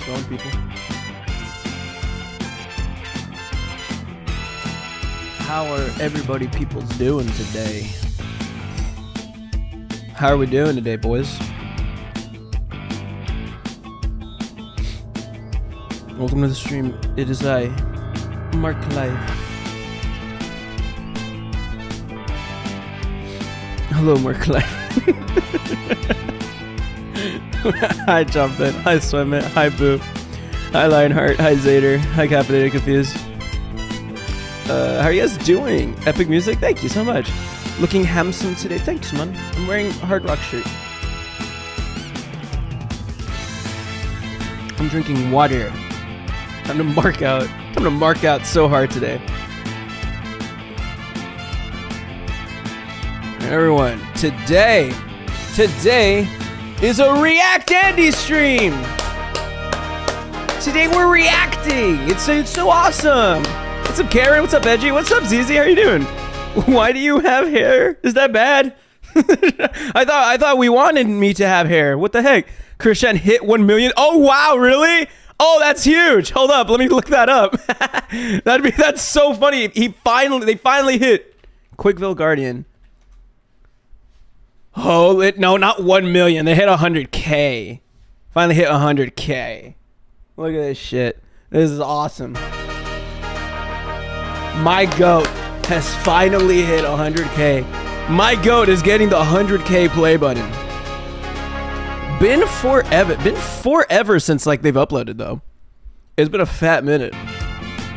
going, people? How are everybody people's doing today? How are we doing today, boys? Welcome to the stream. It is I, Marc Live. Hello, Marc Live. Hi, Jumpin'. Hi, Swimmin'. Hi, Boo. Hi, Lionheart. Hi, Zader. Hi, Caffeinated Confused. How are you guys doing? Epic Music? Thank you so much. Looking handsome today. Thanks, man. I'm wearing a Hard Rock shirt. I'm drinking water. Time to mark out. Time to mark out so hard today. Everyone, today is a React Andy stream. Today we're reacting. It's so awesome. What's up, Karen? What's up, Edgy? What's up, Zizi? How you doing? Why do you have hair? Is that bad? I thought we wanted me to have hair. What the heck? Christian hit 1 million. Oh wow, really? Oh, that's huge. Hold up, let me look that up. That's so funny. They finally hit Quickville Guardian. Oh, no, not 1 million. They hit 100K. Finally hit 100K. Look at this shit. This is awesome. My goat has finally hit 100K. My goat is getting the 100K play button. Been forever since like they've uploaded though. It's been a fat minute.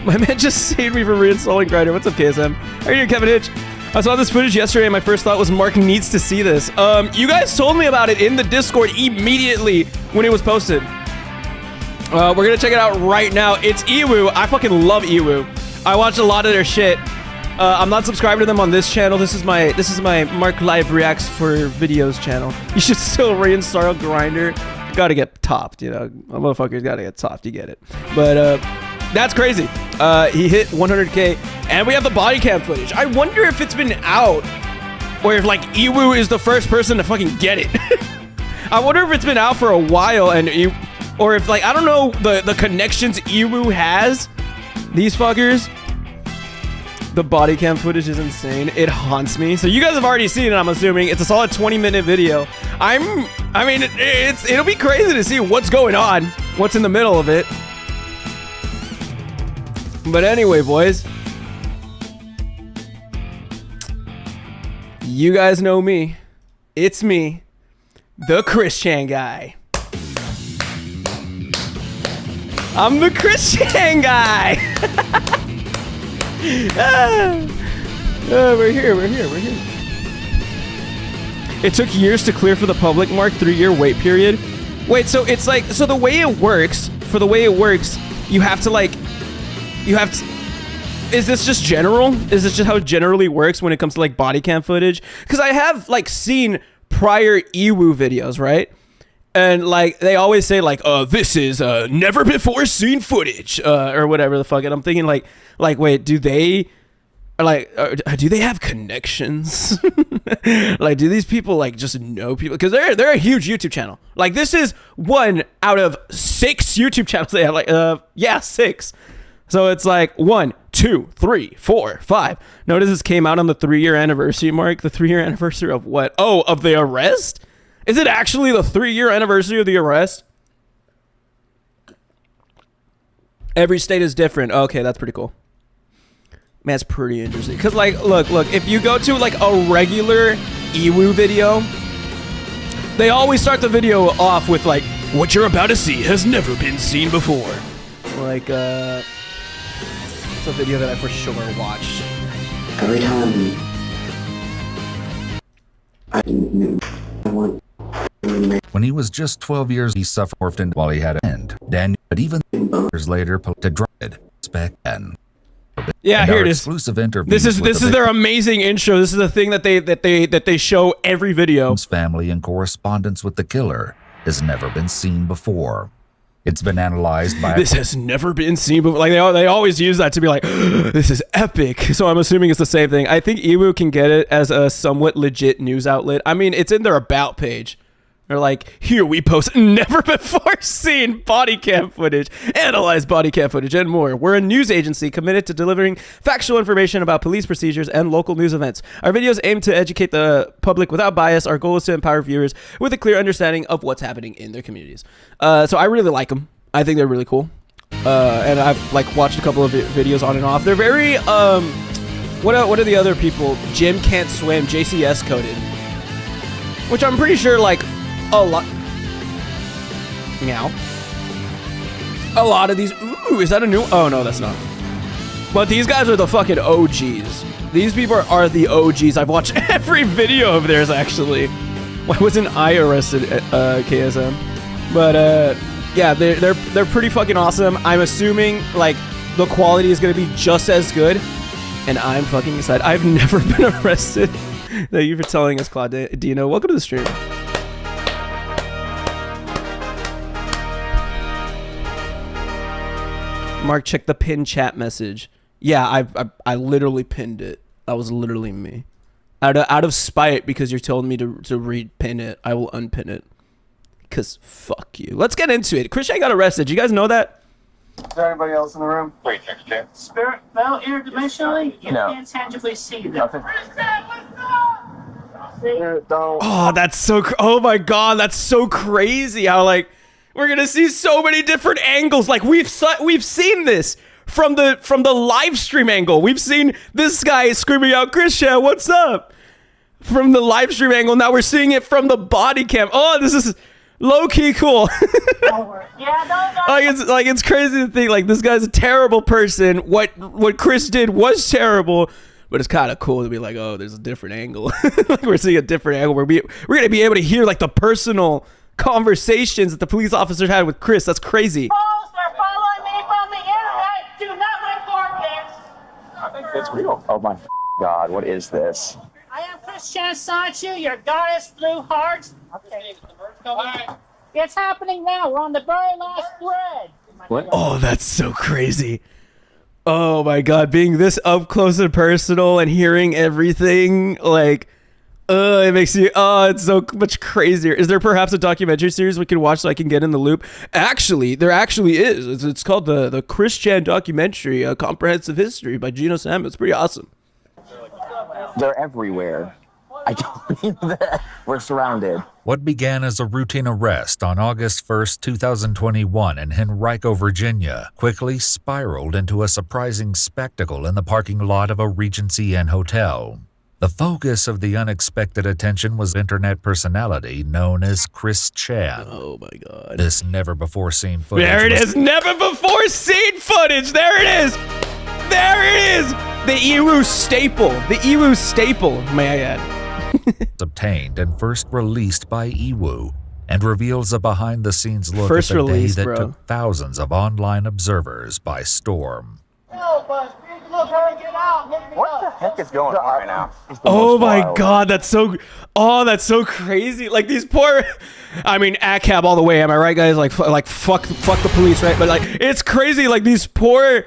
My man just saved me from reinstalling Grindr. What's up, KSM? How are you doing, Kevin Hitch? I saw this footage yesterday and my first thought was Marc needs to see this. You guys told me about it in the Discord immediately when it was posted. We're gonna check it out right now. It's Ewu. I fucking love Ewu. I watch a lot of their shit. I'm not subscribed to them on this channel. This is my Marc Live Reacts for Videos channel. You should still reinstall Grindr. Gotta get topped, you know. A motherfucker's gotta get topped. You get it. But that's crazy. He hit 100K, and we have the body cam footage. I wonder if it's been out, or if like Ewu is the first person to fucking get it. I wonder if it's been out for a while, and or if like I don't know the connections Ewu has. These fuckers. The body cam footage is insane. It haunts me. So you guys have already seen it, I'm assuming. It's a solid 20-minute video. I mean, it'll be crazy to see what's going on, what's in the middle of it. But anyway, boys. You guys know me. It's me, the Christian guy. I'm the Christian guy. We're here. It took years to clear for the public, Marc. 3-year wait period. Wait, so it's like, so the way it works, you have to, is this just general? Is this just how it generally works when it comes to like body cam footage? Because I have like seen prior Ewu videos, right? And like they always say like, this is never before seen footage, or whatever the fuck. And I'm thinking like wait, do they have connections? Like, do these people like just know people? Because they're a huge YouTube channel. Like, this is 1 out of 6 YouTube channels they have. Like, yeah, 6. So it's like 1, 2, 3, 4, 5. Notice this came out on the 3-year anniversary, Marc. The 3-year anniversary of what? Oh, of the arrest? Is it actually the 3-year anniversary of the arrest? Every state is different. Okay, that's pretty cool. Man, that's pretty interesting. Because, like, look, if you go to, like, a regular Ewu video, they always start the video off with, like, what you're about to see has never been seen before. Like, it's a video that I for sure watched. Every time I knew I wanted. When he was just 12 years, he suffered orphaned while he had an end. Daniel, but even years later, to dread, spec, and yeah, here it is. Exclusive interview. This is their amazing intro. This is the thing that they show every video. His family and correspondence with the killer has never been seen before. It's been analyzed by. This has never been seen before. Like they always use that to be like, this is epic. So I'm assuming it's the same thing. I think Ewu can get it as a somewhat legit news outlet. I mean, it's in their about page. They're like, here we post never before seen body cam footage, analyze body cam footage, and more. We're a news agency committed to delivering factual information about police procedures and local news events. Our videos aim to educate the public without bias. Our goal is to empower viewers with a clear understanding of what's happening in their communities. So I really like them. I think they're really cool. And I've like watched a couple of videos on and off. They're very, what are the other people? Jim Can't Swim, JCS coded. Which I'm pretty sure like, a lot of these. Ooh, is that a new? Oh no, that's not. But these guys are the fucking OGs. These people are the OGs. I've watched every video of theirs actually. Why wasn't I arrested at KSM? But yeah, they're pretty fucking awesome. I'm assuming like the quality is gonna be just as good, and I'm fucking excited. I've never been arrested. Thank you for telling us, Claudino. Welcome to the stream. Mark, check the pin chat message. Yeah, I literally pinned it. That was literally me. Out of spite, because you're telling me to re-pin it, I will unpin it. Because fuck you. Let's get into it. Christian got arrested. You guys know that? Is there anybody else in the room? Wait, check. Spirit, well, interdimensionally, you No. can't tangibly see them. Nothing. See? Don't. Oh, that's so. Oh my god, that's so crazy. How like we're gonna see so many different angles. Like we've seen this from the live stream angle. We've seen this guy screaming out, "Christian, what's up?" From the live stream angle. Now we're seeing it from the body cam. Oh, this is low key cool. Yeah, Like it's crazy to think like this guy's a terrible person. What Chris did was terrible. But it's kind of cool to be like, oh, there's a different angle. Like we're seeing a different angle. We're gonna be able to hear like the personal conversations that the police officers had with Chris. That's crazy. Folks, they're following me from the internet. Do not report this. I think it's real. Oh my God, what is this? I am Christian Sonichu, your goddess blue hearts. Okay. It's happening now. We're on the very last thread. What? Oh, that's so crazy. Oh my god, being this up close and personal and hearing everything, like, it makes you, it's so much crazier. Is there perhaps a documentary series we can watch so I can get in the loop? Actually, there actually is. It's called the Christian documentary, A Comprehensive History by Gino Sam. It's pretty awesome. They're everywhere. I don't mean that. We're surrounded. What began as a routine arrest on August 1st, 2021 in Henrico, Virginia, quickly spiraled into a surprising spectacle in the parking lot of a Regency Inn hotel. The focus of the unexpected attention was internet personality known as Chris Chan. Oh my god. This never-before-seen footage There it is. Never before seen footage. There it is. There it is. The Iwu staple. The Iwu staple, may I add. obtained and first released by Iwu, and reveals a behind-the-scenes look First at the release, day that bro. took thousands of online observers by storm. What the heck is going on right now? Oh my god, that's so crazy. Like these poor, I mean, ACAB all the way. Am I right, guys? Like fuck the police, right? But like, it's crazy. Like these poor,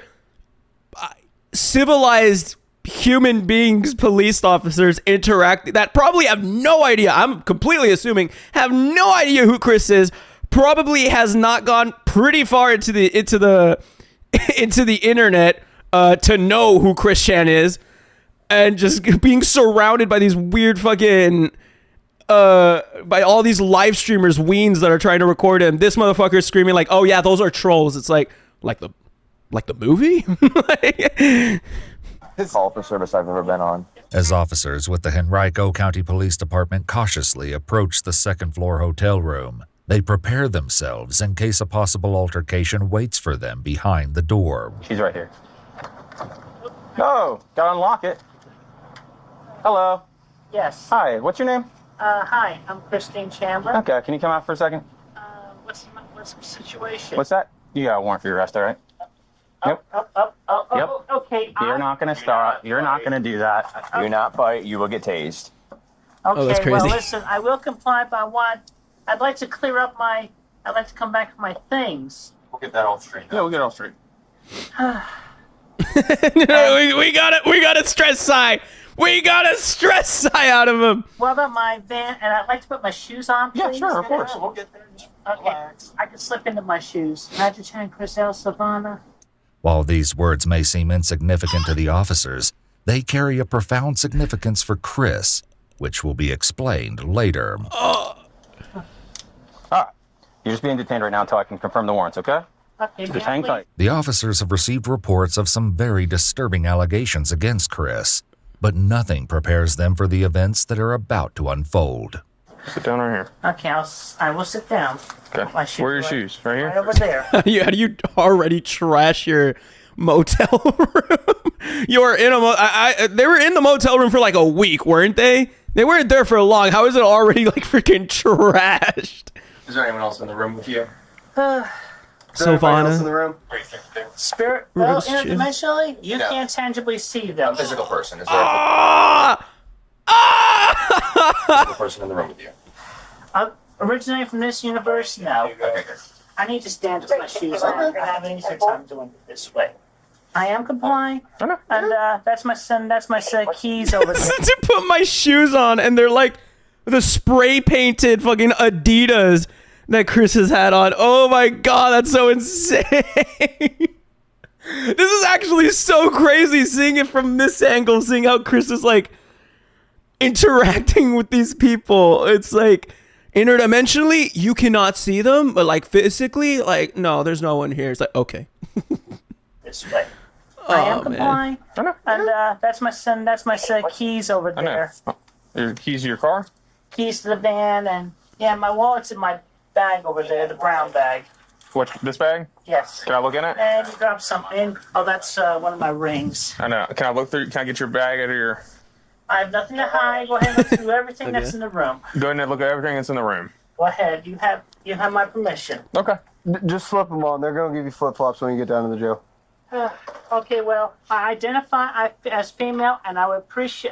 civilized human beings, police officers interact that probably have no idea. I'm completely assuming have no idea who Chris is. Probably has not gone pretty far into the internet to know who Chris Chan is, and just being surrounded by these weird fucking by all these live streamers, weens that are trying to record him. This motherfucker is screaming like, "Oh yeah, those are trolls." It's like the movie. Call for service I've ever been on. As officers with the Henrico County Police Department cautiously approach the second-floor hotel room, they prepare themselves in case a possible altercation waits for them behind the door. She's right here. Oh, gotta unlock it. Hello. Yes. Hi, what's your name? Hi, I'm Christine Chandler. Okay, can you come out for a second? What's the situation? What's that? You got a warrant for your arrest, all right? Yep. Yep. Okay. You're not gonna start. You're not gonna do that. Do not fight. You will get tased. Okay, that's well, crazy. listen, I will comply, but I'd like to clear up I'd like to come back with my things. We'll get that all straight. Yeah, we'll get it all straight. we got it. We got it stressed, Sai. We got a stress sigh out of him. What about my van? And I'd like to put my shoes on, please. Yeah, sure, of course. We'll get there. Okay, I can slip into my shoes. Magic Chan, Chriselle, Savannah. While these words may seem insignificant to the officers, they carry a profound significance for Chris, which will be explained later. All right. You're just being detained right now until I can confirm the warrants, okay? Okay, Just hang tight. The officers have received reports of some very disturbing allegations against Chris, but nothing prepares them for the events that are about to unfold. Sit down right here. Okay, I will sit down. Okay. Where are your shoes? Right here? Right over there. How do you already trash your motel room? You were in a they were in the motel room for like a week, weren't they? They weren't there for long. How is it already like freaking trashed? Is there anyone else in the room with you? Savannah. In the room? Spirit, Rose interdimensionally, you No. can't tangibly see them. A physical person. Is there Ah! a physical person in the room with you? Originating from this universe? No. Okay, good. I need to stand with my shoes on. I don't have any easier time doing it this way. I am complying, and that's my son. That's my set of keys over there. To put my shoes on, and they're like the spray painted fucking Adidas that Chris has had on. Oh my god, that's so insane. This is actually so crazy seeing it from this angle, seeing how Chris is like interacting with these people. It's like interdimensionally, you cannot see them, but like physically, like, no, there's no one here. It's like, okay. This way. I am complying, and that's my son. That's my set of keys over there. Your keys to your car? Keys to the van, and yeah, my wallet's in my bag over there, the brown bag. What, this bag? Yes. Can I look in it? And you dropped something. Oh, that's one of my rings. I know. Can I look through? Can I get your bag out of your... I have nothing to hide. Go ahead and look through everything that's in the room. Go ahead and look at everything that's in the room. Go ahead. You have my permission. Okay. Just slip them on. They're going to give you flip-flops when you get down to the jail. Okay, well, I identify as female, and I would appreciate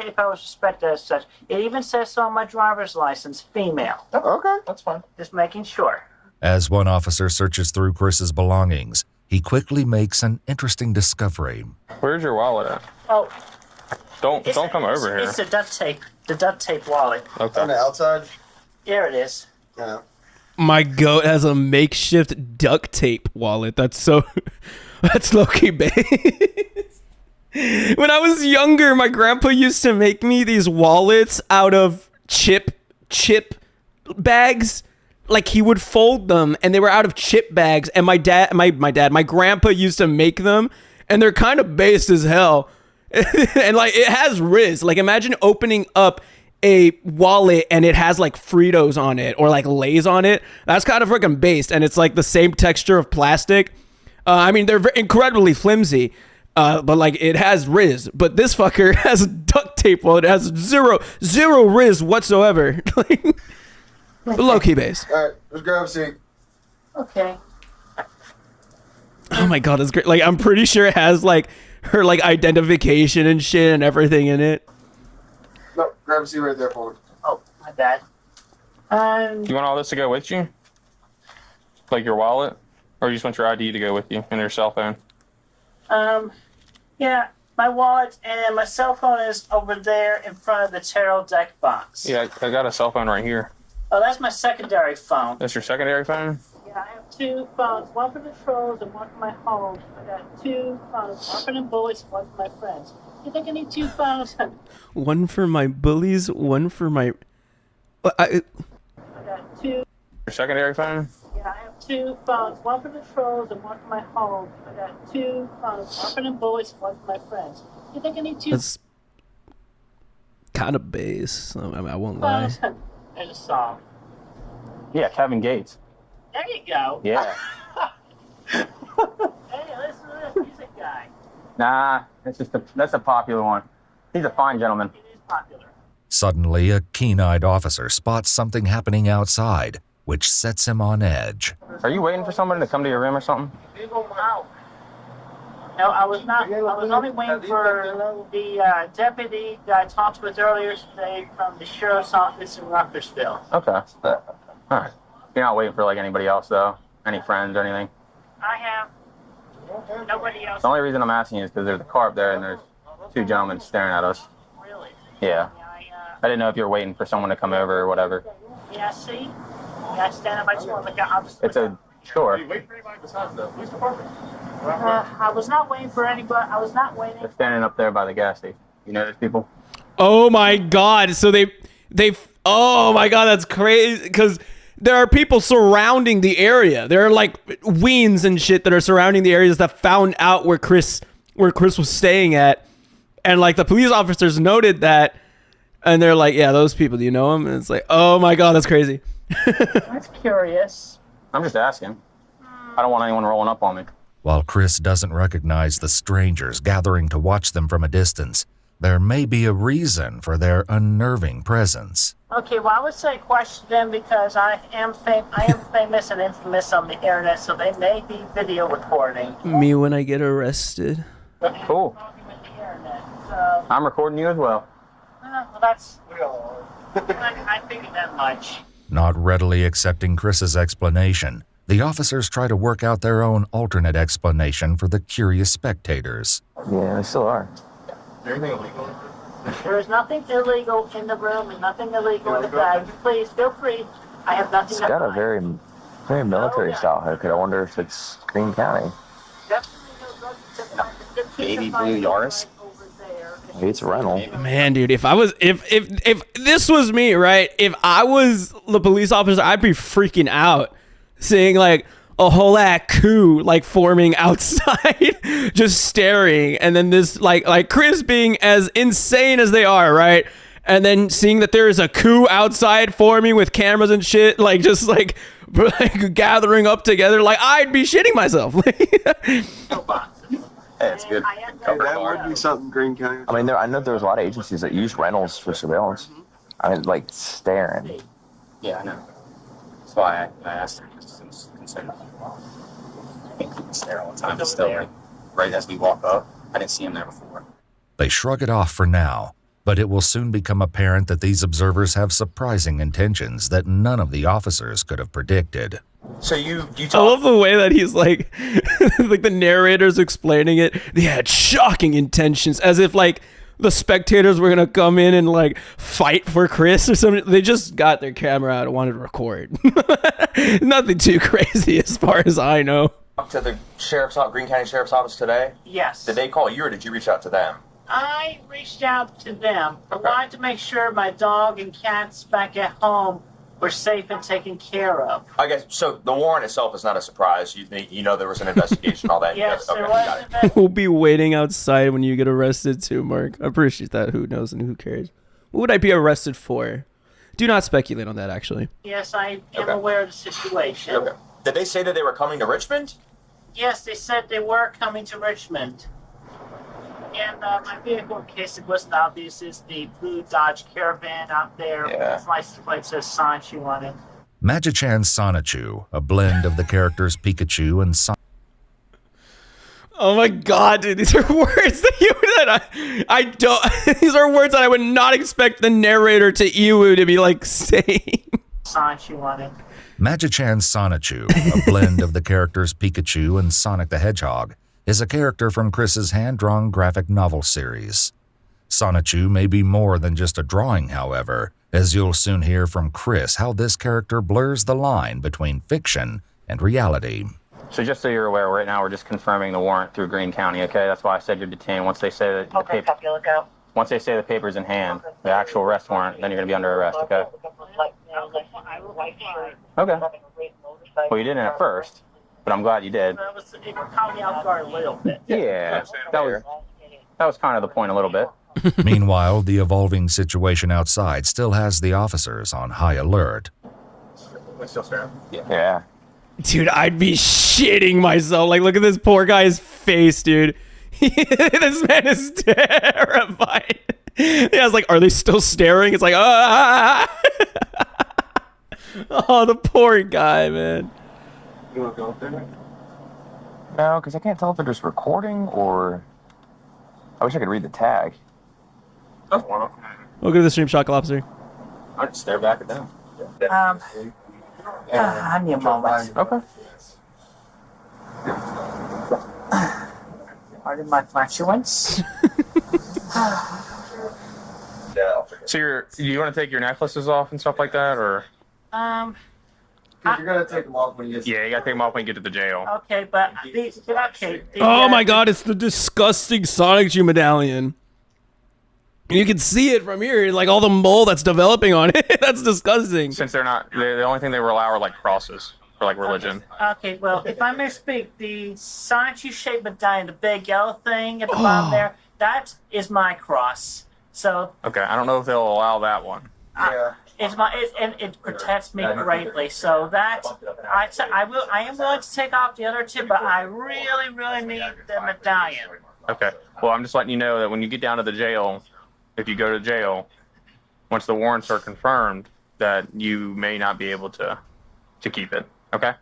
if I was respected as such. It even says so on my driver's license, female. Okay. That's fine. Just making sure. As one officer searches through Chris's belongings, he quickly makes an interesting discovery. Where's your wallet at? Oh, Don't come over here. It's the duct tape wallet. Okay. On the outside? There it is. Yeah. My goat has a makeshift duct tape wallet. That's so... That's low-key base. When I was younger, my grandpa used to make me these wallets out of chip bags. Like, he would fold them, and they were out of chip bags. And my grandpa used to make them, and they're kind of based as hell. And, like, it has Riz. Like, imagine opening up a wallet and it has like Fritos on it or like Lay's on it. That's kind of freaking based, and it's like the same texture of plastic. I mean, they're incredibly flimsy, but like it has Riz. But this fucker has duct tape. Well, it has zero Riz whatsoever. Like, but low key base. All right, let's grab a seat. Okay. Oh my god, that's great. Like, I'm pretty sure it has like her like identification and shit and everything in it. No, grab a seat right there for me. Oh, my bad. You want all this to go with you? Like your wallet? Or you just want your ID to go with you and your cell phone? Yeah, my wallet and my cell phone is over there in front of the tarot deck box. Yeah, I got a cell phone right here. Oh, that's my secondary phone. That's your secondary phone? Yeah, I have two phones, one for the trolls and one for my home. I got two phones, one for the bullies, one for my friends. You think I need two phones? One for my bullies, one for my... I got two. Your secondary phone? Yeah, I have two phones, one for the trolls and one for my home. I got two phones, one for the bullies, one for my friends. You think I need two That's kind of base. I mean, I won't lie. phones? There's a song. Yeah, Kevin Gates. There you go. Yeah. Hey, listen to this music guy. Nah, that's a popular one. He's a fine gentleman. It is popular. Suddenly, a keen-eyed officer spots something happening outside, which sets him on edge. Are you waiting for somebody to come to your room or something? Wow. No, I was not. I was only waiting for the deputy that I talked with earlier today from the sheriff's office in Ruckersville. Okay. Alright. You're not waiting for like anybody else though? Any friends or anything? I have nobody else. The only reason I'm asking is because there's a car up there and there's two gentlemen staring at us. Really? Yeah. I didn't know if you were waiting for someone to come over or whatever. Yeah, see? Yeah, stand up. I just want to look out. It's a sure. I was not waiting for anybody. I was not waiting. They're standing up there by the gas station. You know those people? Oh my god. So they oh my god, that's crazy because there are people surrounding the area. There are like weens and shit that are surrounding the areas that found out where Chris was staying at. And like the police officers noted that and they're like, "Yeah, those people, do you know them?" And it's like, "Oh my god, that's crazy." That's curious. I'm just asking. I don't want anyone rolling up on me. While Chris doesn't recognize the strangers gathering to watch them from a distance, there may be a reason for their unnerving presence. Okay, well, I would say question them because I am famous and infamous on the internet, so they may be video recording. Me when I get arrested. Cool. With the internet, so I'm recording you as well. well, that's. I figured that much. Not readily accepting Chris's explanation, the officers try to work out their own alternate explanation for the curious spectators. Yeah, they still are. There is nothing illegal in the room and nothing illegal in the bag. Please feel free. I have nothing. It's got a very military style haircut. I wonder if it's Greene County. Baby blue Yaris. Maybe it's a rental. Man, dude, if this was me, right? If I was the police officer, I'd be freaking out, seeing like a whole coup like forming outside, just staring, and then this like Chris being as insane as they are, right? And then seeing that there is a coup outside forming with cameras and shit, like just like gathering up together, like I'd be shitting myself. It's good. That would be something Greene County. I mean, I know there's a lot of agencies that use rentals for surveillance. I mean, like staring. Yeah, I know. That's why I asked her because it's concerned. I think he was there all the time. Just still, like, right as we walk up, I didn't see him there before. They shrug it off for now, but it will soon become apparent that these observers have surprising intentions that none of the officers could have predicted. So you I talk. love the way that he's like, like the narrator's explaining it. They had shocking intentions, as if like the spectators were gonna come in and like fight for Chris or something. They just got their camera out and wanted to record. Nothing too crazy as far as I know. To the Greene County Sheriff's Office today? Yes. Did they call you or did you reach out to them? I reached out to them. I wanted to make sure my dog and cats back at home were safe and taken care of. I guess, so the warrant itself is not a surprise. You know there was an investigation, all that. Yes, okay, there got was it. an investigation. We'll be waiting outside when you get arrested too, Mark. I appreciate that. Who knows and who cares? What would I be arrested for? Do not speculate on that, actually. Yes, I am Okay. aware of the situation. Okay. Did they say that they were coming to Richmond? Yes, they said they were coming to Richmond. And my vehicle, in case it wasn't obvious, is the blue Dodge Caravan out there. Yeah. Its license plate says Sonichu on it. Magichan Sonichu, a blend of the characters Pikachu and Sonic. Oh my god, dude, these are words that I don't. These are words that I would not expect the narrator to Iwu to be like saying. Sonichu on it. Magichan Sonichu, a blend of the characters Pikachu and Sonic the Hedgehog, is a character from Chris's hand-drawn graphic novel series. Sonichu may be more than just a drawing, however, as you'll soon hear from Chris how this character blurs the line between fiction and reality. So just so you're aware, right now we're just confirming the warrant through Greene County, okay? That's why I said you're detained. Once they say that the Okay, paper, copy, look out. once they say the paper's in hand, the actual arrest warrant, then you're gonna be under arrest, okay? Okay. Well, you didn't at first, but I'm glad you did. It caught me off guard a little bit. Yeah, that was kind of the point a little bit. Meanwhile, the evolving situation outside still has the officers on high alert. Yeah. Dude, I'd be shitting myself. Like, look at this poor guy's face, dude. This man is terrified. Yeah, I was like, are they still staring? It's like, ah. Oh, the poor guy, man. You want to go up there? No, because I can't tell if they're just recording or. I wish I could read the tag. Welcome to the Stream Shock Officer. I just stare back at them. I need a moment. Okay. Pardon my flatulence. So you want to take your necklaces off and stuff like that, or? You're gonna take them off when you get. Yeah, you gotta take them off when you get to the jail. Okay, but okay. Oh my god, it's the disgusting Sonichu medallion. You can see it from here, like all the mold that's developing on it. That's disgusting. Since the only thing they were allowed are like crosses for like religion. Okay, well, if I may speak, the Sonichu shaped medallion, the big yellow thing at the bottom there, that is my cross. So. Okay, I don't know if they'll allow that one. Yeah. And it protects me greatly. So that I am willing to take off the other two, but I really need the medallion. Okay. Well, I'm just letting you know that when you get down to the jail, if you go to jail, once the warrants are confirmed, that you may not be able to keep it. Okay.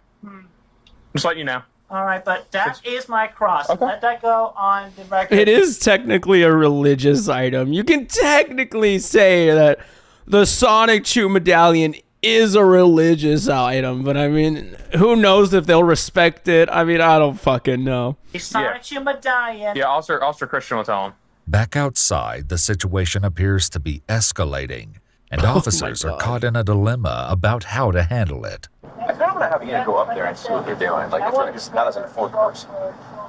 Just letting you know. All right, but that is my cross. Okay. Let that go on the record. It is technically a religious item. You can technically say that the Sonichu medallion is a religious item, but I mean, who knows if they'll respect it? I mean, I don't fucking know. The Sonichu medallion. Yeah, Officer Christian will tell him. Back outside, the situation appears to be escalating, and officers are caught in a dilemma about how to handle it. I kind of want to have Ian go up there and see what they're doing. Like, it's not as an fourth person.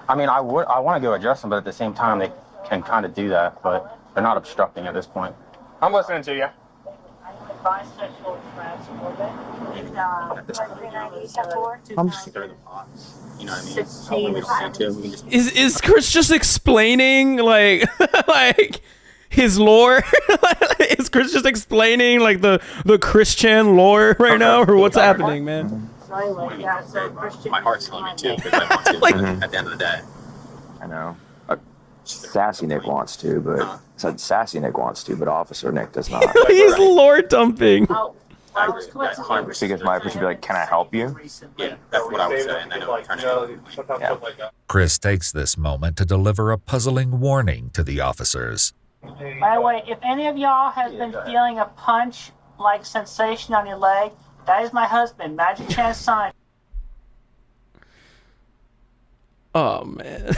I mean, I want to go address them, but at the same time, they can kind of do that, but they're not obstructing at this point. I'm listening to you. Bisexual transfer. I'm just throw the pots. You know what I mean? Hopefully we don't need to. We can just... Is Chris just explaining like like his lore? Is Chris just explaining like the Christian lore right now, or what's happening, man? My heart's telling me too, because I want to Like- at the end of the day. I know. Sassy Nick wants to, but said Sassy Nick wants to, but Officer Nick does not. He's lore dumping. Because my person would be like, "Can I help you?" Yeah, that's what I would say, and I know it turns out. Chris takes this moment to deliver a puzzling warning to the officers. By the way, if any of y'all has been feeling a punch-like sensation on your leg, that is my husband, Magic Chance Sonic. Oh man.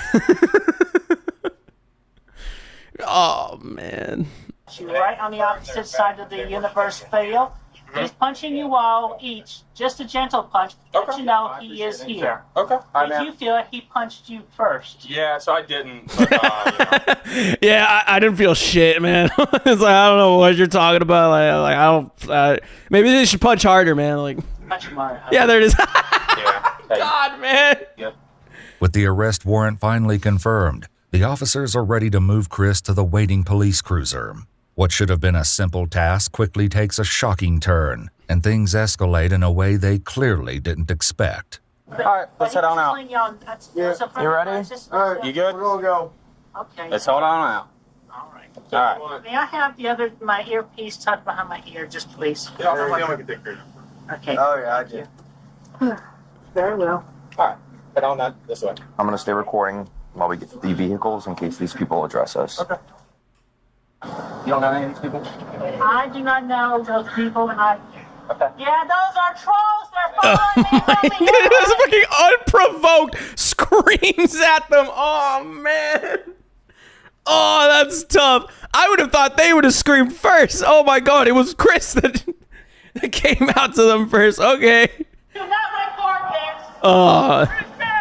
Oh man. She's right on the opposite side of the universe field. He's punching you all each, just a gentle punch, but you know he is here. Okay. If you feel it, he punched you first. Yeah, so I didn't. But, Yeah, I didn't feel shit, man. It's like I don't know what you're talking about. Like I don't. Maybe they should punch harder, man. Like. Punch him hard. Yeah, there it is. yeah. God, man. Yep. With the arrest warrant finally confirmed, the officers are ready to move Chris to the waiting police cruiser. What should have been a simple task quickly takes a shocking turn, and things escalate in a way they clearly didn't expect. All right, let's head on out. You ready? All right, You good? We're gonna go. Okay. Let's hold on out. All right. All right. May I have my earpiece tucked behind my ear, just please? Okay. Oh yeah, I did. Very well. All right, head on that this way. I'm gonna stay recording while we get to the vehicles in case these people address us. Okay. You don't know any of these people? I do not know those people, and I. Okay. Yeah, those are trolls. They're Oh following me my from the god, air. fucking unprovoked screams at them. Oh man. Oh, that's tough. I would have thought they would have screamed first. Oh my god, it was Chris that came out to them first. Okay. Do not record this.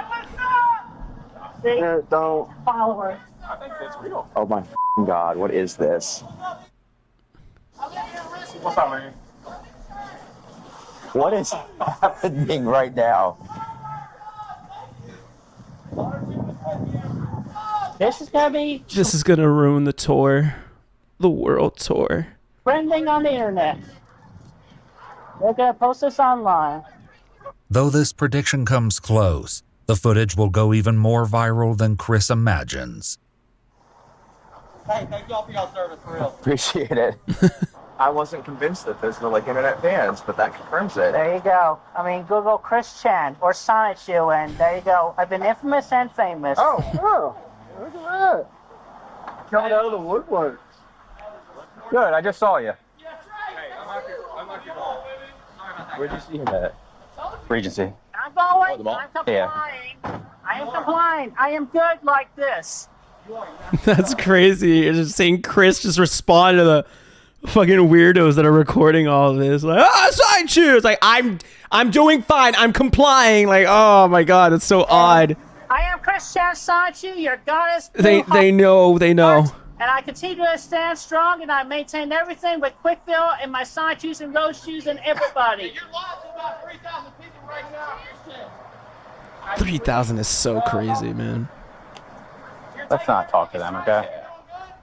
What's up? See, Don't. followers. I think that's real. Oh my god, what is this? What's up, man? What is happening right now? This is gonna be This is gonna ruin the tour. The world tour. trending on the internet. They're gonna post this online. Though this prediction comes close, the footage will go even more viral than Chris imagines. Hey, thank y'all for y'all service, for real. Appreciate it. I wasn't convinced that those were like internet fans, but that confirms it. There you go. I mean, Google Chris Chan or Sonichu, and there you go. I've been infamous and famous. Oh, look at that. Coming out of the woodwork. Good, I just saw you. Where'd you see him at? Regency. I'm going. the mall? I'm complying. I am complying. I am good like this. That's crazy. You're just seeing Chris just respond to the fucking weirdos that are recording all of this. Like, Sonichu! It's like, I'm doing fine. I'm complying. Like, oh my god, that's so odd. I am Chris Sonichu, your goddess. They know. And I continue to stand strong, and I maintain everything with Quickville and my Sonichus and Rose shoes and everybody. You're lost about 3,000 people right now. 3,000 is so crazy, man. Let's not talk to them, okay?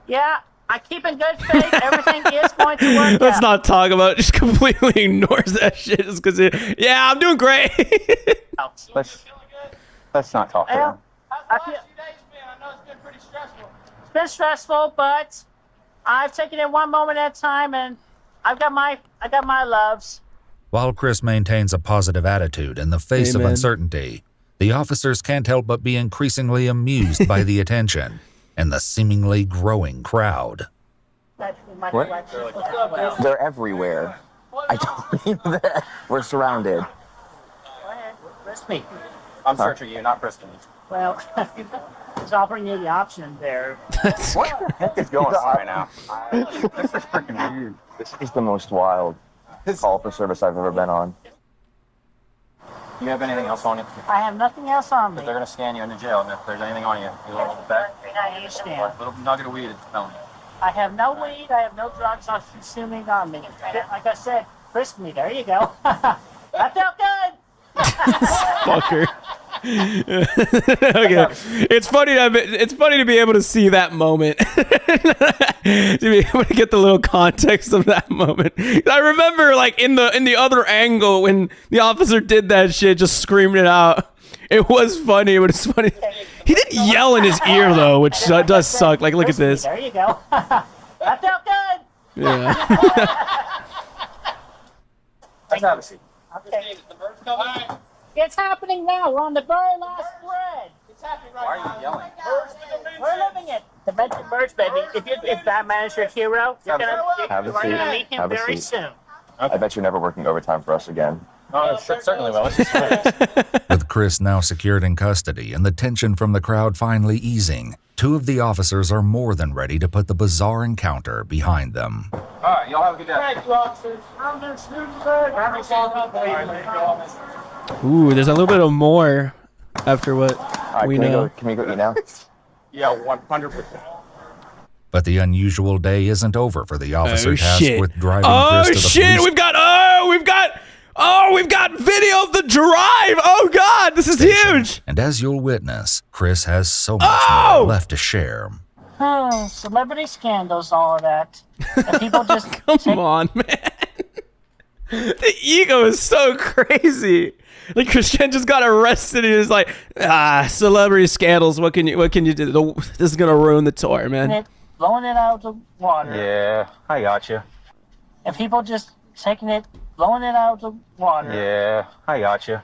Yeah, I keep in good faith. Everything is going to work out. Let's not talk about it. Just completely ignores that shit just because yeah, I'm doing great. Let's not talk to them. It's been stressful, but I've taken it one moment at a time, and I got my loves. While Chris maintains a positive attitude in the face of uncertainty, the officers can't help but be increasingly amused by the attention and the seemingly growing crowd. What? They're everywhere. I don't mean that. We're surrounded. Go ahead, frisk me. I'm searching you, not frisking you. Well, it's offering you the option there. What the heck is going on right now? This is freaking weird. This is the most wild call for service I've ever been on. You have anything else on you? I have nothing else on me. They're going to scan you in the jail, and if there's anything on you, you little back. I understand. A little nugget of weed is felony. I have no weed. I have no drugs I'm consuming on me. Like I said, frisk me. There you go. That felt good. Fucker. Okay, it's funny to be able to see that moment, to be able to get the little context of that moment. I remember, like, in the other angle when the officer did that shit, just screaming it out. It was funny, but it's funny. He didn't yell in his ear though, which does suck. Like, look at this. There you go. That felt good. Yeah. Let's have a seat. Okay. It's happening now. We're on the very last thread. It's happening right now. Why are you yelling? We're living it. The merge, baby. If Batman is your hero, you're gonna meet him very soon. I bet you're never working overtime for us again. Oh, certainly will. Let's just With Chris now secured in custody and the tension from the crowd finally easing, two of the officers are more than ready to put the bizarre encounter behind them. All right, y'all have a good day. Thank you, officers. I'm the student, sir. Ooh, there's a little bit of more after what we know. Can we go eat now? Yeah, 100%. But the unusual day isn't over for the officer tasked with driving Chris to the police. We've got video of the drive. Oh god, this is huge. And as you'll witness, Chris has so much more left to share. Celebrity scandals, all of that. And people just Come on, man. The ego is so crazy. Like, Christian just got arrested and is like, celebrity scandals. What can you do? This is gonna ruin the tour, man. Blowing it out of the water. Yeah, I got you. And people just taking it, blowing it out of the water. Yeah, I got you.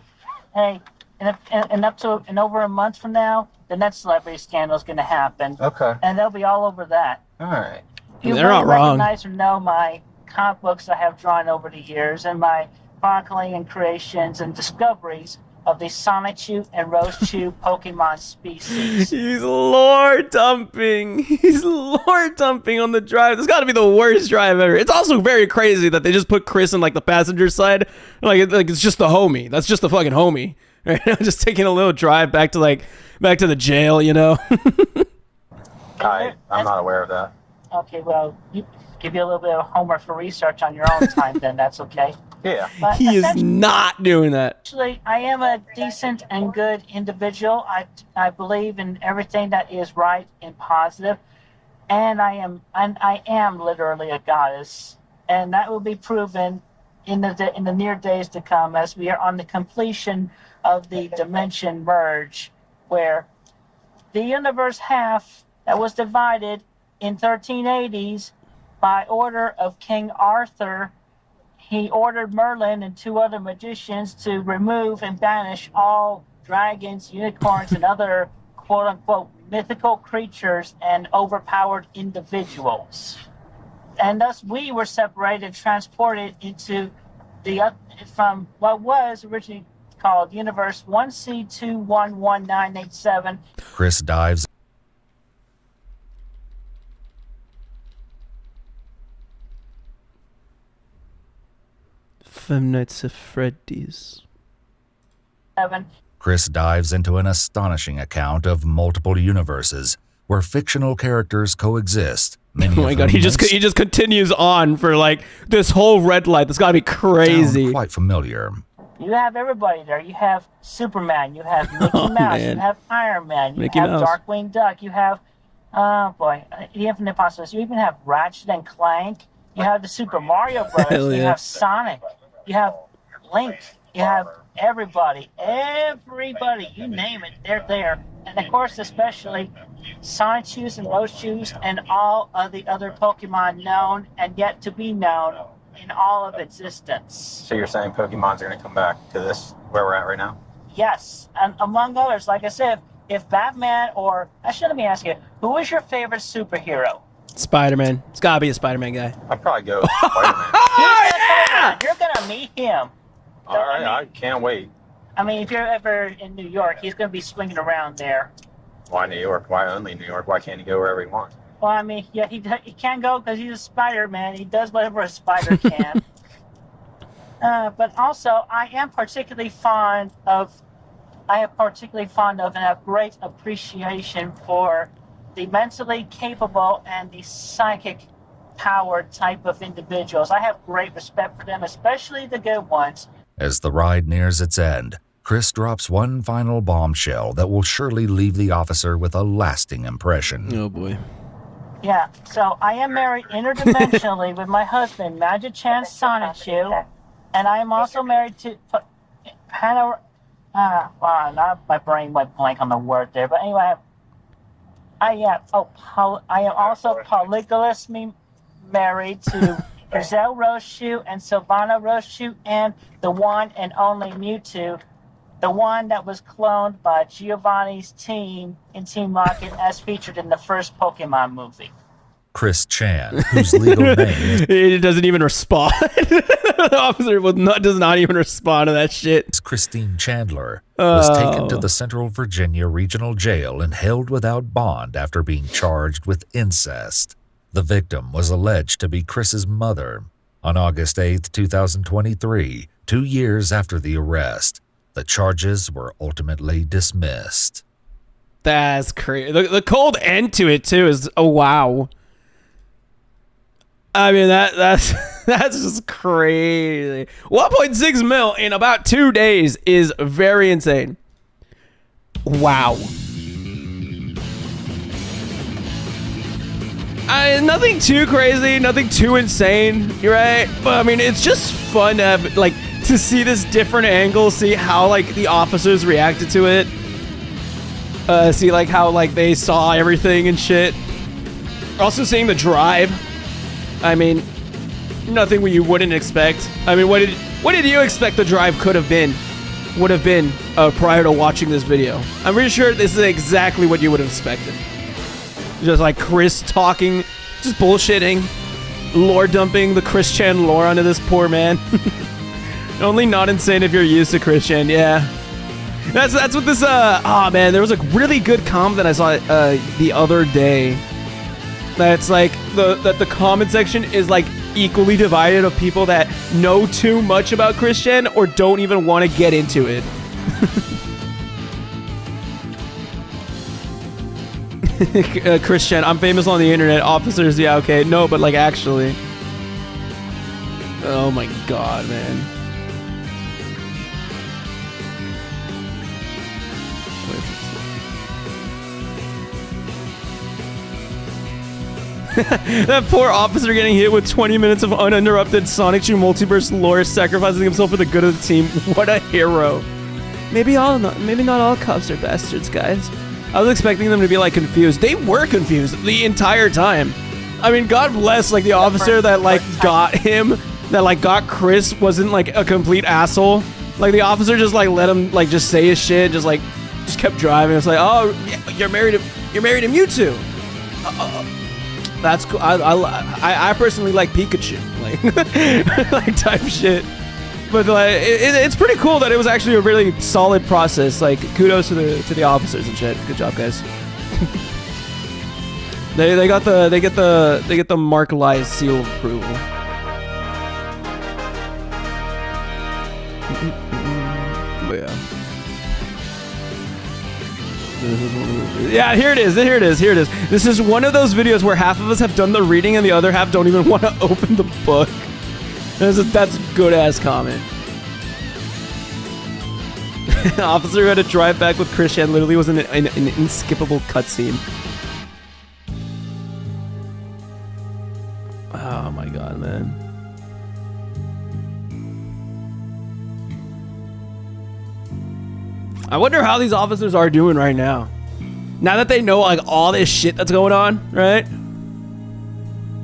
Hey, and over a month from now, the next celebrity scandal is going to happen. Okay. And they'll be all over that. All right. You They're not wrong. Recognize or know my comic books I have drawn over the years and my chronicling and creations and discoveries of the Sonichu and Rose-Chu Pokemon species. He's lore dumping. He's lore dumping on the drive. This got to be the worst drive ever. It's also very crazy that they just put Chris in, like, the passenger side. Like it's just the homie. That's just the fucking homie. Right? Just taking a little drive back to the jail, you know? I'm not aware of that. Okay, well, give you a little bit of homework for research on your own time, then that's okay. Yeah. But he is not doing that. Actually, I am a decent and good individual. I believe in everything that is right and positive, and I am literally a goddess, and that will be proven in the near days to come as we are on the completion of the dimension merge, where the universe half that was divided in 1380s by order of King Arthur. He ordered Merlin and two other magicians to remove and banish all dragons, unicorns, and other quote-unquote mythical creatures and overpowered individuals. And thus we were separated, transported into from what was originally called Universe 1C211987. Chris dives Five Nights at Freddy's. Chris dives into an astonishing account of multiple universes where fictional characters coexist. Oh my god, he just continues on for like this whole red light. That's gotta be crazy. Quite familiar. You have everybody there. You have Superman. You have Mickey Mouse. Man. You have Iron Man. You Mickey have Mouse. Darkwing Duck. You have, the Infinite Possibilities. You even have Ratchet and Clank. You have the Super Mario Hell Brothers. You yeah. have Sonic. You have Link. You have everybody. Everybody. You name it. They're there. And of course, especially Sonichu and Roschu and all of the other Pokemon known and yet to be known in all of existence. So you're saying Pokemon's are going to come back to this, where we're at right now? Yes, and among others, like I said, if Batman or... Actually, let me ask you, who is your favorite superhero? Spider-Man. It's gotta be a Spider-Man guy. I'd probably go with Spider-Man. Oh, yeah! You're going to meet him. All right, I can't wait. I mean, if you're ever in New York, he's going to be swinging around there. Why New York? Why only New York? Why can't he go wherever he wants? Well, I mean, yeah, he can't go because he's a Spider-Man. He does whatever a spider can. But also, I am particularly fond of and have great appreciation for the mentally capable and the psychic powered type of individuals. I have great respect for them, especially the good ones. As the ride nears its end, Chris drops one final bombshell that will surely leave the officer with a lasting impression. Oh boy. Yeah, so I am married interdimensionally with my husband, Magic-chan Sonichu, and I am also married to now my brain went blank on the word there, but anyway, I am also polygamously married to Giselle Roshu and Sylvana Roshu and the one and only Mewtwo, the one that was cloned by Giovanni's team in Team Rocket as featured in the first Pokemon movie. Chris Chan, whose legal name is It doesn't even respond. The officer does not even respond to that shit. Christine Chandler, was taken to the Central Virginia Regional Jail and held without bond after being charged with incest. The victim was alleged to be Chris's mother. On August 8, 2023, 2 years after the arrest, the charges were ultimately dismissed. That's crazy. The cold end to it too is wow. I mean that's just crazy. 1.6 mil in about 2 days is very insane. Wow. Nothing too crazy, nothing too insane, right? But I mean, it's just fun to have, like, to see this different angle, see how like the officers reacted to it, see like how like they saw everything and shit. Also seeing the drive. I mean, nothing you wouldn't expect. I mean, what did you expect the drive would have been prior to watching this video? I'm pretty sure this is exactly what you would have expected. Just like Chris talking, just bullshitting, lore dumping the Chris Chan lore onto this poor man. Only not insane if you're used to Chris Chan, yeah. That's what this, oh man, there was a really good comment that I saw the other day. That's like, the comment section is like equally divided of people that know too much about Chris Chan or don't even want to get into it. Christian, I'm famous on the internet. Officers, yeah, okay. No, but like actually. Oh my god, man. That poor officer getting hit with 20 minutes of uninterrupted Sonichu multiverse lore, sacrificing himself for the good of the team. What a hero. Maybe not all cops are bastards, guys. I was expecting them to be like confused. They were confused the entire time. I mean, God bless like the officer that like got him, that like got Chris wasn't like a complete asshole. Like the officer just like let him like just say his shit, just kept driving. It's like, oh, yeah, you're married to Mewtwo. That's cool. I personally like Pikachu, like like type shit. But like, it's pretty cool that it was actually a really solid process. Like, kudos to the officers and shit. Good job, guys. they get the Marc Lies seal of approval. But yeah, here it is. This is one of those videos where half of us have done the reading and the other half don't even want to open the book. That's a good ass comment. Officer who had to drive back with Christian literally was an unskippable cutscene. Oh my god, man. I wonder how these officers are doing right now. Now that they know like all this shit that's going on, right?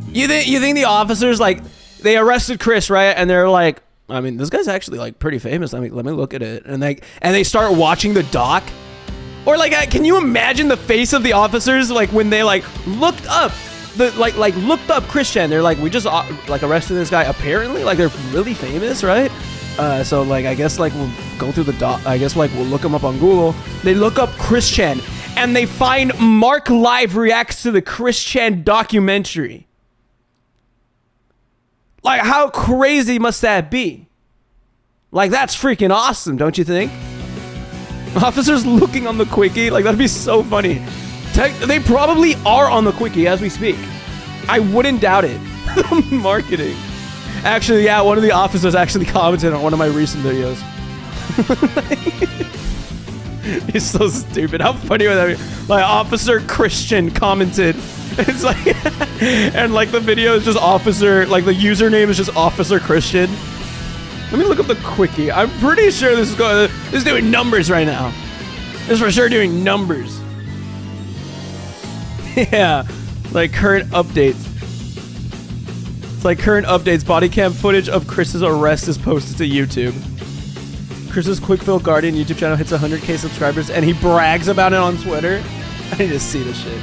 You think the officers like they arrested Chris, right? And they're like, I mean, this guy's actually like pretty famous. I mean, let me look at it. And they start watching the doc. Or like, can you imagine the face of the officers like when they like looked up looked up Christian? They're like, we just like arrested this guy. Apparently, like they're really famous, right? So like I guess like we'll go through the doc. I guess like we'll look him up on Google. They look up Christian and they find Marc Live reacts to the Christian documentary. Like how crazy must that be? Like that's freaking awesome, don't you think? Officers looking on the quickie, like that'd be so funny. They probably are on the quickie as we speak. I wouldn't doubt it. Marketing. Actually, yeah, one of the officers actually commented on one of my recent videos. He's so stupid. How funny would that be? Like, Officer Christian commented. It's like, and like the video is just Officer, like the username is just Officer Christian. Let me look up the quickie. I'm pretty sure this is doing numbers right now. This is for sure doing numbers. Yeah, like current updates. It's like current updates. Body cam footage of Chris's arrest is posted to YouTube. Chris's Quickfill Guardian YouTube channel hits 100k subscribers and he brags about it on Twitter. I need to see this shit.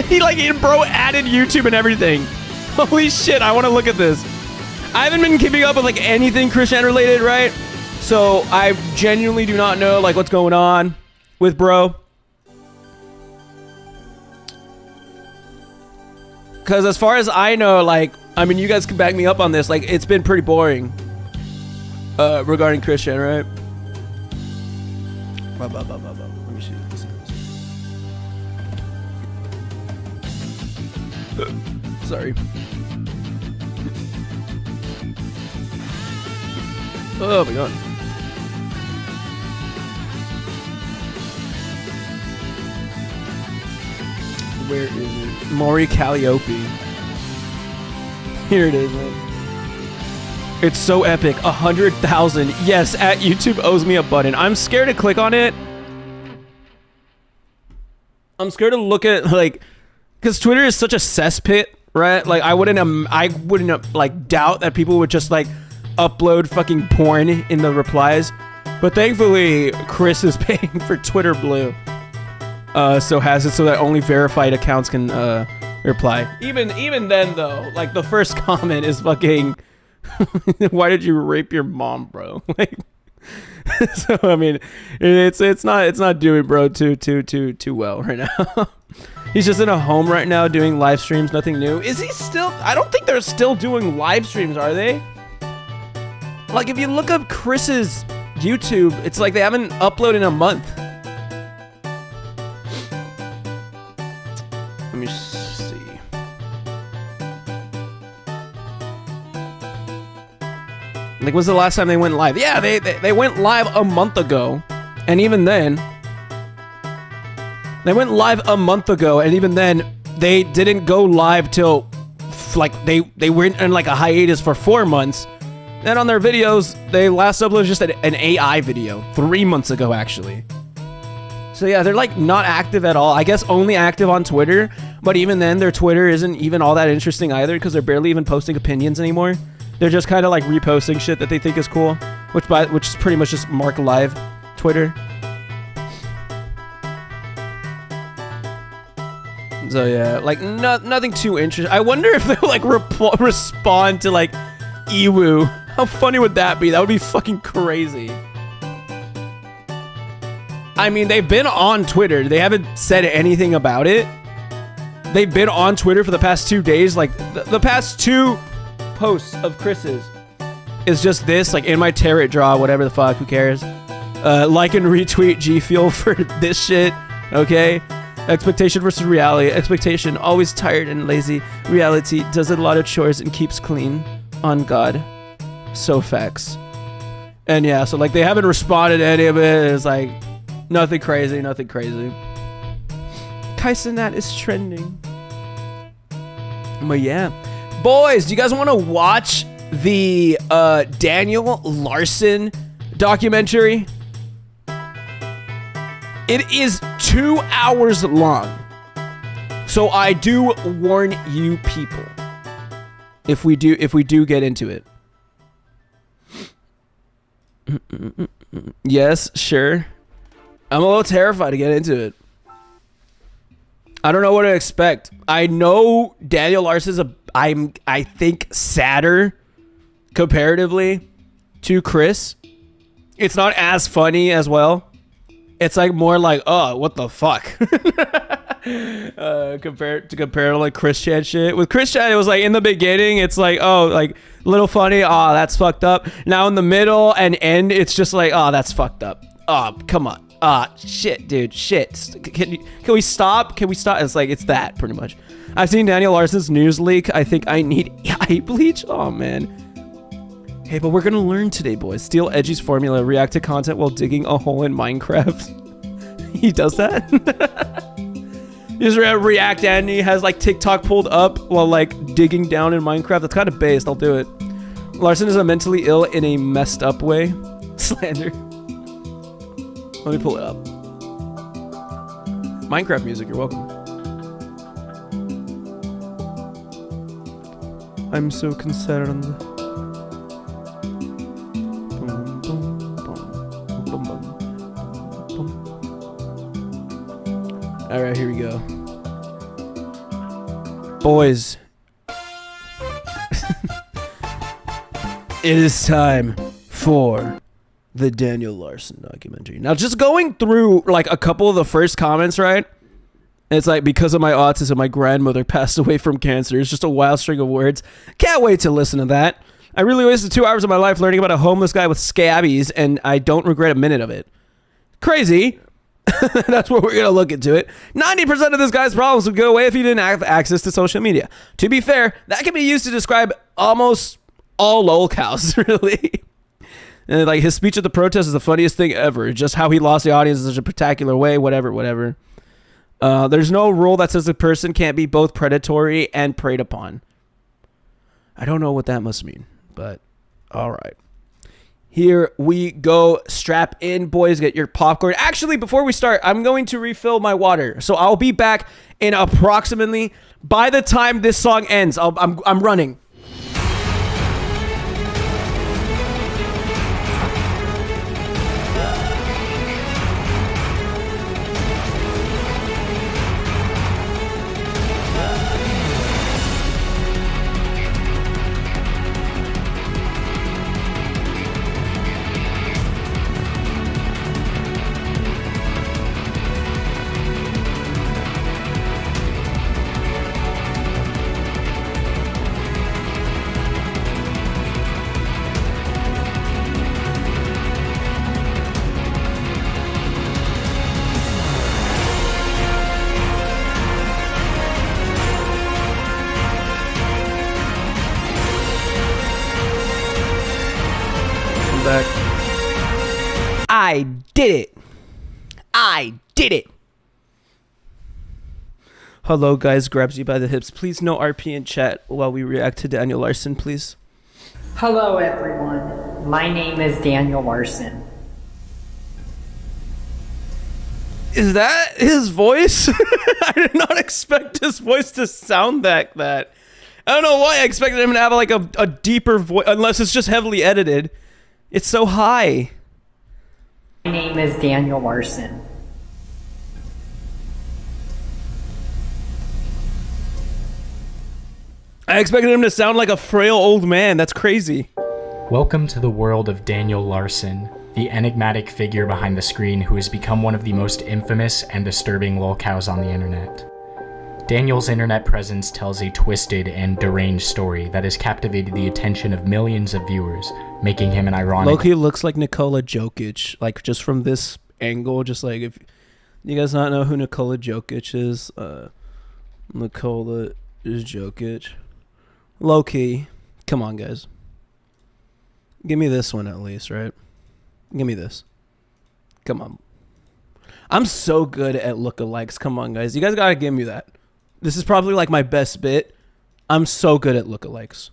he bro added YouTube and everything. Holy shit, I want to look at this. I haven't been keeping up with like anything Christian related, right? So I genuinely do not know like what's going on with bro. Because as far as I know, like, I mean, you guys can back me up on this. Like, it's been pretty boring regarding Christian, right? Let me see. Sorry. Oh my god. Where is it? Maury Calliope. Here it is, man. It's so epic. 100,000. Yes, at YouTube owes me a button. I'm scared to click on it. I'm scared to look at like, because Twitter is such a cesspit, right? Like I wouldn't like doubt that people would just like upload fucking porn in the replies. But thankfully, Chris is paying for Twitter Blue. So has it so that only verified accounts can reply. Even then though, like the first comment is fucking why did you rape your mom, bro? Like so I mean it's not doing bro too well right now. He's just in a home right now doing live streams, nothing new. Is he still? I don't think they're still doing live streams, are they? Like if you look up Chris's YouTube, it's like they haven't uploaded in a month. Let me see. Like, when's the last time they went live? Yeah, they went live a month ago. And even then... They went live a month ago, and even then, they didn't go live till... Like, they went in, like, a hiatus for 4 months. Then on their videos, they last uploaded just an AI video. 3 months ago, actually. So yeah, they're like not active at all. I guess only active on Twitter, but even then their Twitter isn't even all that interesting either because they're barely even posting opinions anymore. They're just kind of like reposting shit that they think is cool, which is pretty much just Marc Live Twitter. So yeah, like nothing too interesting. I wonder if they'll like respond to like Ewu. How funny would that be? That would be fucking crazy. I mean, they've been on Twitter. They haven't said anything about it. They've been on Twitter for the past 2 days. Like, the past 2 posts of Chris's is just this, like in my tarot draw, whatever the fuck, who cares? Like and retweet G Fuel for this shit, okay? Expectation versus reality. Expectation, always tired and lazy. Reality, does a lot of chores and keeps clean. On God. So facts. And yeah, so like they haven't responded to any of it. It's like nothing crazy, nothing crazy. Kaisenat is trending. But yeah. Boys, do you guys want to watch the Daniel Larson documentary? It is 2 hours long. So I do warn you people. If we do get into it. Yes, sure. I'm a little terrified to get into it. I don't know what to expect. I know Daniel Larson's I think sadder comparatively to Chris. It's not as funny as well. It's like more like, oh, what the fuck? Compared to like Chris Chan shit. With Chris Chan, it was like in the beginning, it's like, oh, like little funny. Oh, that's fucked up. Now in the middle and end, it's just like, oh, that's fucked up. Oh, come on. Shit, dude, shit. Can we stop? Can we stop? It's like, it's that pretty much. I've seen Daniel Larson's news leak. I think I need eye bleach. Oh man. Hey, but we're gonna learn today, boys. Steal Edgy's formula. React to content while digging a hole in Minecraft. He does that. He just react and he has like TikTok pulled up while like digging down in Minecraft. That's kind of based. I'll do it. Larson is a mentally ill in a messed up way. Slander. Let me pull it up. Minecraft music, you're welcome. I'm so concerned. All right, here we go. Boys. It is time for the Daniel Larson documentary. Now, just going through like a couple of the first comments, right? It's like, because of my autism, my grandmother passed away from cancer. It's just a wild string of words. Can't wait to listen to that. I really wasted 2 hours of my life learning about a homeless guy with scabies, and I don't regret a minute of it. Crazy. That's what we're going to look into it. 90% of this guy's problems would go away if he didn't have access to social media. To be fair, that can be used to describe almost all lolcows, really. And like his speech at the protest is the funniest thing ever. Just how he lost the audience in such a spectacular way, whatever. There's no rule that says a person can't be both predatory and preyed upon. I don't know what that must mean, but all right. Here we go. Strap in, boys. Get your popcorn. Actually, before we start, I'm going to refill my water. So I'll be back in approximately, by the time this song ends, I'm running. I did it. Hello, guys. Grabs you by the hips. Please no RP in chat while we react to Daniel Larson, please. Hello, everyone. My name is Daniel Larson. Is that his voice? I did not expect his voice to sound that. I don't know why I expected him to have like a deeper voice, unless it's just heavily edited. It's so high. My name is Daniel Larson. I expected him to sound like a frail old man. That's crazy. Welcome to the world of Daniel Larson, the enigmatic figure behind the screen who has become one of the most infamous and disturbing lolcows on the internet. Daniel's internet presence tells a twisted and deranged story that has captivated the attention of millions of viewers, making him an ironic... Loki looks like Nikola Jokic, like just from this angle, just like if you guys not know who Nikola Jokic is, Nikola is Jokic. Loki, come on guys. Give me this one at least, right? Give me this. Come on. I'm so good at lookalikes. Come on guys. You guys gotta give me that. This is probably like my best bit. I'm so good at lookalikes.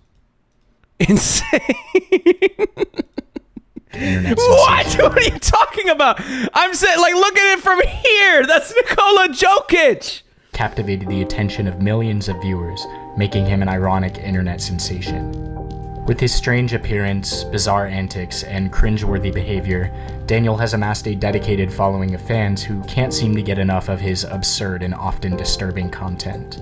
Insane. What? What are you talking about? I'm saying, like, look at it from here. That's Nikola Jokic. Captivated the attention of millions of viewers, making him an ironic internet sensation. With his strange appearance, bizarre antics, and cringeworthy behavior, Daniel has amassed a dedicated following of fans who can't seem to get enough of his absurd and often disturbing content.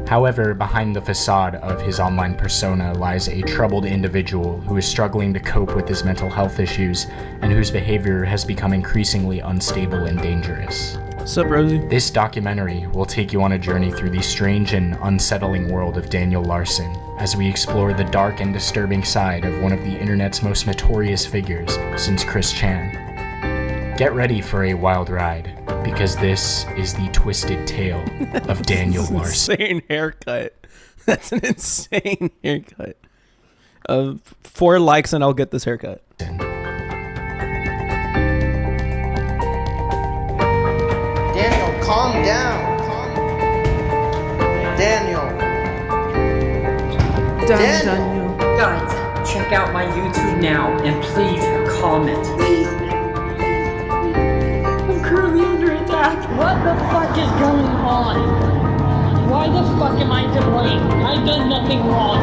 However, behind the facade of his online persona lies a troubled individual who is struggling to cope with his mental health issues and whose behavior has become increasingly unstable and dangerous. What's up, Rosie? This documentary will take you on a journey through the strange and unsettling world of Daniel Larson, as we explore the dark and disturbing side of one of the internet's most notorious figures since Chris Chan. Get ready for a wild ride, because this is the twisted tale of Daniel Larson. Insane haircut. That's an insane haircut. 4 likes and I'll get this haircut. Daniel, calm down. Daniel. Daniel. Guys, check out my YouTube now and please comment. I'm currently under attack. What the fuck is going on? Why the fuck am I to blame? I've done nothing wrong.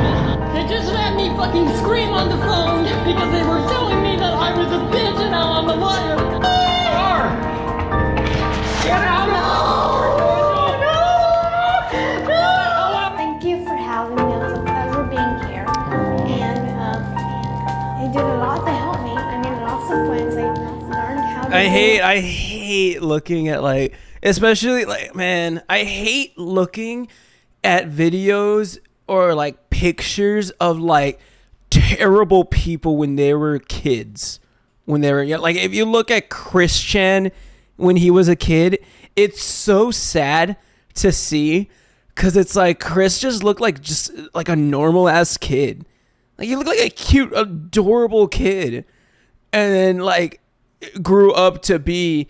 They just let me fucking scream on the phone because they were telling me that I was a bitch and I'm on the wire. Get out of Thank you for having me. It's a pleasure being here. And you did a lot to help me. I made lots of friends. I learned how to I hate looking at, like, especially, like, man, I hate looking at videos or like pictures of like terrible people when they were kids, when they were young. Like, if you look at Chris Chan when he was a kid, it's so sad to see, because it's like Chris just looked like a normal ass kid. Like, he looked like a cute, adorable kid, and then like grew up to be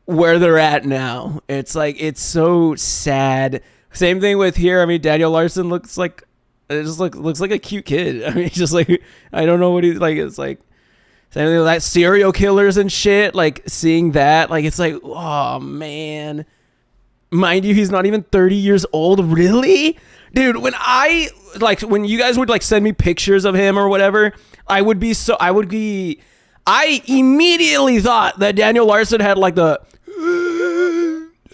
where they're at now. It's like, it's so sad. Same thing with here. I mean, Daniel Larson looks like, it just looks like a cute kid. I mean, just like, I don't know what he's like. It's like, same thing with that, serial killers and shit. Like, seeing that, like, it's like, oh man. Mind you, he's not even 30 years old. Really? Dude, when you guys would like send me pictures of him or whatever, I immediately thought that Daniel Larson had like the,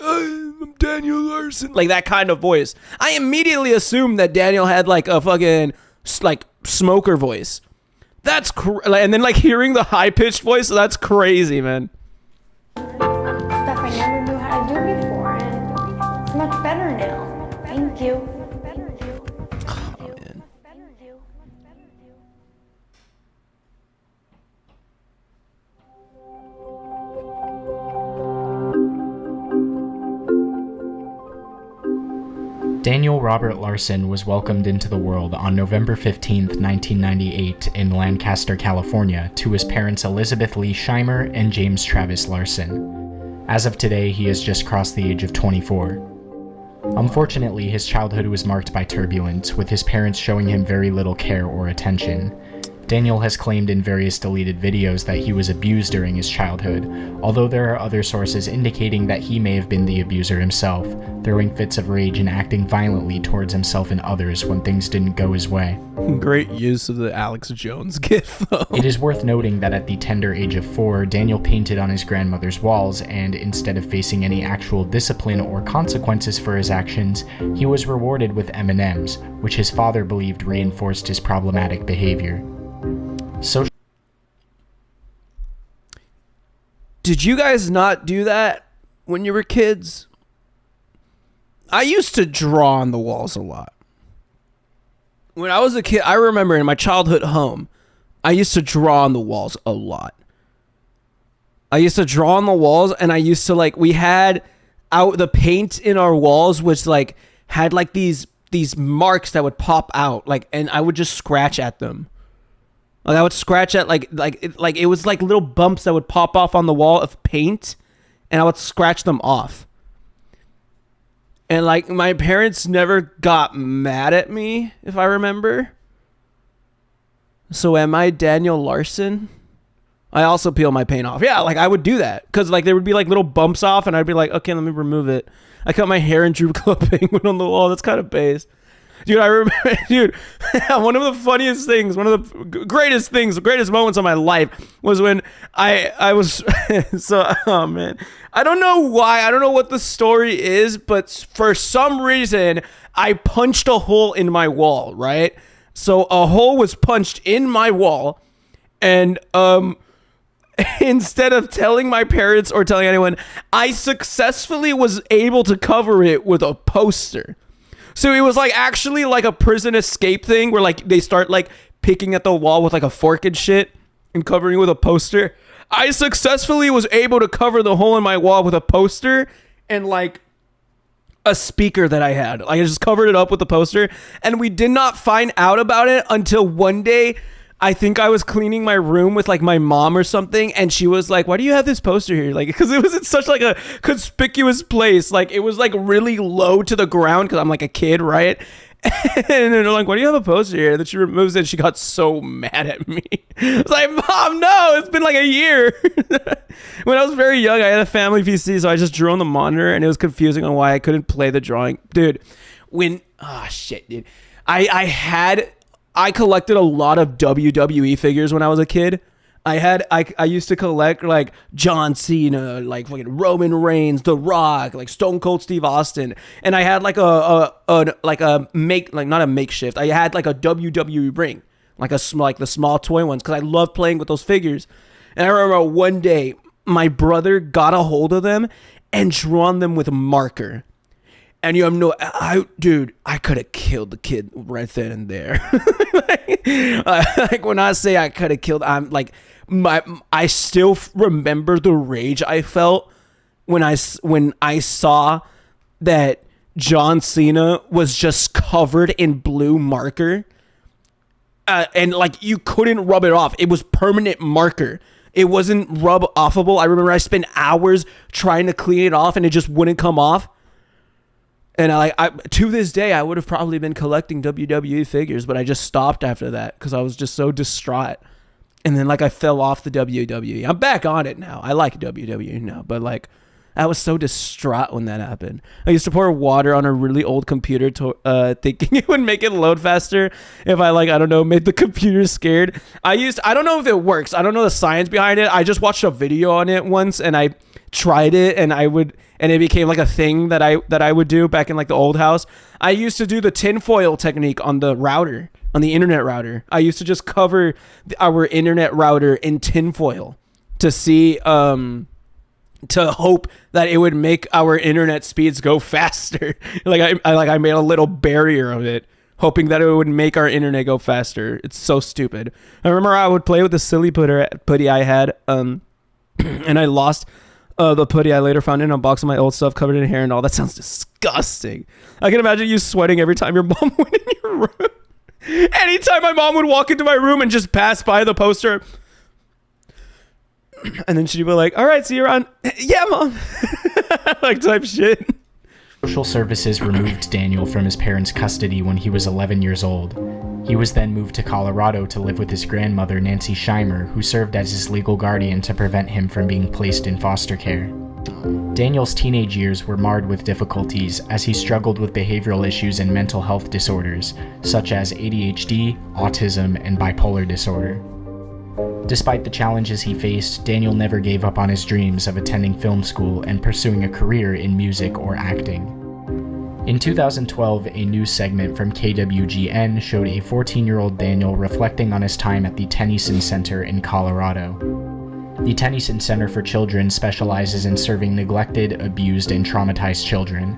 I'm Daniel Larson, like that kind of voice. I immediately assumed that Daniel had like a fucking like smoker voice. That's and then like hearing the high pitched voice, that's crazy, man. stuff I never knew how to do before, and it's much better now. Thank you. Oh, man. Daniel Robert Larson was welcomed into the world on November 15, 1998 in Lancaster, California, to his parents Elizabeth Lee Scheimer and James Travis Larson. As of today, he has just crossed the age of 24. Unfortunately, his childhood was marked by turbulence, with his parents showing him very little care or attention. Daniel has claimed in various deleted videos that he was abused during his childhood, although there are other sources indicating that he may have been the abuser himself, throwing fits of rage and acting violently towards himself and others when things didn't go his way. Great use of the Alex Jones gif, though. It is worth noting that at the tender age of 4, Daniel painted on his grandmother's walls, and instead of facing any actual discipline or consequences for his actions, he was rewarded with M&Ms, which his father believed reinforced his problematic behavior. Did you guys not do that when you were kids? I used to draw on the walls a lot. When I was a kid, I remember in my childhood home, I used to draw on the walls a lot. I used to draw on the walls, and I used to we had out the paint in our walls was had these marks that would pop out, and I would just scratch at them. I would scratch at it was little bumps that would pop off on the wall of paint, and I would scratch them off. And my parents never got mad at me, if I remember. So am I Daniel Larson? I also peel my paint off. Yeah, I would do that. Because there would be little bumps off, and I'd be like, okay, let me remove it. I cut my hair and drew Club Penguin on the wall. That's kind of base. Dude, I remember, one of the funniest things, one of the greatest moments of my life was when I was, oh man, I don't know why, I don't know what the story is, but for some reason, I punched a hole in my wall, right? So a hole was punched in my wall, and instead of telling my parents or telling anyone, I successfully was able to cover it with a poster. So it was actually a prison escape thing where they start picking at the wall with a fork and shit and covering it with a poster. I successfully was able to cover the hole in my wall with a poster and a speaker that I had. I just covered it up with the poster, and we did not find out about it until one day. I think I was cleaning my room with my mom or something, and she was like, why do you have this poster here? Because it was in such a conspicuous place. It was really low to the ground because I'm a kid, right? And they're like, why do you have a poster here? That she removes it, and she got so mad at me. I was like, Mom, no, it's been a year. When I was very young, I had a family PC, so I just drew on the monitor, and it was confusing on why I couldn't play the drawing. Dude, dude. I collected a lot of WWE figures when I was a kid. I used to collect John Cena, fucking Roman Reigns, The Rock, Stone Cold Steve Austin, and I had not a makeshift. I had a WWE ring, the small toy ones, because I love playing with those figures. And I remember one day my brother got a hold of them and drawn them with a marker. And I could have killed the kid right then and there. When I say I could have killed, I still remember the rage I felt when I saw that John Cena was just covered in blue marker, and you couldn't rub it off. It was permanent marker. It wasn't rub offable. I remember I spent hours trying to clean it off, and it just wouldn't come off. And I to this day, I would have probably been collecting WWE figures, but I just stopped after that because I was just so distraught. And then I fell off the WWE. I'm back on it now. I like WWE now, but I was so distraught when that happened. I used to pour water on a really old computer thinking it would make it load faster if I don't know, made the computer scared. I don't know if it works. I don't know the science behind it. I just watched a video on it once, and I tried it, and it became a thing that I would do back in the old house. I used to do the tinfoil technique on the router, on the internet router. I used to just cover our internet router in tinfoil to see, to hope that it would make our internet speeds go faster. I made a little barrier of it, hoping that it would make our internet go faster. It's so stupid. I remember I would play with the silly putty I had, and I lost the putty. I later found in a box of my old stuff covered in hair and all. That sounds disgusting. I can imagine you sweating every time your mom went in your room. Anytime my mom would walk into my room and just pass by the poster, and then she'd be like, all right, see you around. Yeah, Mom. Type shit. Social services removed Daniel from his parents' custody when he was 11 years old. He was then moved to Colorado to live with his grandmother, Nancy Scheimer, who served as his legal guardian to prevent him from being placed in foster care. Daniel's teenage years were marred with difficulties as he struggled with behavioral issues and mental health disorders, such as ADHD, autism, and bipolar disorder. Despite the challenges he faced, Daniel never gave up on his dreams of attending film school and pursuing a career in music or acting. In 2012, a news segment from KWGN showed a 14-year-old Daniel reflecting on his time at the Tennyson Center in Colorado. The Tennyson Center for Children specializes in serving neglected, abused, and traumatized children.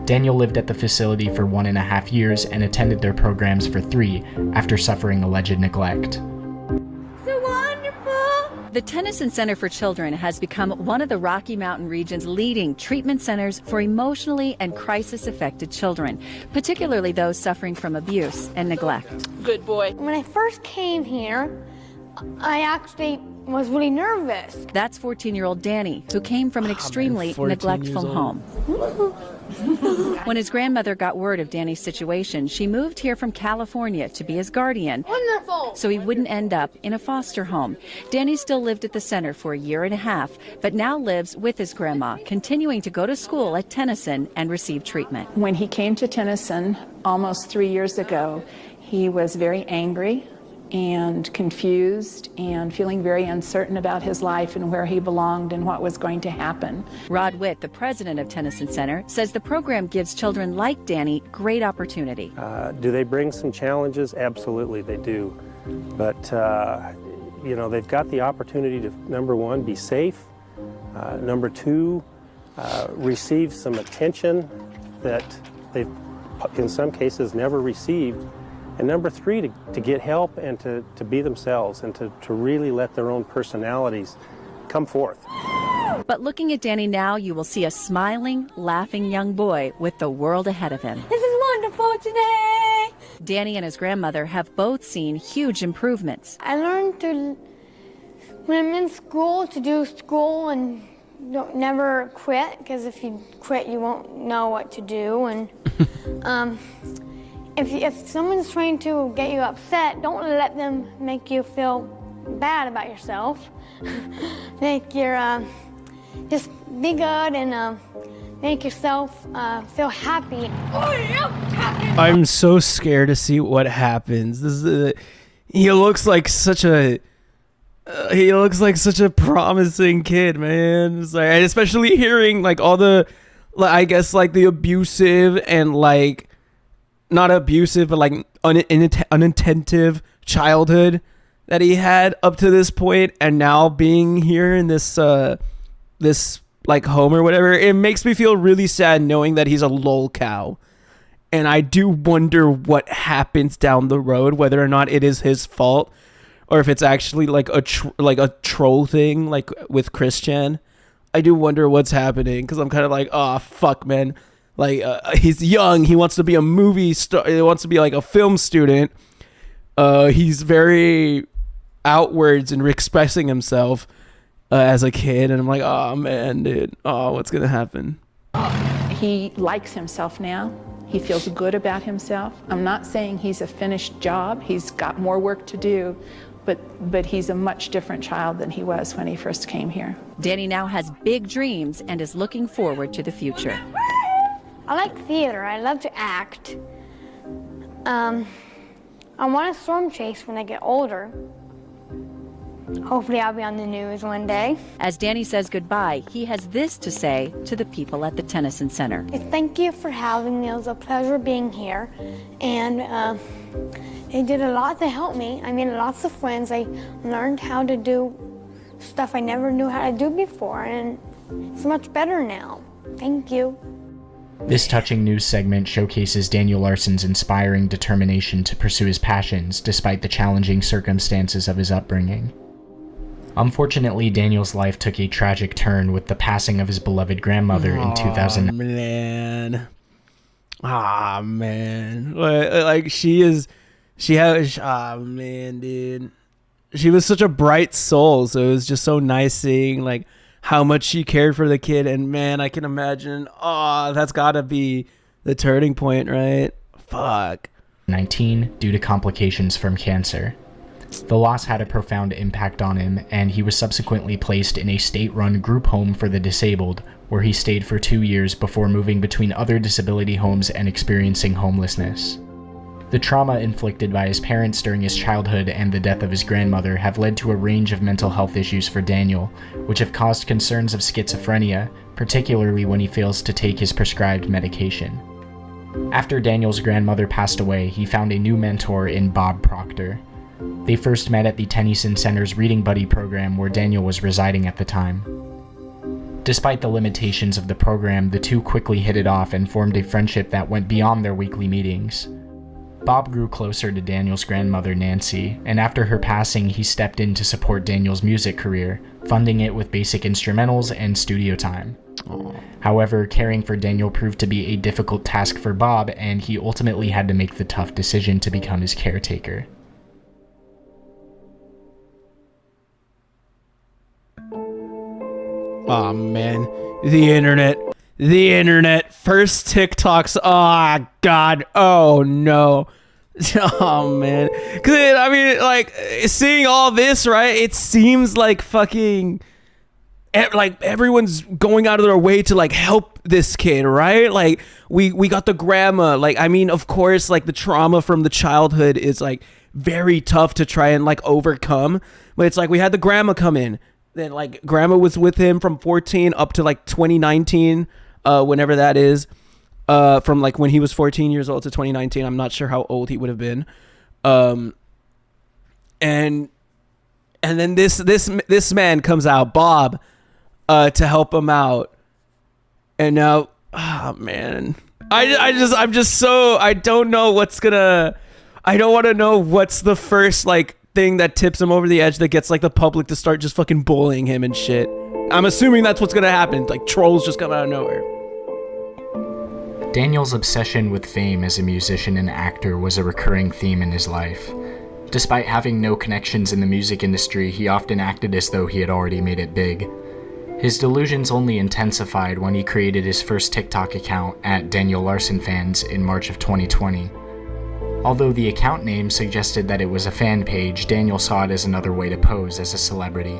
Daniel lived at the facility for 1.5 years and attended their programs for 3 after suffering alleged neglect. The Tennyson Center for Children has become one of the Rocky Mountain region's leading treatment centers for emotionally and crisis-affected children, particularly those suffering from abuse and neglect. Good boy. When I first came here, I actually was really nervous. That's 14-year-old Danny, who came from an extremely neglectful home. When his grandmother got word of Danny's situation, she moved here from California to be his guardian. Wonderful. So he wouldn't end up in a foster home. Danny still lived at the center for 1.5 years, but now lives with his grandma, continuing to go to school at Tennyson and receive treatment. When he came to Tennyson almost 3 years ago, he was very angry and confused and feeling very uncertain about his life and where he belonged and what was going to happen. Rod Witt, the president of Tennyson Center, says the program gives children like Danny great opportunity. Do they bring some challenges? Absolutely, they do. But, they've got the opportunity to, number one, be safe. Number two, receive some attention that they've, in some cases, never received. And number three, to get help and to be themselves and to really let their own personalities come forth. But looking at Danny now, you will see a smiling, laughing young boy with the world ahead of him. This is wonderful today. Danny and his grandmother have both seen huge improvements. I learned to, when I'm in school, to do school and never quit, because if you quit, you won't know what to do. And If someone's trying to get you upset, don't let them make you feel bad about yourself. Just be good and make yourself feel happy. I'm so scared to see what happens. He looks like such a promising kid, man. It's like, especially hearing like all the, I guess like the abusive and like, not abusive, but like unattentive childhood that he had up to this point, and now being here in this like home or whatever, it makes me feel really sad knowing that he's a lol cow. And I do wonder what happens down the road, whether or not it is his fault or if it's actually like a troll thing, like with Christian. I do wonder what's happening, because I'm kind of like, oh fuck, man. Like, he's young. He wants to be a movie star. He wants to be like a film student. He's very outwards and expressing himself as a kid. And I'm like, oh, man, dude. Oh, what's going to happen? He likes himself now. He feels good about himself. I'm not saying he's a finished job. He's got more work to do. But he's a much different child than he was when he first came here. Danny now has big dreams and is looking forward to the future. I like theater. I love to act. I want a storm chase when I get older. Hopefully I'll be on the news one day. As Danny says goodbye, he has this to say to the people at the Tennyson Center. Thank you for having me. It was a pleasure being here. And it did a lot to help me. I made lots of friends. I learned how to do stuff I never knew how to do before. And it's much better now. Thank you. This touching news segment showcases Daniel Larson's inspiring determination to pursue his passions despite the challenging circumstances of his upbringing. Unfortunately, Daniel's life took a tragic turn with the passing of his beloved grandmother in 2009. Man. Like, man, dude. She was such a bright soul, so it was just so nice seeing, like, how much she cared for the kid. And man, I can imagine, that's gotta be the turning point, right? Fuck. 19 due to complications from cancer. The loss had a profound impact on him, and he was subsequently placed in a state-run group home for the disabled, where he stayed for 2 years before moving between other disability homes and experiencing homelessness. The trauma inflicted by his parents during his childhood and the death of his grandmother have led to a range of mental health issues for Daniel, which have caused concerns of schizophrenia, particularly when he fails to take his prescribed medication. After Daniel's grandmother passed away, he found a new mentor in Bob Proctor. They first met at the Tennyson Center's Reading Buddy program where Daniel was residing at the time. Despite the limitations of the program, the two quickly hit it off and formed a friendship that went beyond their weekly meetings. Bob grew closer to Daniel's grandmother, Nancy, and after her passing, he stepped in to support Daniel's music career, funding it with basic instrumentals and studio time. However, caring for Daniel proved to be a difficult task for Bob, and he ultimately had to make the tough decision to become his caretaker. Oh man, the internet, first TikToks, oh god, oh no, oh man, cause I mean, like, seeing all this, right, it seems like fucking, like, everyone's going out of their way to, like, help this kid, right? Like, we got the grandma, like, I mean, of course, like, the trauma from the childhood is, like, very tough to try and, like, overcome, but it's like, we had the grandma come in. Then, like, grandma was with him from 14 up to, like, 2019, whenever that is. From, like, when he was 14 years old to 2019. I'm not sure how old he would have been. And then this man comes out, Bob, to help him out. And now, oh, man. I'm just so, I don't know what's gonna, I don't want to know what's the first, like, thing that tips him over the edge that gets, like, the public to start just fucking bullying him and shit. I'm assuming that's what's gonna happen. Like, trolls just come out of nowhere. Daniel's obsession with fame as a musician and actor was a recurring theme in his life. Despite having no connections in the music industry, he often acted as though he had already made it big. His delusions only intensified when he created his first TikTok account at Daniel Larson Fans in March of 2020. Although the account name suggested that it was a fan page, Daniel saw it as another way to pose as a celebrity.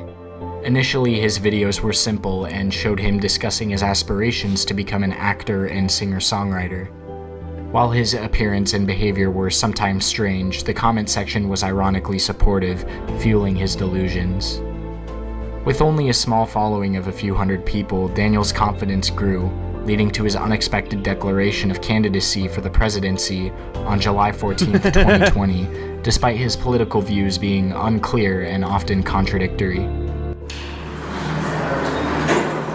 Initially, his videos were simple and showed him discussing his aspirations to become an actor and singer-songwriter. While his appearance and behavior were sometimes strange, the comment section was ironically supportive, fueling his delusions. With only a small following of a few hundred people, Daniel's confidence grew, leading to his unexpected declaration of candidacy for the presidency on July 14, 2020, despite his political views being unclear and often contradictory.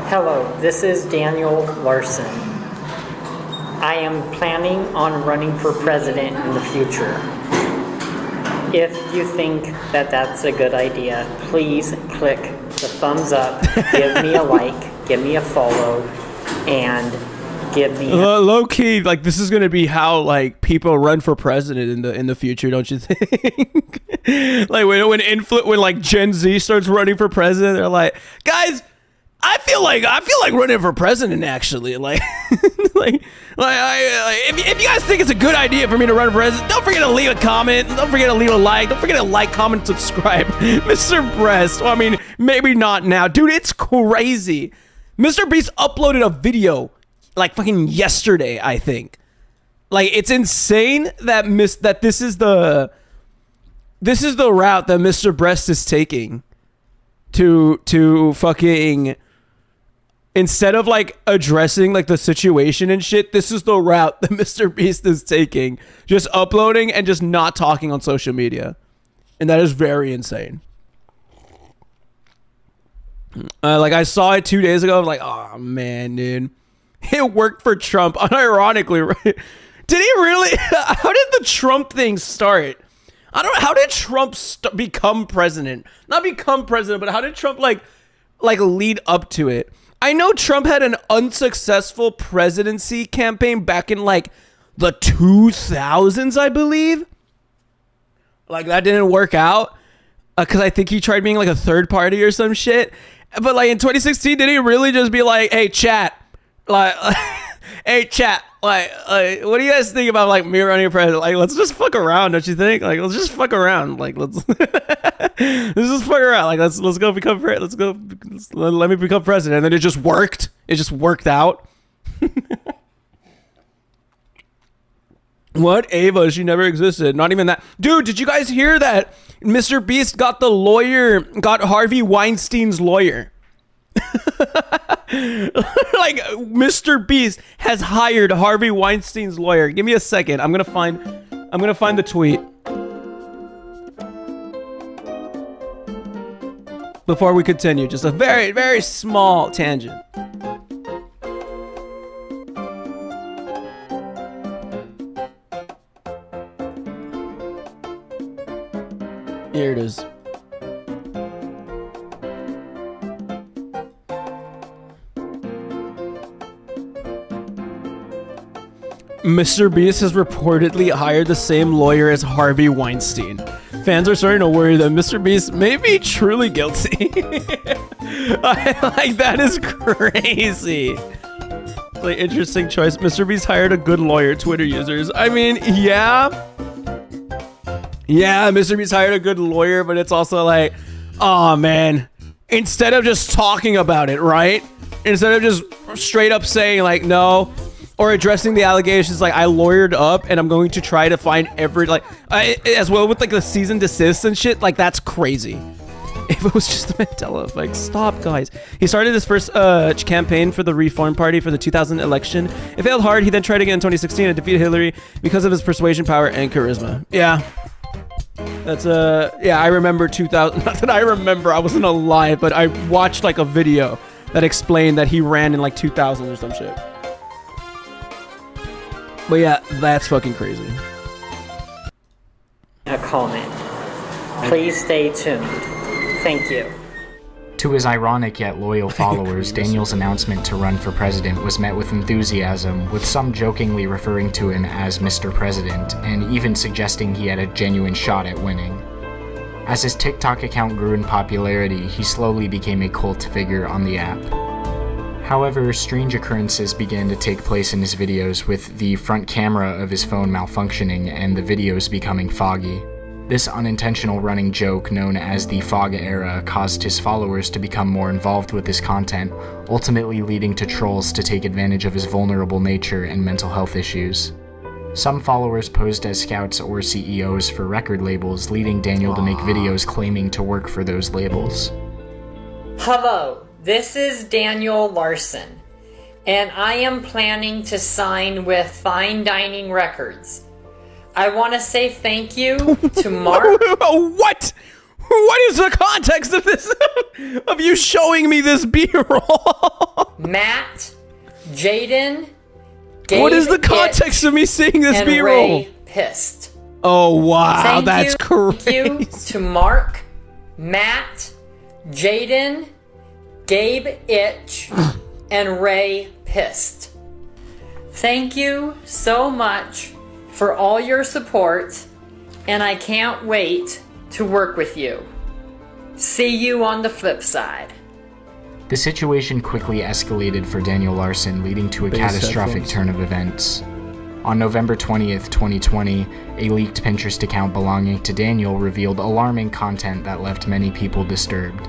Hello, this is Daniel Larson. I am planning on running for president in the future. If you think that that's a good idea, please click the thumbs up, give me a like, give me a follow, and give me low key, like, this is gonna be how, like, people run for president in the future, don't you think? Like, when like Gen Z starts running for president, they're like, guys, I feel like running for president, actually. Like, if you guys think it's a good idea for me to run for president, don't forget to leave a comment. Don't forget to leave a like. Don't forget to like, comment, subscribe. Mr. Breast. Well, I mean, maybe not now. Dude, it's crazy. Mr. Beast uploaded a video, like, fucking yesterday, I think. Like, it's insane that this is the route that Mr. Breast is taking to fucking, instead of, like, addressing, like, the situation and shit, this is the route that Mr. Beast is taking. Just uploading and just not talking on social media. And that is very insane. Like, I saw it 2 days ago. I was like, oh, man, dude. It worked for Trump, unironically, right? Did he really? How did the Trump thing start? I don't know. How did Trump become president? Not become president, but how did Trump, like lead up to it? I know Trump had an unsuccessful presidency campaign back in, like, the 2000s, I believe. Like, that didn't work out because I think he tried being, like, a third party or some shit. But, like, in 2016, did he really just be like, hey, chat, like, hey, chat, like, what do you guys think about, like, me running for president? Like, let's just fuck around, don't you think? Like, let's just fuck around. Like, let's just fuck around. Like, let's go become let me become president. And then it just worked. It just worked out. What? Ava, she never existed. Not even that. Dude, did you guys hear that Mr. Beast got Harvey Weinstein's lawyer? Like, Mr. Beast has hired Harvey Weinstein's lawyer. Give me a second. I'm gonna find the tweet before we continue. Just a very, very small tangent. Here it is. Mr. Beast has reportedly hired the same lawyer as Harvey Weinstein. Fans are starting to worry that Mr. Beast may be truly guilty. Like, that is crazy. Like, interesting choice. Mr. Beast hired a good lawyer, Twitter users. I mean, yeah. Yeah, Mr. Beast hired a good lawyer, but it's also like, oh man, instead of just talking about it, right? Instead of just straight up saying like, no, or addressing the allegations, like, I lawyered up and I'm going to try to find every, like, as well with like the cease and desist and shit, like, that's crazy. If it was just the Mandela effect, stop, guys. He started his first campaign for the Reform Party for the 2000 election. It failed hard. He then tried again in 2016 and defeated Hillary because of his persuasion power and charisma. Yeah. That's yeah, I remember 2000. Not that I remember, I wasn't alive, but I watched like a video that explained that he ran in like 2000 or some shit. But yeah, that's fucking crazy. A comment. Please stay tuned. Thank you. To his ironic yet loyal followers, Daniel's announcement to run for president was met with enthusiasm, with some jokingly referring to him as Mr. President, and even suggesting he had a genuine shot at winning. As his TikTok account grew in popularity, he slowly became a cult figure on the app. However, strange occurrences began to take place in his videos, with the front camera of his phone malfunctioning and the videos becoming foggy. This unintentional running joke, known as the fog era, caused his followers to become more involved with his content, ultimately leading to trolls to take advantage of his vulnerable nature and mental health issues. Some followers posed as scouts or CEOs for record labels, leading Daniel to make videos claiming to work for those labels. Hello, this is Daniel Larson, and I am planning to sign with Fine Dining Records. I want to say thank you to Marc. What? What is the context of this? Of you showing me this B-roll? Matt, Jaden, Gabe, what is the context of me seeing this and B-roll? Ray Pissed. Oh wow, Thank that's crazy. you to Marc, Matt, Jaden, Gabe Itch, and Ray Pissed. Thank you so much for all your support, and I can't wait to work with you. See you on the flip side. The situation quickly escalated for Daniel Larson, leading to a catastrophic turn of events. On November 20th, 2020, a leaked Pinterest account belonging to Daniel revealed alarming content that left many people disturbed.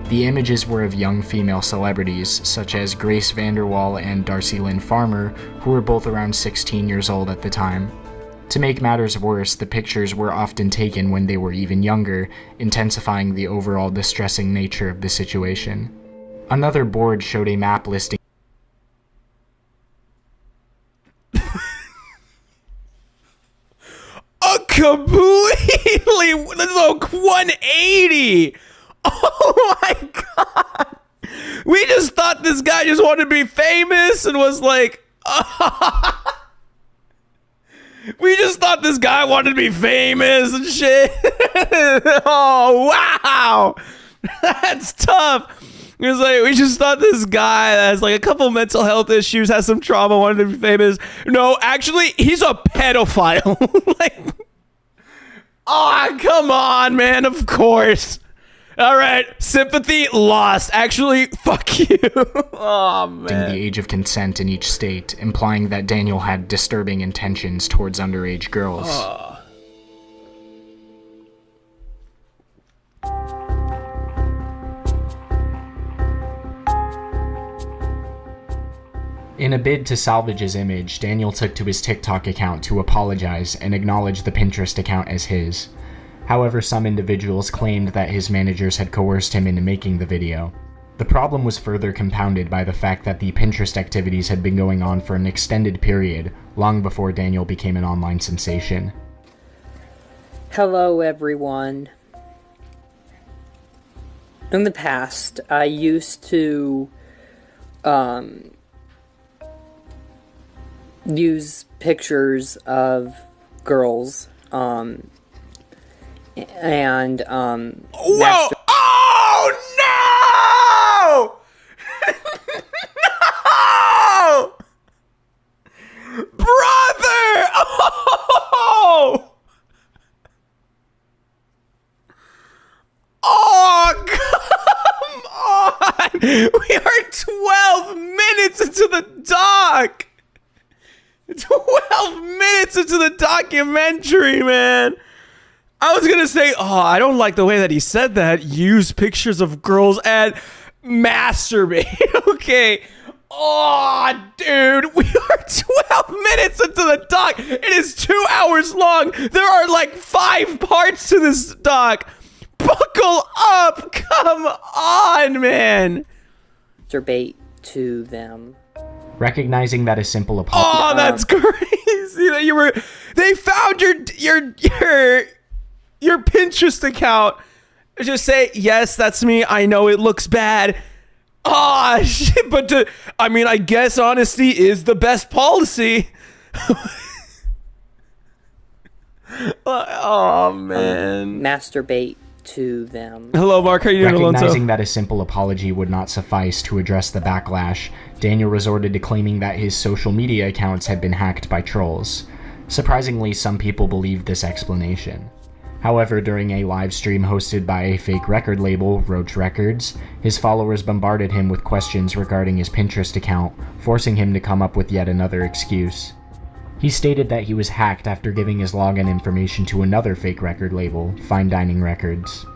The images were of young female celebrities, such as Grace VanderWaal and Darcy Lynn Farmer, who were both around 16 years old at the time. To make matters worse, the pictures were often taken when they were even younger, intensifying the overall distressing nature of the situation. Another board showed a map listing a completely 180. Oh my god. We just thought this guy just wanted to be famous and was like we just thought this guy wanted to be famous and shit. Oh wow. That's tough. It was like, we just thought this guy that has like a couple mental health issues, has some trauma, wanted to be famous. No, actually, he's a pedophile. Like, oh, come on, man. Of course. All right, sympathy lost. Actually, fuck you. Oh, man. The age of consent in each state, implying that Daniel had disturbing intentions towards underage girls. Oh. In a bid to salvage his image, Daniel took to his TikTok account to apologize and acknowledge the Pinterest account as his. However, some individuals claimed that his managers had coerced him into making the video. The problem was further compounded by the fact that the Pinterest activities had been going on for an extended period, long before Daniel became an online sensation. Hello, everyone. In the past, I used to use pictures of girls And Whoa! Oh no! No! Brother! Oh! Oh, come on! We are 12 minutes into the doc! 12 minutes into the documentary, man! I was gonna say, oh, I don't like the way that he said that. Use pictures of girls and masturbate. Okay. Oh, dude, we are 12 minutes into the doc. It is 2 hours long. There are like 5 parts to this doc. Buckle up. Come on, man. masturbate to them. Recognizing that a simple apology. Oh, that's crazy that they found your Pinterest account. Just say, yes, that's me. I know it looks bad. Oh, shit. But I guess honesty is the best policy. Oh, man. Masturbate to them. Hello, Mark. How are you doing, Alonso? Recognizing that a simple apology would not suffice to address the backlash, Daniel resorted to claiming that his social media accounts had been hacked by trolls. Surprisingly, some people believed this explanation. However, during a live stream hosted by a fake record label, Roach Records, his followers bombarded him with questions regarding his Pinterest account, forcing him to come up with yet another excuse. He stated that he was hacked after giving his login information to another fake record label, Fine Dining Records.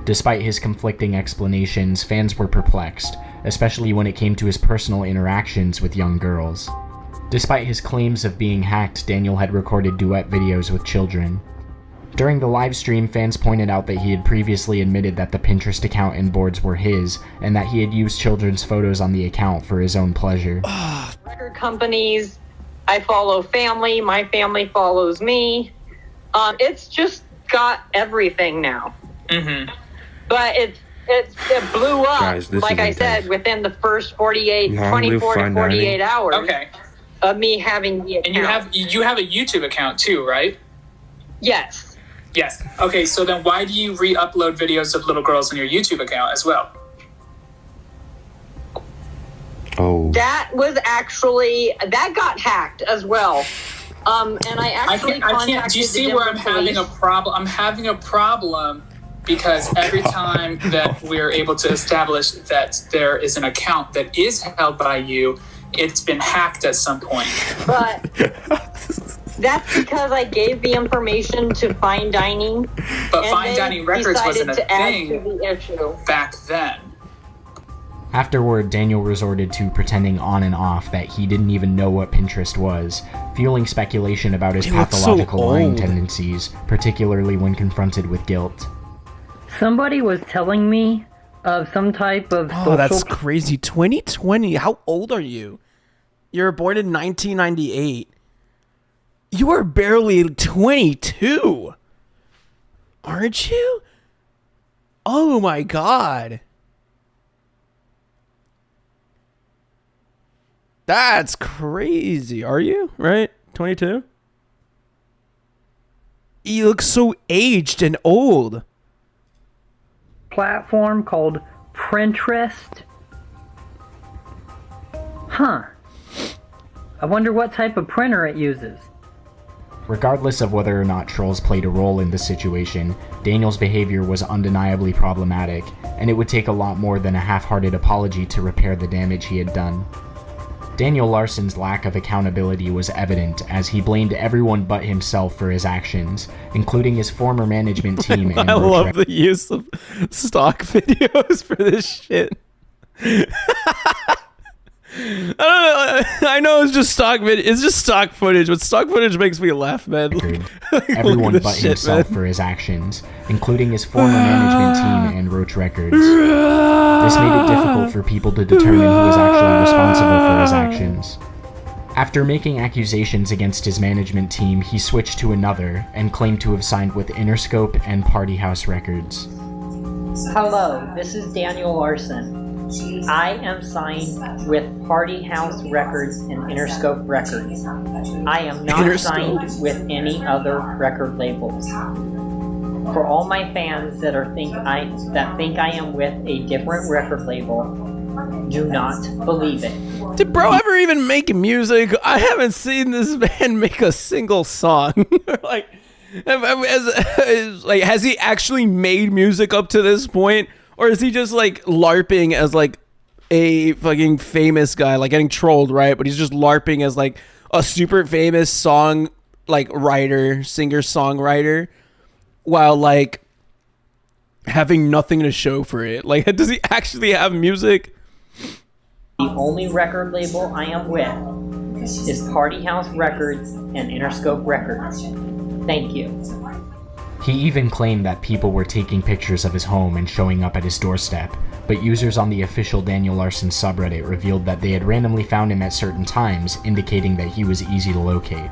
Despite his conflicting explanations, fans were perplexed, especially when it came to his personal interactions with young girls. Despite his claims of being hacked, Daniel had recorded duet videos with children. During the live stream, fans pointed out that he had previously admitted that the Pinterest account and boards were his, and that he had used children's photos on the account for his own pleasure. Record companies, I follow family, my family follows me. It's just got everything now. Mm-hmm. But it blew up, guys, like I said, within the first 24 to 48 hours of me having the account. And you have a YouTube account too, right? Yes. Yes. Okay, so then why do you re-upload videos of little girls on your YouTube account as well? Oh. That got hacked as well. And I actually contacted do you see where I'm having a problem? I'm having a problem because every time that we're able to establish that there is an account that is held by you, it's been hacked at some point. But that's because I gave the information to Fine Dining. But Fine Dining Records wasn't a thing back then. Afterward, Daniel resorted to pretending on and off that he didn't even know what Pinterest was, fueling speculation about his pathological lying tendencies, particularly when confronted with guilt. Somebody was telling me of some type of social... Oh, that's crazy. 2020. How old are you? You were born in 1998. You are barely 22. Aren't you? Oh my God. That's crazy. Are you? Right? 22? You look so aged and old. Platform called Pinterest. Huh. I wonder what type of printer it uses. Regardless of whether or not trolls played a role in the situation, Daniel's behavior was undeniably problematic, and it would take a lot more than a half-hearted apology to repair the damage he had done. Daniel Larson's lack of accountability was evident as he blamed everyone but himself for his actions, including his former management team and I love the use of stock videos for this shit. I don't know. I know it's just stock video. It's just stock footage, but stock footage makes me laugh, man. Everyone but himself for his actions, including his former management team and Roach Records. This made it difficult for people to determine who was actually responsible for his actions. After making accusations against his management team, he switched to another and claimed to have signed with Interscope and Party House Records. Hello, this is Daniel Larson. I am signed with Party House Records and Interscope Records. I am not signed with any other record labels. For all my fans that think I am with a different record label, do not believe it. Did bro ever even make music? I haven't seen this man make a single song. Like, has he actually made music up to this point? Or is he just like LARPing as like a fucking famous guy, like getting trolled, right? But he's just LARPing as like a super famous song, like writer, singer-songwriter, while like having nothing to show for it. Like, does he actually have music? The only record label I am with is Party House Records and Interscope Records. Thank you. He even claimed that people were taking pictures of his home and showing up at his doorstep, but users on the official Daniel Larson subreddit revealed that they had randomly found him at certain times, indicating that he was easy to locate.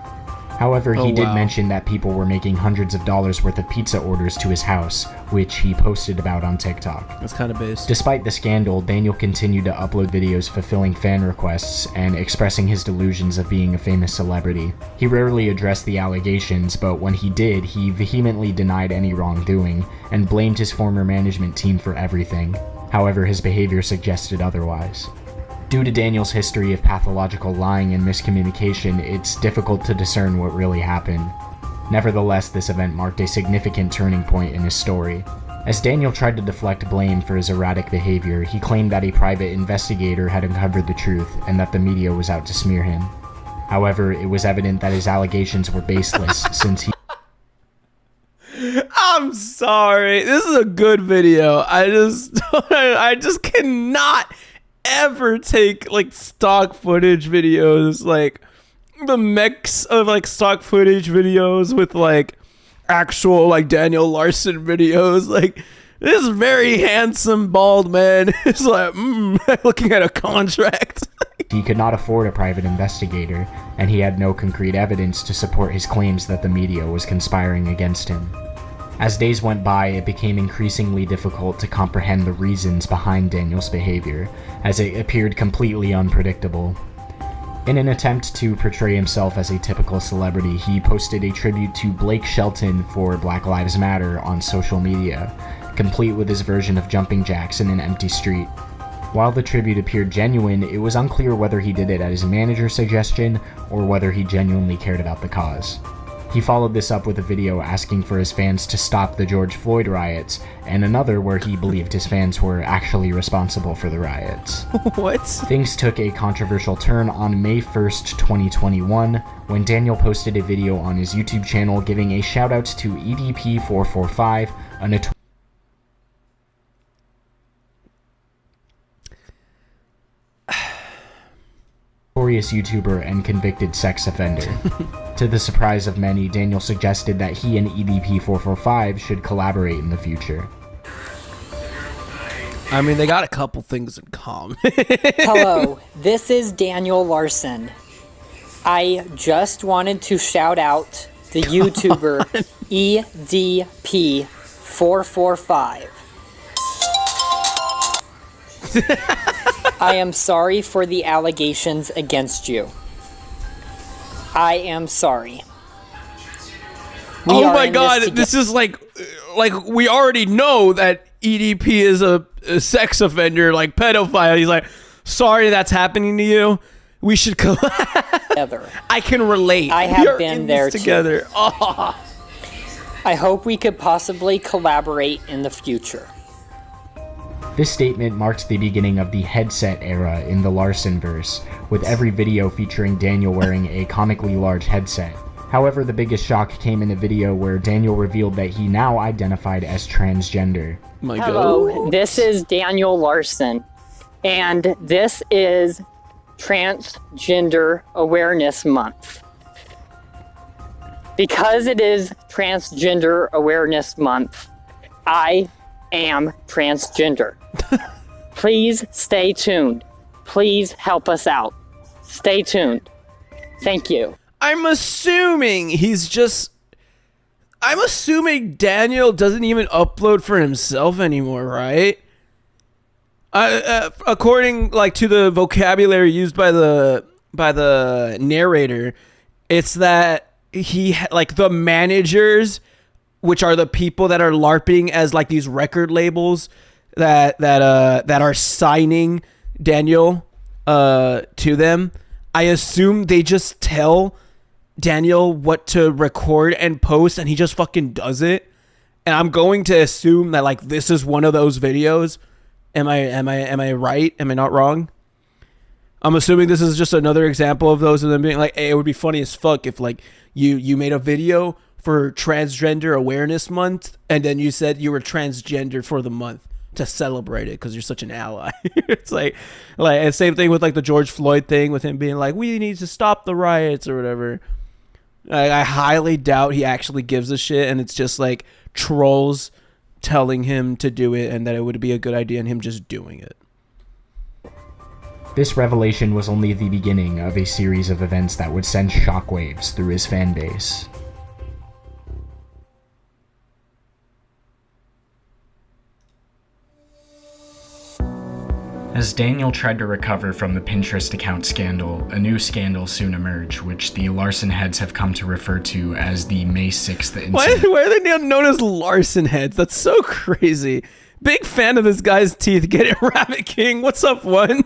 However, he did mention that people were making hundreds of dollars worth of pizza orders to his house, which he posted about on TikTok. That's kind of based. Despite the scandal, Daniel continued to upload videos fulfilling fan requests and expressing his delusions of being a famous celebrity. He rarely addressed the allegations, but when he did, he vehemently denied any wrongdoing and blamed his former management team for everything. However, his behavior suggested otherwise. Due to Daniel's history of pathological lying and miscommunication, it's difficult to discern what really happened. Nevertheless, this event marked a significant turning point in his story. As Daniel tried to deflect blame for his erratic behavior, he claimed that a private investigator had uncovered the truth and that the media was out to smear him. However, it was evident that his allegations were baseless since he... I'm sorry. This is a good video. I just cannot ever take like stock footage videos, like the mix of like stock footage videos with like actual like Daniel Larson videos. Like, this very handsome bald man is like looking at a contract. He could not afford a private investigator, and he had no concrete evidence to support his claims that the media was conspiring against him. As days went by, it became increasingly difficult to comprehend the reasons behind Daniel's behavior, as it appeared completely unpredictable. In an attempt to portray himself as a typical celebrity, he posted a tribute to Blake Shelton for Black Lives Matter on social media, complete with his version of jumping jacks in an empty street. While the tribute appeared genuine, it was unclear whether he did it at his manager's suggestion or whether he genuinely cared about the cause. He followed this up with a video asking for his fans to stop the George Floyd riots, and another where he believed his fans were actually responsible for the riots. What? Things took a controversial turn on May 1st, 2021, when Daniel posted a video on his YouTube channel giving a shoutout to EDP445, a notorious YouTuber and convicted sex offender. To the surprise of many, Daniel suggested that he and EDP445 should collaborate in the future. I mean, they got a couple things in common. Hello, this is Daniel Larson. I just wanted to shout out the YouTuber EDP445. I am sorry for the allegations against you. I am sorry. Oh my god, this is like we already know that EDP is a sex offender, like pedophile. He's like, sorry that's happening to you. We should together. I can relate. I have been there together. Too. Oh. I hope we could possibly collaborate in the future. This statement marked the beginning of the headset era in the Larson-verse, with every video featuring Daniel wearing a comically large headset. However, the biggest shock came in a video where Daniel revealed that he now identified as transgender. Hello, this is Daniel Larson, and this is Transgender Awareness Month. Because it is Transgender Awareness Month, I am transgender. Please stay tuned. Please help us out. Stay tuned. Thank you. I'm assuming Daniel doesn't even upload for himself anymore, right? According to the vocabulary used by the narrator, it's that he the managers which are the people that are LARPing as like these record labels that are signing Daniel to them. I assume they just tell Daniel what to record and post, and he just fucking does it. And I'm going to assume that like this is one of those videos. Am I right? Am I not wrong? I'm assuming this is just another example of those of them being like, hey, it would be funny as fuck if like you made a video for Transgender Awareness Month, and then you said you were transgender for the month to celebrate it because you're such an ally. It's like and same thing with like the George Floyd thing with him being like, we need to stop the riots or whatever. I highly doubt he actually gives a shit, and it's just like trolls telling him to do it and that it would be a good idea and him just doing it. This revelation was only the beginning of a series of events that would send shockwaves through his fan base. As Daniel tried to recover from the Pinterest account scandal, a new scandal soon emerged, which the Larson heads have come to refer to as the May 6th incident. Why are they now known as Larson heads? That's so crazy. Big fan of this guy's teeth. Get it, Rabbit King? What's up, one?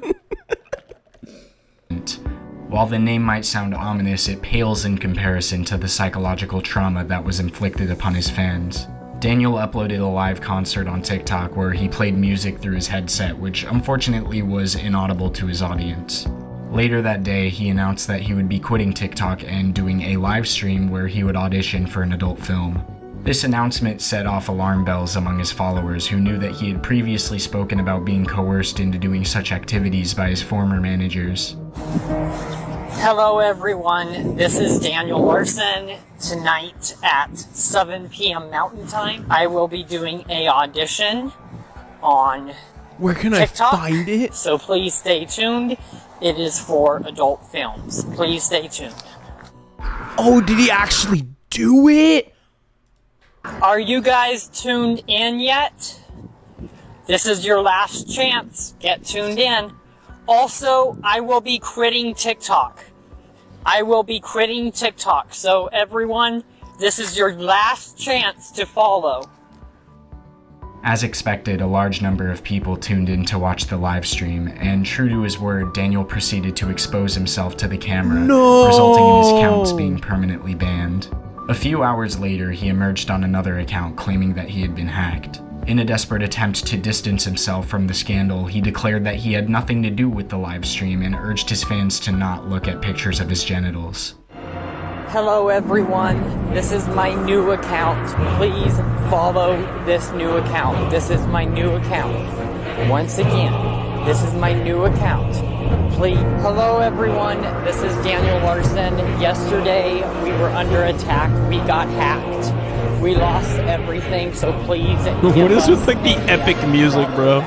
While the name might sound ominous, it pales in comparison to the psychological trauma that was inflicted upon his fans. Daniel uploaded a live concert on TikTok where he played music through his headset, which unfortunately was inaudible to his audience. Later that day, he announced that he would be quitting TikTok and doing a live stream where he would audition for an adult film. This announcement set off alarm bells among his followers, who knew that he had previously spoken about being coerced into doing such activities by his former managers. Hello everyone, this is Daniel Larson. Tonight at 7 p.m. Mountain Time, I will be doing a audition on Where can TikTok, I find it? So please stay tuned. It is for adult films. Please stay tuned. Oh, did he actually do it? Are you guys tuned in yet? This is your last chance. Get tuned in. Also, I will be quitting TikTok. So everyone, this is your last chance to follow. As expected, a large number of people tuned in to watch the live stream, and true to his word, Daniel proceeded to expose himself to the camera, resulting in his accounts being permanently banned. A few hours later, he emerged on another account claiming that he had been hacked. In a desperate attempt to distance himself from the scandal, he declared that he had nothing to do with the live stream and urged his fans to not look at pictures of his genitals. Hello everyone, this is my new account. Please follow this new account. This is my new account. Once again, this is my new account. Please. Hello everyone, this is Daniel Larson. Yesterday we were under attack. We got hacked. We lost everything, so please. What is with like the epic music, bro?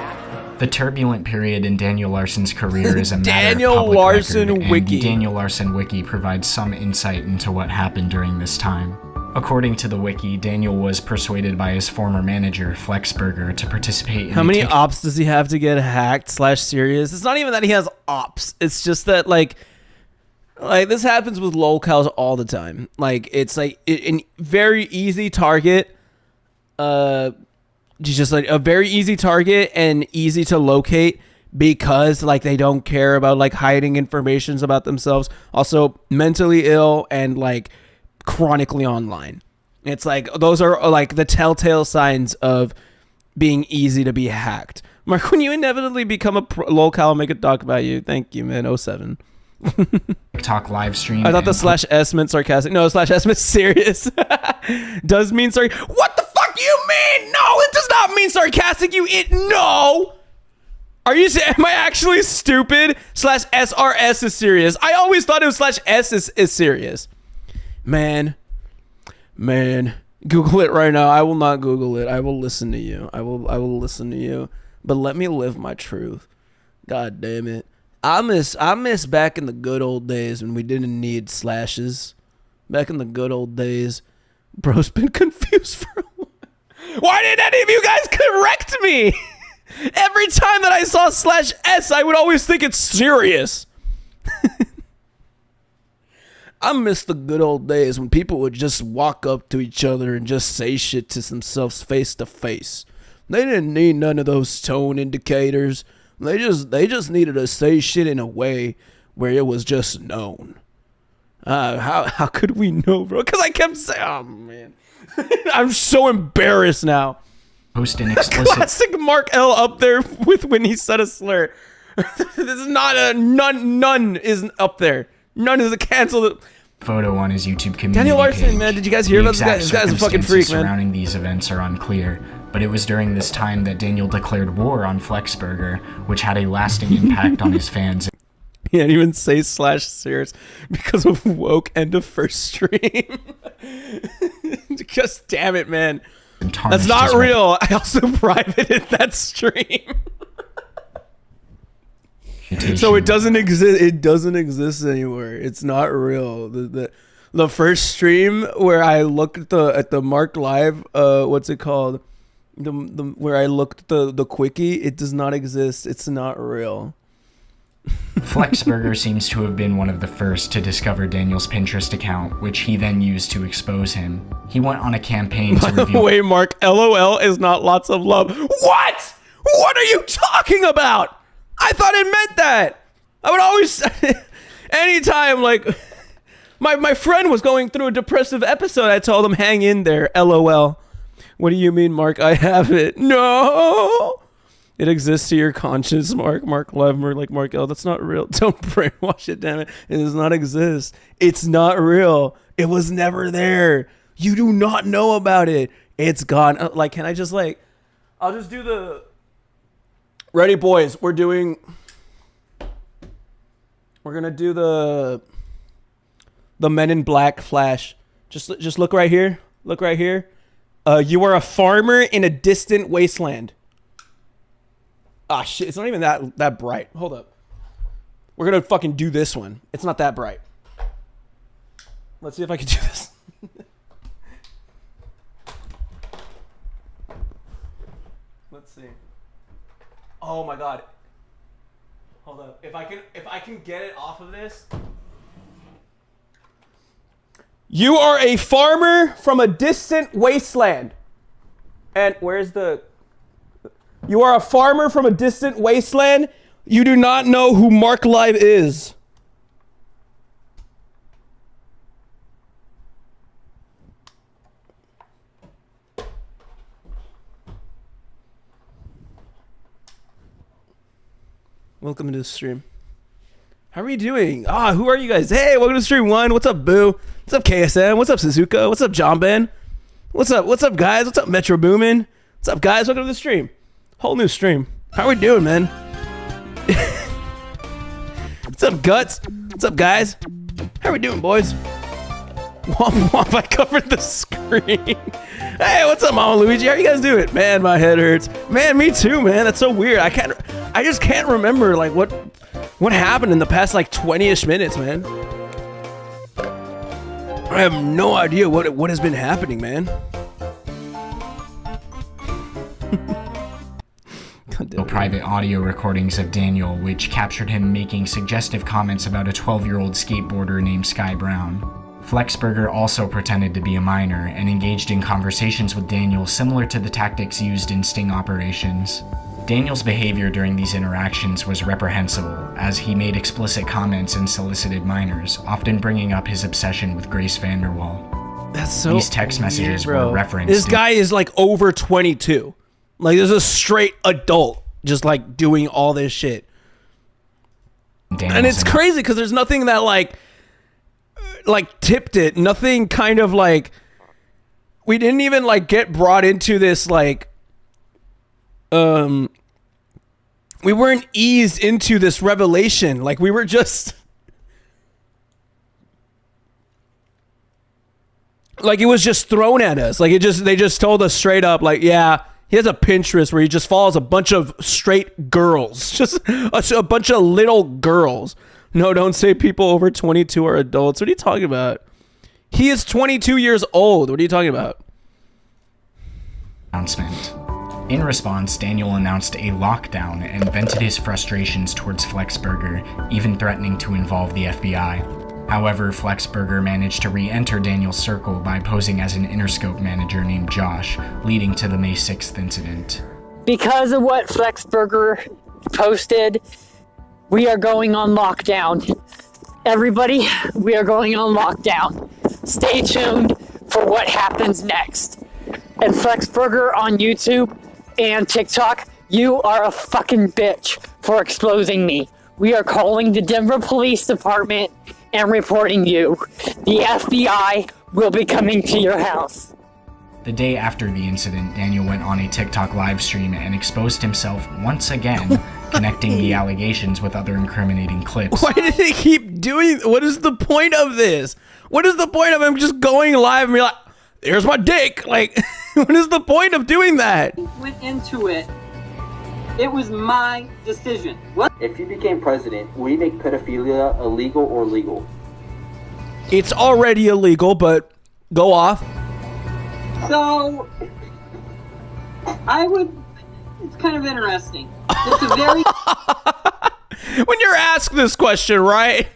The turbulent period in Daniel Larson's career is a matter Daniel of public Larson record, Wiki. and the Daniel Larson Wiki provides some insight into what happened during this time. According to the wiki, Daniel was persuaded by his former manager, Flexburger, to participate in How many ops does he have to get hacked / serious? It's not even that he has ops. It's just that like this happens with lolcows all the time. Like it's like a very easy target. Just like a very easy target and easy to locate because like they don't care about like hiding information about themselves. Also mentally ill and like chronically online. It's like those are like the telltale signs of being easy to be hacked. Mark, when you inevitably become a lolcow, I'll make a doc about you. Thank you, man. 07. TikTok live stream. I thought the /S meant sarcastic. No, /S meant serious. Does mean sorry. What the fuck you mean? No, it does not mean sarcastic. No. Are you saying? Am I actually stupid? /SRS is serious. I always thought it was /S is serious. Man. Google it right now. I will not Google it. I will listen to you. I will listen to you. But let me live my truth. God damn it. I miss back in the good old days when we didn't need slashes. Back in the good old days. Bro's been confused for a while. Why didn't any of you guys correct me? Every time that I saw /S, I would always think it's serious. I miss the good old days when people would just walk up to each other and just say shit to themselves face to face. They didn't need none of those tone indicators. They just needed to say shit in a way where it was just known. How could we know, bro? Because I kept saying, oh man, I'm so embarrassed now. Post an explicit Classic Mark L up there with when he said a slur. This is not a none is up there. None is a canceled photo on his YouTube community Daniel Larson, page. man, did you guys hear about this guy? This guy's a fucking freak, man. Surrounding these events are unclear, but it was during this time that Daniel declared war on Flexburger, which had a lasting impact on his fans. He didn't even say /serious because of woke end of first stream. Just damn it, man. That's not real. I also privated that stream. So it doesn't exist. It doesn't exist anywhere. It's not real. The first stream where I looked at the Marc Live, what's it called? Where I looked at the quickie, it does not exist. It's not real. Flexburger seems to have been one of the first to discover Daniel's Pinterest account, which he then used to expose him. He went on a campaign to reveal... Wait, Mark, LOL is not lots of love. What? What are you talking about? I thought it meant that. I would always... Anytime, like... My friend was going through a depressive episode, I told him, hang in there, LOL. What do you mean, Mark? I have it. No! It exists to your conscience, Mark. Mark Levmer, like Mark L. That's not real. Don't brainwash it, damn it. It does not exist. It's not real. It was never there. You do not know about it. It's gone. Like, can I just like... I'll just do the... Ready, boys. We're going to do the Men in Black flash. Just look right here. Look right here. You are a farmer in a distant wasteland. Ah, shit. It's not even that bright. Hold up. We're going to fucking do this one. It's not that bright. Let's see if I can do this. Let's see. Oh my god. Hold up. If I can get it off of this. You are a farmer from a distant wasteland. And where's the... You are a farmer from a distant wasteland. You do not know who Marc Live is. Welcome to the stream. How are you doing? Who are you guys? Hey, welcome to stream 1. What's up, Boo? What's up, KSM? What's up, Suzuka? What's up, John Ben? What's up, guys? What's up, Metro Boomin? What's up, guys? Welcome to the stream. Whole new stream. How we doing, man? What's up, Guts? What's up, guys? How we doing, boys? Womp womp, I covered the screen. Hey, what's up, Mama Luigi? How you guys doing? Man, my head hurts. Man, me too, man. That's so weird. I just can't remember like what happened in the past like 20-ish minutes, man. I have no idea what has been happening, man. Private audio recordings of Daniel, which captured him making suggestive comments about a 12-year-old skateboarder named Sky Brown. Flexburger also pretended to be a minor and engaged in conversations with Daniel similar to the tactics used in sting operations. Daniel's behavior during these interactions was reprehensible, as he made explicit comments and solicited minors, often bringing up his obsession with Grace Vanderwall. That's so These text messages weird, were referenced. This guy is like over 22. Like, this is a straight adult just like doing all this shit. And it's crazy because there's nothing that like tipped it. Nothing kind of like, we didn't even like get brought into this like, we weren't eased into this revelation. Like, we were just like, it was just thrown at us. Like, they just told us straight up, like, yeah, he has a Pinterest where he just follows a bunch of straight girls, just a bunch of little girls. No, don't say people over 22 are adults. What are you talking about? He is 22 years old. What are you talking about? Announcement. In response, Daniel announced a lockdown and vented his frustrations towards Flexburger, even threatening to involve the FBI. However, Flexburger managed to re-enter Daniel's circle by posing as an Interscope manager named Josh, leading to the May 6th incident. Because of what Flexburger posted, we are going on lockdown. Everybody, we are going on lockdown. Stay tuned for what happens next. And Flexburger on YouTube and TikTok, you are a fucking bitch for exposing me. We are calling the Denver Police Department and reporting you. The FBI will be coming to your house. The day after the incident, Daniel went on a TikTok live stream and exposed himself once again, connecting the allegations with other incriminating clips. Why did he keep doing? What is the point of this? What is the point of him just going live and be like, "There's my dick"? Like, what is the point of doing that? Went into it. It was my decision. What? If you became president, will you make pedophilia illegal or legal? It's already illegal, but go off. So, I would. It's kind of interesting. It's a very. When you're asked this question, right?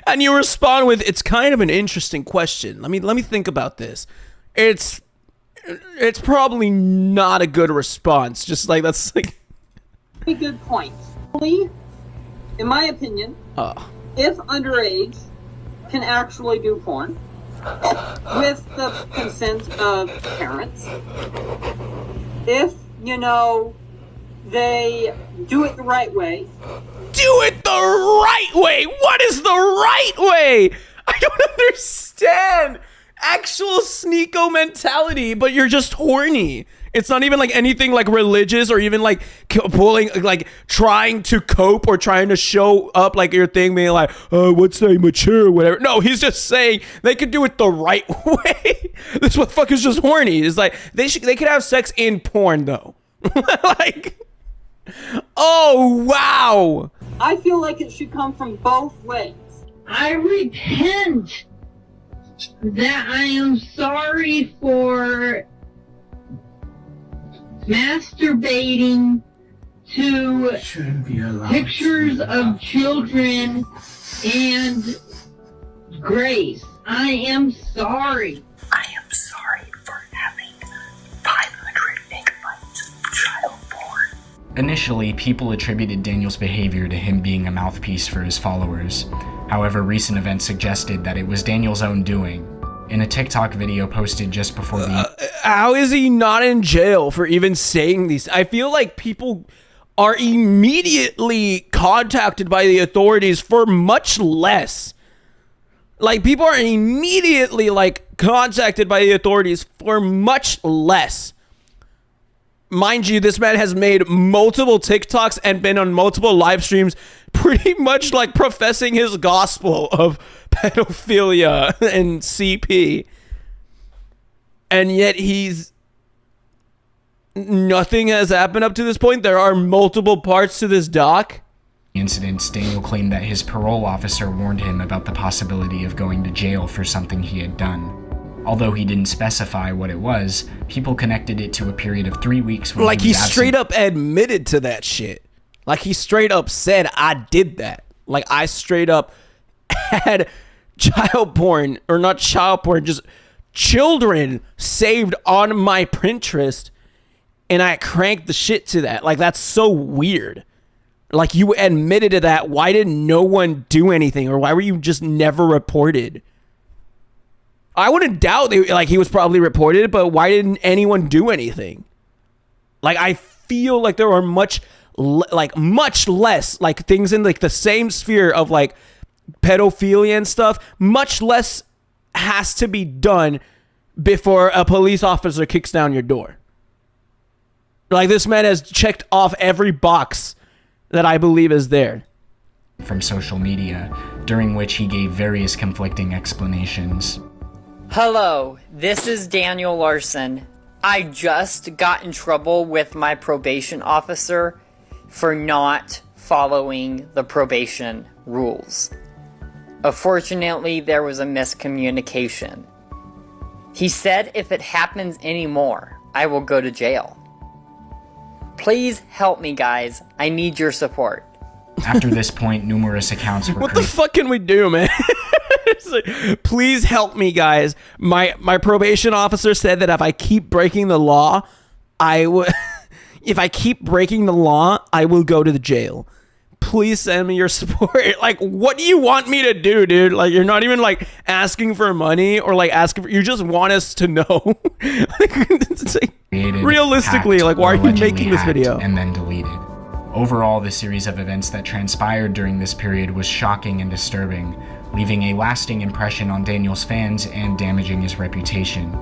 And you respond with, "It's kind of an interesting question. Let me think about this." It's probably not a good response. Just like that's like a good point. In my opinion, if underage can actually do porn with the consent of parents, if they do it the right way. Do it the right way? What is the right way? I don't understand. Actual sneako mentality, but you're just horny. It's not even like anything like religious or even like pulling, like trying to cope or trying to show up like your thing being like, what's that, mature or whatever. No, he's just saying they could do it the right way. This motherfucker's just horny. It's like they could have sex in porn though. Like, oh wow. I feel like it should come from both ways. I repent that I am sorry for masturbating to pictures of children and Grace. I am sorry. I am sorry for having 500 megabytes of child porn. Initially, people attributed Daniel's behavior to him being a mouthpiece for his followers. However, recent events suggested that it was Daniel's own doing. In a TikTok video posted just before the... how is he not in jail for even saying these? I feel like people are immediately contacted by the authorities for much less. Like, people are immediately, like, contacted by the authorities for much less. Mind you, this man has made multiple TikToks and been on multiple live streams pretty much like professing his gospel of pedophilia and CP. And yet nothing has happened up to this point. There are multiple parts to this doc. Incidents, Daniel claimed that his parole officer warned him about the possibility of going to jail for something he had done. Although he didn't specify what it was, people connected it to a period of 3 weeks when like he straight up admitted to that shit. Like he straight up said, I did that. Like I straight up had child porn, or not child porn, just children saved on my Pinterest, and I cranked the shit to that. Like that's so weird. Like you admitted to that. Why didn't no one do anything? Or why were you just never reported? I wouldn't doubt that, he was probably reported, but why didn't anyone do anything? Like, I feel like there are much less, like, things in, like, the same sphere of, like, pedophilia and stuff. Much less has to be done before a police officer kicks down your door. Like, this man has checked off every box that I believe is there. From social media, during which he gave various conflicting explanations. Hello, this is Daniel Larson. I just got in trouble with my probation officer for not following the probation rules. Unfortunately, there was a miscommunication. He said if it happens anymore, I will go to jail. Please help me, guys. I need your support. After this point, numerous accounts were What the fuck can we do, man? It's like, please help me, guys. My probation officer said that if I keep breaking the law, if I keep breaking the law, I will go to the jail. Please send me your support. Like, what do you want me to do, dude? Like, you're not even like asking for money or like asking for, you just want us to know. It's like, realistically, like, why are you making this video? And then deleted. Overall, the series of events that transpired during this period was shocking and disturbing, leaving a lasting impression on Daniel's fans and damaging his reputation.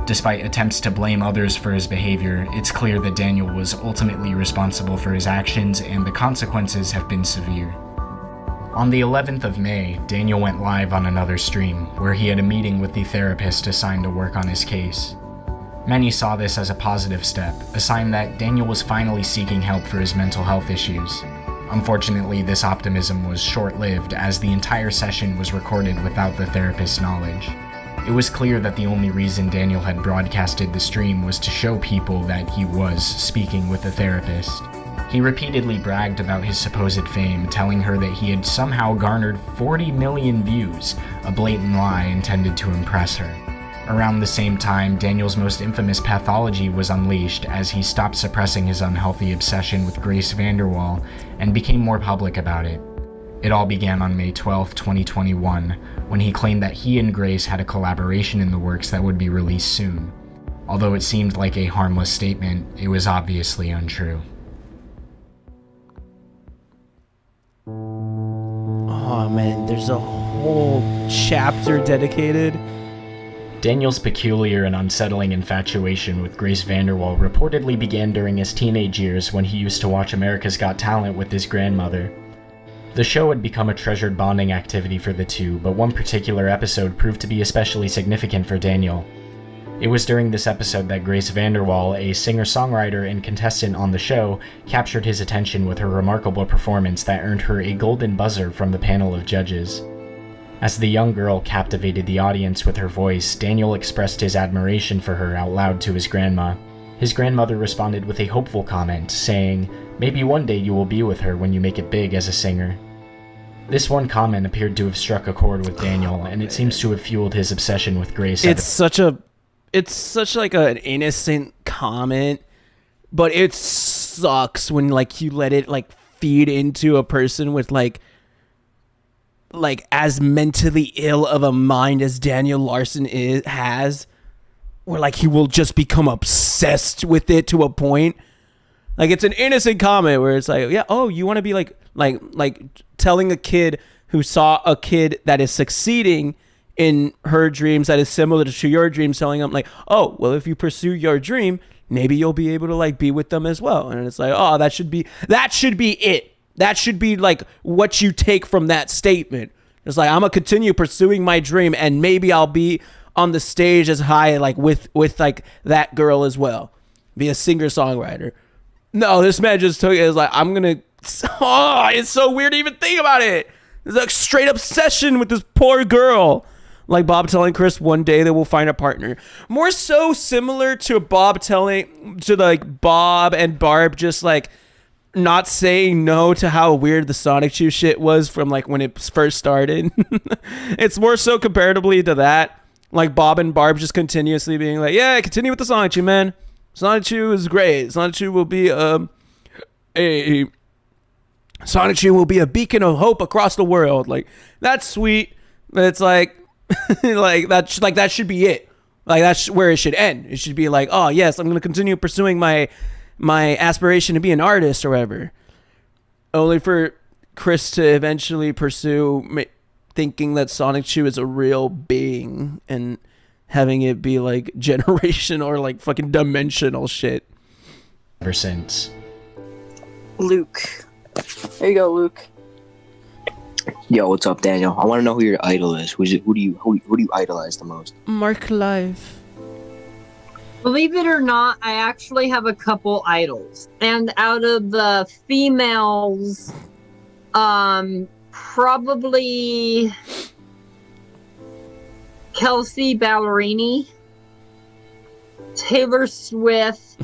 Despite attempts to blame others for his behavior, it's clear that Daniel was ultimately responsible for his actions, and the consequences have been severe. On the 11th of May, Daniel went live on another stream, where he had a meeting with the therapist assigned to work on his case. Many saw this as a positive step, a sign that Daniel was finally seeking help for his mental health issues. Unfortunately, this optimism was short-lived, as the entire session was recorded without the therapist's knowledge. It was clear that the only reason Daniel had broadcasted the stream was to show people that he was speaking with a therapist. He repeatedly bragged about his supposed fame, telling her that he had somehow garnered 40 million views, a blatant lie intended to impress her. Around the same time, Daniel's most infamous pathology was unleashed as he stopped suppressing his unhealthy obsession with Grace VanderWaal and became more public about it. It all began on May 12, 2021, when he claimed that he and Grace had a collaboration in the works that would be released soon. Although it seemed like a harmless statement, it was obviously untrue. Oh man, there's a whole chapter dedicated. Daniel's peculiar and unsettling infatuation with Grace VanderWaal reportedly began during his teenage years when he used to watch America's Got Talent with his grandmother. The show had become a treasured bonding activity for the two, but one particular episode proved to be especially significant for Daniel. It was during this episode that Grace VanderWaal, a singer-songwriter and contestant on the show, captured his attention with her remarkable performance that earned her a golden buzzer from the panel of judges. As the young girl captivated the audience with her voice, Daniel expressed his admiration for her out loud to his grandma. His grandmother responded with a hopeful comment, saying, "Maybe one day you will be with her when you make it big as a singer." This one comment appeared to have struck a chord with Daniel, and it seems to have fueled his obsession with Grace. It's such like an innocent comment, but it sucks when like you let it like feed into a person with like as mentally ill of a mind as Daniel Larson has, where like he will just become obsessed with it to a point. Like, it's an innocent comment where it's like, yeah, oh, you want to be like telling a kid who saw a kid that is succeeding in her dreams that is similar to your dreams, telling them like, oh, well, if you pursue your dream, maybe you'll be able to like be with them as well. And it's like, oh, that should be it. That should be like what you take from that statement. It's like, I'm gonna continue pursuing my dream, and maybe I'll be on the stage as high like with like that girl as well, be a singer-songwriter. No, this man just took it as like, I'm gonna, oh, it's so weird to even think about it. It's like straight obsession with this poor girl. Like Bob telling Chris one day they will find a partner. More so similar to Bob and Barb just like not saying no to how weird the Sonichu shit was from like when it first started. It's more so comparatively to that. Like Bob and Barb just continuously being like, yeah, continue with the Sonichu, man. Sonichu is great. Sonichu will be a beacon of hope across the world. Like, that's sweet. But it's like that should be it. Like, that's where it should end. It should be like, oh yes, I'm gonna continue pursuing my aspiration to be an artist or whatever. Only for Chris to eventually pursue thinking that Sonichu is a real being and having it be like generational or like fucking dimensional shit. Ever since. Luke. There you go, Luke. Yo, what's up, Daniel? I want to know who your idol is. Who do you idolize the most? Marc Live. Believe it or not, I actually have a couple idols. And out of the females, probably Kelsey Ballerini, Taylor Swift,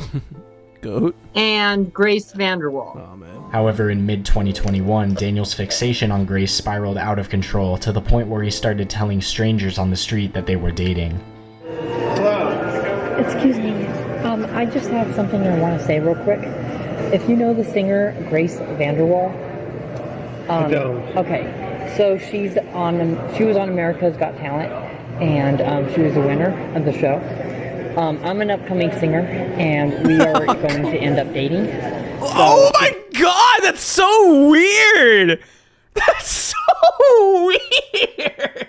Goat. and Grace Vanderwall. Oh, man. However, in mid-2021, Daniel's fixation on Grace spiraled out of control to the point where he started telling strangers on the street that they were dating. Excuse me. I just have something I want to say real quick. If you know the singer Grace Vanderwall, I don't. Okay, so she was on America's Got Talent, and she was a winner of the show. I'm an upcoming singer, and we are going to end up dating. Oh my god, that's so weird! That's so weird!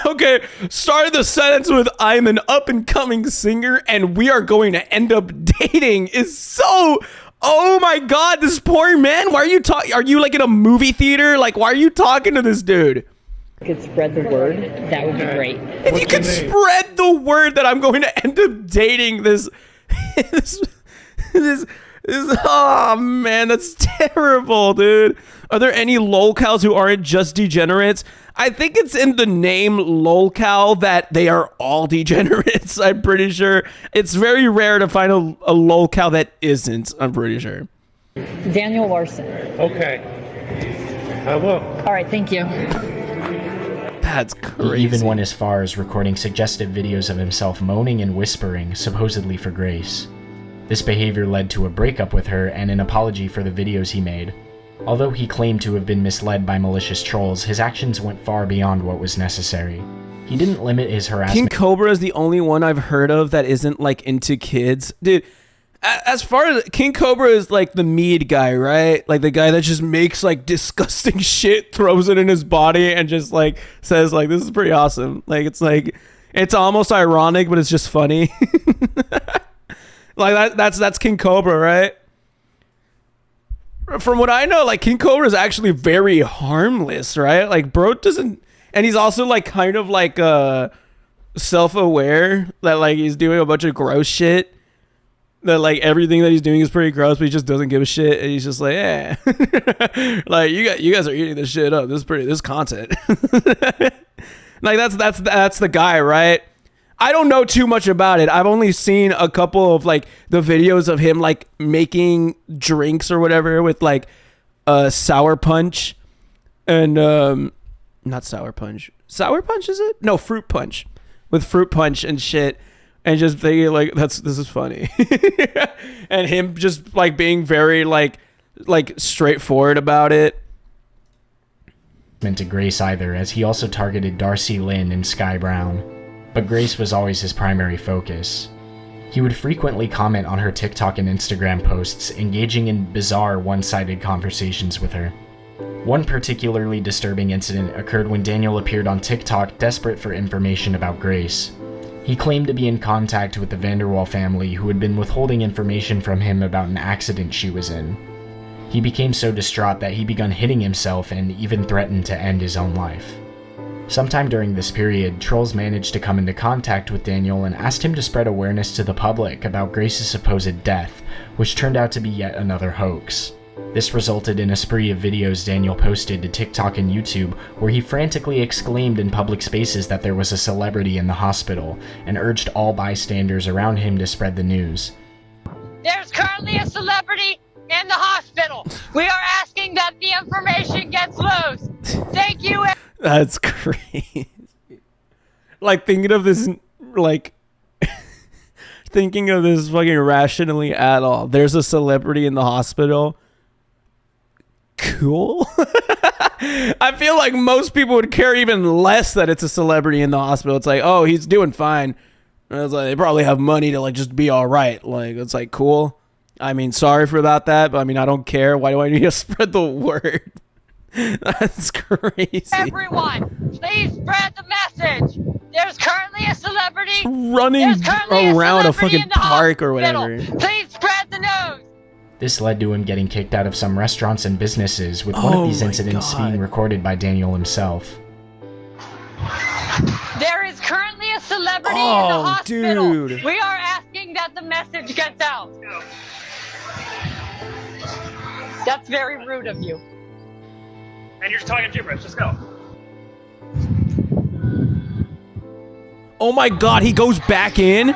Okay, started the sentence with "I'm an up-and-coming singer, and we are going to end up dating" is so... Oh my god, this poor man. Why are you talking? Are you like in a movie theater? Like, why are you talking to this dude? Could spread the word, that would be great. If you could spread the word that I'm going to end up dating this, oh man, that's terrible, dude. Are there any lolcows who aren't just degenerates? I think it's in the name lolcow that they are all degenerates. I'm pretty sure. It's very rare to find a lolcow that isn't, I'm pretty sure. Daniel Larson. Okay. I will. All right, thank you. That's crazy. He even went as far as recording suggestive videos of himself moaning and whispering, supposedly for Grace. This behavior led to a breakup with her and an apology for the videos he made. Although he claimed to have been misled by malicious trolls, his actions went far beyond what was necessary. He didn't limit his harassment. King Cobra is the only one I've heard of that isn't like into kids. Dude, as far as King Cobra is like the mead guy, right? Like the guy that just makes like disgusting shit, throws it in his body and just like says like, this is pretty awesome. Like it's almost ironic, but it's just funny. Like that's King Cobra, right? From what I know, like King Cobra is actually very harmless, right? Like bro doesn't, and he's also like kind of like self-aware that like he's doing a bunch of gross shit. That like everything that he's doing is pretty gross, but he just doesn't give a shit, and he's just like, yeah, like you guys are eating this shit up. This content. Like that's the guy, right? I don't know too much about it. I've only seen a couple of like the videos of him like making drinks or whatever with like sour punch and not sour punch. Sour punch is it? No, fruit punch. With fruit punch and shit. And just thinking like this is funny. And him just like being very like straightforward about it. To Grace either, as he also targeted Darcy Lynn and Sky Brown. But Grace was always his primary focus. He would frequently comment on her TikTok and Instagram posts, engaging in bizarre one-sided conversations with her. One particularly disturbing incident occurred when Daniel appeared on TikTok desperate for information about Grace. He claimed to be in contact with the Vanderwall family who had been withholding information from him about an accident she was in. He became so distraught that he began hitting himself and even threatened to end his own life. Sometime during this period, trolls managed to come into contact with Daniel and asked him to spread awareness to the public about Grace's supposed death, which turned out to be yet another hoax. This resulted in a spree of videos Daniel posted to TikTok and YouTube where he frantically exclaimed in public spaces that there was a celebrity in the hospital and urged all bystanders around him to spread the news. There's currently a celebrity in the hospital. We are asking that the information gets loose. Thank you. That's crazy. Like thinking of this fucking rationally at all. There's a celebrity in the hospital. Cool. I feel like most people would care even less that it's a celebrity in the hospital. It's like, oh, he's doing fine. And it's like they probably have money to like just be all right. Like it's like cool. I mean, sorry for about that, but I mean, I don't care. Why do I need to spread the word? That's crazy. Everyone, please spread the message. There's currently a celebrity running around a fucking park or whatever. Please spread the news. This led to him getting kicked out of some restaurants and businesses, with one of these incidents being recorded by Daniel himself. There is currently a celebrity in the hospital. Dude. We are asking that the message gets out. That's very rude of you. And you're just talking gibberish. Just go. Oh my god, he goes back in?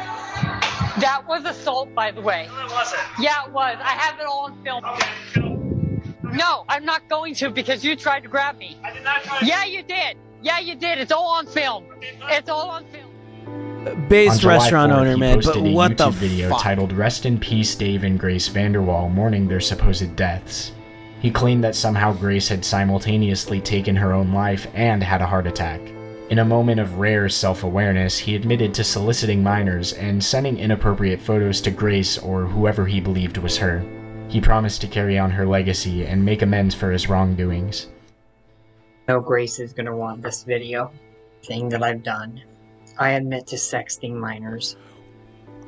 That was assault, by the way. No, it wasn't. Yeah, it was. I have it all on film. Okay, No, I'm not going to because you tried to grab me. I did not try to. Yeah, you did. Yeah, you did. It's all on film. It's all on film. Based On July restaurant 4th, owner, he man. But posted a what the YouTube video fuck? titled "Rest in Peace, Dave and Grace Vanderwall," mourning their supposed deaths. He claimed that somehow Grace had simultaneously taken her own life and had a heart attack. In a moment of rare self-awareness, he admitted to soliciting minors and sending inappropriate photos to Grace or whoever he believed was her. He promised to carry on her legacy and make amends for his wrongdoings. I know Grace is going to want this video thing that I've done. I admit to sexting minors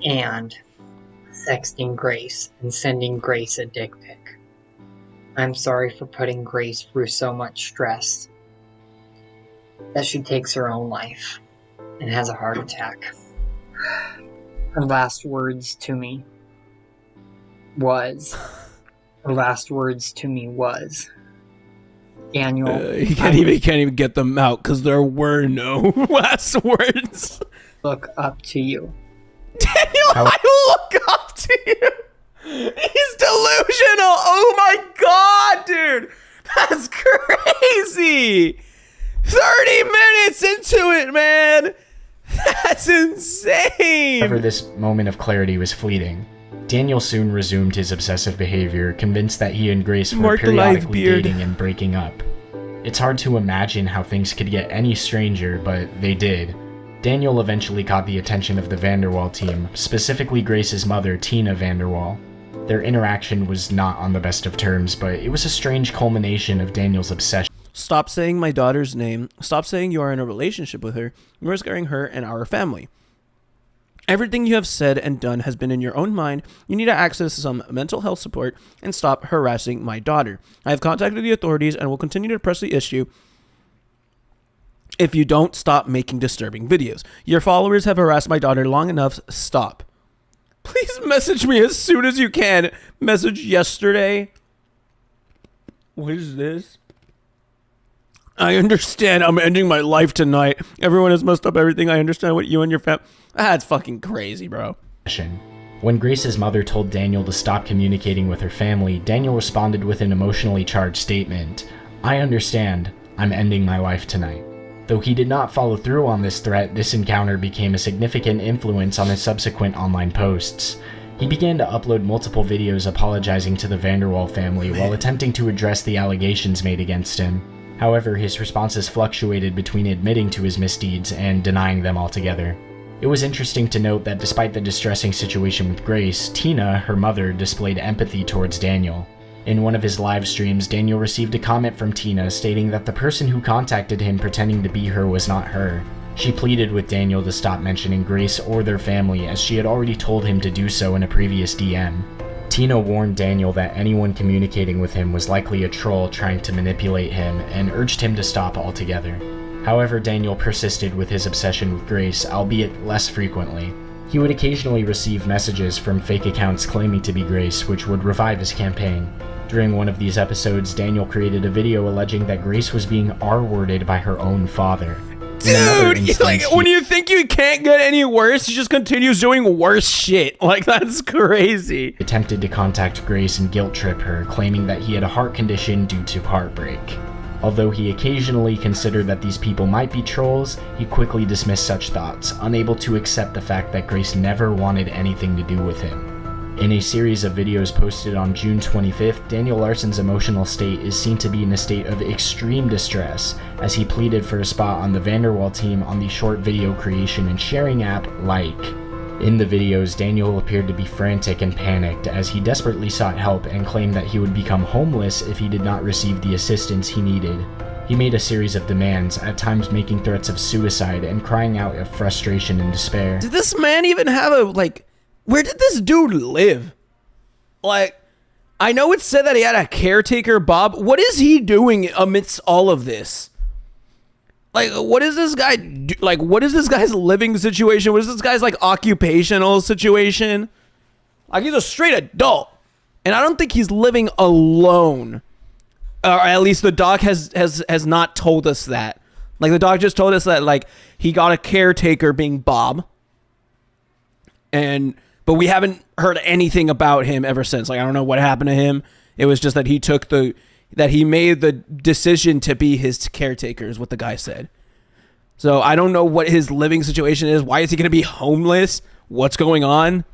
and sexting Grace and sending Grace a dick pic. I'm sorry for putting Grace through so much stress that she takes her own life and has a heart attack. Her last words to me was, Daniel. He can't even get them out because there were no last words. Look up to you. Daniel, I look up to you. He's delusional. Oh my god, dude. That's crazy. 30 minutes into it, man. That's insane. However, this moment of clarity was fleeting. Daniel soon resumed his obsessive behavior, convinced that he and Grace were Marc the live periodically beard. dating and breaking up. It's hard to imagine how things could get any stranger, but they did. Daniel eventually caught the attention of the Vanderwall team, specifically Grace's mother, Tina Vanderwall. Their interaction was not on the best of terms, but it was a strange culmination of Daniel's obsession. Stop saying my daughter's name. Stop saying you are in a relationship with her. You're scaring her and our family. Everything you have said and done has been in your own mind. You need to access some mental health support and stop harassing my daughter. I have contacted the authorities and will continue to press the issue if you don't stop making disturbing videos. Your followers have harassed my daughter long enough. Stop. Please message me as soon as you can. Message yesterday. What is this? I understand I'm ending my life tonight. Everyone has messed up everything. I understand what you and your family... That's fucking crazy, bro. When Grace's mother told Daniel to stop communicating with her family, Daniel responded with an emotionally charged statement. I understand. I'm ending my life tonight. Though he did not follow through on this threat, this encounter became a significant influence on his subsequent online posts. He began to upload multiple videos apologizing to the Vanderwall family while attempting to address the allegations made against him. However, his responses fluctuated between admitting to his misdeeds and denying them altogether. It was interesting to note that despite the distressing situation with Grace, Tina, her mother, displayed empathy towards Daniel. In one of his live streams, Daniel received a comment from Tina stating that the person who contacted him pretending to be her was not her. She pleaded with Daniel to stop mentioning Grace or their family, as she had already told him to do so in a previous DM. Tina warned Daniel that anyone communicating with him was likely a troll trying to manipulate him and urged him to stop altogether. However, Daniel persisted with his obsession with Grace, albeit less frequently. He would occasionally receive messages from fake accounts claiming to be Grace, which would revive his campaign. During one of these episodes, Daniel created a video alleging that Grace was being R-worded by her own father. Dude, like, when you think you can't get any worse, he just continues doing worse shit. Like, that's crazy. Attempted to contact Grace and guilt trip her, claiming that he had a heart condition due to heartbreak. Although he occasionally considered that these people might be trolls, he quickly dismissed such thoughts, unable to accept the fact that Grace never wanted anything to do with him. In a series of videos posted on June 25th, Daniel Larson's emotional state is seen to be in a state of extreme distress, as he pleaded for a spot on the Vanderwall team on the short video creation and sharing app Like. In the videos, Daniel appeared to be frantic and panicked as he desperately sought help and claimed that he would become homeless if he did not receive the assistance he needed. He made a series of demands, at times making threats of suicide and crying out of frustration and despair. Did this man even have a, like, where did this dude live? Like, I know it said that he had a caretaker, Bob. What is he doing amidst all of this? Like, what is this guy do? Like, what is this guy's living situation? What is this guy's, like, occupational situation? Like, he's a straight adult. And I don't think he's living alone. Or at least the doc has not told us that. Like, the doc just told us that, like, he got a caretaker being Bob. And but we haven't heard anything about him ever since. Like, I don't know what happened to him. It was just that he made the decision to be his caretaker, is what the guy said. So I don't know what his living situation is. Why is he going to be homeless? What's going on?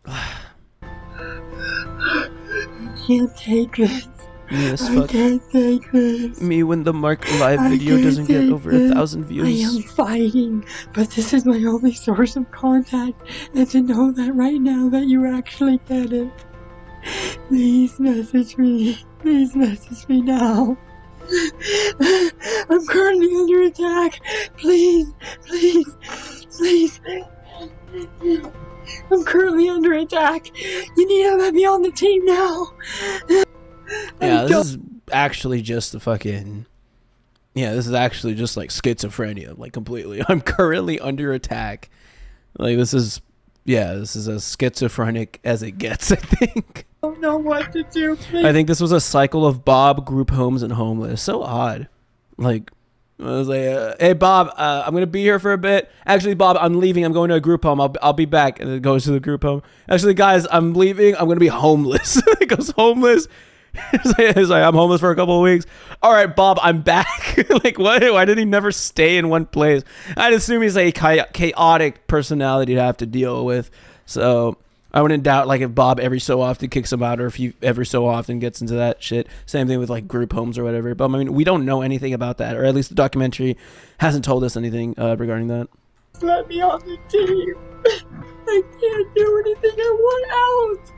I can't take this. I can't take this. Me when the Marc live video doesn't get over 1,000 views. I am fighting, but this is my only source of contact, and to know that right now that you actually get it. Please message me. Please message me now. I'm currently under attack. Please, please, please. I'm currently under attack. You need to let me on the team now. Yeah, this is actually just the fucking... Yeah, this is actually just like schizophrenia, like completely. I'm currently under attack. Like, this is... Yeah, this is as schizophrenic as it gets, I think. I don't know what to do, please. I think this was a cycle of Bob, group homes, and homeless. So odd. Like, I was like, hey, Bob, I'm going to be here for a bit. Actually, Bob, I'm leaving. I'm going to a group home. I'll be back. And it goes to the group home. Actually, guys, I'm leaving. I'm going to be homeless. It goes homeless. He's like, I'm homeless for a couple of weeks. All right, Bob, I'm back. Like, what? Why did he never stay in one place? I'd assume he's a chaotic personality to have to deal with. So I wouldn't doubt, like, if Bob every so often kicks him out, or if he every so often gets into that shit. Same thing with, like, group homes or whatever. But, I mean, we don't know anything about that, or at least the documentary hasn't told us anything regarding that. Let me on the team. I can't do anything. I want out.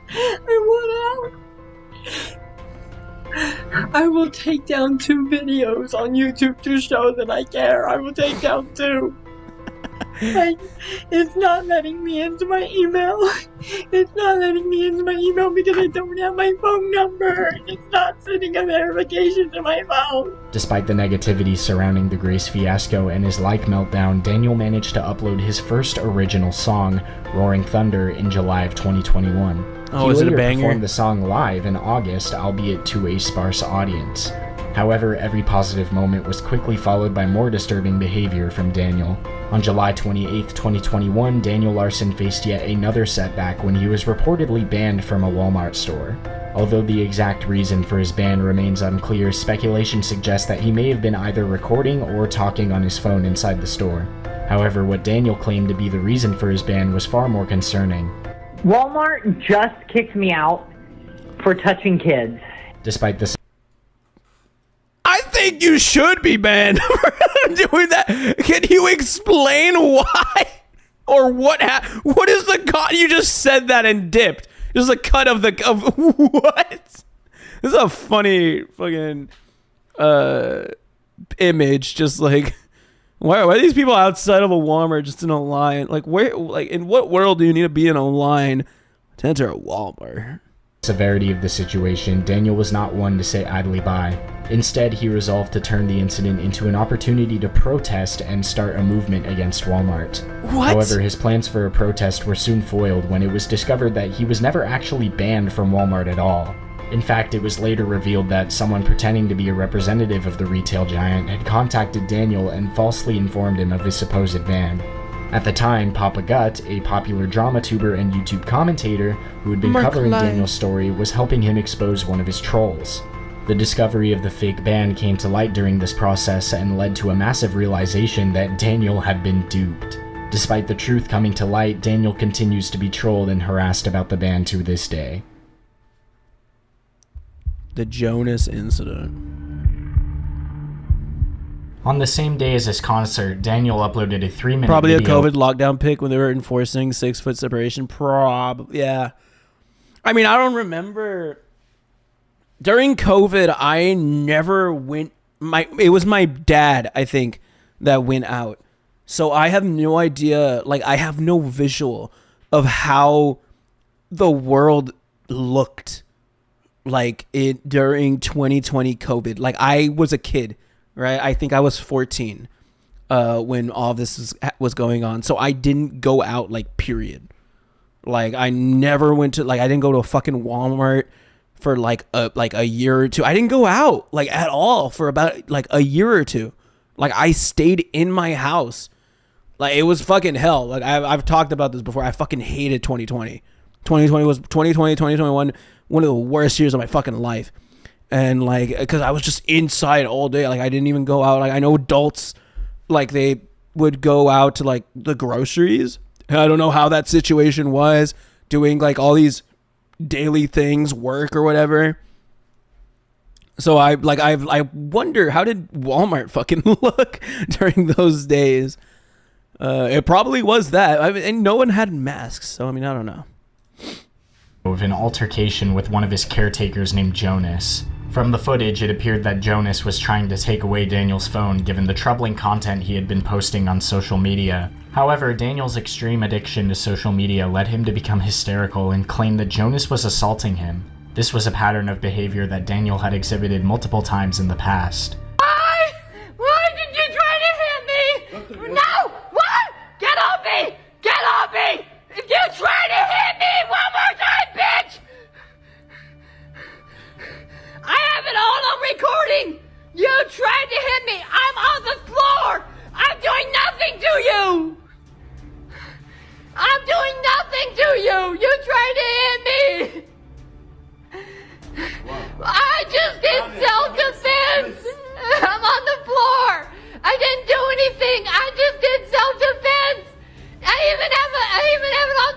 I want out. I will take down 2 videos on YouTube to show that I care. I will take down 2. It's not letting me into my email. It's not letting me into my email because I don't have my phone number. It's not sending a verification to my phone. Despite the negativity surrounding the Grace fiasco and his like meltdown, Daniel managed to upload his first original song, Roaring Thunder, in July of 2021. Oh, he is it a later banger? performed the song live in August, albeit to a sparse audience. However, every positive moment was quickly followed by more disturbing behavior from Daniel. On July 28, 2021, Daniel Larson faced yet another setback when he was reportedly banned from a Walmart store. Although the exact reason for his ban remains unclear, speculation suggests that he may have been either recording or talking on his phone inside the store. However, what Daniel claimed to be the reason for his ban was far more concerning. Walmart just kicked me out for touching kids. Despite this, I think you should be banned for doing that. Can you explain why? Or what is the cut? You just said that and dipped. Just a cut of what? This is a funny fucking image. Just like, why are these people outside of a Walmart just in a line? Like, where? Like, in what world do you need to be in a line to enter a Walmart? Severity of the situation, Daniel was not one to sit idly by. Instead, he resolved to turn the incident into an opportunity to protest and start a movement against Walmart. What? However, his plans for a protest were soon foiled when it was discovered that he was never actually banned from Walmart at all. In fact, it was later revealed that someone pretending to be a representative of the retail giant had contacted Daniel and falsely informed him of his supposed ban. At the time, Papa Gut, a popular drama tuber and YouTube commentator who had been Marc covering Lai. Daniel's story, was helping him expose one of his trolls. The discovery of the fake ban came to light during this process and led to a massive realization that Daniel had been duped. Despite the truth coming to light, Daniel continues to be trolled and harassed about the ban to this day. The Jonas incident. On the same day as his concert, Daniel uploaded a 3-minute Probably video. a COVID lockdown pic when they were enforcing 6-foot separation. Yeah. I mean, I don't remember. During COVID, I never went. It was my dad, I think, that went out. So I have no idea. Like, I have no visual of how the world looked like during 2020 COVID. Like, I was a kid. Right, I think I was 14 when all this was going on. So I didn't go out, like, period. Like, I never went to, like, I didn't go to a fucking Walmart for like a year or two. I didn't go out, like, at all for about like a year or two. Like, I stayed in my house Like, it was fucking hell. Like, I've talked about this before. I fucking hated 2020. 2021, one of the worst years of my fucking life. And, like, because I was just inside all day. Like, I didn't even go out. Like, I know adults, like, they would go out to, like, the groceries. I don't know how that situation was, doing, like, all these daily things, work or whatever. So I wonder, how did Walmart fucking look during those days? It probably was that. I mean, and no one had masks, so I mean, I don't know. Of an altercation with one of his caretakers named Jonas. From the footage, it appeared that Jonas was trying to take away Daniel's phone given the troubling content he had been posting on social media. However, Daniel's extreme addiction to social media led him to become hysterical and claim that Jonas was assaulting him. This was a pattern of behavior that Daniel had exhibited multiple times in the past. Why did you try to hit me? No! What? Get off me! Get off me! If you try to hit me one more time, bitch! I have it all on recording! You tried to hit me! I'm on the floor! I'm doing nothing to you! I'm doing nothing to you! You tried to hit me! I just did self-defense! I'm on the floor! I didn't do anything! I just did self-defense! I even have it on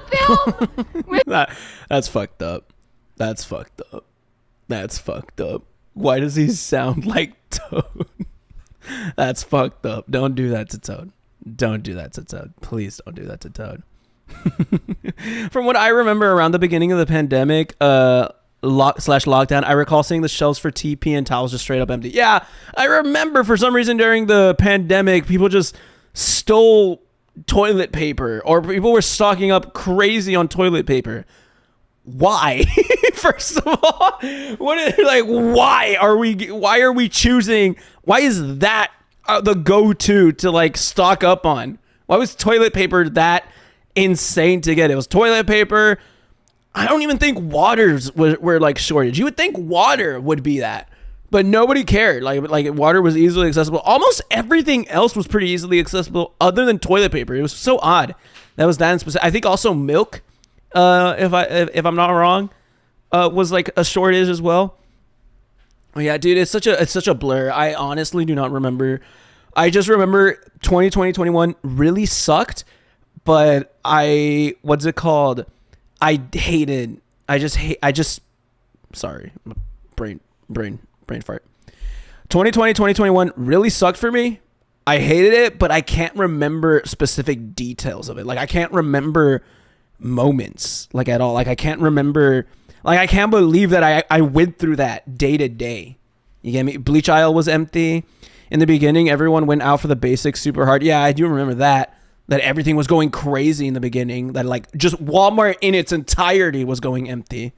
film! That's fucked up. That's fucked up. That's fucked up. Why does he sound like Toad? That's fucked up. Don't do that to Toad. Don't do that to Toad. Please don't do that to Toad. From what I remember around the beginning of the pandemic, lockdown, I recall seeing the shelves for TP and towels just straight up empty. Yeah, I remember for some reason during the pandemic, people just stole toilet paper, or people were stocking up crazy on toilet paper. Why? First of all, why are we choosing? Why is that the go-to to like stock up on? Why was toilet paper that insane to get? It was toilet paper. I don't even think waters were like shortage. You would think water would be that, but nobody cared. Like water was easily accessible. Almost everything else was pretty easily accessible other than toilet paper. It was so odd. That was that specific. I think also milk, if I'm not wrong, was like a shortage as well. Yeah, dude, it's such a blur. I honestly do not remember. I just remember 2020, 21 really sucked, but what's it called? I just sorry, brain fart. 2020, 2021 really sucked for me. I hated it, but I can't remember specific details of it. Like, I can't remember moments, like, at all. Like, I can't remember, like, I can't believe that I went through that day to day. You get me? Bleach aisle was empty. In the beginning, everyone went out for the basics super hard. Yeah, I do remember that everything was going crazy in the beginning, that like just Walmart in its entirety was going empty.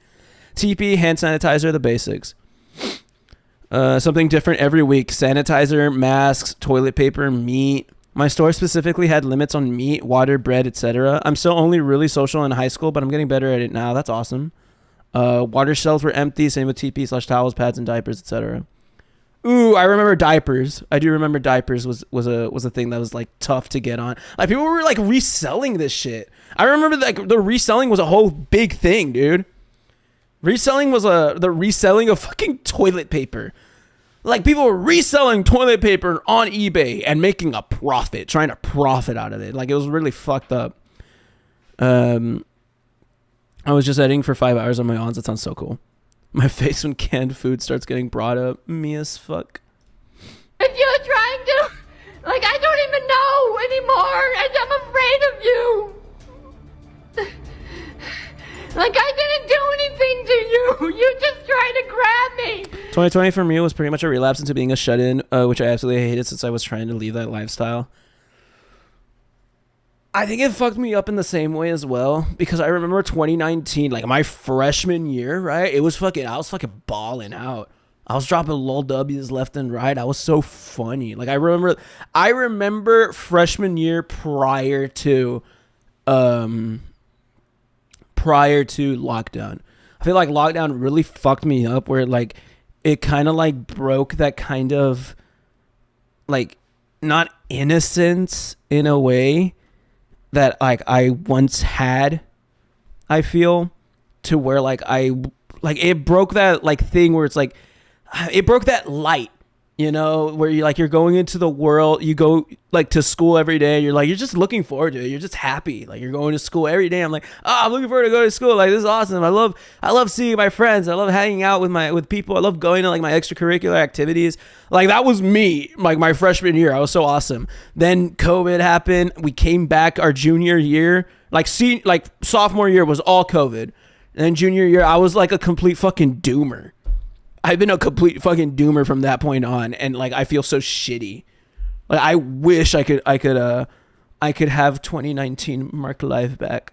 TP, hand sanitizer, the basics. Something different every week. Sanitizer, masks, toilet paper, meat. My store specifically had limits on meat, water, bread, etc. I'm still only really social in high school, but I'm getting better at it now. That's awesome. Water shelves were empty. Same with TP/towels, pads, and diapers, etc. Ooh, I remember diapers. I do remember diapers was a thing that was like tough to get on. Like, people were like reselling this shit. I remember like the reselling was a whole big thing, dude. Reselling was the reselling of fucking toilet paper. Like, people were reselling toilet paper on eBay and making a profit, trying to profit out of it. Like, it was really fucked up. I was just editing for 5 hours on my aunts. That sounds so cool. My face when canned food starts getting brought up. Me as fuck. And you're trying to, like, I don't even know anymore, and I'm afraid of you. Like, I didn't do anything to you. You just tried to grab me. 2020 for me was pretty much a relapse into being a shut-in, which I absolutely hated since I was trying to leave that lifestyle. I think it fucked me up in the same way as well, because I remember 2019, like my freshman year, right? I was fucking balling out. I was dropping lol W's left and right. I was so funny. Like, I remember freshman year prior to lockdown. I feel like lockdown really fucked me up, where like it kind of like broke that kind of like not innocence in a way that like I once had, I feel, to where like it broke that like thing where it's like it broke that light, you know, where you're going into the world, you go like to school every day, you're just looking forward to it, you're just happy, like you're going to school every day. I'm like, I'm looking forward to going to school, like this is awesome. I love seeing my friends, I love hanging out with people, I love going to like my extracurricular activities. Like that was me, like my freshman year. I was so awesome. Then COVID happened, we came back our junior year, like sophomore year was all COVID, and then junior year I was like a complete fucking doomer. I've been a complete fucking doomer from that point on, and like I feel so shitty. Like I wish I could have 2019 Marc life back.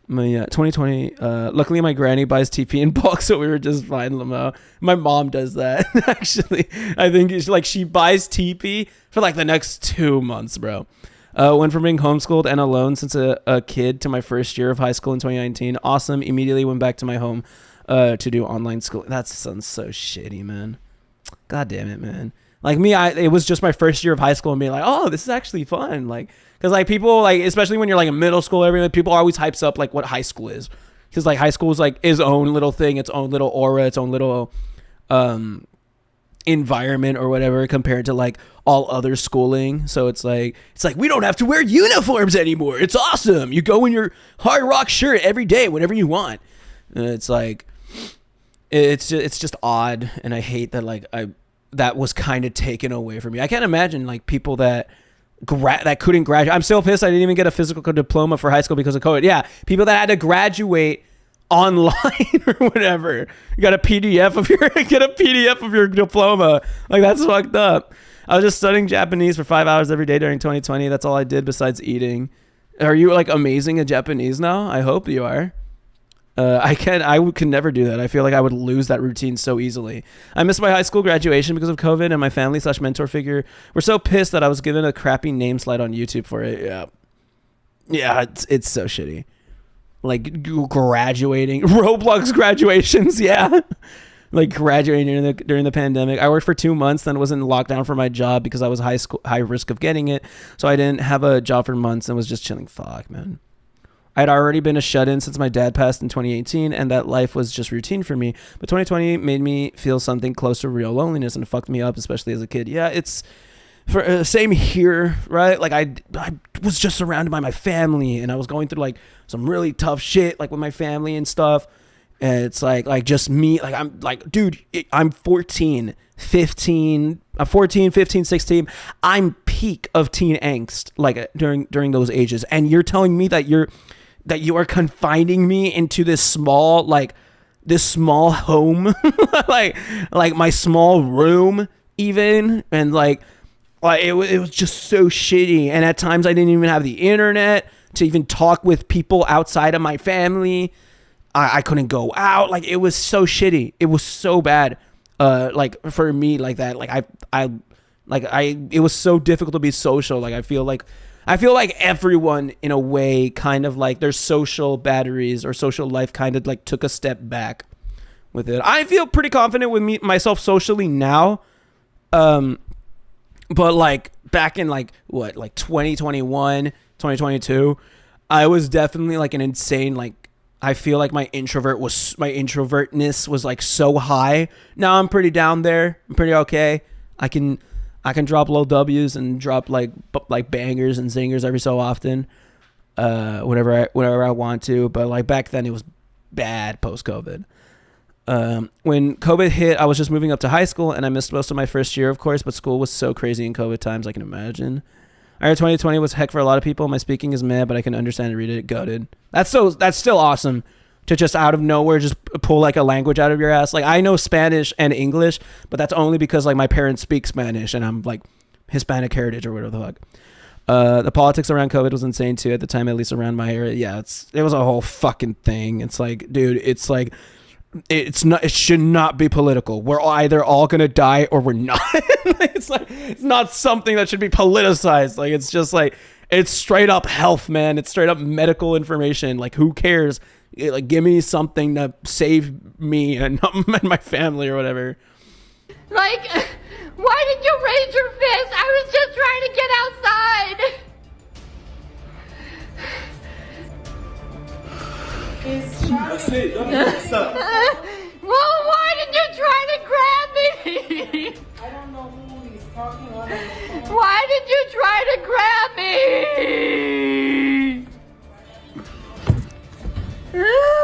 But yeah, 2020. Luckily, my granny buys TP in bulk, so we were just fine. Lamo. My mom does that actually. I think it's like she buys TP for like the next 2 months, bro. Went from being homeschooled and alone since a kid to my first year of high school in 2019. Awesome. Immediately went back to my home to do online school. That sounds so shitty, man. God damn it, man. Like me, it was just my first year of high school and being like, oh, this is actually fun. Like, because like people, like, especially when you're like in middle school, everything, people always hypes up like what high school is. Because like high school is like its own little thing, its own little aura, its own little environment or whatever compared to like all other schooling. So it's like we don't have to wear uniforms anymore. It's awesome. You go in your Hard Rock shirt every day, whenever you want. And it's like, it's just odd, and I hate that like that was kind of taken away from me. I can't imagine like people that couldn't graduate. I'm still pissed I didn't even get a physical diploma for high school because of COVID. Yeah, people that had to graduate online or whatever. You got a PDF of your diploma. Like that's fucked up. I was just studying Japanese for 5 hours every day during 2020. That's all I did besides eating. Are you like amazing at Japanese now? I hope you are. I could never do that. I feel like I would lose that routine so easily. I missed my high school graduation because of COVID, and my family / mentor figure were so pissed that I was given a crappy name slide on YouTube for it. Yeah, it's so shitty. Like graduating, Roblox graduations, yeah. Like graduating during the pandemic. I worked for 2 months, then was in lockdown for my job because I was high risk of getting it. So I didn't have a job for months and was just chilling. Fuck, man. I'd already been a shut-in since my dad passed in 2018, and that life was just routine for me. But 2020 made me feel something close to real loneliness and fucked me up, especially as a kid. Yeah, it's for same here, right? Like I was just surrounded by my family, and I was going through like some really tough shit, like with my family and stuff. And it's like just me, like I'm like, dude, I'm 14, 15, 16. I'm peak of teen angst, like during those ages, and you're telling me that you are confining me into this small home, like my small room even, and like it was just so shitty. And at times I didn't even have the internet to even talk with people outside of my family. I couldn't go out. Like it was so shitty. It was so bad. Like for me, like that. Like it was so difficult to be social. Like I feel like everyone in a way kind of like their social batteries or social life kind of like took a step back with it. I feel pretty confident with myself socially now. But like back in like 2021, 2022, I was definitely like an insane, like I feel like my introvertness was like so high. Now I'm pretty down there. I'm pretty okay. I can drop low W's and drop like bangers and zingers every so often, whenever I want to. But like back then it was bad post COVID. When COVID hit, I was just moving up to high school and I missed most of my first year, of course. But school was so crazy in COVID times, I can imagine. I heard 2020 was heck for a lot of people. My speaking is meh, but I can understand and read it. Goated. That's still awesome to just out of nowhere just pull like a language out of your ass. Like I know Spanish and English, but that's only because like my parents speak Spanish and I'm like Hispanic heritage or whatever the fuck. The politics around COVID was insane too at the time, at least around my area. Yeah, it was a whole fucking thing. It's like, dude, it's like it should not be political. We're either all gonna die or we're not. It's not something that should be politicized. Like it's just like it's straight up health, man. It's straight up medical information. Like who cares? Like give me something to save me and my family or whatever. Like, why did you raise your fist? I was just trying to get outside. That's it. What's up? Well, why did you try to grab me? I don't know who he's talking on the phone. Why did you try to grab me?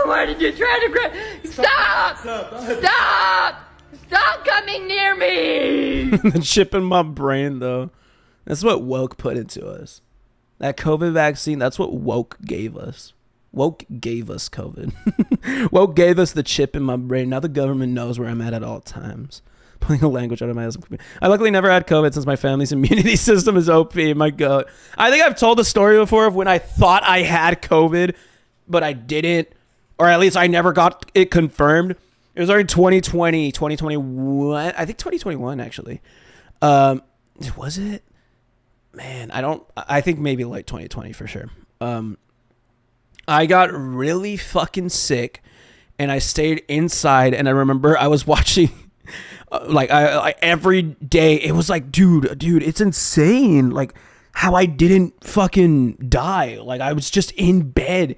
Why did you try to grab? Stop! Stop! Stop coming near me! The chip in my brain, though. That's what woke put into us. That COVID vaccine, that's what woke gave us. Woke gave us COVID. Woke gave us the chip in my brain. Now the government knows where I'm at all times. Pulling a language out of my ass. I luckily never had COVID since my family's immunity system is OP. My God. I think I've told the story before of when I thought I had COVID, but I didn't. Or at least I never got it confirmed. It was already 2020, 2021. I think 2021, actually. Was it? Man, I think maybe like 2020 for sure. I got really fucking sick and I stayed inside, and I remember I was watching like every day. It was like, dude, it's insane. Like how I didn't fucking die. Like I was just in bed.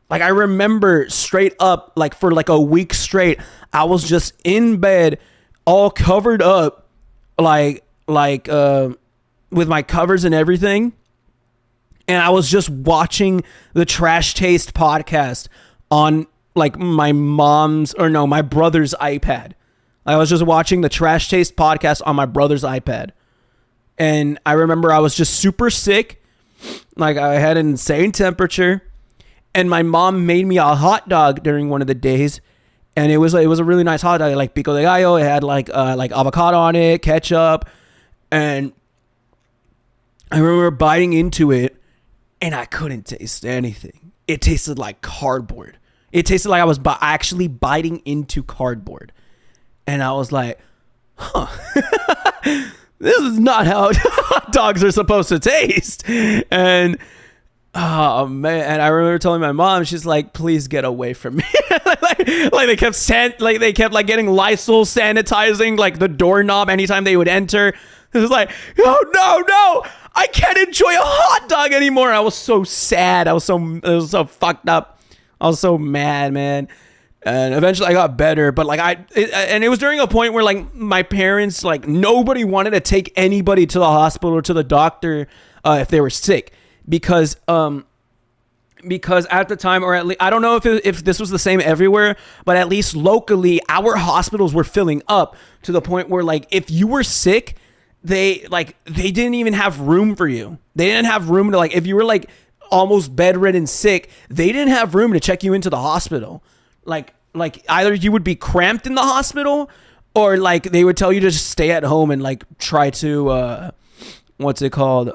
Like I remember straight up, like for like a week straight, I was just in bed, all covered up, like with my covers and everything. And I was just watching the Trash Taste podcast on like my brother's iPad. I was just watching the Trash Taste podcast on my brother's iPad. And I remember I was just super sick. Like I had an insane temperature. And my mom made me a hot dog during one of the days. And it was a really nice hot dog, like pico de gallo. It had like avocado on it, ketchup. And I remember biting into it. And I couldn't taste anything. It tasted like cardboard. It tasted like I was actually biting into cardboard. And I was like, huh, this is not how hot dogs are supposed to taste. And oh man, and I remember telling my mom, she's like, please get away from me. like they kept getting Lysol sanitizing like the doorknob anytime they would enter. It was like, oh no, I can't enjoy a hot dog anymore. I was so sad. It was so fucked up. I was so mad, man. And eventually I got better, but like it was during a point where like my parents, like nobody wanted to take anybody to the hospital or to the doctor if they were sick, because at the time, or at least I don't know if this was the same everywhere, but at least locally our hospitals were filling up to the point where like if you were sick, they didn't even have room for you. They didn't have room to, like, if you were like almost bedridden sick, they didn't have room to check you into the hospital. Like either you would be cramped in the hospital, or like they would tell you to just stay at home and like try to what's it called?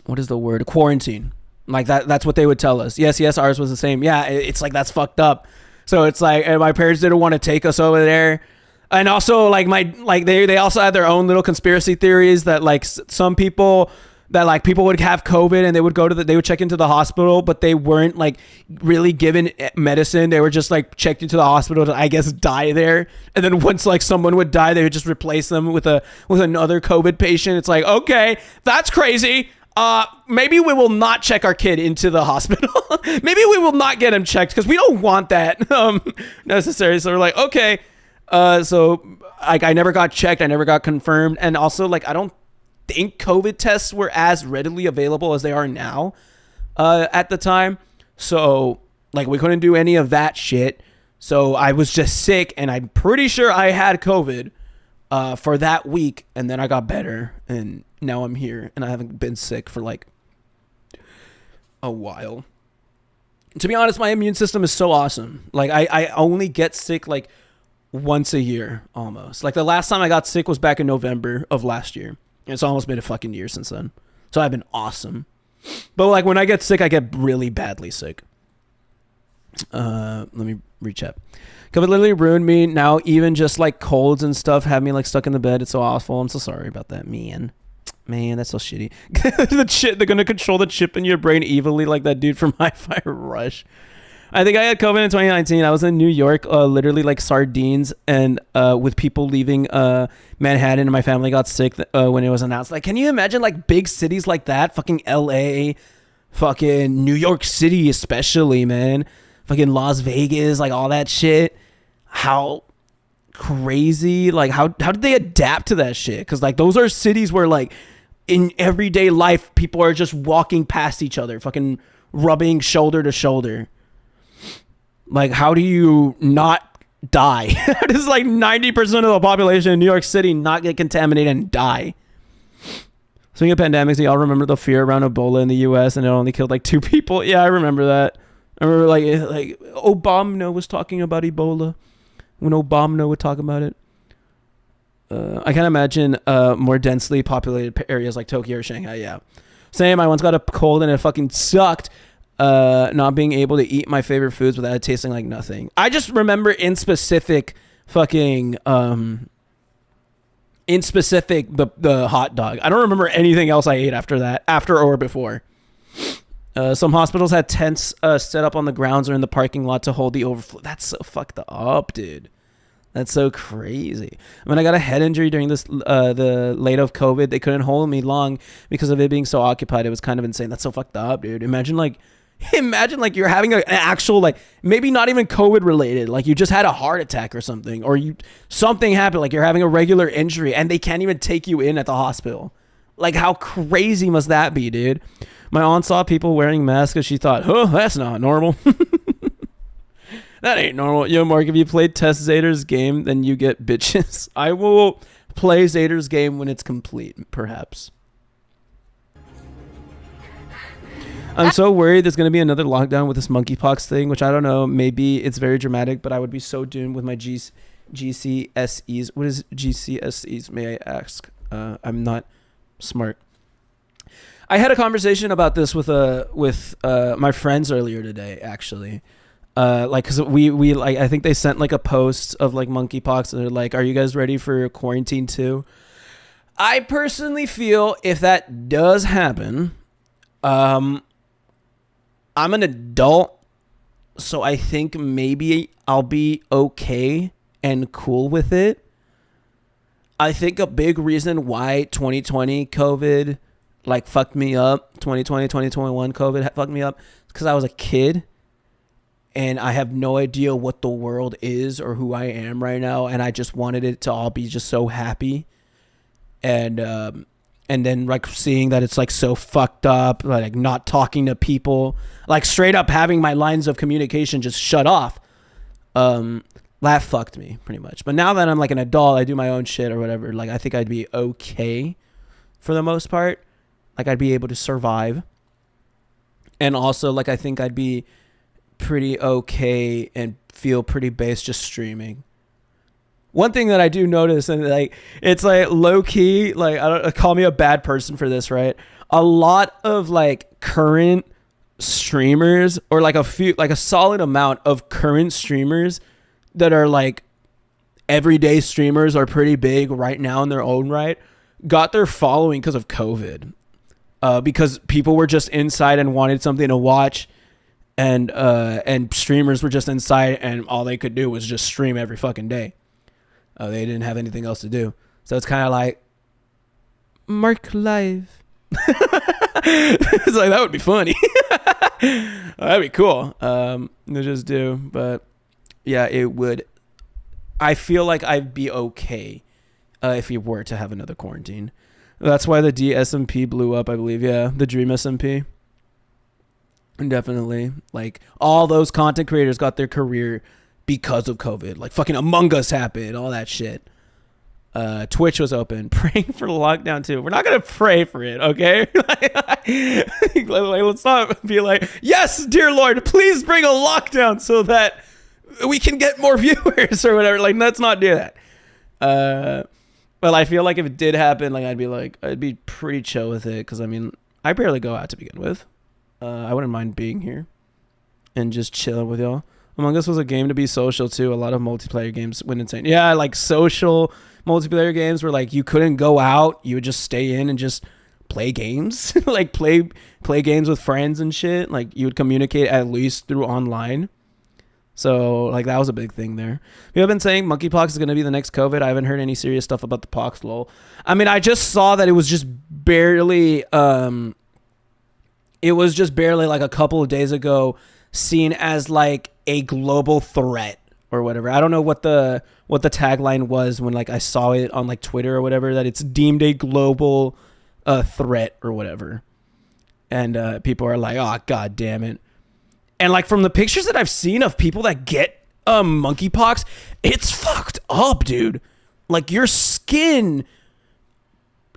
What is the word? Quarantine. Like that's what they would tell us. Yes, ours was the same. Yeah, it's like that's fucked up. So it's like, and my parents didn't want to take us over there. And also they also had their own little conspiracy theories that like some people would have COVID and they would check into the hospital, but they weren't like really given medicine. They were just like checked into the hospital to, I guess, die there. And then once like someone would die, they would just replace them with another COVID patient. It's like, okay, that's crazy. Maybe we will not check our kid into the hospital. Maybe we will not get him checked because we don't want that necessary. So we're like, okay. So like I never got checked. I never got confirmed. And also like, I don't think COVID tests were as readily available as they are now, at the time. So like we couldn't do any of that shit. So I was just sick, and I'm pretty sure I had COVID, for that week. And then I got better, and now I'm here, and I haven't been sick for like a while. To be honest, my immune system is so awesome. Like I only get sick like once a year almost. Like the last time I got sick was back in November of last year. It's almost been a fucking year since then. So I've been awesome. But like when I get sick, I get really badly sick. Let me reach up. COVID literally ruined me. Now even just like colds and stuff have me like stuck in the bed. It's so awful. I'm so sorry about that, man. Man, that's so shitty. They're gonna control the chip in your brain evilly like that dude from Hi-Fi Rush. I think I had COVID in 2019. I was in New York, literally like sardines, and with people leaving Manhattan, and my family got sick when it was announced. Like, can you imagine like big cities like that? Fucking LA, fucking New York City, especially, man. Fucking Las Vegas, like all that shit. How crazy! Like, how did they adapt to that shit? Because like those are cities where like in everyday life, people are just walking past each other, fucking rubbing shoulder to shoulder. Like, how do you not die? How does like 90% of the population in New York City not get contaminated and die? Speaking of pandemics, do y'all remember the fear around Ebola in the U.S. and it only killed like 2 people? Yeah, I remember that. I remember like Obama was talking about Ebola when Obama would talk about it. I can't imagine more densely populated areas like Tokyo or Shanghai. Yeah, same. I once got a cold and it fucking sucked. Not being able to eat my favorite foods without it tasting like nothing. I just remember in specific fucking the hot dog. I don't remember anything else I ate after that, after or before. Some hospitals had tents set up on the grounds or in the parking lot to hold the overflow. That's so fucked up, dude. That's so crazy. When I got a head injury during this the late of COVID, they couldn't hold me long because of it being so occupied. It was kind of insane. That's so fucked up, dude. Imagine like you're having an actual, like, maybe not even COVID related, like you just had a heart attack or something, or something happened, like you're having a regular injury and they can't even take you in at the hospital. Like, how crazy must that be, dude? My aunt saw people wearing masks and she thought, oh, that's not normal. That ain't normal. Yo, Mark, if you played Test Zader's game, then you get bitches. I will play Zader's game when it's complete, perhaps. I'm so worried there's going to be another lockdown with this monkeypox thing, which I don't know. Maybe it's very dramatic, but I would be so doomed with my GCSEs. What is GCSEs, may I ask? I'm not smart. I had a conversation about this with my friends earlier today, actually. Like, cause we like, I think they sent like a post of like monkeypox and they're like, are you guys ready for quarantine too? I personally feel if that does happen, I'm an adult, so I think maybe I'll be okay and cool with it. I think a big reason why 2020 COVID like fucked me up, 2020, 2021 COVID fucked me up, because I was a kid and I have no idea what the world is or who I am right now, and I just wanted it to all be just so happy. And then like seeing that it's like so fucked up, like not talking to people, like straight up having my lines of communication just shut off. That fucked me pretty much. But now that I'm like an adult, I do my own shit or whatever. Like, I think I'd be okay for the most part. Like, I'd be able to survive. And also, like, I think I'd be pretty okay and feel pretty base just streaming. One thing that I do notice, and like, it's like low key, like, I don't call me a bad person for this, right? A lot of like current streamers, or like a solid amount of current streamers that are like everyday streamers, are pretty big right now in their own right, got their following because of COVID. Because people were just inside and wanted something to watch, and streamers were just inside and all they could do was just stream every fucking day. They didn't have anything else to do. So it's kind of like Marc live. It's like, that would be funny. That'd be cool. To just do. But yeah, it would. I feel like I'd be okay if we were to have another quarantine. That's why the DSMP blew up, I believe. Yeah, the Dream SMP. Definitely. Like, all those content creators got their career because of COVID. Like, fucking Among Us happened, all that shit. Twitch was open. Praying for the lockdown too. We're not gonna pray for it, okay? Let's not be like, yes, dear Lord, please bring a lockdown so that we can get more viewers or whatever. Like, let's not do that. Well, I feel like if it did happen, like, I'd be pretty chill with it, because I mean, I barely go out to begin with. I wouldn't mind being here and just chilling with y'all. Among Us was a game to be social too. A lot of multiplayer games went insane. Yeah, like social multiplayer games where like you couldn't go out, you would just stay in and just play games. Like play games with friends and shit. Like, you would communicate at least through online. So like that was a big thing there. People have been saying monkeypox is going to be the next COVID. I haven't heard any serious stuff about the pox, lol. I mean, I just saw that it was just barely like a couple of days ago seen as like a global threat or whatever. I don't know what the tagline was when like I saw it on like Twitter or whatever, that it's deemed a global threat or whatever. And people are like, oh, God damn it. And like from the pictures that I've seen of people that get monkeypox, it's fucked up, dude. Like your skin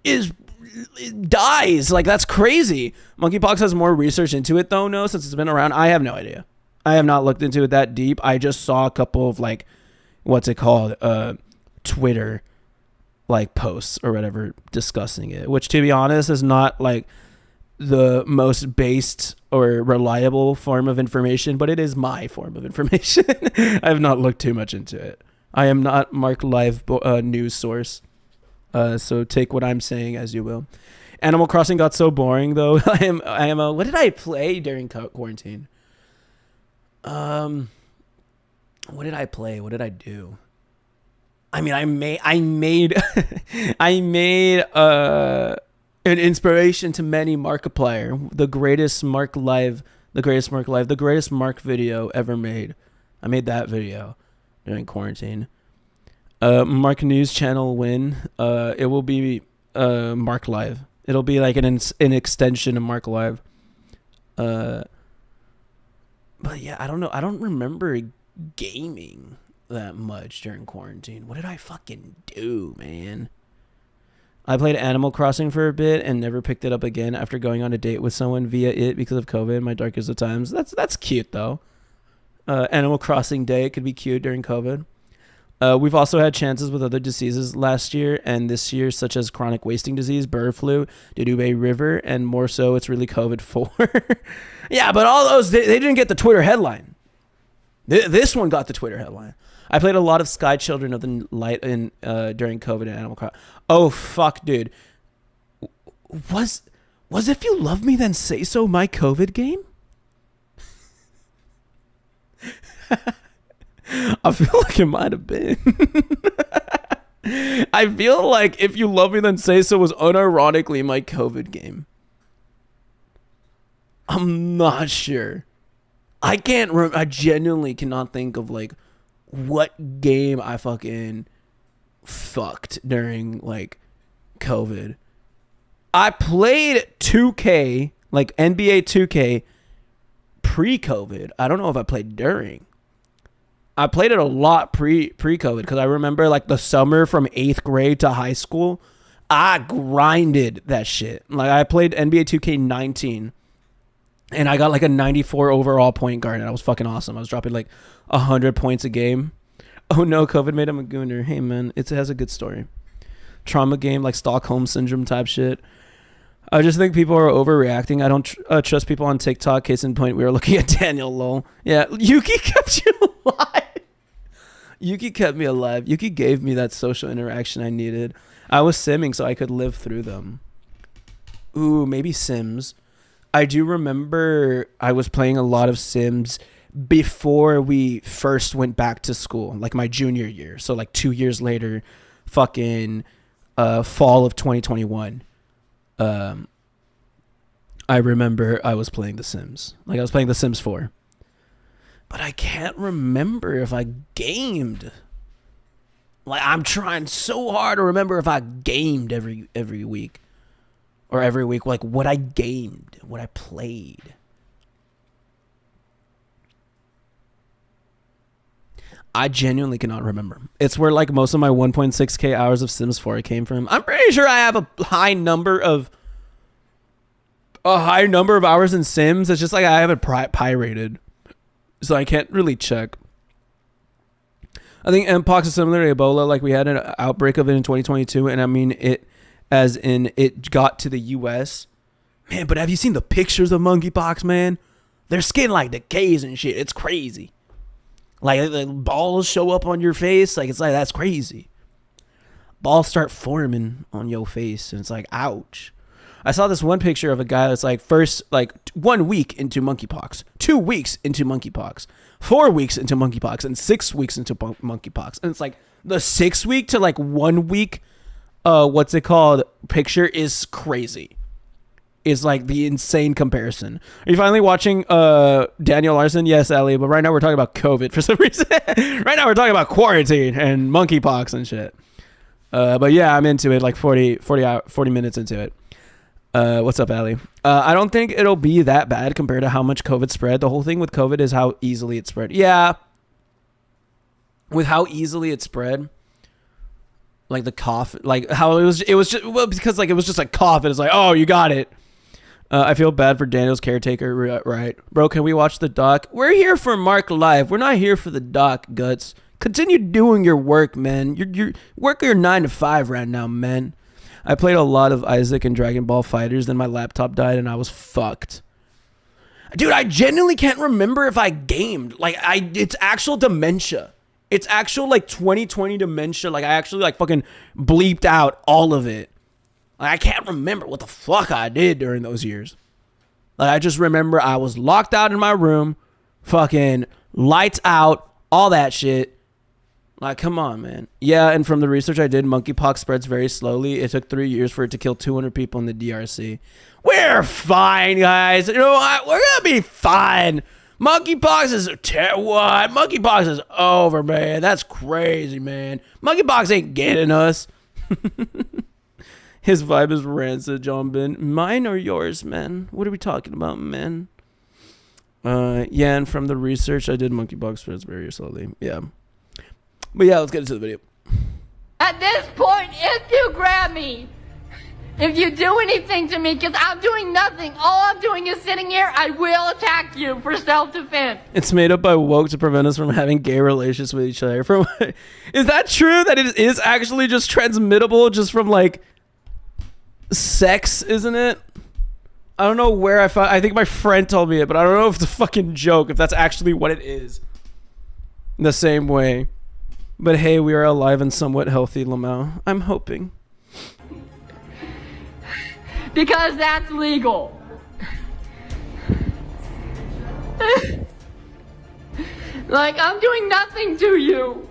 dies. Like that's crazy. Monkeypox has more research into it though, no, since it's been around. I have no idea. I have not looked into it that deep. I just saw a couple of like, what's it called? Twitter like posts or whatever discussing it, which to be honest is not like the most based or reliable form of information, but it is my form of information. I have not looked too much into it. I am not Marc Live news source. So take what I'm saying as you will. Animal Crossing got so boring though. I am what did I play during quarantine? What did I play? What did I do? I mean, I made an inspiration to many Markiplier, the greatest Marc video ever made. I made that video during quarantine. Marc News Channel win. It will be Marc Live. It'll be like an extension of Marc Live. But yeah, I don't know. I don't remember gaming that much during quarantine. What did I fucking do, man? I played Animal Crossing for a bit and never picked it up again after going on a date with someone via it because of COVID. My darkest of times. That's cute though. Animal Crossing Day, it could be cute during COVID. We've also had chances with other diseases last year and this year, such as chronic wasting disease, bird flu, Dudube River, and more so, it's really COVID-4. Yeah, but all those, they didn't get the Twitter headline. This one got the Twitter headline. I played a lot of Sky Children of the Light during COVID and Animal Crossing. Oh, fuck, dude. Was If You Love Me Then Say So my COVID game? I feel like it might have been. I feel like If You Love Me Then Say So was unironically my COVID game. I'm not sure. I genuinely cannot think of like what game I fucking fucked during like COVID. I played 2K, like NBA 2K pre-COVID. I don't know if I played during. I played it a lot pre-COVID because I remember like the summer from 8th grade to high school, I grinded that shit. Like I played NBA 2K19 and I got like a 94 overall point guard and I was fucking awesome. I was dropping like 100 points a game. Oh no, COVID made him a gooner. Hey man, it has a good story. Trauma game, like Stockholm Syndrome type shit. I just think people are overreacting. I don't trust people on TikTok. Case in point, we were looking at Daniel, lol. Yeah, Yuki kept you alive. Yuki kept me alive. Yuki gave me that social interaction I needed. I was simming so I could live through them. Ooh, maybe Sims. I do remember I was playing a lot of Sims before we first went back to school, like my junior year. So like 2 years later, fucking fall of 2021. I remember I was playing The Sims. Like I was playing The Sims 4. But I can't remember if I gamed. Like I'm trying so hard to remember if I gamed every week. Or every week, like what I gamed, what I played. I genuinely cannot remember. It's where like most of my 1.6k hours of Sims 4 came from. I'm pretty sure I have a high number of hours in Sims. It's just like I have it pirated, so I can't really check. I think Mpox is similar to Ebola. Like we had an outbreak of it in 2022, and I mean it as in it got to the U.S. Man, but have you seen the pictures of monkeypox, man? Their skin like decays and shit. It's crazy. Like the balls show up on your face. Like it's like that's crazy. Balls start forming on your face, and it's like ouch. I saw this one picture of a guy that's like first like 1 week into monkeypox, 2 weeks into monkeypox, 4 weeks into monkeypox, and 6 weeks into monkeypox. And it's like the 6 week to like 1 week, what's it called, picture is crazy. Is like the insane comparison. Are you finally watching Daniel Larson? Yes, Ellie, but right now we're talking about COVID for some reason. Right now we're talking about quarantine and monkeypox and shit. But yeah, I'm into it, like 40 minutes into it. What's up, Ellie? I don't think it'll be that bad compared to how much COVID spread. The whole thing with COVID is how easily it spread. Yeah. With how easily it spread. Like the cough, like how it was just, well, because like it was just a cough and it's like, oh, you got it. I feel bad for Daniel's caretaker, right? Bro, can we watch the doc? We're here for Marc Live. We're not here for the doc, Guts. Continue doing your work, man. You're working your 9 to 5 right now, man. I played a lot of Isaac and Dragon Ball Fighters, then my laptop died and I was fucked. Dude, I genuinely can't remember if I gamed. Like, it's actual dementia. It's actual, like, 2020 dementia. Like, I actually, like, fucking bleeped out all of it. Like, I can't remember what the fuck I did during those years. Like, I just remember I was locked out in my room, fucking lights out, all that shit. Like, come on, man. Yeah, and from the research I did, monkeypox spreads very slowly. It took 3 years for it to kill 200 people in the DRC. We're fine, guys. You know what? We're gonna be fine. Monkeypox is what? Monkeypox is over, man. That's crazy, man. Monkeypox ain't getting us. His vibe is rancid, John Ben. Mine or yours, man? What are we talking about, man? Yeah, and from the research I did, monkeypox spreads very slowly. Yeah. But yeah, let's get into the video. At this point, if you grab me, if you do anything to me, because I'm doing nothing, all I'm doing is sitting here, I will attack you for self-defense. It's made up by woke to prevent us from having gay relations with each other. Is that true that it is actually just transmittable just from like sex, isn't it? I don't know where I think my friend told me it, but I don't know if it's a fucking joke, if that's actually what it is. In the same way. But hey, we are alive and somewhat healthy, Lamau. I'm hoping. Because that's legal. Like, I'm doing nothing to you.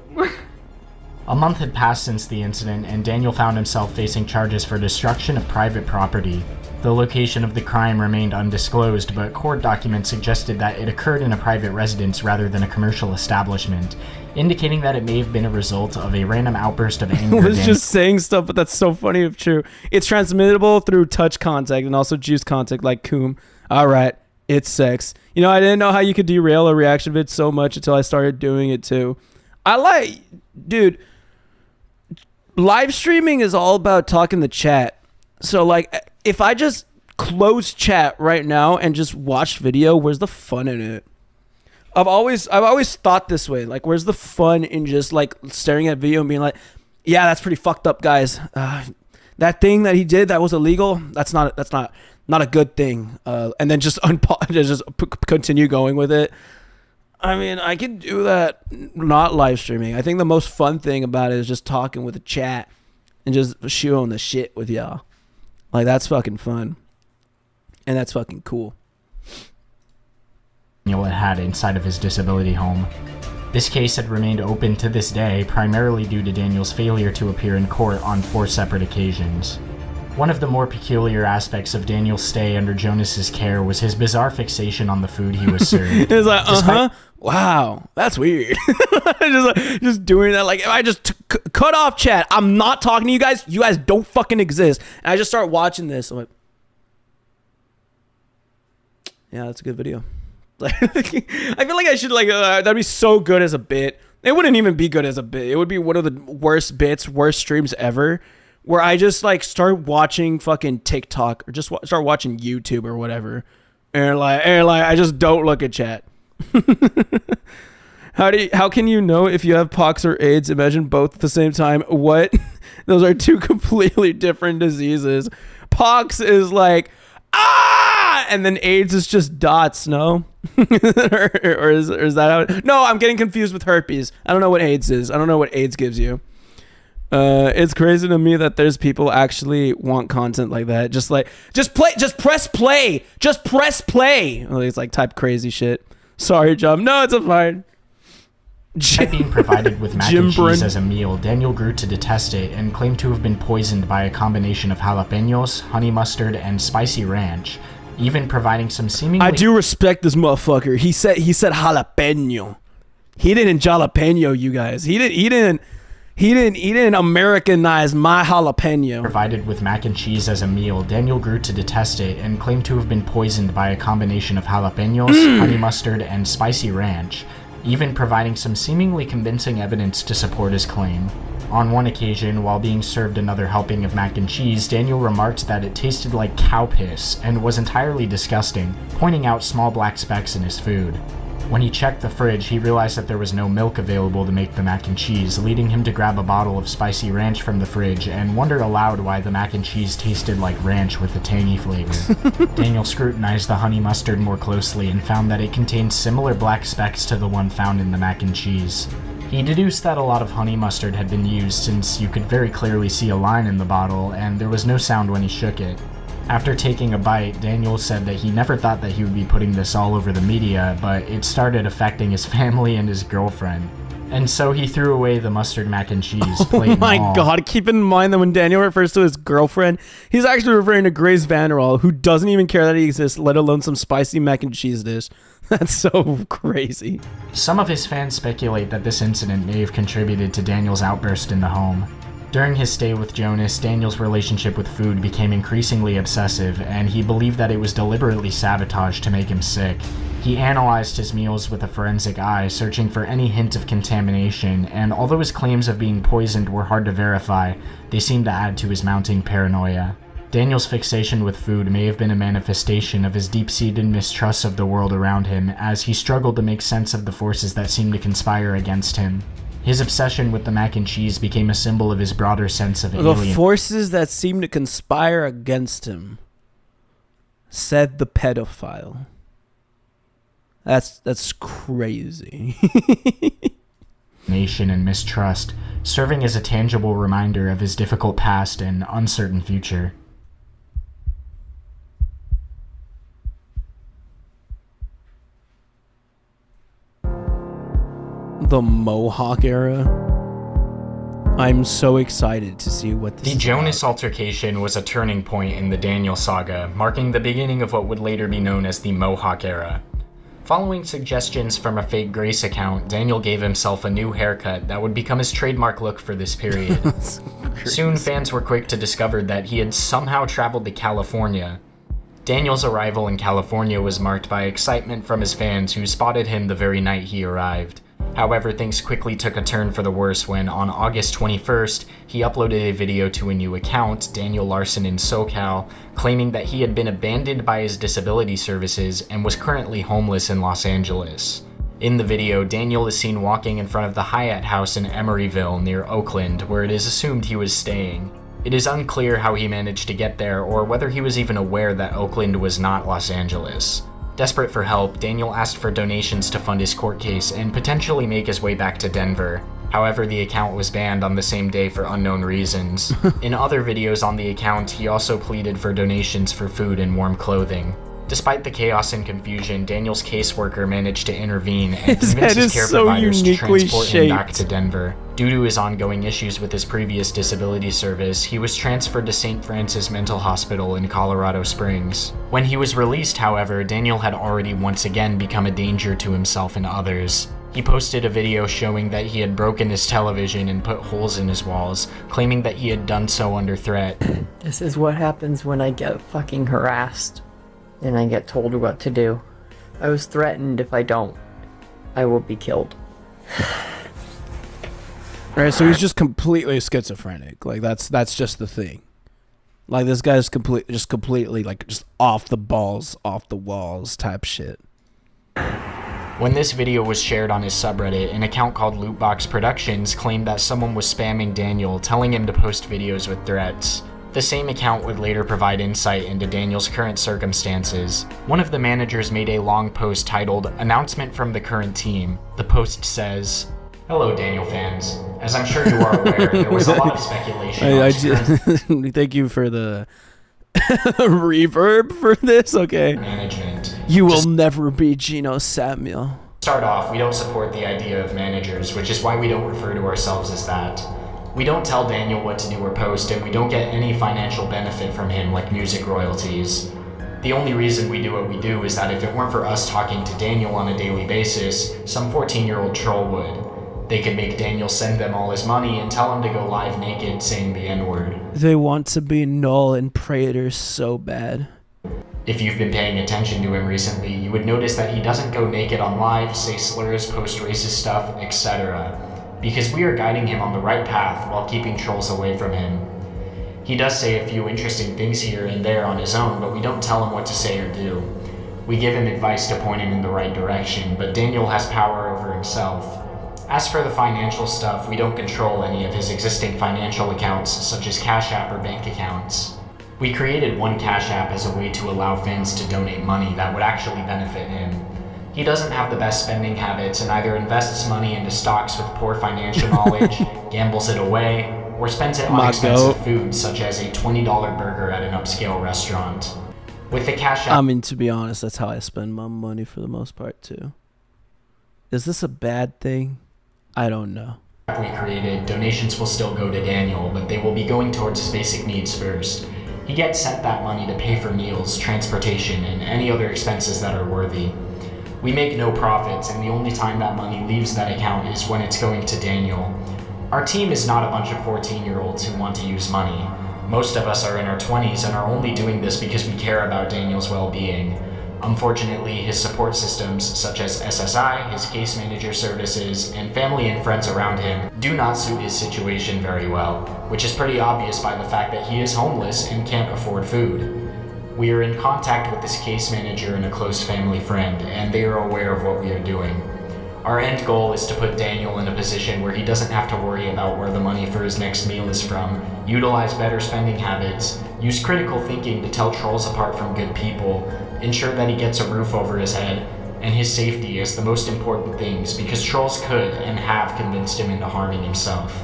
A month had passed since the incident, and Daniel found himself facing charges for destruction of private property. The location of the crime remained undisclosed, but court documents suggested that it occurred in a private residence rather than a commercial establishment, indicating that it may have been a result of a random outburst of anger. I was just saying stuff, but that's so funny if true. It's transmittable through touch contact and also juice contact like Coom. All right, it's sex. You know, I didn't know how you could derail a reaction vid so much until I started doing it too. Dude, live streaming is all about talking to chat. So like, if I just close chat right now and just watch video, where's the fun in it? I've always thought this way. Like, where's the fun in just like staring at video and being like, yeah, that's pretty fucked up, guys. That thing that he did that was illegal. That's not a good thing. And then just continue going with it. I mean, I can do that not live streaming. I think the most fun thing about it is just talking with the chat and just shooting the shit with y'all. Like, that's fucking fun. And that's fucking cool. Daniel had inside of his disability home. This case had remained open to this day, primarily due to Daniel's failure to appear in court on 4 separate occasions. One of the more peculiar aspects of Daniel's stay under Jonas's care was his bizarre fixation on the food he was served. It was like, wow, that's weird. just doing that. Like, if I just cut off chat, I'm not talking to you guys. You guys don't fucking exist. And I just start watching this. I'm like, yeah, that's a good video. Like, I feel like I should that'd be so good as a bit. It wouldn't even be good as a bit. It would be one of the worst bits, worst streams ever, where I just like start watching fucking TikTok or just start watching YouTube or whatever, and like I just don't look at chat. How can you know if you have pox or AIDS? Imagine both at the same time. What? Those are two completely different diseases. Pox is like and then AIDS is just dots. No, or is that how? No, I'm getting confused with herpes. I don't know what AIDS is. I don't know what AIDS gives you. It's crazy to me that there's people actually want content like that. Just press play. Just press play. It's like type crazy shit. Sorry, John. No, it's fine. Despite being provided with mac and cheese as a meal, Daniel grew to detest it and claimed to have been poisoned by a combination of jalapenos, honey mustard, and spicy ranch, even providing some seemingly... I do respect this motherfucker. He said jalapeno. He didn't jalapeno, you guys. He didn't Americanize my jalapeno. Provided with mac and cheese as a meal, Daniel grew to detest it and claimed to have been poisoned by a combination of jalapenos, honey mustard, and spicy ranch, even providing some seemingly convincing evidence to support his claim. On one occasion, while being served another helping of mac and cheese, Daniel remarked that it tasted like cow piss and was entirely disgusting, pointing out small black specks in his food. When he checked the fridge, he realized that there was no milk available to make the mac and cheese, leading him to grab a bottle of spicy ranch from the fridge and wonder aloud why the mac and cheese tasted like ranch with a tangy flavor. Daniel scrutinized the honey mustard more closely and found that it contained similar black specks to the one found in the mac and cheese. He deduced that a lot of honey mustard had been used since you could very clearly see a line in the bottle and there was no sound when he shook it. After taking a bite, Daniel said that he never thought that he would be putting this all over the media, but it started affecting his family and his girlfriend. And so he threw away the mustard mac and cheese. Oh my god, keep in mind that when Daniel refers to his girlfriend, he's actually referring to Grace Vanderwaal, who doesn't even care that he exists, let alone some spicy mac and cheese dish. That's so crazy. Some of his fans speculate that this incident may have contributed to Daniel's outburst in the home. During his stay with Jonas, Daniel's relationship with food became increasingly obsessive, and he believed that it was deliberately sabotaged to make him sick. He analyzed his meals with a forensic eye, searching for any hint of contamination, and although his claims of being poisoned were hard to verify, they seemed to add to his mounting paranoia. Daniel's fixation with food may have been a manifestation of his deep-seated mistrust of the world around him, as he struggled to make sense of the forces that seemed to conspire against him. His obsession with the mac and cheese became a symbol of his broader sense of alien. The forces that seem to conspire against him, said the pedophile. That's crazy. Nation and mistrust, serving as a tangible reminder of his difficult past and uncertain future. The Mohawk era. I'm so excited to see what this The Jonas altercation was a turning point in the Daniel saga, marking the beginning of what would later be known as the Mohawk era. Following suggestions from a fake Grace account, Daniel gave himself a new haircut that would become his trademark look for this period. Soon, fans were quick to discover that he had somehow traveled to California. Daniel's arrival in California was marked by excitement from his fans who spotted him the very night he arrived. However, things quickly took a turn for the worse when, on August 21st, he uploaded a video to a new account, Daniel Larson in SoCal, claiming that he had been abandoned by his disability services and was currently homeless in Los Angeles. In the video, Daniel is seen walking in front of the Hyatt House in Emeryville near Oakland, where it is assumed he was staying. It is unclear how he managed to get there or whether he was even aware that Oakland was not Los Angeles. Desperate for help, Daniel asked for donations to fund his court case and potentially make his way back to Denver. However, the account was banned on the same day for unknown reasons. In other videos on the account, he also pleaded for donations for food and warm clothing. Despite the chaos and confusion, Daniel's caseworker managed to intervene and convince his care providers to transport him back to Denver. Due to his ongoing issues with his previous disability service, he was transferred to St. Francis Mental Hospital in Colorado Springs. When he was released, however, Daniel had already once again become a danger to himself and others. He posted a video showing that he had broken his television and put holes in his walls, claiming that he had done so under threat. This is what happens when I get fucking harassed and I get told what to do. I was threatened if I don't, I will be killed. Alright, so he's just completely schizophrenic. Like that's just the thing. Like this guy's completely like just off the balls, off the walls type shit. When this video was shared on his subreddit, an account called Lootbox Productions claimed that someone was spamming Daniel, telling him to post videos with threats. The same account would later provide insight into Daniel's current circumstances. One of the managers made a long post titled, "Announcement from the Current Team." The post says, Hello, Daniel fans. As I'm sure you are aware, there was a lot of speculation. Thank you for the reverb for this. Okay. Management. You will never be Geno Samuel. Start off, we don't support the idea of managers, which is why we don't refer to ourselves as that. We don't tell Daniel what to do or post, and we don't get any financial benefit from him like music royalties. The only reason we do what we do is that if it weren't for us talking to Daniel on a daily basis, some 14-year-old troll would. They could make Daniel send them all his money and tell him to go live naked saying the N-word. They want to be null and praetors so bad. If you've been paying attention to him recently, you would notice that he doesn't go naked on live, say slurs, post racist stuff, etc. Because we are guiding him on the right path while keeping trolls away from him. He does say a few interesting things here and there on his own, but we don't tell him what to say or do. We give him advice to point him in the right direction, but Daniel has power over himself. As for the financial stuff, we don't control any of his existing financial accounts, such as Cash App or bank accounts. We created one Cash App as a way to allow fans to donate money that would actually benefit him. He doesn't have the best spending habits and either invests money into stocks with poor financial knowledge, gambles it away, or spends it on expensive food such as a $20 burger at an upscale restaurant. With the Cash App, I mean, to be honest, that's how I spend my money for the most part too. Is this a bad thing? I don't know. We created, donations will still go to Daniel, but they will be going towards his basic needs first. He gets sent that money to pay for meals, transportation, and any other expenses that are worthy. We make no profits, and the only time that money leaves that account is when it's going to Daniel. Our team is not a bunch of 14-year-olds who want to use money. Most of us are in our 20s and are only doing this because we care about Daniel's well-being. Unfortunately, his support systems, such as SSI, his case manager services, and family and friends around him, do not suit his situation very well, which is pretty obvious by the fact that he is homeless and can't afford food. We are in contact with this case manager and a close family friend, and they are aware of what we are doing. Our end goal is to put Daniel in a position where he doesn't have to worry about where the money for his next meal is from, utilize better spending habits, use critical thinking to tell trolls apart from good people, ensure that he gets a roof over his head, and his safety as the most important things because trolls could and have convinced him into harming himself.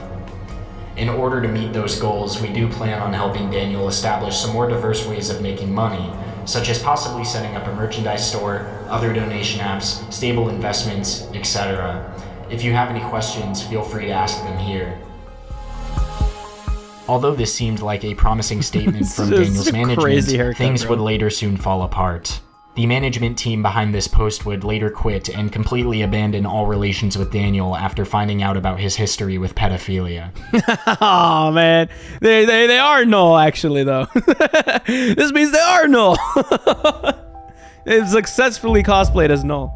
In order to meet those goals, we do plan on helping Daniel establish some more diverse ways of making money, such as possibly setting up a merchandise store, other donation apps, stable investments, etc. If you have any questions, feel free to ask them here. Although this seemed like a promising statement from Daniel's management, things would later soon fall apart. The management team behind this post would later quit and completely abandon all relations with Daniel after finding out about his history with pedophilia. Oh man, they are null actually though. This means they are null. They've successfully cosplayed as null.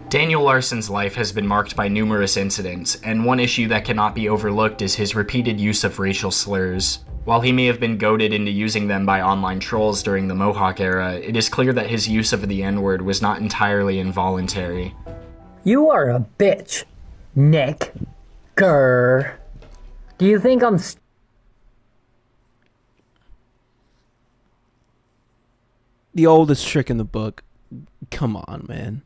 Daniel Larson's life has been marked by numerous incidents, and one issue that cannot be overlooked is his repeated use of racial slurs. While he may have been goaded into using them by online trolls during the Mohawk era, it is clear that his use of the N-word was not entirely involuntary. You are a bitch, Nick. Grr. Do you think I'm The oldest trick in the book. Come on, man.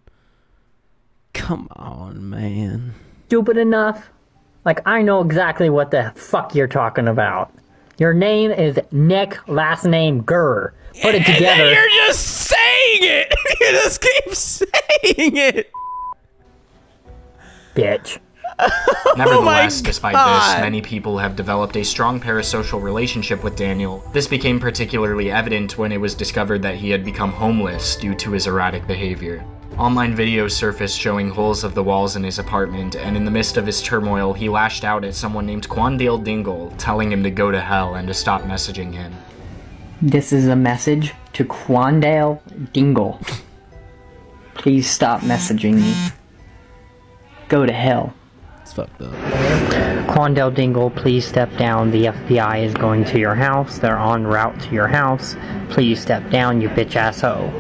Come on, man. stupid enough? Like, I know exactly what the fuck you're talking about. Your name is Nick, last name Gurr. Put it together. And you're just saying it. You just keep saying it. Bitch. Nevertheless, despite this, many people have developed a strong parasocial relationship with Daniel. This became particularly evident when it was discovered that he had become homeless due to his erratic behavior. Online videos surfaced showing holes of the walls in his apartment, and in the midst of his turmoil, he lashed out at someone named Quandale Dingle, telling him to go to hell and to stop messaging him. This is a message to Quandale Dingle. Please stop messaging me. Go to hell. It's fucked up. Quandale Dingle, please step down. The FBI is going to your house. They're en route to your house. Please step down, you bitch asshole.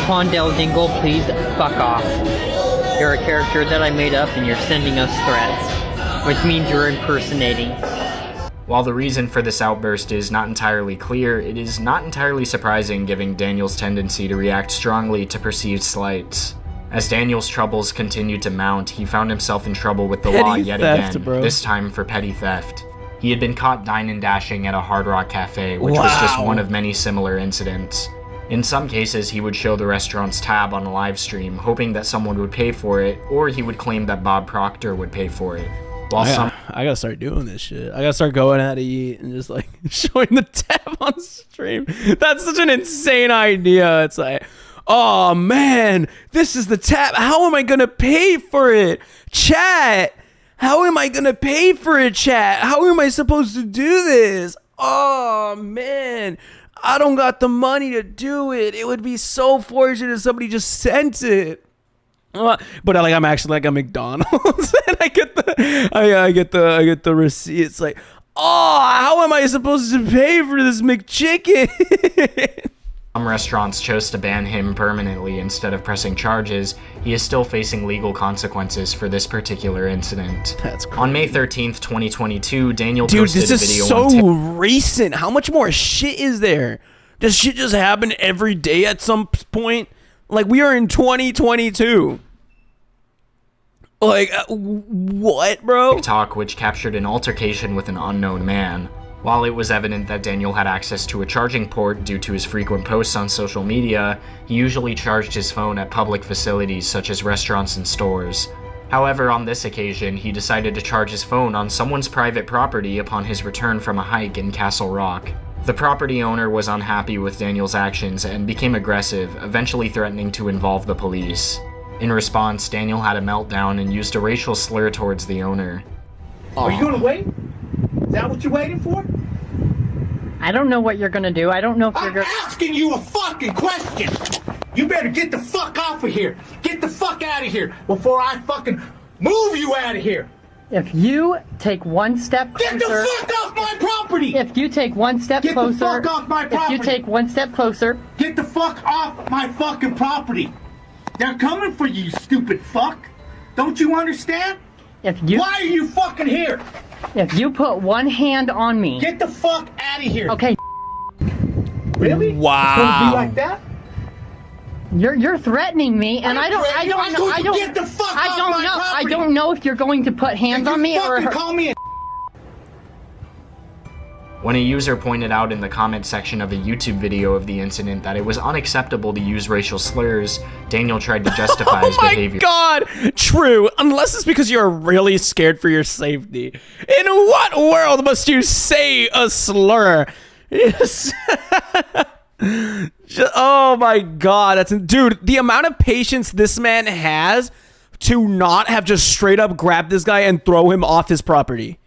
Quandale Dingle, please fuck off. You're a character that I made up and you're sending us threats, which means you're impersonating. While the reason for this outburst is not entirely clear, it is not entirely surprising given Daniel's tendency to react strongly to perceived slights. As Daniel's troubles continued to mount, he found himself in trouble with the Petty law yet theft, again, bro. this time for petty theft. He had been caught dine and dashing at a Hard Rock Cafe, which was just one of many similar incidents. In some cases, he would show the restaurant's tab on a live stream, hoping that someone would pay for it, or he would claim that Bob Proctor would pay for it. While I gotta start doing this shit. I gotta start going out to eat and just like showing the tab on stream. That's such an insane idea. It's like, oh man, this is the tab. How am I gonna pay for it? Chat. How am I gonna pay for it, chat? How am I supposed to do this? Oh man, I don't got the money to do it. It would be so fortunate if somebody just sent it. But like I'm actually like a McDonald's and I get the receipt. It's like, oh, how am I supposed to pay for this McChicken? some restaurants chose to ban him permanently instead of pressing charges, he is still facing legal consequences for this particular incident. That's crazy. On May 13th, 2022, Daniel Dude, posted this a video is so recent. How much more shit is there? Does shit just happen every day at some point? Like, we are in 2022. Like, what, bro? TikTok, which captured an altercation with an unknown man. While it was evident that Daniel had access to a charging port due to his frequent posts on social media, he usually charged his phone at public facilities such as restaurants and stores. However, on this occasion, he decided to charge his phone on someone's private property upon his return from a hike in Castle Rock. The property owner was unhappy with Daniel's actions and became aggressive, eventually threatening to involve the police. In response, Daniel had a meltdown and used a racial slur towards the owner. Are you gonna wait? Is that what you're waiting for? I don't know what you're gonna do. I don't know if you're gonna... I'm asking you a fucking question! You better get the fuck off of here! Get the fuck out of here before I fucking move you out of here! If you take one step closer... Get the fuck off my property! If you take one step closer... Get the fuck off my property! If you take one step closer... Get the fuck off my fucking property! They're coming for you, stupid fuck! Don't you understand? Why are you fucking here? If you put one hand on me... Get the fuck out of here! Okay. Really? Wow. It's gonna be like that? You're threatening me, and I don't know. Get the fuck off my property! I don't know if you're going to put hands on me or... Call me a... When a user pointed out in the comment section of a YouTube video of the incident that it was unacceptable to use racial slurs, Daniel tried to justify his behavior. Oh my god! True, unless it's because you're really scared for your safety. In what world must you say a slur? Oh my god, dude, the amount of patience this man has to not have just straight up grabbed this guy and throw him off his property.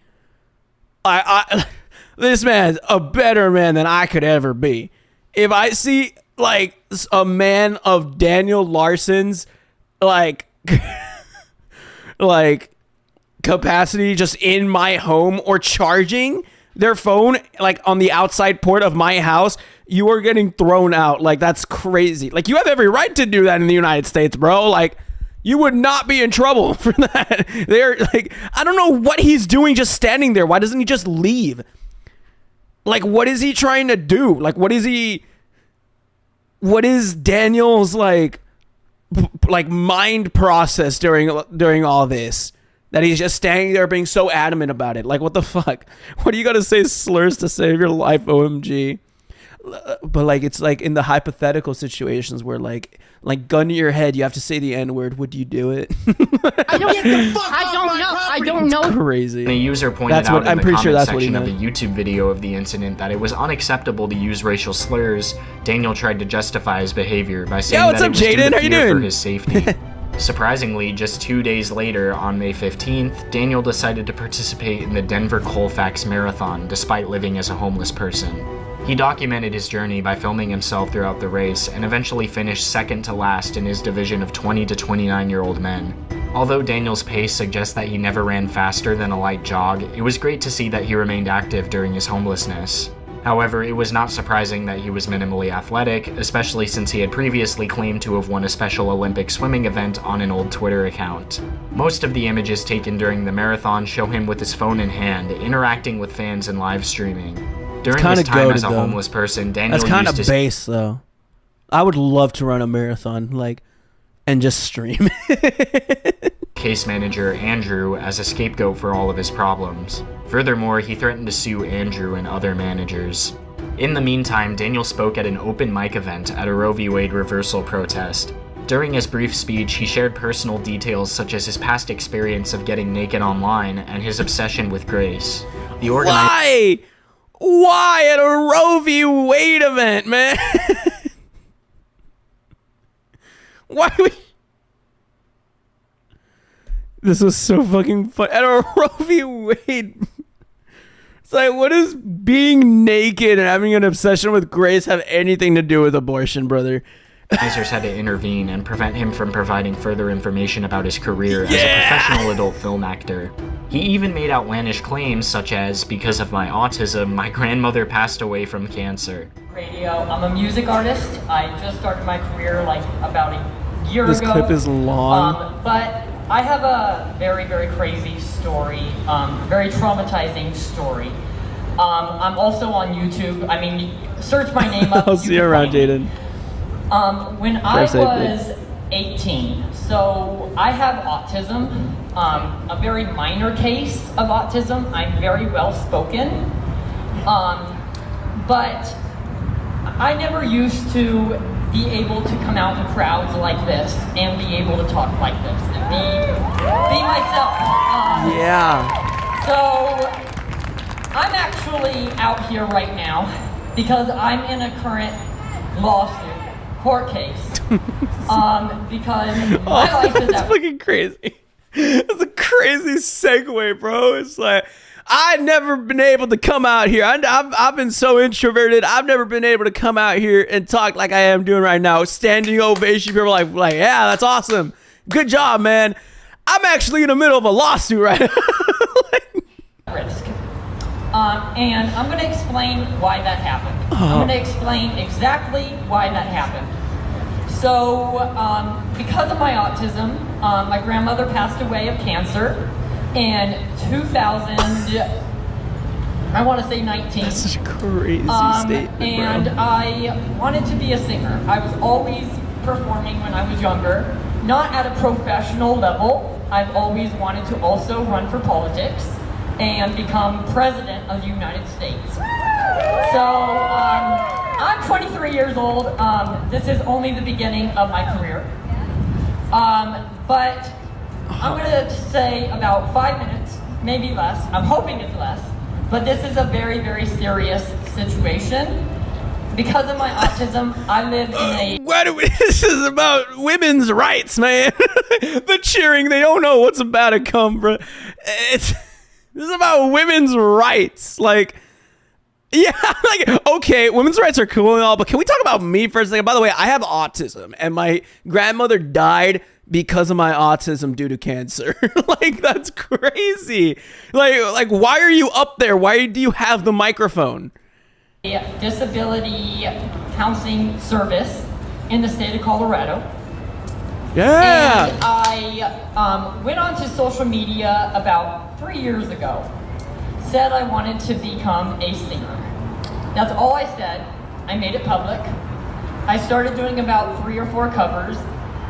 This man's a better man than I could ever be. If I see, like, a man of Daniel Larson's, like, capacity just in my home or charging their phone, like, on the outside port of my house, you are getting thrown out. Like, that's crazy. Like, you have every right to do that in the United States, bro. Like, you would not be in trouble for that. They're, like, I don't know what he's doing just standing there. Why doesn't he just leave? Like, what is he trying to do? Like, what is Daniel's, like mind process during all this? That he's just standing there being so adamant about it. Like, what the fuck? What do you gotta say slurs to save your life, OMG? But, like, it's like in the hypothetical situations where, like gun to your head, you have to say the N-word. Would you do it? I don't know. It's crazy. A user pointed out in the comment section of a YouTube video of the incident that it was unacceptable to use racial slurs. Daniel tried to justify his behavior by saying that it was due to fear for his safety. Surprisingly, just 2 days later, on May 15th, Daniel decided to participate in the Denver Colfax Marathon despite living as a homeless person. He documented his journey by filming himself throughout the race and eventually finished second to last in his division of 20 to 29-year-old men. Although Daniel's pace suggests that he never ran faster than a light jog, it was great to see that he remained active during his homelessness. However, it was not surprising that he was minimally athletic, especially since he had previously claimed to have won a Special Olympic swimming event on an old Twitter account. Most of the images taken during the marathon show him with his phone in hand, interacting with fans and live streaming. During his time as a homeless person, Daniel used his... That's kind of base, though. I would love to run a marathon, like, and just stream. Case manager Andrew as a scapegoat for all of his problems. Furthermore, he threatened to sue Andrew and other managers. In the meantime, Daniel spoke at an open mic event at a Roe v. Wade reversal protest. During his brief speech, he shared personal details such as his past experience of getting naked online and his obsession with Grace. Why? Why at a Roe v. Wade event, man? Why would... This was so fucking fun. At a Roe v. Wade... It's like, what does being naked and having an obsession with Grace have anything to do with abortion, brother? Organizers had to intervene and prevent him from providing further information about his career as a professional adult film actor. He even made outlandish claims such as, because of my autism, my grandmother passed away from cancer. Radio. I'm a music artist. I just started my career like about a year ago. This clip is long. But I have a very, very crazy story, very traumatizing story. I'm also on YouTube. I mean, search my name up. I'll see you around, Jaden. When I was 18, so I have autism, a very minor case of autism. I'm very well spoken, but I never used to be able to come out in crowds like this and be able to talk like this and be myself. So I'm actually out here right now because I'm in a current lawsuit. Court case. Because my life is that's fucking crazy. That's a crazy segue, bro. It's like, I've never been able to come out here. I've been so introverted. I've never been able to come out here and talk like I am doing right now. Standing ovation. People are like, yeah, that's awesome. Good job, man. I'm actually in the middle of a lawsuit right now. Risk. And I'm going to explain why that happened. I'm going to explain exactly why that happened. So, because of my autism, my grandmother passed away of cancer in 2000, I want to say 19. That's such a crazy statement, and bro. I wanted to be a singer. I was always performing when I was younger, not at a professional level. I've always wanted to also run for politics and become president of the United States. So I'm 23 years old. This is only the beginning of my career. But I'm gonna say about 5 minutes, maybe less. I'm hoping it's less. But this is a very, very serious situation. Because of my autism, I live in a... This is about women's rights, man. The cheering, they don't know what's about to come, bro. This is about women's rights. Like, yeah, like, okay, women's rights are cool and all, but can we talk about me for a second? By the way, I have autism, and my grandmother died because of my autism due to cancer. Like, that's crazy. Like, why are you up there? Why do you have the microphone? A disability counseling service in the state of Colorado. Yeah. And I went onto social media about 3 years ago, said I wanted to become a singer. That's all I said. I made it public. I started doing about 3 or 4 covers,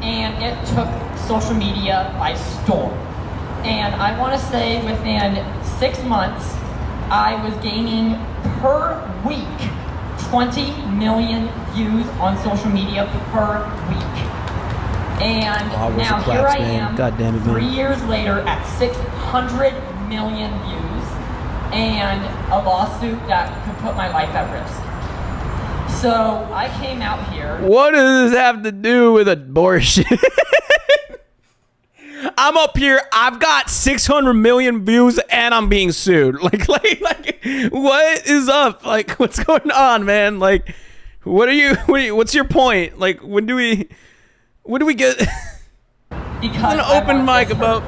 and it took social media by storm. And I want to say within 6 months, I was gaining per week 20 million views on social media per week. And now here I am, God damn it, man. 3 years later at 600 million views and a lawsuit that could put my life at risk. So I came out here. What does this have to do with abortion? I'm up here, I've got 600 million views and I'm being sued. Like, what is up? Like, what's going on, man? Like, what's your point? Like, when do we get because an open mic about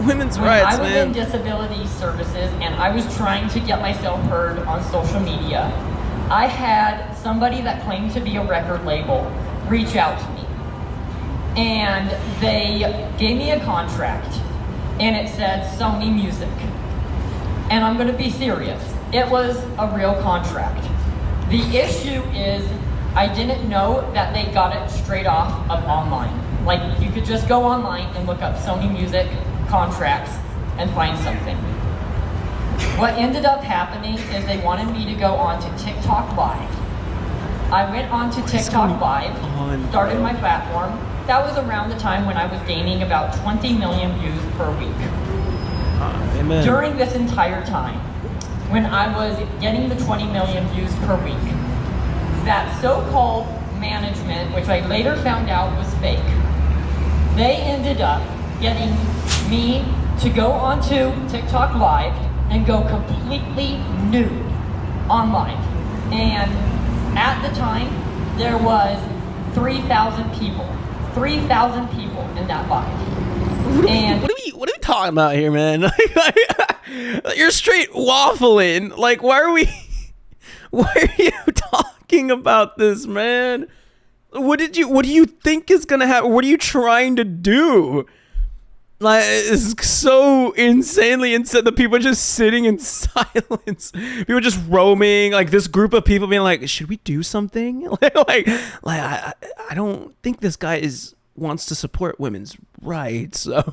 women's rights, man? I was man? in disability services and I was trying to get myself heard on social media. I had somebody that claimed to be a record label reach out to me. And they gave me a contract and it said Sony Music. And I'm gonna be serious. It was a real contract. The issue is I didn't know that they got it straight off of online. Like, you could just go online and look up Sony Music contracts and find something. What ended up happening is they wanted me to go on to TikTok Live. I went on to TikTok Live, started my platform. That was around the time when I was gaining about 20 million views per week. Amen. During this entire time, when I was getting the 20 million views per week, that so-called management, which I later found out was fake, they ended up getting me to go onto TikTok Live and go completely nude on live. And at the time, there was 3,000 people. 3,000 people in that live. And what are we talking about here, man? You're straight waffling. Like, why are you talking about this, man? What do you think is gonna happen? What are you trying to do? Like, it's so insanely insane. The people just sitting in silence. People just roaming. Like, this group of people being like, should we do something? I don't think this guy wants to support women's rights. So,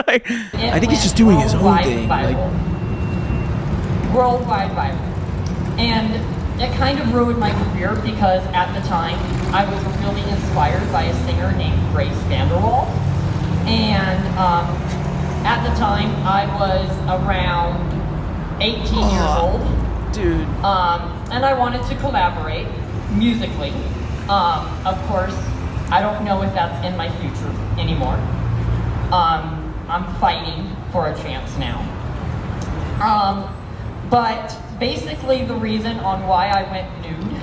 like, I think he's just doing his own thing. Worldwide viral. And it kind of ruined my career because at the time, I was really inspired by a singer named Grace Vanderwall. And at the time, I was around 18 years old. Dude. And I wanted to collaborate musically. Of course, I don't know if that's in my future anymore. I'm fighting for a chance now. But basically the reason on why I went nude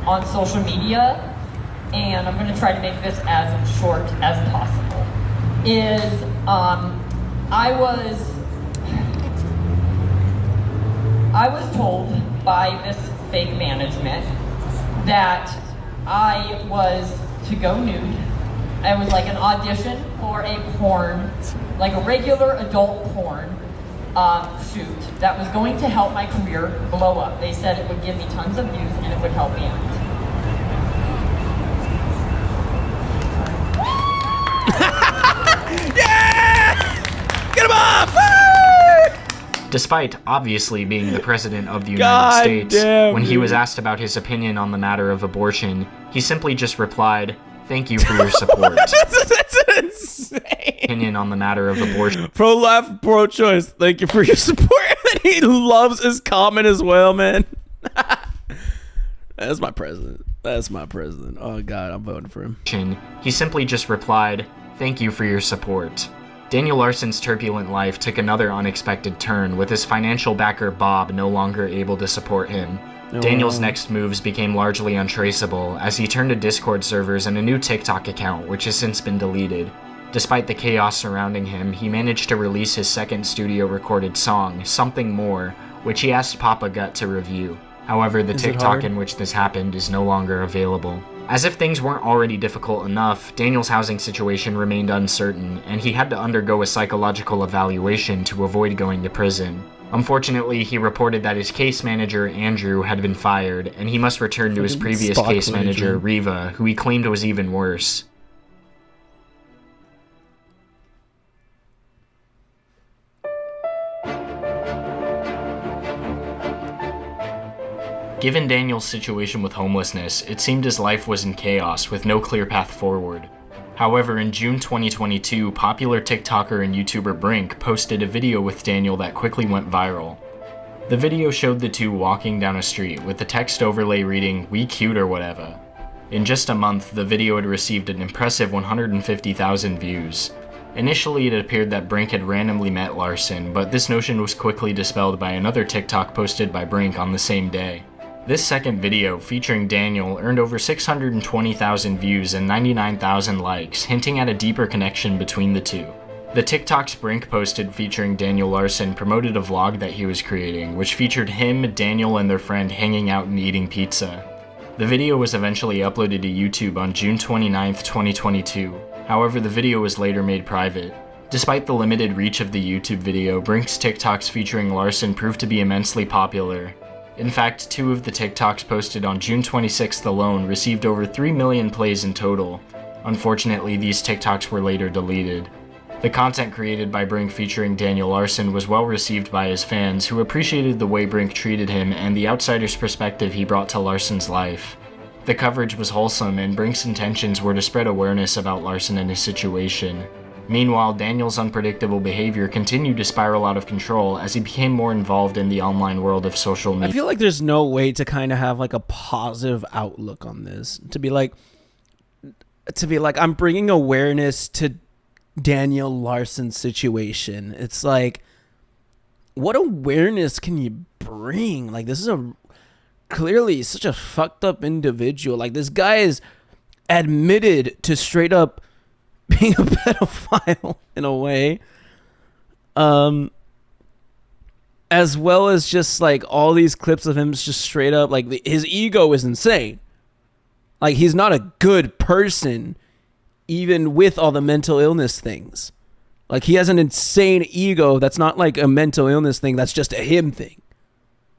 on social media, and I'm gonna try to make this as short as possible, is I was told by this fake management that I was to go nude. It was like an audition for a porn, like a regular adult porn shoot that was going to help my career blow up. They said it would give me tons of views and it would help me out. Get him off! Despite obviously being the president of the United States, when he was asked about his opinion on the matter of abortion, he simply just replied, "Thank you for your support." That's insane. Opinion on the matter of abortion. Pro-life, pro-choice. Thank you for your support. He loves his comment as well, man. That's my president. That's my president. Oh God, I'm voting for him. He simply just replied, "Thank you for your support." Daniel Larson's turbulent life took another unexpected turn, with his financial backer Bob no longer able to support him. Daniel's next moves became largely untraceable, as he turned to Discord servers and a new TikTok account, which has since been deleted. Despite the chaos surrounding him, he managed to release his second studio-recorded song, Something More, which he asked Papa Gut to review. However, the TikTok in which this happened is no longer available. As if things weren't already difficult enough, Daniel's housing situation remained uncertain, and he had to undergo a psychological evaluation to avoid going to prison. Unfortunately, he reported that his case manager, Andrew, had been fired, and he must return to his previous case manager, Riva, who he claimed was even worse. Given Daniel's situation with homelessness, it seemed his life was in chaos with no clear path forward. However, in June 2022, popular TikToker and YouTuber Brink posted a video with Daniel that quickly went viral. The video showed the two walking down a street with the text overlay reading, "We cute or whatever." In just a month, the video had received an impressive 150,000 views. Initially, it appeared that Brink had randomly met Larson, but this notion was quickly dispelled by another TikTok posted by Brink on the same day. This second video, featuring Daniel, earned over 620,000 views and 99,000 likes, hinting at a deeper connection between the two. The TikToks Brink posted featuring Daniel Larson promoted a vlog that he was creating, which featured him, Daniel, and their friend hanging out and eating pizza. The video was eventually uploaded to YouTube on June 29, 2022. However, the video was later made private. Despite the limited reach of the YouTube video, Brink's TikToks featuring Larson proved to be immensely popular. In fact, 2 of the TikToks posted on June 26th alone received over 3 million plays in total. Unfortunately, these TikToks were later deleted. The content created by Brink featuring Daniel Larson was well received by his fans, who appreciated the way Brink treated him and the outsider's perspective he brought to Larson's life. The coverage was wholesome, and Brink's intentions were to spread awareness about Larson and his situation. Meanwhile, Daniel's unpredictable behavior continued to spiral out of control as he became more involved in the online world of social media. I feel like there's no way to kind of have like a positive outlook on this. To be like, I'm bringing awareness to Daniel Larson's situation. It's like, what awareness can you bring? Like, this is clearly such a fucked up individual. Like, this guy is admitted to straight up being a pedophile in a way, as well as just like all these clips of him just straight up like his ego is insane. Like, he's not a good person even with all the mental illness things. Like, he has an insane ego that's not like a mental illness thing, that's just a him thing.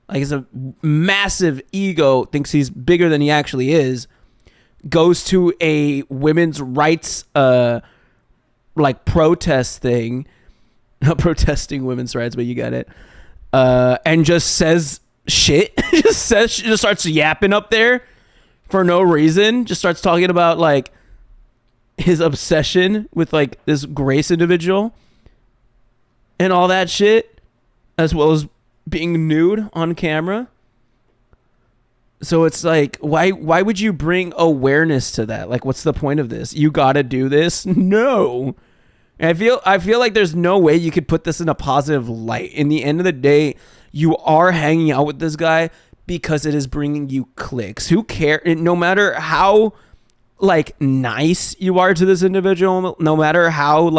Like, it's a massive ego, thinks he's bigger than he actually is, goes to a women's rights like protest thing, not protesting women's rights, but you got it, and just says shit. just starts yapping up there for no reason, just starts talking about like his obsession with like this Grace individual and all that shit, as well as being nude on camera. So it's like, why would you bring awareness to that? Like, what's the point of this? You gotta do this? No. And I feel like there's no way you could put this in a positive light. In the end of the day, you are hanging out with this guy because it is bringing you clicks. Who cares? No matter how like nice you are to this individual, no matter how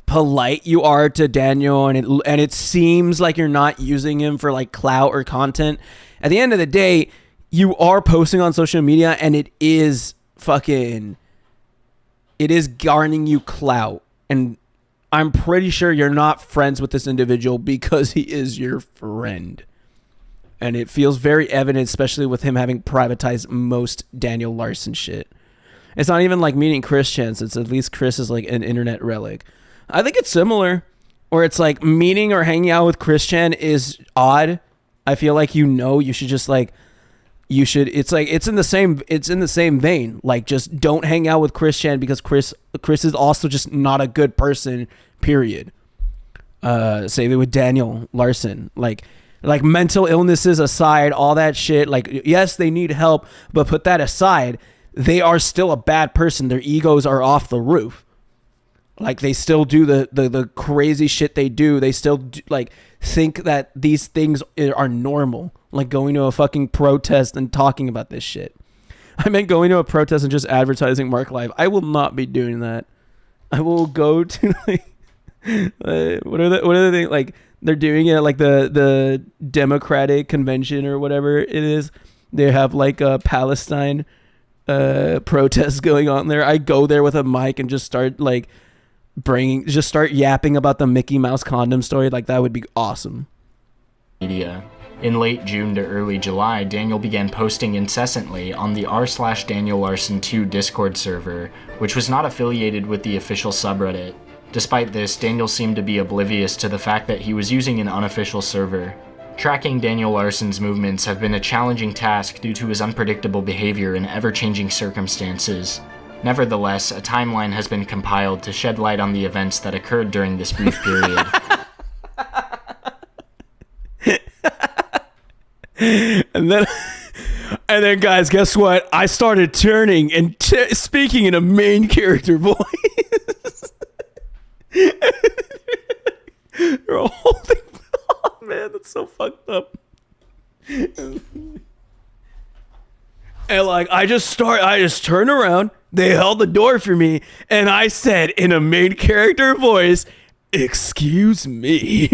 polite you are to Daniel, and it seems like you're not using him for like clout or content, at the end of the day, you are posting on social media, and it is garnering you clout. And I'm pretty sure you're not friends with this individual because he is your friend. And it feels very evident, especially with him having privatized most Daniel Larson shit. It's not even like meeting Chris Chance. It's at least Chris is like an internet relic. I think it's similar, where it's like meeting or hanging out with Chris Chan is odd. I feel like, you should just like, it's like, it's in the same vein. Like, just don't hang out with Chris Chan because Chris is also just not a good person, period. Same thing with Daniel Larson. Like mental illnesses aside, all that shit, like, yes, they need help, but put that aside, they are still a bad person. Their egos are off the roof. Like, they still do the crazy shit they do. They still like think that these things are normal. Like going to a fucking protest and talking about this shit. I meant going to a protest and just advertising Marc Live. I will not be doing that. I will go to like what are the things, like they're doing it at like the Democratic Convention or whatever it is. They have like a Palestine protest going on there. I go there with a mic and just start like start yapping about the Mickey Mouse condom story. Like, that would be awesome. Media. In late June to early July, Daniel began posting incessantly on the r/Daniel Larson 2 Discord server, which was not affiliated with the official subreddit. Despite this, Daniel seemed to be oblivious to the fact that he was using an unofficial server. Tracking Daniel Larson's movements have been a challenging task due to his unpredictable behavior in ever-changing circumstances. Nevertheless, a timeline has been compiled to shed light on the events that occurred during this brief period. And then guys, guess what? I started turning and speaking in a main character voice. You're all holding. Oh man, that's so fucked up. And like, I just turn around. They held the door for me, and I said in a main character voice, "Excuse me."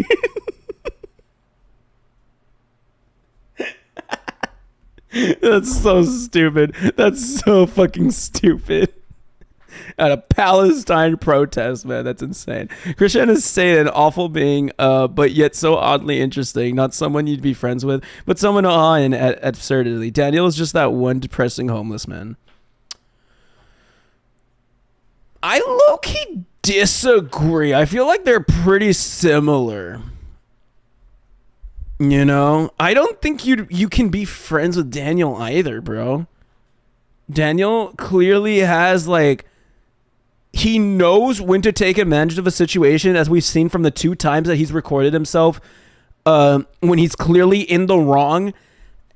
That's so stupid. That's so fucking stupid. at a Palestine protest, man. That's insane. Christian is saying an awful being, but yet so oddly interesting. Not someone you'd be friends with, but someone on at absurdity. Daniel is just that one depressing homeless man. I low-key disagree. I feel like they're pretty similar. You know? I don't think you can be friends with Daniel either, bro. Daniel clearly has, like, he knows when to take advantage of a situation, as we've seen from the 2 times that he's recorded himself when he's clearly in the wrong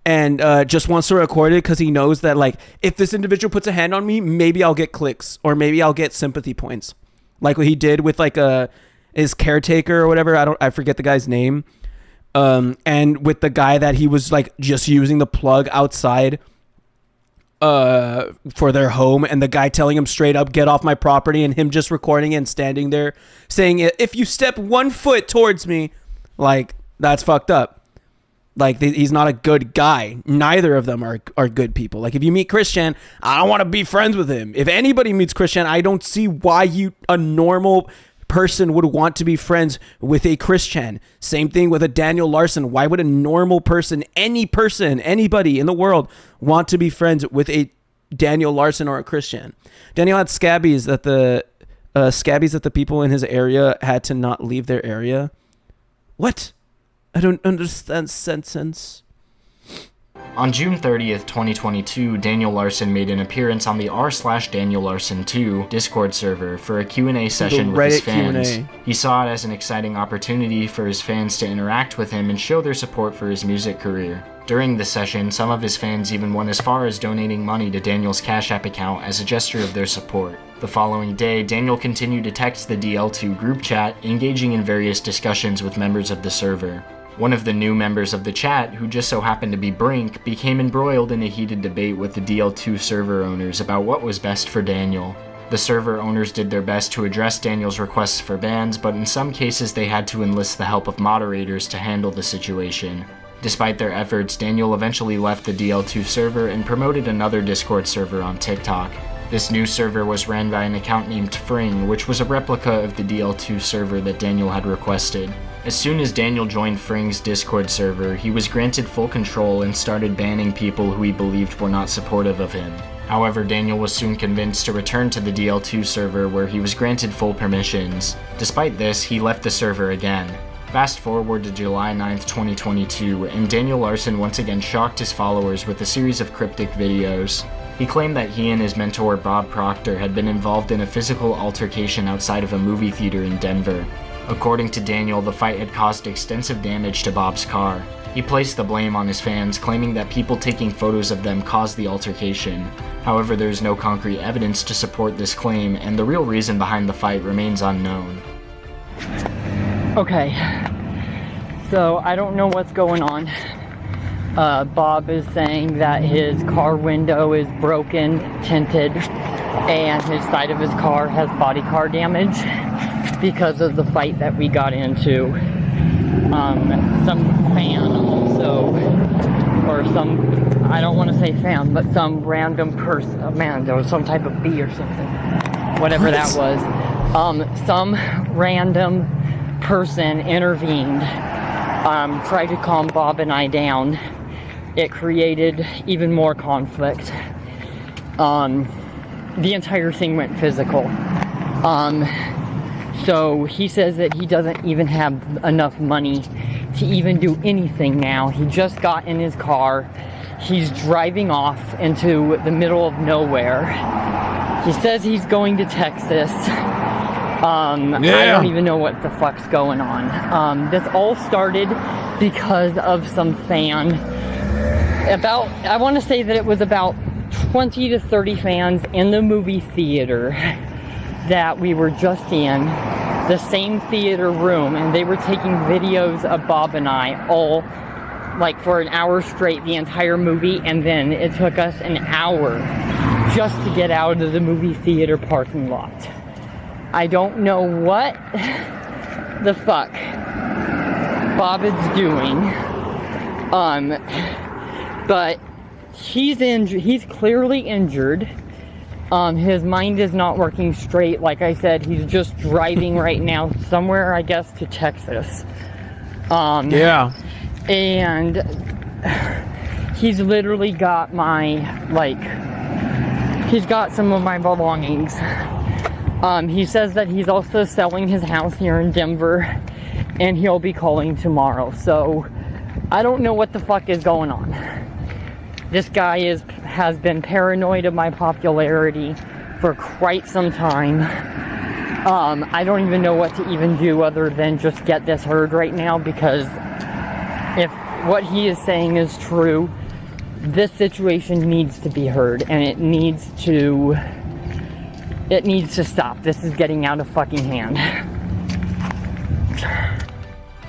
and just wants to record it because he knows that, like, if this individual puts a hand on me, maybe I'll get clicks or maybe I'll get sympathy points. Like what he did with, like, his caretaker or whatever. I forget the guy's name. And with the guy that he was, like, just using the plug outside for their home, and the guy telling him straight up, get off my property, and him just recording and standing there saying, if you step 1 foot towards me, like, that's fucked up. Like, he's not a good guy. Neither of them are good people. Like, if you meet Christian, I don't want to be friends with him. If anybody meets Christian, I don't see why a normal person would want to be friends with a Christian. Same thing with a Daniel Larson. Why would a normal person, anybody in the world want to be friends with a Daniel Larson or a Christian? Daniel had scabbies that the people in his area had to not leave their area. What? I don't understand sentence. On June 30th, 2022, Daniel Larson made an appearance on the r/Daniel Larson 2 Discord server for a Q&A session with his fans. Q&A. He saw it as an exciting opportunity for his fans to interact with him and show their support for his music career. During the session, some of his fans even went as far as donating money to Daniel's Cash App account as a gesture of their support. The following day, Daniel continued to text the DL2 group chat, engaging in various discussions with members of the server. One of the new members of the chat, who just so happened to be Brink, became embroiled in a heated debate with the DL2 server owners about what was best for Daniel. The server owners did their best to address Daniel's requests for bans, but in some cases they had to enlist the help of moderators to handle the situation. Despite their efforts, Daniel eventually left the DL2 server and promoted another Discord server on TikTok. This new server was ran by an account named Fring, which was a replica of the DL2 server that Daniel had requested. As soon as Daniel joined Fring's Discord server, he was granted full control and started banning people who he believed were not supportive of him. However, Daniel was soon convinced to return to the DL2 server where he was granted full permissions. Despite this, he left the server again. Fast forward to July 9th, 2022, and Daniel Larson once again shocked his followers with a series of cryptic videos. He claimed that he and his mentor Bob Proctor had been involved in a physical altercation outside of a movie theater in Denver. According to Daniel, the fight had caused extensive damage to Bob's car. He placed the blame on his fans, claiming that people taking photos of them caused the altercation. However, there is no concrete evidence to support this claim, and the real reason behind the fight remains unknown. Okay, so I don't know what's going on. Bob is saying that his car window is broken, tinted, and his side of his car has body car damage because of the fight that we got into. Some fan also, or some, I don't want to say fan, but some random person, man, there was some type of bee or something, whatever that was. Some random person intervened, tried to calm Bob and I down. It created even more conflict. The entire thing went physical. So he says that he doesn't even have enough money to even do anything now. He just got in his car. He's driving off into the middle of nowhere. He says he's going to Texas. I don't even know what the fuck's going on. This all started because of some fan. I want to say that it was about 20 to 30 fans in the movie theater that we were just in, the same theater room, and they were taking videos of Bob and I all, like, for an hour straight, the entire movie, and then it took us an hour just to get out of the movie theater parking lot. I don't know what the fuck Bob is doing, but he's clearly injured. His mind is not working straight. Like I said, he's just driving right now somewhere, I guess, to Texas. Yeah. And he's literally got he's got some of my belongings. He says that he's also selling his house here in Denver, and he'll be calling tomorrow. So I don't know what the fuck is going on. This guy has been paranoid of my popularity for quite some time. I don't even know what to even do other than just get this heard right now, because if what he is saying is true, this situation needs to be heard, and it needs to stop. This is getting out of fucking hand.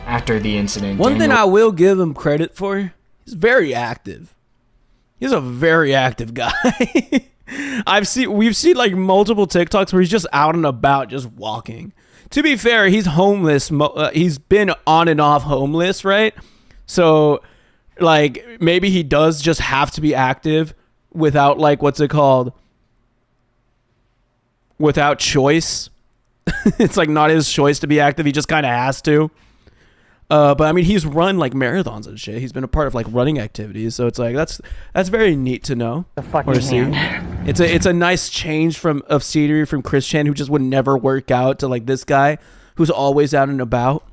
After the incident, One thing I will give him credit for, he's very active. He's a very active guy. We've seen like multiple TikToks where he's just out and about, just walking. To be fair, he's homeless. He's been on and off homeless, right? So, like, maybe he does just have to be active without, like, what's it called? Without choice. It's like not his choice to be active. He just kind of has to. But I mean, he's run like marathons and shit. He's been a part of like running activities, so it's like that's very neat to know or see. It's a nice change of scenery from Chris Chan, who just would never work out, to like this guy who's always out and about.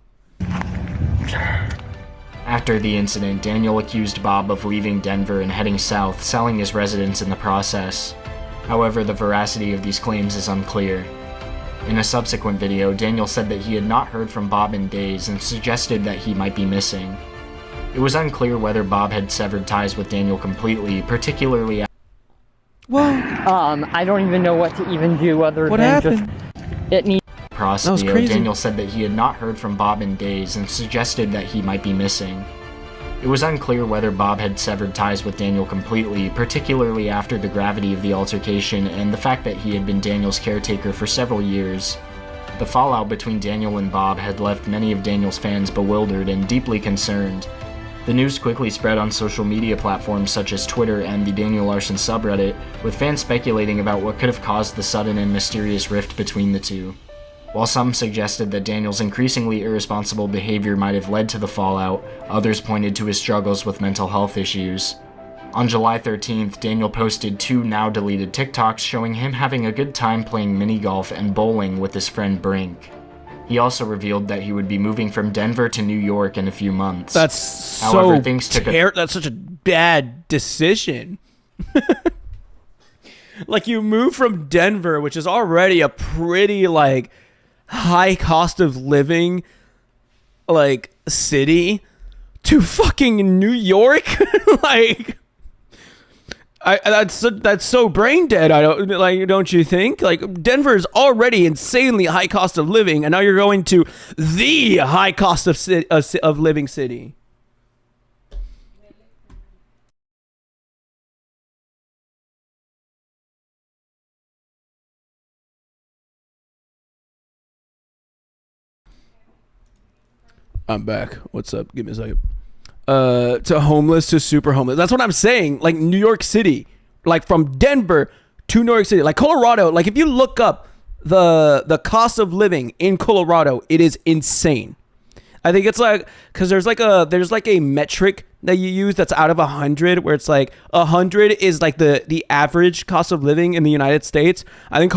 After the incident, Daniel accused Bob of leaving Denver and heading south, selling his residence in the process. However, the veracity of these claims is unclear. In a subsequent video, Daniel said that he had not heard from Bob in days and suggested that he might be missing. It was unclear whether Bob had severed ties with Daniel completely, particularly. I don't even know what to even do other than just it needs. That was crazy. Daniel said that he had not heard from Bob in days and suggested that he might be missing. It was unclear whether Bob had severed ties with Daniel completely, particularly after the gravity of the altercation and the fact that he had been Daniel's caretaker for several years. The fallout between Daniel and Bob had left many of Daniel's fans bewildered and deeply concerned. The news quickly spread on social media platforms such as Twitter and the Daniel Larson subreddit, with fans speculating about what could have caused the sudden and mysterious rift between the two. While some suggested that Daniel's increasingly irresponsible behavior might have led to the fallout, others pointed to his struggles with mental health issues. On July 13th, Daniel posted 2 now-deleted TikToks showing him having a good time playing mini-golf and bowling with his friend Brink. He also revealed that he would be moving from Denver to New York in a few months. However, that's such a bad decision. Like, you move from Denver, which is already a pretty, like, high cost of living, like, city, to fucking New York. Like, that's so brain dead. Don't you think? Like, Denver is already insanely high cost of living, and now you're going to the high cost of living city. I'm back. What's up? Give me a second. To homeless to super homeless. That's what I'm saying. Like, New York City, like from Denver to New York City, like Colorado. Like, if you look up the cost of living in Colorado, it is insane. I think it's like, because there's like a metric that you use that's out of 100, where it's like 100 is like the average cost of living in the United States. I think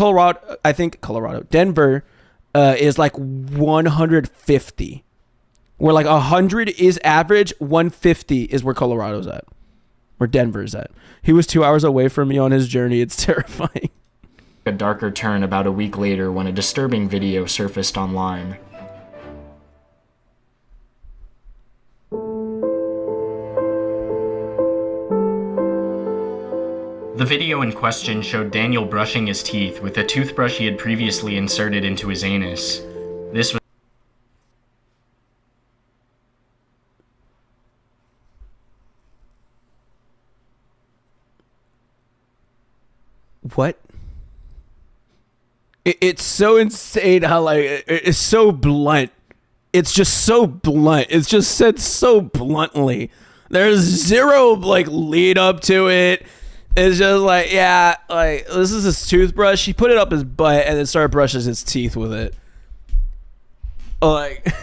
Denver is like 150. Where like 100 is average, 150 is where Colorado's at, where Denver's at. He was 2 hours away from me on his journey. It's terrifying. A darker turn about a week later when a disturbing video surfaced online. The video in question showed Daniel brushing his teeth with a toothbrush he had previously inserted into his anus. This was what? It's so insane how, like, it's so blunt. It's just so blunt. It's just said so bluntly. There's zero, like, lead up to it. It's just like, yeah, like, this is his toothbrush. He put it up his butt and then started brushing his teeth with it. Like,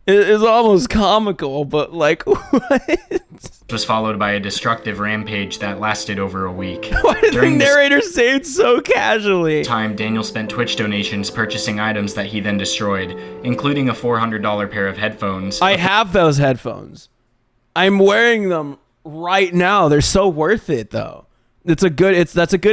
it's almost comical, but like, what? This was followed by a destructive rampage that lasted over a week. Why did the narrator say it so casually? Time, Daniel spent Twitch donations purchasing items that he then destroyed, including a $400 pair of headphones. I have those headphones. I'm wearing them right now. They're so worth it, though. That's a good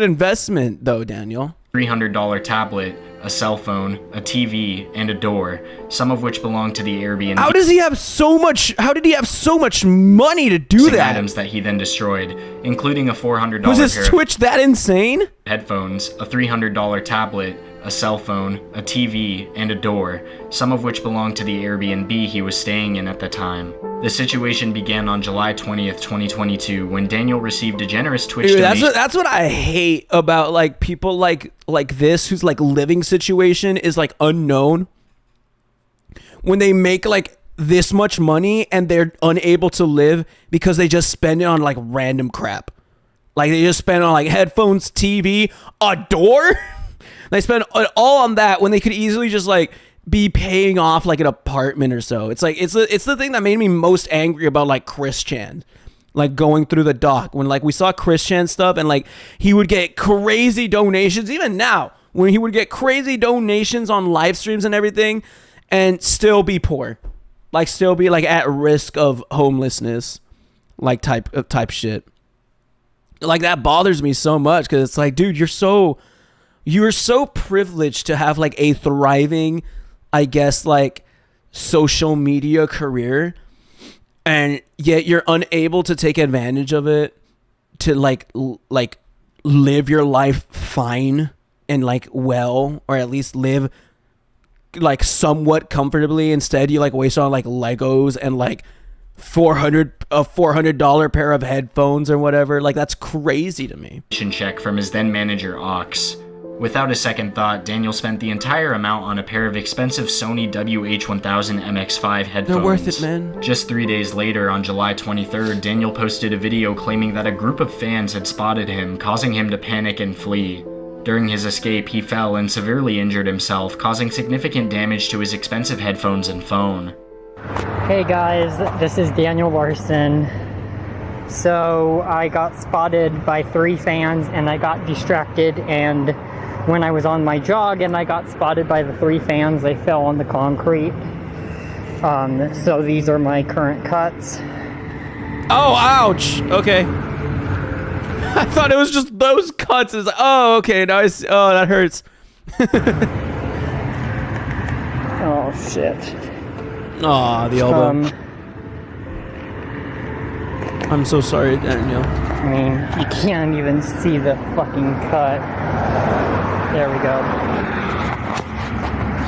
investment, though, Daniel. $300 tablet, a cell phone, a TV, and a door, some of which belonged to the Airbnb. How did he have so much money to do that? Items that he then destroyed, including a $400 Was his Twitch that insane? Headphones, a $300 tablet, a cell phone, a TV, and a door, some of which belonged to the Airbnb he was staying in at the time. The situation began on July 20th, 2022, when Daniel received a generous Twitch donation. That's what I hate about like people like this whose like living situation is like unknown. When they make like this much money and they're unable to live because they just spend it on like random crap. Like they just spend on like headphones, TV, a door. They spend all on that when they could easily just like be paying off like an apartment or so. It's like it's the thing that made me most angry about like Chris Chan, like going through the doc when like we saw Chris Chan stuff and like he would get crazy donations. Even now, when he would get crazy donations on live streams and everything, and still be poor, like still be like at risk of homelessness, like type shit. Like that bothers me so much because it's like, dude, you're so privileged to have like a thriving, I guess, like social media career, and yet you're unable to take advantage of it to like live your life fine and like well, or at least live like somewhat comfortably. Instead, you like waste on like Legos and like $400 pair of headphones or whatever. Like that's crazy to me. Check from his then manager Ox. Without a second thought, Daniel spent the entire amount on a pair of expensive Sony WH-1000 MX5 headphones. They're worth it, man. Just 3 days later, on July 23rd, Daniel posted a video claiming that a group of fans had spotted him, causing him to panic and flee. During his escape, he fell and severely injured himself, causing significant damage to his expensive headphones and phone. Hey guys, this is Daniel Larson. So I got spotted by 3 fans and I got distracted, and when I was on my jog and I got spotted by the 3 fans, they fell on the concrete. So these are my current cuts. Oh, ouch. Okay. I thought it was just those cuts. It's like, oh, okay. Now I see. Oh, that hurts. Oh, shit. Aw, the elbow. I'm so sorry, Daniel. I mean, you can't even see the fucking cut. There we go.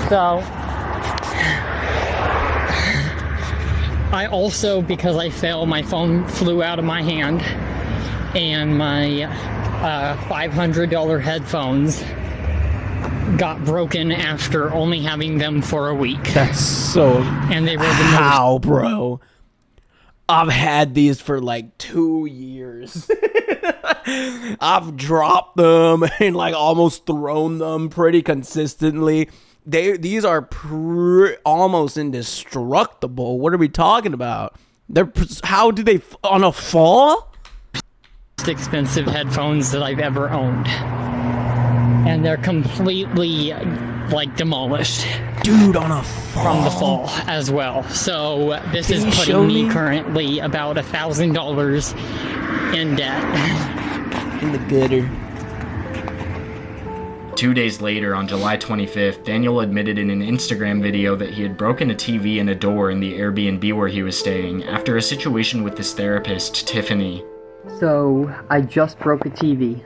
So, I also, because I fell, my phone flew out of my hand, and my $500 headphones got broken after only having them for a week. That's so... And they were the How, bro? I've had these for like 2 years. I've dropped them and like almost thrown them pretty consistently. These are almost indestructible. What are we talking about? How did they on a fall? most expensive headphones that I've ever owned, and they're completely like demolished. Dude, on a fall? From the fall as well. So this is putting me currently about $1,000 in debt. In the gutter. 2 days later, on July 25th, Daniel admitted in an Instagram video that he had broken a TV and a door in the Airbnb where he was staying after a situation with his therapist, Tiffany. So, I just broke a TV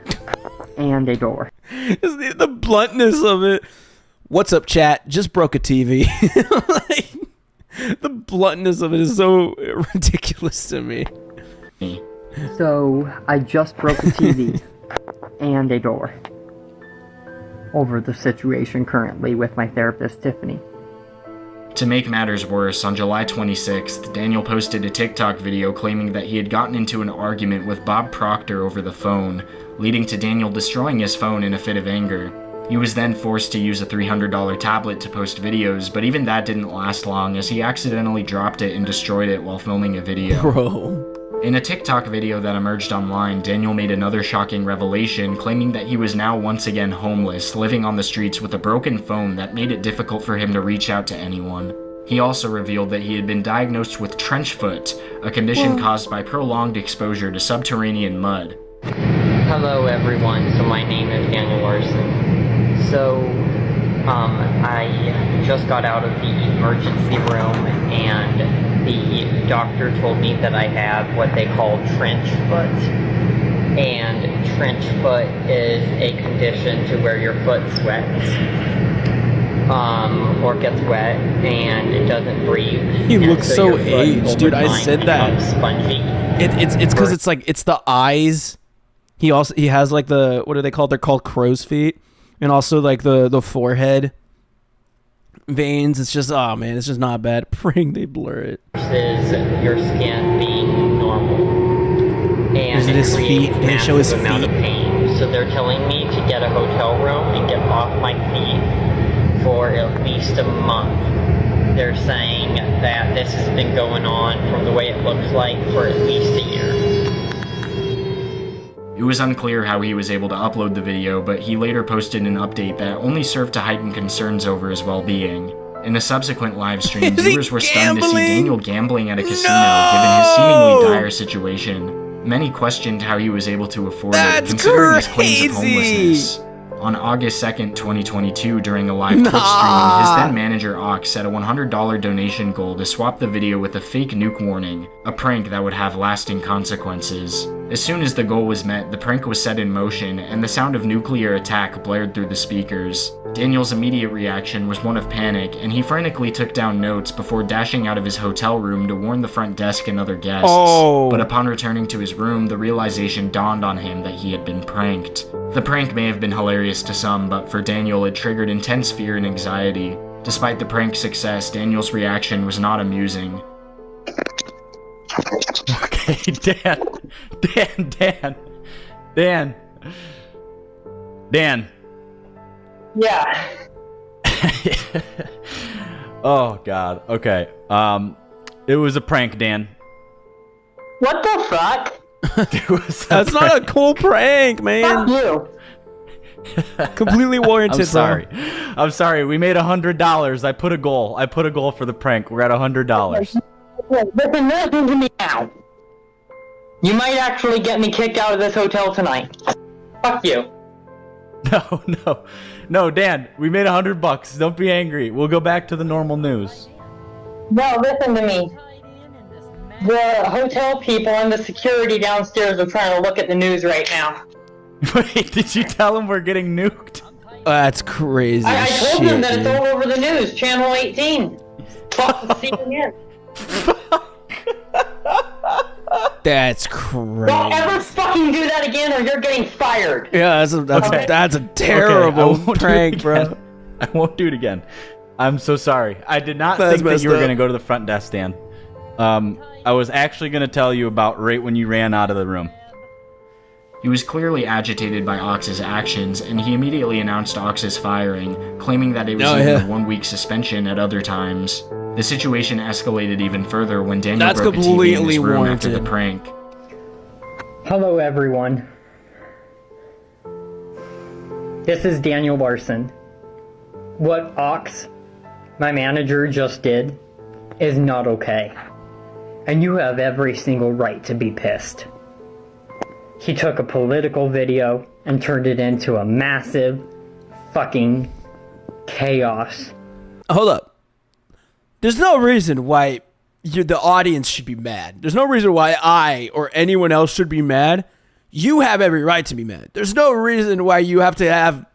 and a door. The bluntness of it. What's up, chat? Just broke a TV. Like, the bluntness of it is so ridiculous to me. So, I just broke a TV and a door over the situation currently with my therapist, Tiffany. To make matters worse, on July 26th, Daniel posted a TikTok video claiming that he had gotten into an argument with Bob Proctor over the phone, leading to Daniel destroying his phone in a fit of anger. He was then forced to use a $300 tablet to post videos, but even that didn't last long as he accidentally dropped it and destroyed it while filming a video. Bro. In a TikTok video that emerged online, Daniel made another shocking revelation, claiming that he was now once again homeless, living on the streets with a broken phone that made it difficult for him to reach out to anyone. He also revealed that he had been diagnosed with trench foot, a condition caused by prolonged exposure to subterranean mud. Hello everyone, so my name is Daniel Larson. So, I just got out of the emergency room and the doctor told me that I have what they call trench foot. And trench foot is a condition to where your foot sweats. Or gets wet and it doesn't breathe. You and look so your foot aged, over dude. I time said that. becomes spongy. It's because it's like it's the eyes. He has like the, what are they called? They're called crow's feet, and also like the forehead veins. It's just, oh man, it's just not bad. Praying they blur it. Versus your skin being normal. And Is it his feet? Did they show his feet? amount of pain. So they're telling me to get a hotel room and get off my feet for at least a month. They're saying that this has been going on from the way it looks like for at least a year. It was unclear how he was able to upload the video, but he later posted an update that only served to heighten concerns over his well-being. In a subsequent live stream, viewers were stunned to see Daniel gambling at a casino, given his seemingly dire situation. Many questioned how he was able to afford it, considering his claims of homelessness. On August 2nd, 2022, during a live Twitch stream, his then-manager Ox set a $100 donation goal to swap the video with a fake nuke warning, a prank that would have lasting consequences. As soon as the goal was met, the prank was set in motion, and the sound of nuclear attack blared through the speakers. Daniel's immediate reaction was one of panic, and he frantically took down notes before dashing out of his hotel room to warn the front desk and other guests. But upon returning to his room, the realization dawned on him that he had been pranked. The prank may have been hilarious to some, but for Daniel it triggered intense fear and anxiety. Despite the prank's success, Daniel's reaction was not amusing. Okay, Dan. Yeah. Oh God. Okay. It was a prank, Dan. What the fuck? That's not a cool prank, man. Fuck you. Completely warranted. I'm sorry. I'm sorry. We made $100. I put a goal for the prank. We're at $100. Listen to me now. You might actually get me kicked out of this hotel tonight. Fuck you. No, Dan. We made $100. Don't be angry. We'll go back to the normal news. No, listen to me. The hotel people and the security downstairs are trying to look at the news right now. Wait, did you tell them we're getting nuked? That's crazy. I told them that it's all over the news. Channel 18. Fuck CNN. That's crazy. Don't ever fucking do that again or you're getting fired. Yeah, that's a terrible prank, bro. I won't do it again. I'm so sorry. I did not think that you were going to go to the front desk, Dan. I was actually going to tell you about right when you ran out of the room. He was clearly agitated by Ox's actions, and he immediately announced Ox's firing, claiming that it was even a 1-week suspension at other times. The situation escalated even further when Daniel broke a TV in his room after the prank. Hello everyone. This is Daniel Larson. What Ox, my manager, just did is not okay. And you have every single right to be pissed. He took a political video and turned it into a massive fucking chaos. Hold up. There's no reason why the audience should be mad. There's no reason why I or anyone else should be mad. You have every right to be mad. There's no reason why you have to have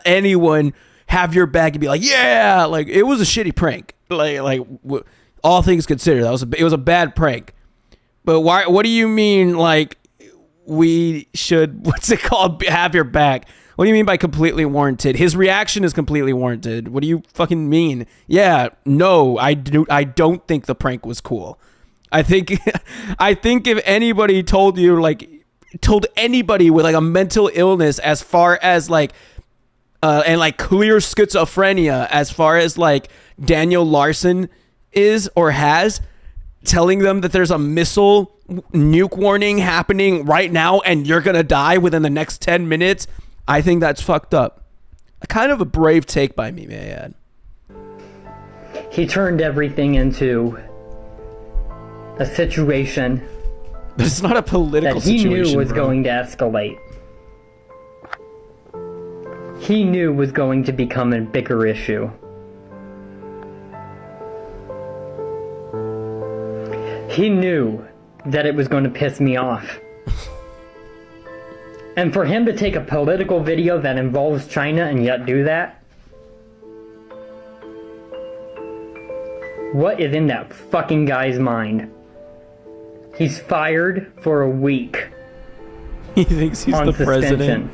anyone have your back and be like, yeah, like it was a shitty prank. Like all things considered, it was a bad prank. But why? What do you mean? Like we should? What's it called? Have your back? What do you mean by completely warranted? His reaction is completely warranted. What do you fucking mean? Yeah, no, I don't think the prank was cool. I think if anybody told anybody with like a mental illness as far as like and like clear schizophrenia as far as like Daniel Larson is or has, telling them that there's a missile nuke warning happening right now and you're gonna die within the next 10 minutes, I think that's fucked up. A kind of a brave take by me, may I add. He turned everything into a situation but it's not a political that he situation, knew was bro. going to escalate. He knew was going to become a bigger issue. He knew that it was going to piss me off. And for him to take a political video that involves China and yet do that? What is in that fucking guy's mind? He's fired for a week. He thinks he's the president.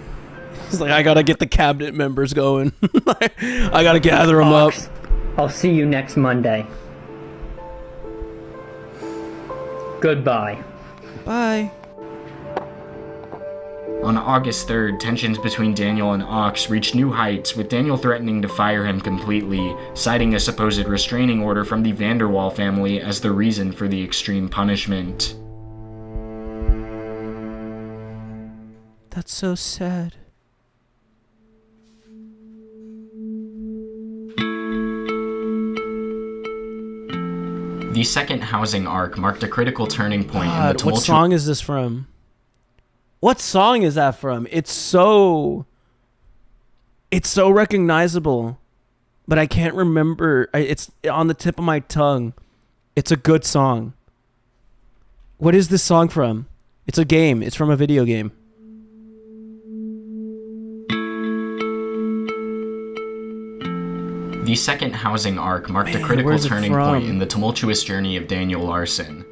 He's like, I gotta get the cabinet members going. I gotta gather them up. I'll see you next Monday. Goodbye. Bye. On August 3rd, tensions between Daniel and Ox reached new heights, with Daniel threatening to fire him completely, citing a supposed restraining order from the Vanderwall family as the reason for the extreme punishment. That's so sad. The second housing arc marked a critical turning point in the God, tumultuous... what song is this from? What song is that from? It's so recognizable, but I can't remember. It's on the tip of my tongue. It's a good song. What is this song from? It's a game. It's from a video game. The second housing arc marked a critical turning point in the tumultuous journey of Daniel Larson.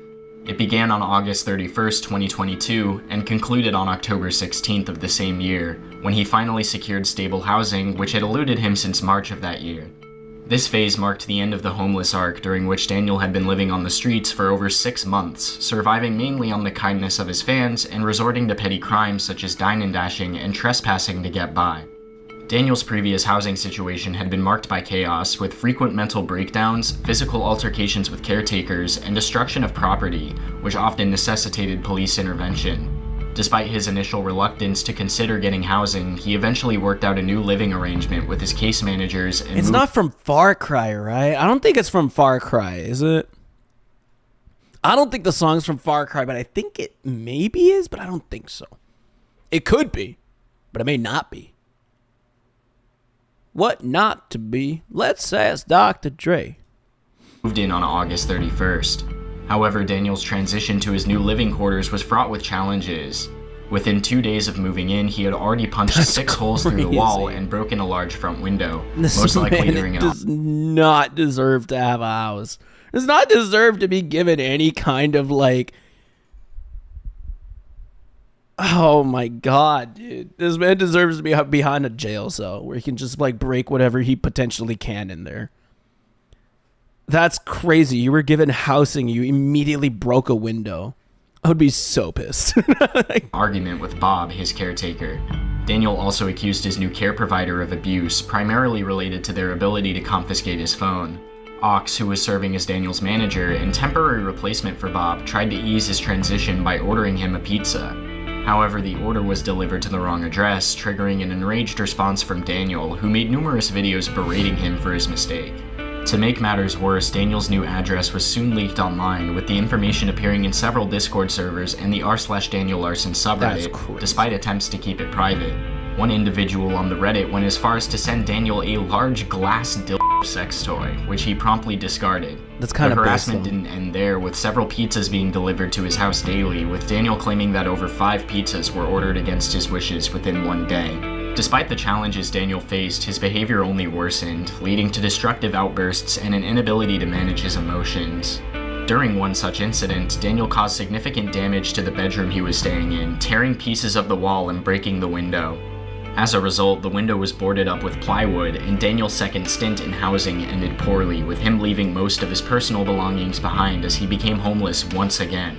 It began on August 31st, 2022, and concluded on October 16th of the same year, when he finally secured stable housing, which had eluded him since March of that year. This phase marked the end of the homeless arc, during which Daniel had been living on the streets for over 6 months, surviving mainly on the kindness of his fans and resorting to petty crimes such as dine and dashing and trespassing to get by. Daniel's previous housing situation had been marked by chaos, with frequent mental breakdowns, physical altercations with caretakers, and destruction of property, which often necessitated police intervention. Despite his initial reluctance to consider getting housing, he eventually worked out a new living arrangement with his case managers and It's not from Far Cry, right? I don't think it's from Far Cry, is it? I don't think the song's from Far Cry, but I think it maybe is, but I don't think so. It could be, but it may not be. What not to be? Let's ask Dr. Dre. Moved in on August 31st. However, Daniel's transition to his new living quarters was fraught with challenges. Within 2 days of moving in, he had already punched 6 holes through the wall and broken a large front window, most likely during an... does not deserve to have a house. Does not deserve to be given any kind of like... Oh my God, dude. This man deserves to be behind a jail cell where he can just like break whatever he potentially can in there. That's crazy. You were given housing. You immediately broke a window. I would be so pissed. Argument with Bob, his caretaker. Daniel also accused his new care provider of abuse, primarily related to their ability to confiscate his phone. Ox, who was serving as Daniel's manager and temporary replacement for Bob, tried to ease his transition by ordering him a pizza. However, the order was delivered to the wrong address, triggering an enraged response from Daniel, who made numerous videos berating him for his mistake. To make matters worse, Daniel's new address was soon leaked online, with the information appearing in several Discord servers and the r/Daniel Larson subreddit, despite attempts to keep it private. One individual on the Reddit went as far as to send Daniel a large glass dildo sex toy, which he promptly discarded. That's kind of The harassment didn't end there, with several pizzas being delivered to his house daily, with Daniel claiming that over 5 pizzas were ordered against his wishes within 1 day. Despite the challenges Daniel faced, his behavior only worsened, leading to destructive outbursts and an inability to manage his emotions. During one such incident, Daniel caused significant damage to the bedroom he was staying in, tearing pieces of the wall and breaking the window. As a result, the window was boarded up with plywood, and Daniel's second stint in housing ended poorly, with him leaving most of his personal belongings behind as he became homeless once again.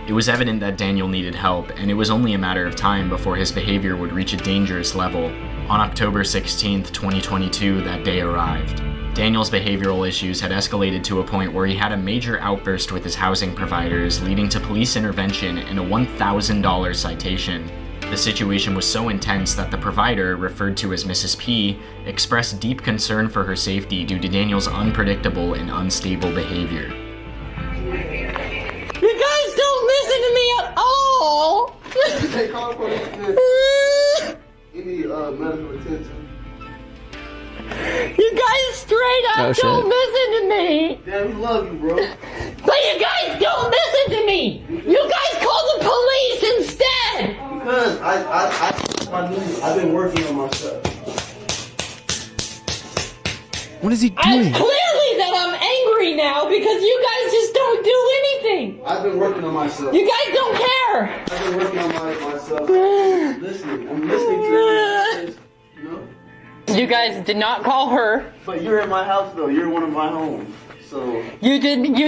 It was evident that Daniel needed help, and it was only a matter of time before his behavior would reach a dangerous level. On October 16, 2022, that day arrived. Daniel's behavioral issues had escalated to a point where he had a major outburst with his housing providers, leading to police intervention and a $1,000 citation. The situation was so intense that the provider, referred to as Mrs. P, expressed deep concern for her safety due to Daniel's unpredictable and unstable behavior. You guys don't listen to me at all! Hey, call the police. You need medical attention. You guys straight up don't listen to me! Damn, we love you, bro. But you guys don't listen to me! You guys call the police instead! Because I've been working on myself. What is he It's doing? clearly that I'm angry now because you guys just don't do anything! I've been working on myself. You guys don't care! I've been working on myself. Listening. I'm listening to you. You know? You guys did not call her. But you're in my house, though. You're one of my homes. So You did hold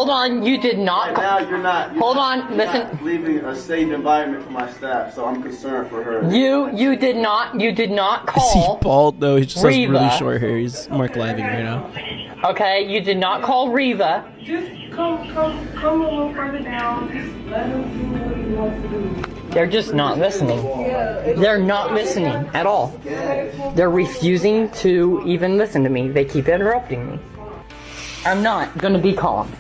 on, you did not. right now you're not. Hold on, you're listen. not leaving a safe environment for my staff, so I'm concerned for her. You did not Is he call. bald though? He just has really Reva. short hair. He's Marc living right now. Okay, you did not call Reva. Just come a little further down. Just let him do what he wants to do. They're just not listening. They're not listening at all. They're refusing to even listen to me. They keep interrupting me. I'm not gonna be calm.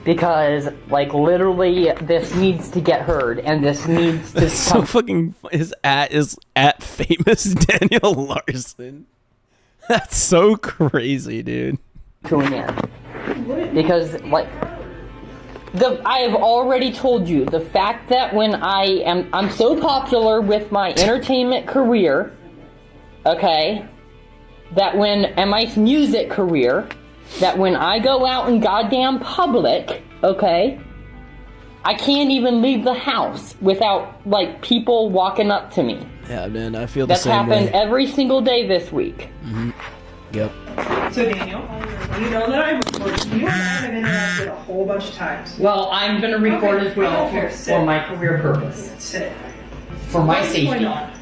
Because, like, literally, this needs to get heard, and this needs to That's so fucking. His is at famous Daniel Larson. That's so crazy, dude. to an end. Because, like, I have already told you, the fact that when I'm so popular with my entertainment career, okay, and my music career, that when I go out in goddamn public, okay, I can't even leave the house without, like, people walking up to me. Yeah, man, I feel the That's same happened way. every single day this week. Mm-hmm. Yep. So Daniel, you know that I'm recording. You and I have interacted a whole bunch of times. Well, I'm going to record Okay, as well I don't care. Sit. for my career purpose. Sit. For my What's going safety. on?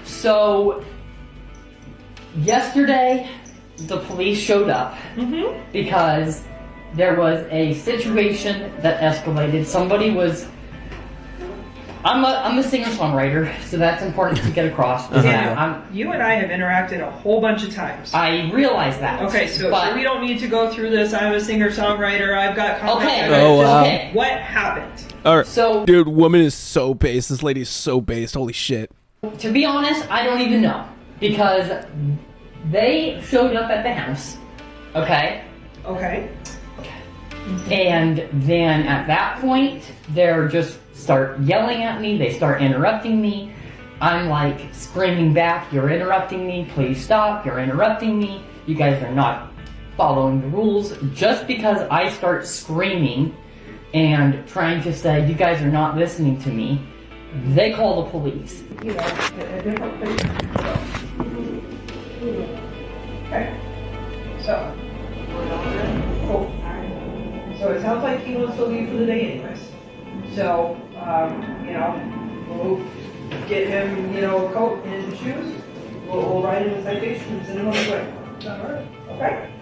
So, yesterday, the police showed up Mm-hmm. because there was a situation that escalated. Somebody was... I'm a singer-songwriter, so that's important to get across. Yeah, you and I have interacted a whole bunch of times. I realize that. Okay, so but- we don't need to go through this. I'm a singer-songwriter. I've got comic. Okay. Oh, wow. Okay. What happened? Alright. So- dude, woman is so based. This lady's so based. Holy shit. To be honest, I don't even know. Because they showed up at the house, okay? Okay. And then at that point, they're just start yelling at me, they start interrupting me. I'm like screaming back, you're interrupting me, please stop, you're interrupting me. You guys are not following the rules. Just because I start screaming and trying to say, you guys are not listening to me, they call the police. You know, a different place. Okay. So. Cool. So it sounds like he wants to leave for the day anyways. So, you know, we'll get him, you know, a coat and shoes. We'll write him a citation and send him on his way. Alright? Okay?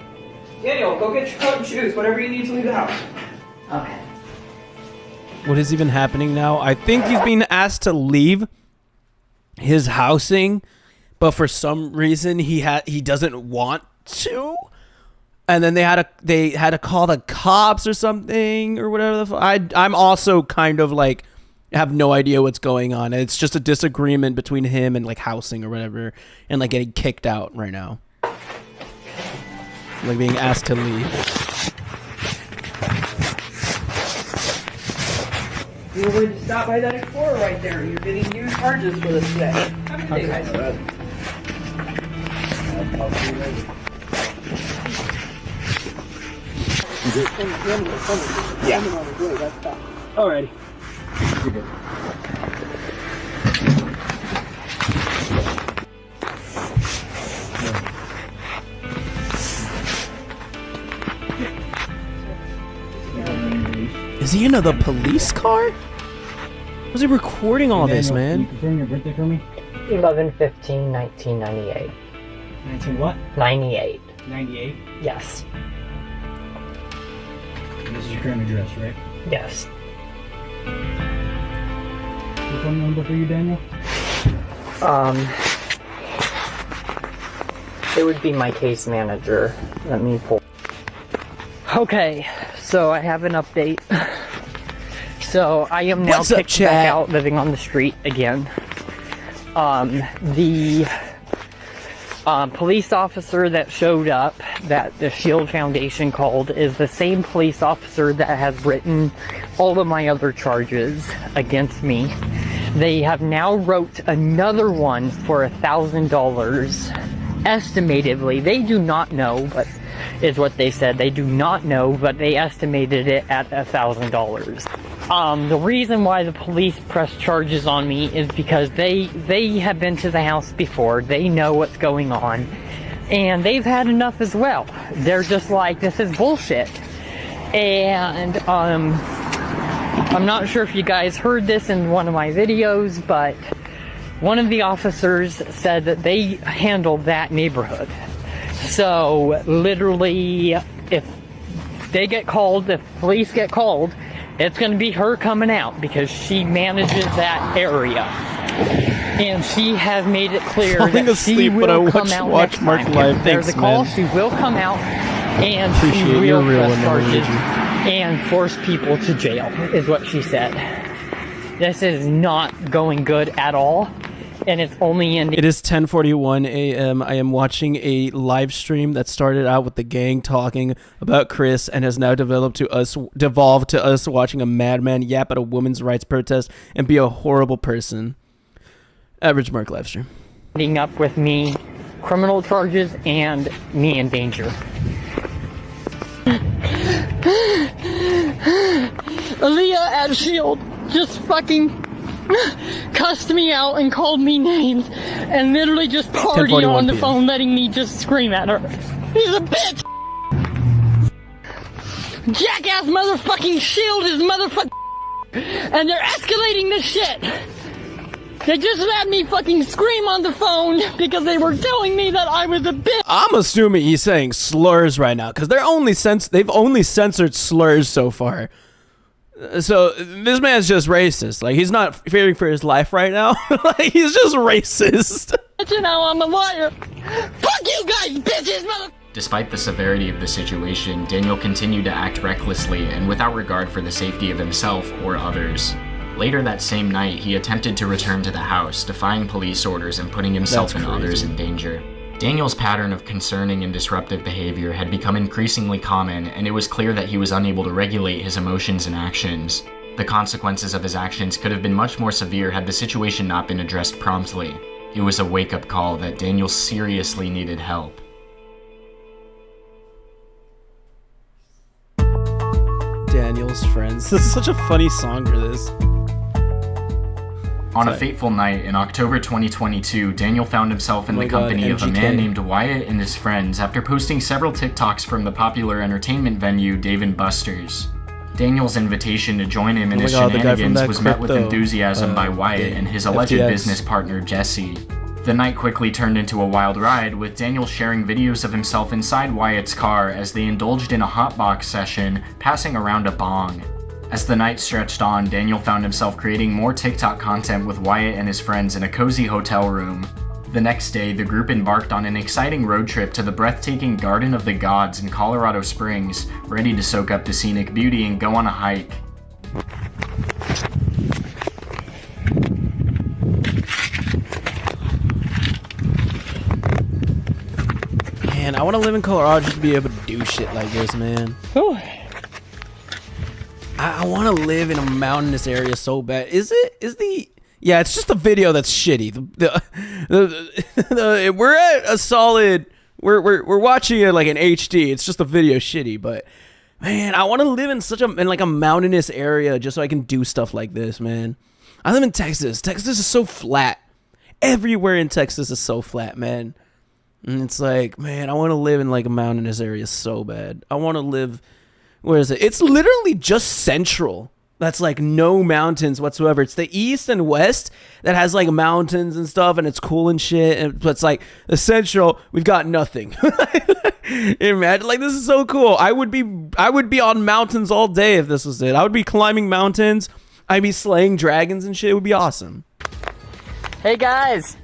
Daniel, go get your coat and shoes, whatever you need to leave the house. Okay. What is even happening now? I think he's being asked to leave his housing, but for some reason he doesn't want to. And then they had to call the cops or something or whatever the fuck. I'm also kind of like have no idea what's going on. It's just a disagreement between him and like housing or whatever, and like getting kicked out right now. Like being asked to leave. You were going to stop by that Explorer right there. You're getting new charges for this today. Have a good day, guys. Yeah. Alrighty. he in the police car? Was he recording all this, man? Can you confirm your birthday for me? 11/15/1998. 19 what? 98. 98? Yes. And this is your current address, right? Yes. Your phone number for you, Daniel? It would be my case manager. Let me pull. Okay, so I have an update. So I am now kicked back out living on the street again. The police officer that showed up, that the Shield Foundation called, is the same police officer that has written all of my other charges against me. They have now wrote another one for $1,000, estimatively. They do not know, but is what they said. They do not know, but they estimated it at $1,000. The reason why the police press charges on me is because they have been to the house before. They know what's going on, and they've had enough as well. They're just like, this is bullshit. And I'm not sure if you guys heard this in one of my videos, but one of the officers said that they handled that neighborhood. So literally, if they get called, if police get called, it's going to be her coming out because she manages that area. And she has made it clear that she will come out next time. If there's a call, she will come out and she will press charges and force people to jail, is what she said. This is not going good at all. And it's only in. It is 10:41 a.m. I am watching a live stream that started out with the gang talking about Chris and has now devolved to us watching a madman yap at a women's rights protest and be a horrible person. Average Marc live stream. Ending up with me, criminal charges, and me in danger. Aaliyah at Shield just fucking cussed me out and called me names and literally just partied on the phone, letting me just scream at her. He's a bitch! Jackass motherfucking Shield is motherfucking, and they're escalating this shit. They just let me fucking scream on the phone because they were telling me that I was a bitch. I'm assuming he's saying slurs right now because they've only censored slurs so far. So this man's just racist. Like, he's not fearing for his life right now. Like, he's just racist. You know, I'm a liar. Fuck you guys, bitches, mother. Despite the severity of the situation, Daniel continued to act recklessly and without regard for the safety of himself or others. Later that same night, he attempted to return to the house, defying police orders and putting himself and others in danger. Daniel's pattern of concerning and disruptive behavior had become increasingly common, and it was clear that he was unable to regulate his emotions and actions. The consequences of his actions could have been much more severe had the situation not been addressed promptly. It was a wake-up call that Daniel seriously needed help. Daniel's Friends. This is such a funny song for this. On a fateful night in October 2022, Daniel found himself in the company of a man named Wyatt and his friends after posting several TikToks from the popular entertainment venue Dave & Buster's. Daniel's invitation to join him in his shenanigans was met with enthusiasm by Wyatt and his alleged business partner Jesse. The night quickly turned into a wild ride, with Daniel sharing videos of himself inside Wyatt's car as they indulged in a hotbox session, passing around a bong. As the night stretched on, Daniel found himself creating more TikTok content with Wyatt and his friends in a cozy hotel room. The next day, the group embarked on an exciting road trip to the breathtaking Garden of the Gods in Colorado Springs, ready to soak up the scenic beauty and go on a hike. Man, I want to live in Colorado just to be able to do shit like this, man. I want to live in a mountainous area so bad. Yeah, it's just the video that's shitty. We're at a solid. We're watching it like in HD. It's just the video shitty, but man, I want to live in a mountainous area just so I can do stuff like this, man. I live in Texas. Texas is so flat. Everywhere in Texas is so flat, man. And it's like, man, I want to live in like a mountainous area so bad. I want to live where is it? It's literally just central. That's like no mountains whatsoever. It's the east and west that has like mountains and stuff, and it's cool and shit. And it's like the central, we've got nothing. Imagine, like, this is so cool. I would be on mountains all day if this was it. I would be climbing mountains. I'd be slaying dragons and shit. It would be awesome. Hey guys.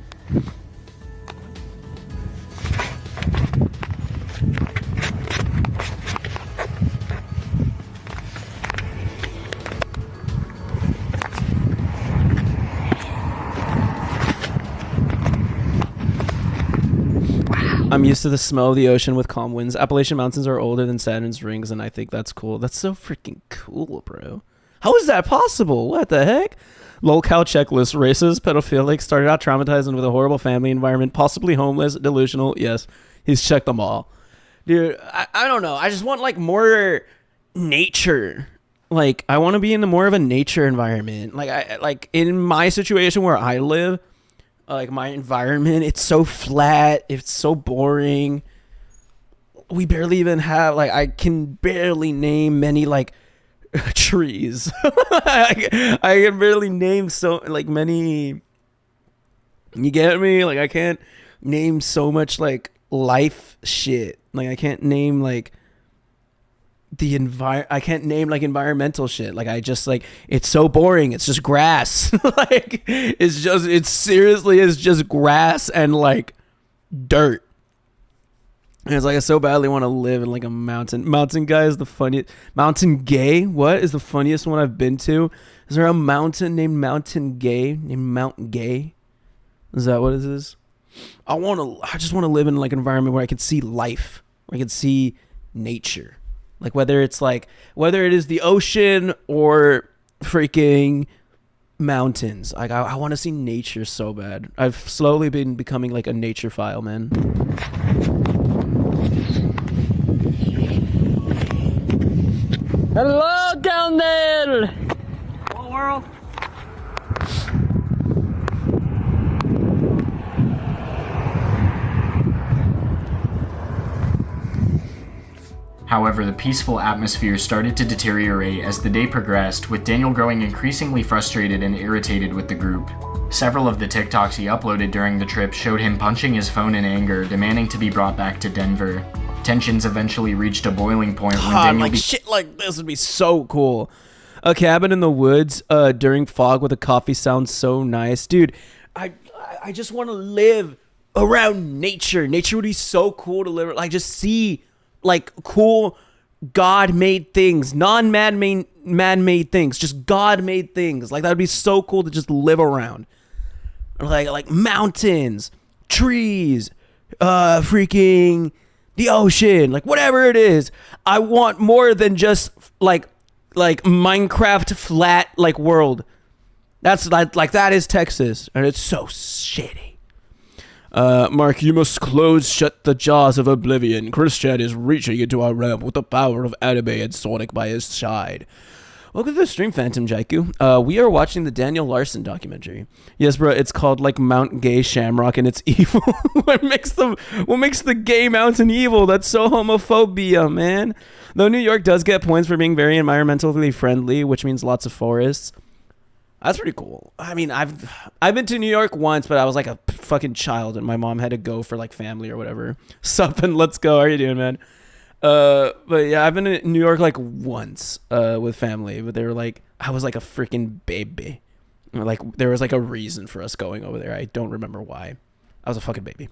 I'm used to the smell of the ocean with calm winds. Appalachian Mountains are older than Saturn's rings, and I think that's cool. That's so freaking cool, bro. How is that possible? What the heck? Lolcow checklist. Racist, pedophilic, started out traumatized with a horrible family environment, possibly homeless, delusional. Yes, he's checked them all. Dude, I don't know. I just want, like, more nature. Like, I want to be in more of a nature environment. Like, in my situation where I live, like, my environment, it's so flat, it's so boring. We barely even have, like, I can barely name many, like, trees. I can barely name so, like, many, you get me? Like, I can't name so much, like, life shit. Like, I can't name, like, I can't name, like, environmental shit. Like, I just, like, it's so boring. It's just grass. Like, it seriously is just grass and, like, dirt. And it's like, I so badly want to live in, like, a mountain. Mountain guy is the funniest. Mountain gay? What is the funniest one I've been to? Is there a mountain named Mountain Gay? Named Mount Gay? Is that what it is? I just want to live in, like, an environment where I can see life. Where I can see nature. Like, whether it is the ocean or freaking mountains. Like, I want to see nature so bad. I've slowly been becoming, like, a nature file, man. Hello down there. Whole world. However, the peaceful atmosphere started to deteriorate as the day progressed, with Daniel growing increasingly frustrated and irritated with the group. Several of the TikToks he uploaded during the trip showed him punching his phone in anger, demanding to be brought back to Denver. Tensions eventually reached a boiling point when Daniel shit like this would be so cool. A cabin in the woods during fog with a coffee sounds so nice. Dude, I just want to live around nature. Nature would be so cool to live, like, just see, like, cool God-made things, man-made things, just God-made things. Like, that would be so cool to just live around. Like mountains, trees, freaking the ocean, like, whatever it is. I want more than just like Minecraft flat, like, world. That's like that is Texas, and it's so shitty. Marc, you must shut the jaws of oblivion. Christian is reaching into our realm with the power of anime and Sonic by his side. Welcome to the stream, Phantom Jaiku. We are watching the Daniel Larson documentary. Yes, bro, it's called, like, Mount Gay Shamrock, and it's evil. What makes the gay mountain evil? That's so homophobia, man. Though New York does get points for being very environmentally friendly, which means lots of forests. That's pretty cool. I mean, I've been to New York once, but I was like a fucking child, and my mom had to go for, like, family or whatever. Sup and let's go. How are you doing, man? But yeah, I've been to New York, like, once with family, but they were like, I was like a freaking baby. Like, there was, like, a reason for us going over there. I don't remember why. I was a fucking baby.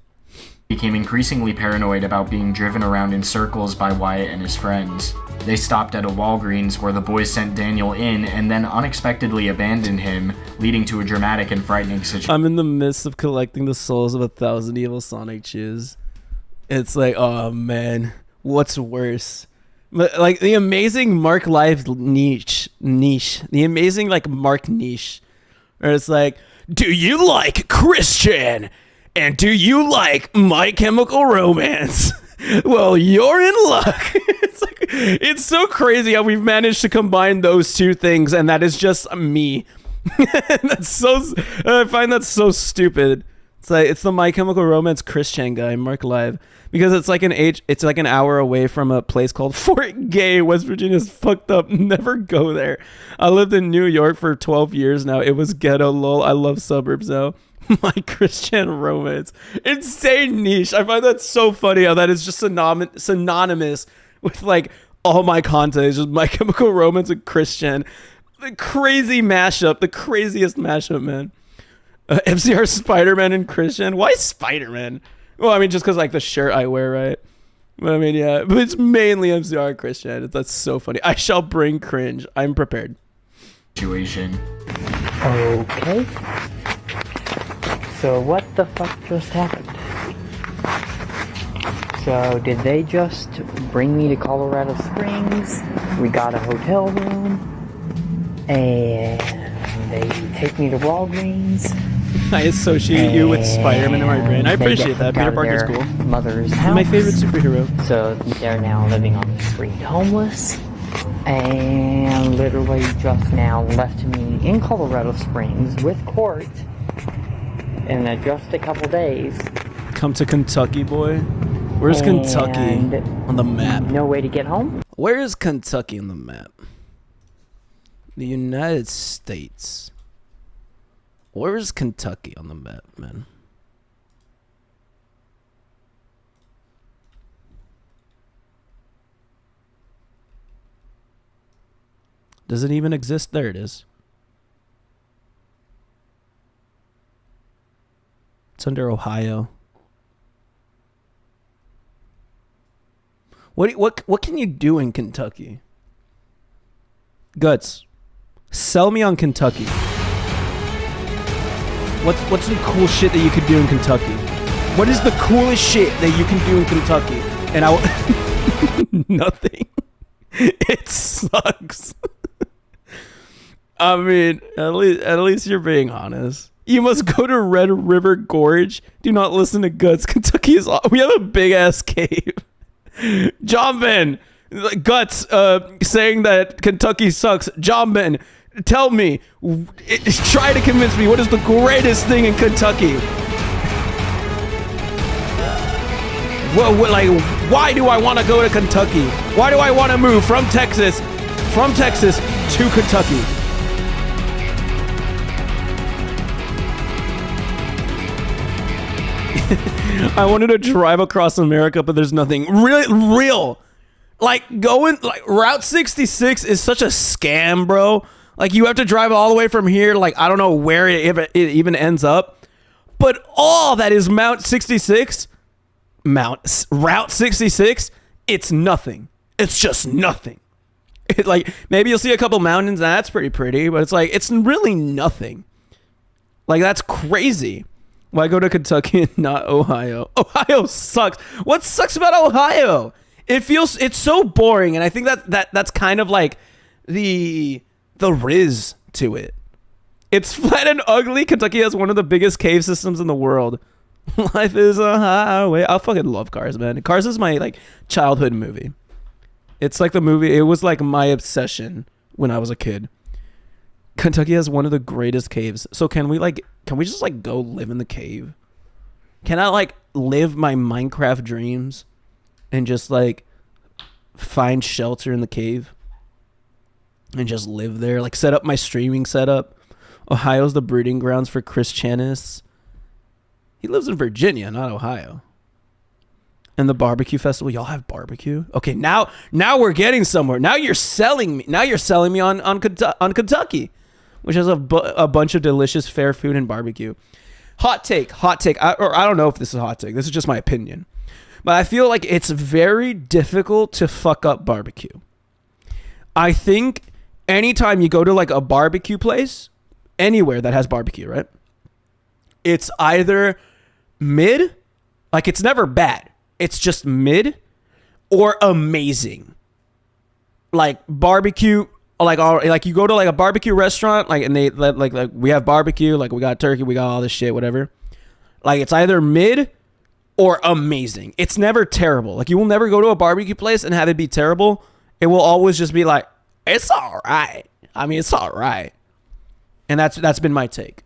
Became increasingly paranoid about being driven around in circles by Wyatt and his friends. They stopped at a Walgreens where the boys sent Daniel in and then unexpectedly abandoned him, leading to a dramatic and frightening situation. I'm in the midst of collecting the souls of 1,000 evil Sonichus. It's like, oh man, what's worse? Like, the amazing Marc Live niche. The amazing, like, Marc niche. Where it's like, do you like Christian? And do you like My Chemical Romance? Well, you're in luck. It's so crazy how we've managed to combine those two things, and that is just me. I find that so stupid. It's the My Chemical Romance Christian guy, Marc Live, because it's like an hour away from a place called Fort Gay, West Virginia's fucked up. Never go there. I lived in New York for 12 years now. It was ghetto, lol. I love suburbs though. My Christian Romance, insane niche. I find that so funny how that is just synonymous with like all my content. It's just My Chemical Romance and Christian. The crazy mashup, the craziest mashup, man. MCR, Spider-Man, and Christian. Why Spider-Man? Well, I mean, just because like the shirt I wear, right? But I mean, yeah, but it's mainly MCR and Christian. That's so funny. I shall bring cringe. I'm prepared. Situation. Okay. So what the fuck just happened? So did they just bring me to Colorado Springs? We got a hotel room, and they take me to Walgreens. I associate you with Spider-Man in my brain. I appreciate that. Peter Parker's cool. Mother's He's house. my favorite superhero. So they're now living on the street, homeless, and literally just now left me in Colorado Springs with court in just a couple days. Come to Kentucky, boy. Where's Kentucky on the map? No way to get home? Where is Kentucky on the map? The United States. Where is Kentucky on the map, man? Does it even exist? There it is. It's under Ohio. What can you do in Kentucky? Guts, sell me on Kentucky. What's some cool shit that you could do in Kentucky? What is the coolest shit that you can do in Kentucky? And nothing. It sucks. I mean, at least you're being honest. You must go to Red River Gorge. Do not listen to Guts. Kentucky is. We have a big ass cave. John Ben, Guts, saying that Kentucky sucks. John Ben, tell me, try to convince me, what is the greatest thing in Kentucky? Why do I want to go to Kentucky? Why do I want to move from Texas to Kentucky? I wanted to drive across America, but there's nothing real. Like going like Route 66 is such a scam, bro. Like you have to drive all the way from here. Like I don't know where it even ends up, but all that is Route 66. It's nothing. It's just nothing. Like maybe you'll see a couple mountains. And that's pretty, but it's like it's really nothing. Like that's crazy. Why go to Kentucky and not Ohio? Ohio sucks. What sucks about Ohio? It's so boring, and I think that's kind of like the riz to it. It's flat and ugly. Kentucky has one of the biggest cave systems in the world. Life is a highway. I fucking love Cars, man. Cars is my like childhood movie. It's like the movie. It was like my obsession when I was a kid. Kentucky has one of the greatest caves. So can we just like go live in the cave? Can I like live my Minecraft dreams and just like find shelter in the cave and just live there? Like set up my streaming setup. Ohio's the breeding grounds for Christianists. He lives in Virginia, not Ohio. And the barbecue festival, y'all have barbecue? Okay, now we're getting somewhere. Now you're selling me. Now you're selling me on Kentucky, which has a bunch of delicious fair food and barbecue. Hot take. I don't know if this is a hot take. This is just my opinion. But I feel like it's very difficult to fuck up barbecue. I think anytime you go to like a barbecue place, anywhere that has barbecue, right? It's either mid, like it's never bad. It's just mid or amazing. Like barbecue, like you go to like a barbecue restaurant, like and they like we have barbecue, like we got turkey, we got all this shit, whatever. Like it's either mid or amazing. It's never terrible. Like you will never go to a barbecue place and have it be terrible. It will always just be like, it's all right. I mean, it's all right. And that's been my take.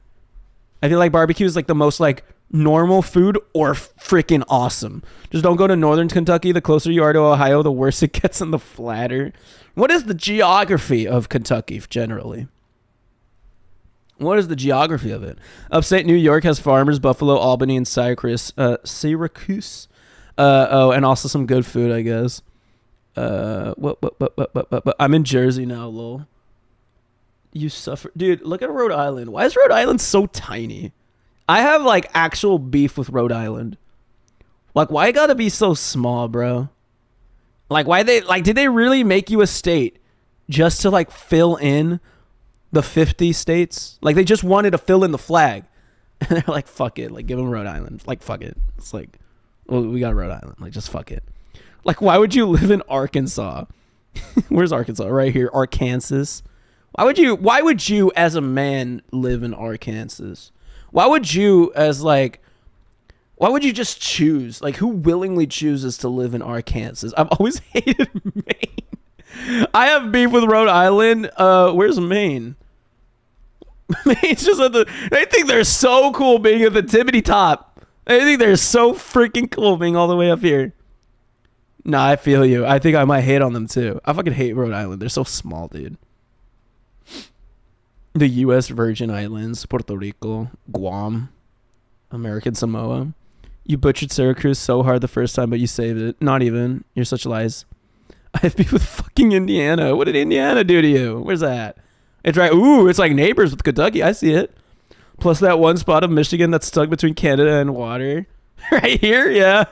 I feel like barbecue is like the most like normal food or freaking awesome. Just don't go to northern Kentucky. The closer you are to Ohio, the worse it gets and the flatter. What is the geography of Kentucky generally? What is the geography of it? Upstate New York has farmers, Buffalo, Albany, and Syracuse. And also some good food, I guess. I'm in Jersey now, lol. You suffer. Dude, look at Rhode Island. Why is Rhode Island so tiny? I have, like, actual beef with Rhode Island. Like, why it gotta be so small, bro? Like, why they... Like, did they really make you a state just to, like, fill in the 50 states? Like, they just wanted to fill in the flag. And they're like, fuck it. Like, give them Rhode Island. Like, fuck it. It's like, well, we got Rhode Island. Like, just fuck it. Like, why would you live in Arkansas? Where's Arkansas? Right here. Arkansas. Why would you, as a man, live in Arkansas? Why would you, why would you just choose? Like, who willingly chooses to live in Arkansas? I've always hated Maine. I have beef with Rhode Island. Where's Maine? Maine's just they think they're so cool being at the tippity top. They think they're so freaking cool being all the way up here. Nah, I feel you. I think I might hate on them too. I fucking hate Rhode Island. They're so small, dude. The U.S. Virgin Islands, Puerto Rico, Guam, American Samoa. You butchered Syracuse so hard the first time, but you saved it. Not even. You're such lies. I have beef with fucking Indiana. What did Indiana do to you? Where's that? It's right. Ooh, it's like neighbors with Kentucky. I see it. Plus that one spot of Michigan that's stuck between Canada and water. Right here? Yeah.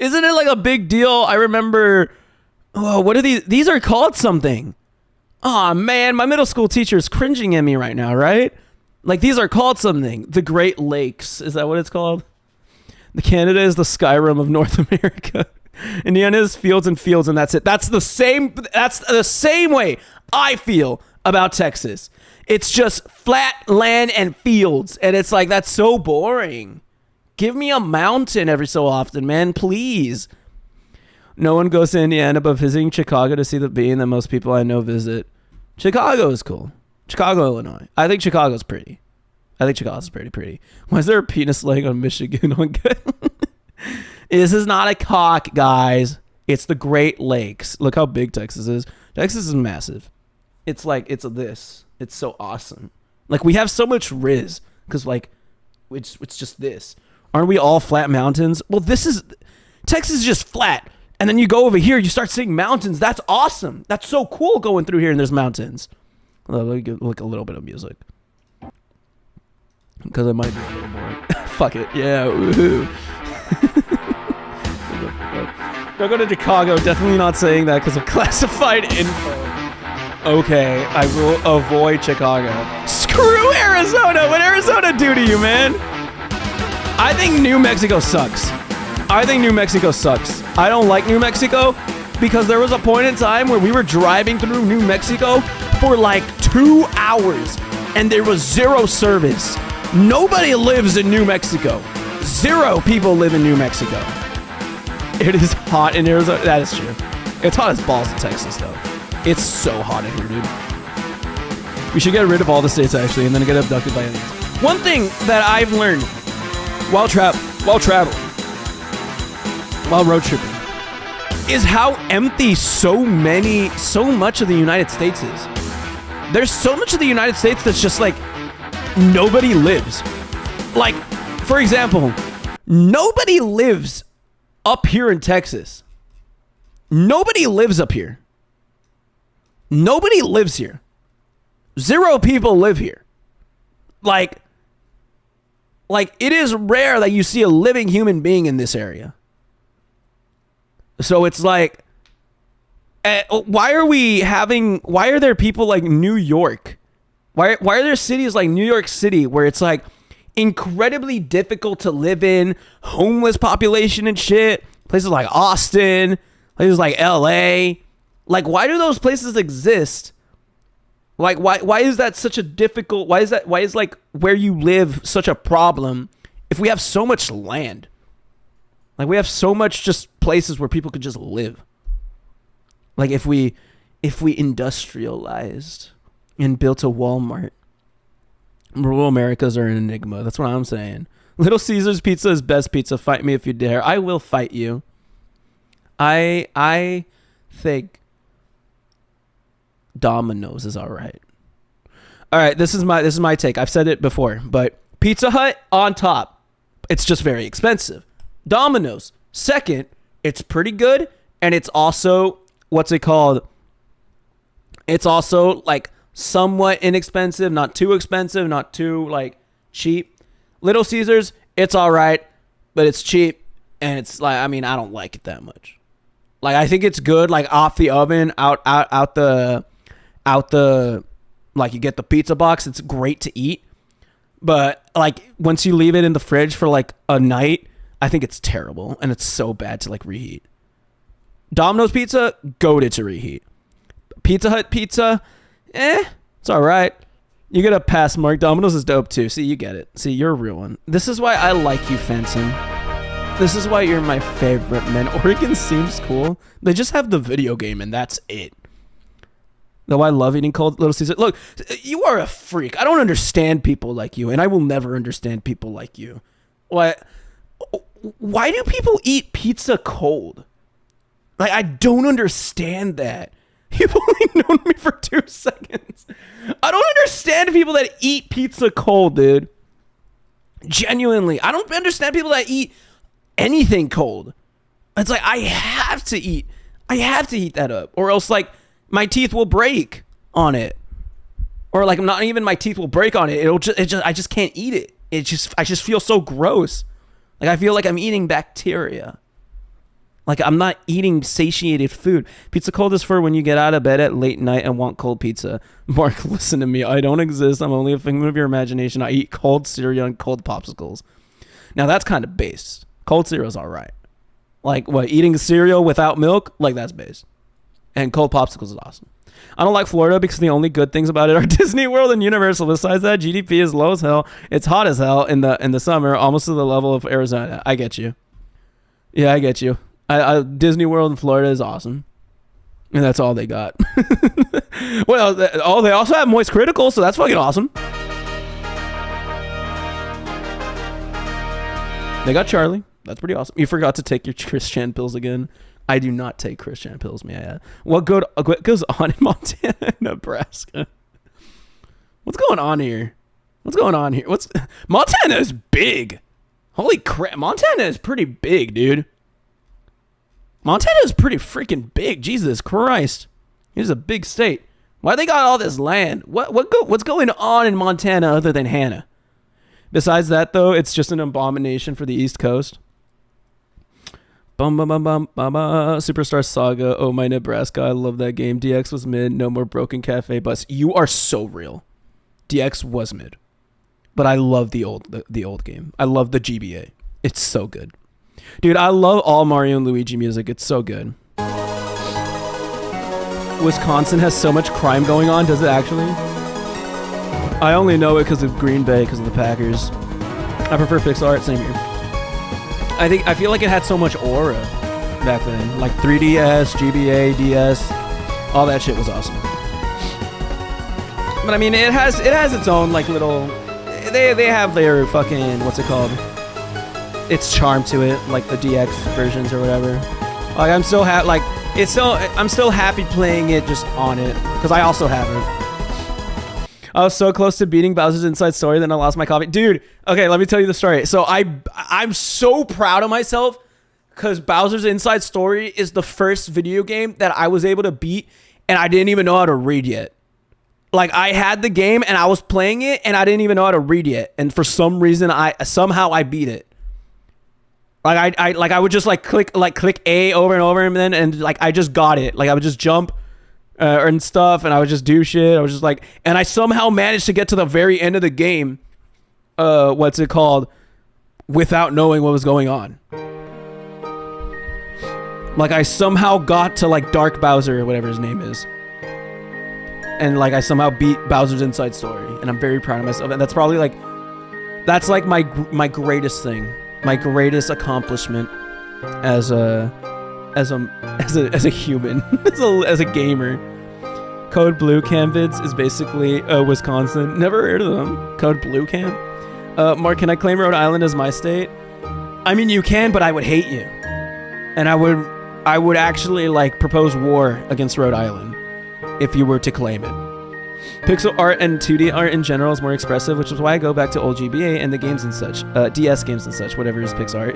Isn't it like a big deal? I remember... Oh, what are these? These are called something. Oh man, my middle school teacher is cringing at me right now, right? Like, these are called something. The Great Lakes. Is that what it's called? The Canada is the Skyrim of North America. Indiana is fields and fields, and that's it. That's the same way I feel about Texas. It's just flat land and fields. And it's like, that's so boring. Give me a mountain every so often, man, please. No one goes to Indiana, but visiting Chicago to see the bean that most people I know visit. Chicago is cool. Chicago, Illinois. I think Chicago's pretty. I think Chicago's pretty. Why is there a penis laying on Michigan? This is not a cock, guys. It's the Great Lakes. Look how big Texas is. Texas is massive. It's like, it's this. It's so awesome. Like, we have so much riz because, like, it's just this. Aren't we all flat mountains? Well, Texas is just flat. And then you go over here, you start seeing mountains. That's awesome. That's so cool going through here and there's mountains. Let me get like a little bit of music. Because I might be a little boring. Fuck it. Yeah. Woohoo. Don't go to Chicago. Definitely not saying that because of classified info. Okay. I will avoid Chicago. Screw Arizona. What Arizona do to you, man? I think New Mexico sucks. I don't like New Mexico because there was a point in time where we were driving through New Mexico for like 2 hours and there was zero service. Nobody lives in New Mexico. 0 people live in New Mexico. It is hot in Arizona. That is true. It's hot as balls in Texas though. It's so hot in here, dude. We should get rid of all the states actually and then get abducted by aliens. One thing that I've learned while road tripping is how empty so much of the United States is. There's so much of the United States that's just like nobody lives. Like, for example, nobody lives up here in Texas. Nobody lives up here. Nobody lives here. 0 people live here. Like it is rare that you see a living human being in this area. So it's like, why are there people like New York? Why are there cities like New York City where it's like incredibly difficult to live in, homeless population and shit? Places like Austin, places like LA. Like, why do those places exist? Like, why is that such a difficult, why is like where you live such a problem if we have so much land? Like, we have so much just places where people could just live. Like, if we industrialized and built a Walmart, Rural Americas are an enigma. That's what I'm saying. Little Caesars Pizza is best pizza. Fight me if you dare. I will fight you. I think Domino's is all right. All right, this is my take. I've said it before, but Pizza Hut on top. It's just very expensive. Domino's second. It's pretty good, and it's also what's it called? It's also like somewhat inexpensive, not too expensive, not too like cheap. Little Caesars, it's all right, but it's cheap, and it's like, I mean, I don't like it that much. Like, I think it's good, like off the oven, out the, like you get the pizza box. It's great to eat, but like once you leave it in the fridge for like a night, I think it's terrible, and it's so bad to like reheat. Domino's pizza, goated to reheat. Pizza Hut pizza, it's all right. You get a pass, Mark. Domino's is dope too. See, you get it. See, you're a real one. This is why I like you, Fenton. This is why you're my favorite, man. Oregon seems cool. They just have the video game, and that's it. Though I love eating cold Little Caesar. Look, you are a freak. I don't understand people like you, and I will never understand people like you. Why do people eat pizza cold? Like, I don't understand that. You've only known me for 2 seconds. I don't understand people that eat pizza cold, dude. Genuinely. I don't understand people that eat anything cold. It's like, I have to eat that up, or else like my teeth will break on it. Or like not even my teeth will break on it. I just can't eat it. I just feel so gross. Like I feel like I'm eating bacteria. Like, I'm not eating satiated food. Pizza cold is for when you get out of bed at late night and want cold pizza. Mark, listen to me. I don't exist. I'm only a figment of your imagination. I eat cold cereal and cold popsicles. Now, that's kind of base. Cold cereal's all right. Like, what, eating cereal without milk? Like, that's base. And cold popsicles is awesome. I don't like Florida because the only good things about it are Disney World and Universal. Besides that, GDP is low as hell. It's hot as hell in the summer, almost to the level of Arizona. I get you. Yeah, I get you. Disney World in Florida is awesome, and that's all they got. Well, they also have Moist Critical, so that's fucking awesome. They got Charlie. That's pretty awesome. You forgot to take your Christian pills again. I do not take Christian pills, may I add. What goes on in Montana and Nebraska? What's going on here? Montana is big. Holy crap, Montana is pretty big, dude. Montana is pretty freaking big. Jesus Christ. Here's a big state. Why they got all this land? What's going on in Montana other than Hannah? Besides that, though, it's just an abomination for the East Coast. Superstar Saga. Oh, my Nebraska. I love that game. DX was mid. No more broken cafe bus. You are so real. DX was mid. But I love the old game. I love the GBA. It's so good. Dude, I love all Mario and Luigi music. It's so good. Wisconsin has so much crime going on. Does it actually? I only know it because of Green Bay, because of the Packers. I prefer pixel art. Same here. I feel like it had so much aura back then. Like 3DS, GBA, DS. All that shit was awesome. But I mean, it has its own like little... They have their fucking... What's it called? Its charm to it, like the DX versions or whatever. Like I'm still I'm still happy playing it just on it because I also have it. I was so close to beating Bowser's Inside Story, then I lost my copy. Dude, okay, let me tell you the story. So I'm so proud of myself because Bowser's Inside Story is the first video game that I was able to beat, and I didn't even know how to read yet. Like I had the game and I was playing it, and I didn't even know how to read yet, and for some reason I beat it. Like I would just click A over and over, and like I just got it. Like I would just jump and stuff, and I would just do shit. I was just like, and I somehow managed to get to the very end of the game. What's it called? Without knowing what was going on. Like I somehow got to like Dark Bowser or whatever his name is, and like I somehow beat Bowser's Inside Story, and I'm very proud of myself. And that's probably like my greatest thing. My greatest accomplishment as a human, as a gamer. Code Blue Cam vids is basically Wisconsin. Never heard of them. Code Blue Cam. Mark, can I claim Rhode Island as my state? I mean, you can, but I would hate you, and I would actually like propose war against Rhode Island if you were to claim it. Pixel art and 2D art in general is more expressive, which is why I go back to old GBA and the games and such, DS games and such, whatever is Pixar.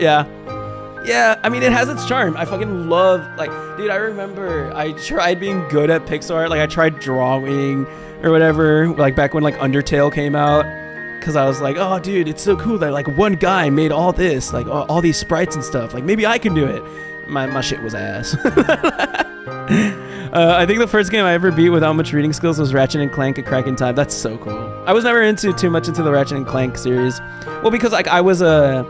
Yeah, I mean, it has its charm. I fucking love, like, dude, I remember I tried being good at Pixar. Like, I tried drawing or whatever, like, back when, like, Undertale came out. Because I was like, oh, dude, it's so cool that, like, one guy made all this, like, all these sprites and stuff. Like, maybe I can do it. My shit was ass. I think the first game I ever beat without much reading skills was Ratchet & Clank: A Crack in Time. That's so cool. I was never too much into the Ratchet & Clank series. Well, because, like, I was a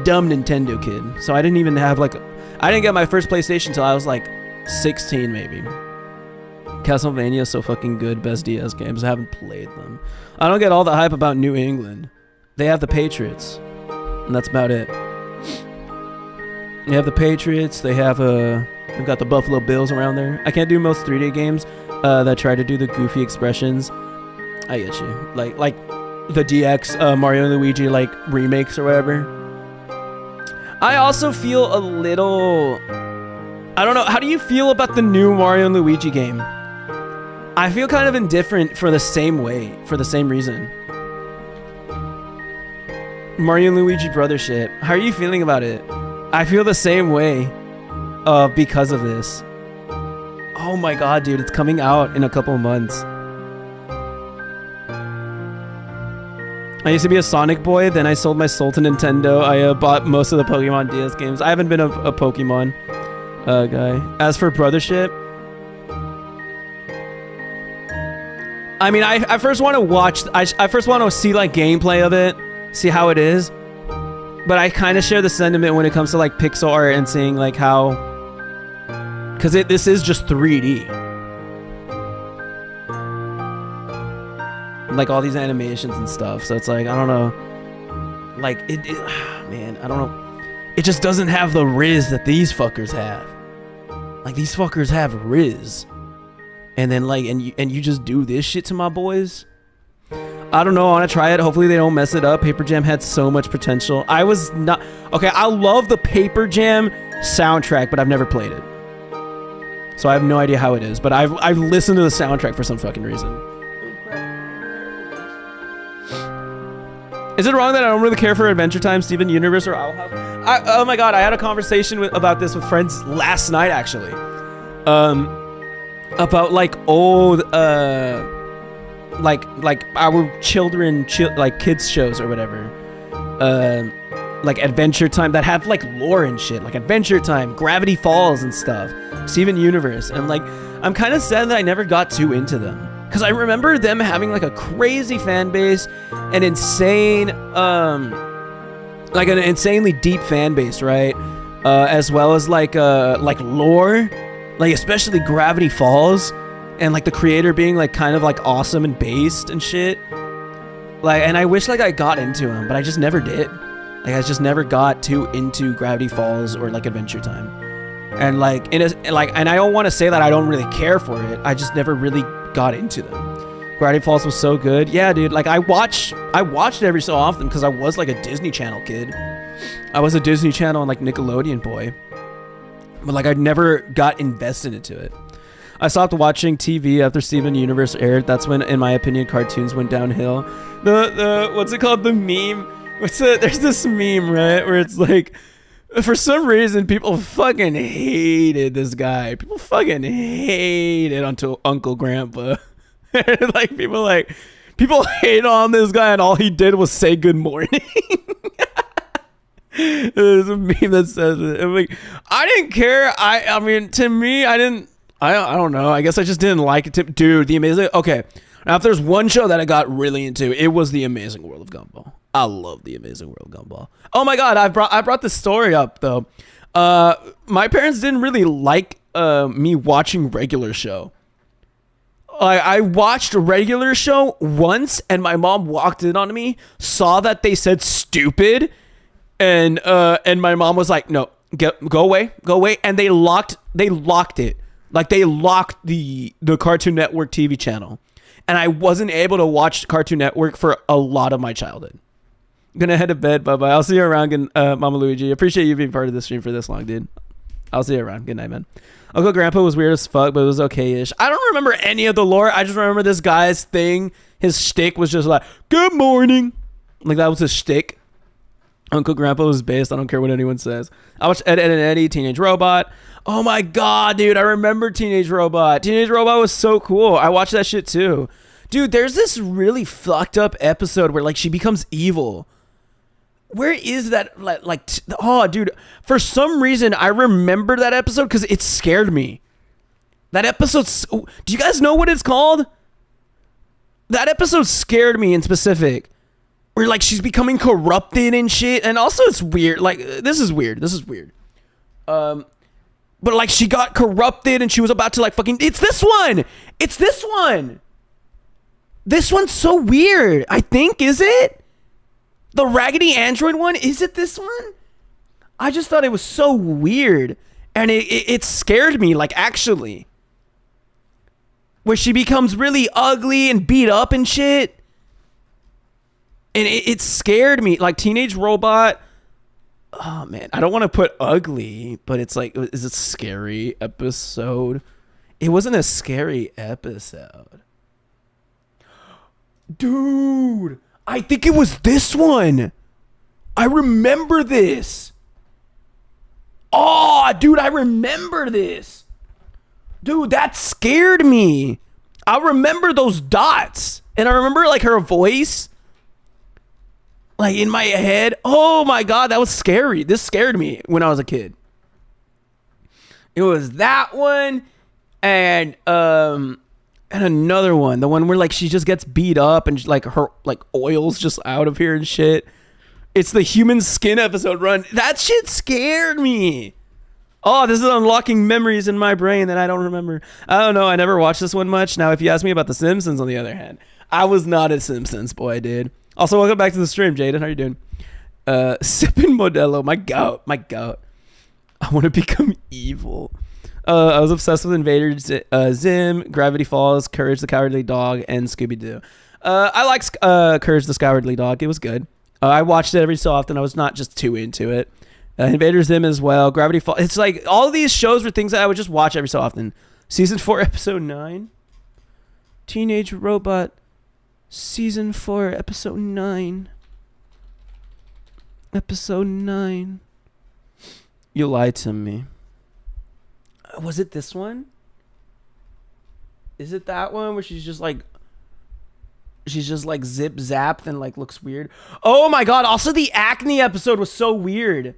dumb Nintendo kid, so I didn't even have like, I didn't get my first PlayStation until I was like 16 maybe. Castlevania is so fucking good, best DS games. I haven't played them. I don't get all the hype about New England. They have the Patriots, and that's about it. They have the Patriots. They've got the Buffalo Bills around there. I can't do most 3D games that try to do the goofy expressions. I get you, like the DX Mario and Luigi like remakes or whatever. I also feel a little, I don't know, how do you feel about the new Mario and Luigi game? I feel kind of indifferent for the same reason. Mario and Luigi Brothership. How are you feeling about it? I feel the same way because of this. Oh my god, dude, it's coming out in a couple of months. I used to be a Sonic boy, then I sold my soul to Nintendo. I bought most of the Pokemon DS games. I haven't been a Pokemon guy. As for Brothership, I mean, I first want to watch, I first want to see like gameplay of it, see how it is. But I kind of share the sentiment when it comes to like pixel art and seeing like how, because this is just 3D. Like all these animations and stuff, so it's like, I don't know, like man, I don't know, it just doesn't have the riz that these fuckers have. Like these fuckers have riz, and then like, and you just do this shit to my boys. I don't know, I want to try it. Hopefully they don't mess it up. Paper Jam had so much potential. I was not okay. I love the Paper Jam soundtrack, but I've never played it, so I have no idea how it is. But I've listened to the soundtrack for some fucking reason. Is it wrong that I don't really care for Adventure Time, Steven Universe, or Owl House? Oh my god, I had a conversation about this with friends last night, actually. About like old, like our children, like kids shows or whatever. Like Adventure Time that have like lore and shit, like Adventure Time, Gravity Falls and stuff, Steven Universe, and like I'm kind of sad that I never got too into them. Because I remember them having like a crazy fan base, an insane, like an insanely deep fan base, right? As well as like lore, like especially Gravity Falls, and like the creator being like kind of like awesome and based and shit. Like, and I wish like I got into them, but I just never did. Like I just never got too into Gravity Falls or like Adventure Time, and like it is like, and I don't want to say that I don't really care for it. I just never really got into them. Gravity Falls was so good. Yeah, dude, like I watched it every so often because I was like a Disney Channel kid. I was a Disney Channel and like Nickelodeon boy, but like I never got invested into it. I stopped watching TV after Steven Universe aired. That's when, in my opinion, cartoons went downhill. The what's it called? The meme. There's this meme, right, where it's like, for some reason, people fucking hated this guy. People fucking hated Uncle Grandpa. like people hate on this guy, and all he did was say good morning. There's a meme that says it. I'm like, I didn't care. I mean, to me, I don't know. I guess I just didn't like it. Dude, The Amazing. Okay, now if there's one show that I got really into, it was The Amazing World of Gumball. I love The Amazing World of Gumball. Oh my god, I brought this story up though. My parents didn't really like me watching regular show. I watched a regular show once, and my mom walked in on me, saw that they said stupid, and my mom was like, "No, go away," and they locked it. Like they locked the Cartoon Network TV channel, and I wasn't able to watch Cartoon Network for a lot of my childhood. I'm gonna head to bed. Bye bye. I'll see you around, Mama Luigi. Appreciate you being part of the stream for this long, dude. I'll see you around. Good night, man. Uncle Grandpa was weird as fuck, but it was okay-ish. I don't remember any of the lore. I just remember this guy's thing. His shtick was just like, good morning. Like that was his shtick. Uncle Grandpa was based. I don't care what anyone says. I watched Ed, Ed and Eddie, Teenage Robot. Oh my God, dude. I remember Teenage Robot. Teenage Robot was so cool. I watched that shit too. Dude, there's this really fucked up episode where like she becomes evil. Where is that? Oh, dude. For some reason, I remember that episode because it scared me. That episode. Do you guys know what it's called? That episode scared me in specific. Where like she's becoming corrupted and shit. And also it's weird. Like, this is weird. But like she got corrupted and she was about to like fucking. It's this one. This one's so weird. I think, is it? The Raggedy Android one? Is it this one? I just thought it was so weird. And it scared me, like, actually. Where she becomes really ugly and beat up and shit. And it scared me. Like, Teenage Robot. Oh, man. I don't want to put ugly, but it's like, is it a scary episode? It wasn't a scary episode. Dude. I think it was this one. I remember this. Oh, dude, I remember this. Dude, that scared me. I remember those dots. And I remember like her voice. Like in my head. Oh my God, that was scary. This scared me when I was a kid. It was that one. And another one, the one where like she just gets beat up and like her like oil's just out of here and shit. It's the human skin episode run. That shit scared me. Oh, this is unlocking memories in my brain that I don't remember. I don't know. I never watched this one much. Now, if you ask me about The Simpsons, on the other hand, I was not a Simpsons boy, dude. Also, welcome back to the stream, Jaden. How you doing? Sipping Modelo. My gout. I want to become evil. I was obsessed with Invader Zim, Gravity Falls, Courage the Cowardly Dog, and Scooby-Doo. I like Courage the Cowardly Dog. It was good. I watched it every so often. I was not just too into it. Invader Zim as well. Gravity Falls. It's like all these shows were things that I would just watch every so often. Season 4, Episode 9. Teenage Robot. Season 4, Episode 9. Episode 9. You lied to me. Was it this one? Is it that one where she's just like zip zapped and like looks weird? Oh my God. Also the acne episode was so weird.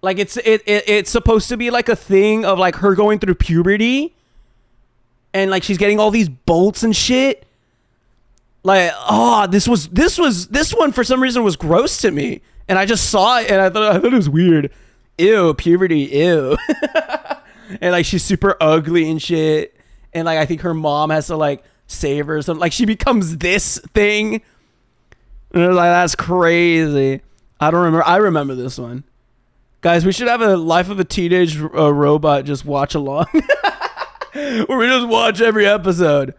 Like it's supposed to be like a thing of like her going through puberty and like she's getting all these bolts and shit. Like, oh, this one for some reason was gross to me. And I just saw it and I thought it was weird. Ew, puberty, ew. And like she's super ugly and shit. And like I think her mom has to like save her or something. Like she becomes this thing. And I was like, that's crazy. I don't remember. I remember this one. Guys, we should have a Life of a Teenage Robot just watch along. Where we just watch every episode.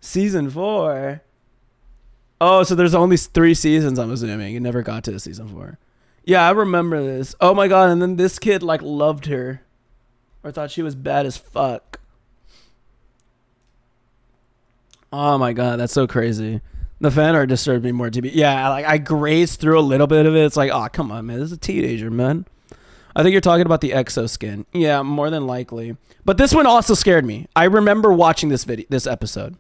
Season 4. Oh, so there's only 3 seasons, I'm assuming. It never got to season 4. Yeah, I remember this. Oh my God, and then this kid like loved her. Or thought she was bad as fuck. Oh my God, that's so crazy. The fan art disturbed me more to be. Yeah, like I grazed through a little bit of it. It's like, oh, come on, man. This is a teenager, man. I think you're talking about the exo skin. Yeah, more than likely. But this one also scared me. I remember watching this episode.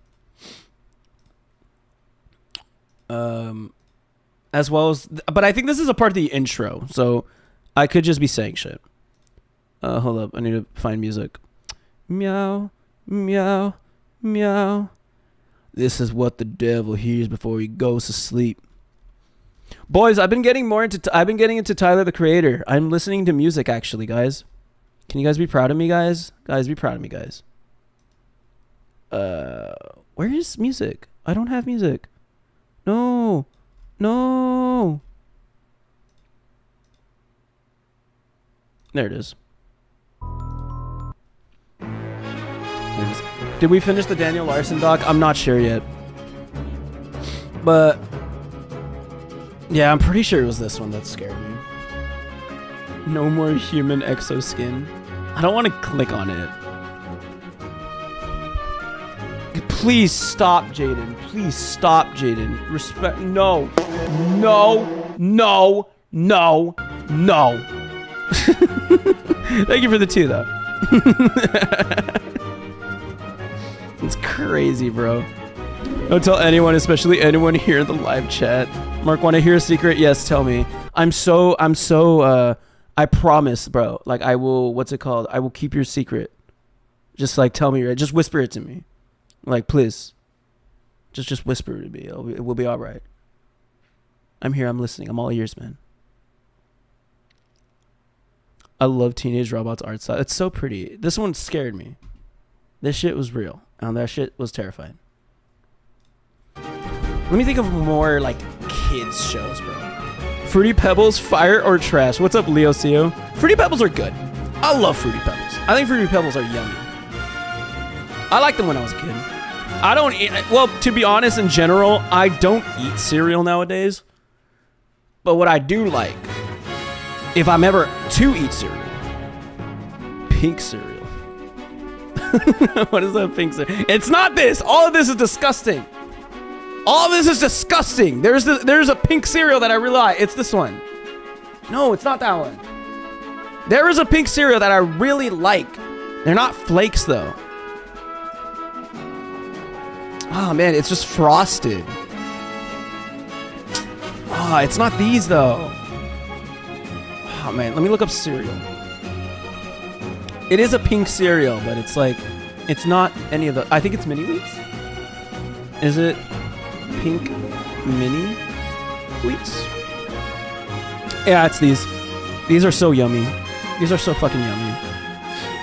As well as, but I think this is a part of the intro, so I could just be saying shit. Hold up, I need to find music. Meow, meow, meow. This is what the devil hears before he goes to sleep. Boys, I've been getting into Tyler the Creator. I'm listening to music actually, guys. Can you guys be proud of me, guys? Guys, be proud of me, guys. Where is music? I don't have music. No. No. There it is. Did we finish the Daniel Larson doc? I'm not sure yet. But yeah, I'm pretty sure it was this one that scared me. No more human exoskin. I don't want to click on it. Please stop, Jaden. Please stop, Jaden. Respect. No. No. No. No. No. Thank you for the 2, though. It's crazy, bro. Don't tell anyone, especially anyone here in the live chat. Mark, want to hear a secret? Yes, tell me. I promise, bro. Like, I will, what's it called? I will keep your secret. Just, like, tell me, just whisper it to me. Like, please. Just whisper it to me. It will be all right. I'm here. I'm listening. I'm all ears, man. I love Teenage Robot's art style. It's so pretty. This one scared me. This shit was real. And that shit was terrifying. Let me think of more, like, kids shows, bro. Fruity Pebbles, fire or trash? What's up, Leo Co? Fruity Pebbles are good. I love Fruity Pebbles. I think Fruity Pebbles are yummy. I liked them when I was a kid. I don't eat, well, to be honest, in general, I don't eat cereal nowadays. But what I do like, if I'm ever to eat cereal, pink cereal. What is that pink cereal? It's not this. All of this is disgusting. All of this is disgusting. There's a pink cereal that I really like. It's this one. No, it's not that one. There is a pink cereal that I really like. They're not flakes, though. Oh, man, it's just frosted. Oh, it's not these, though. Oh, man, let me look up cereal. It is a pink cereal, but it's like, it's not any of the, I think it's Mini Wheats. Is it pink Mini Wheats? Yeah, it's these. These are so yummy. These are so fucking yummy.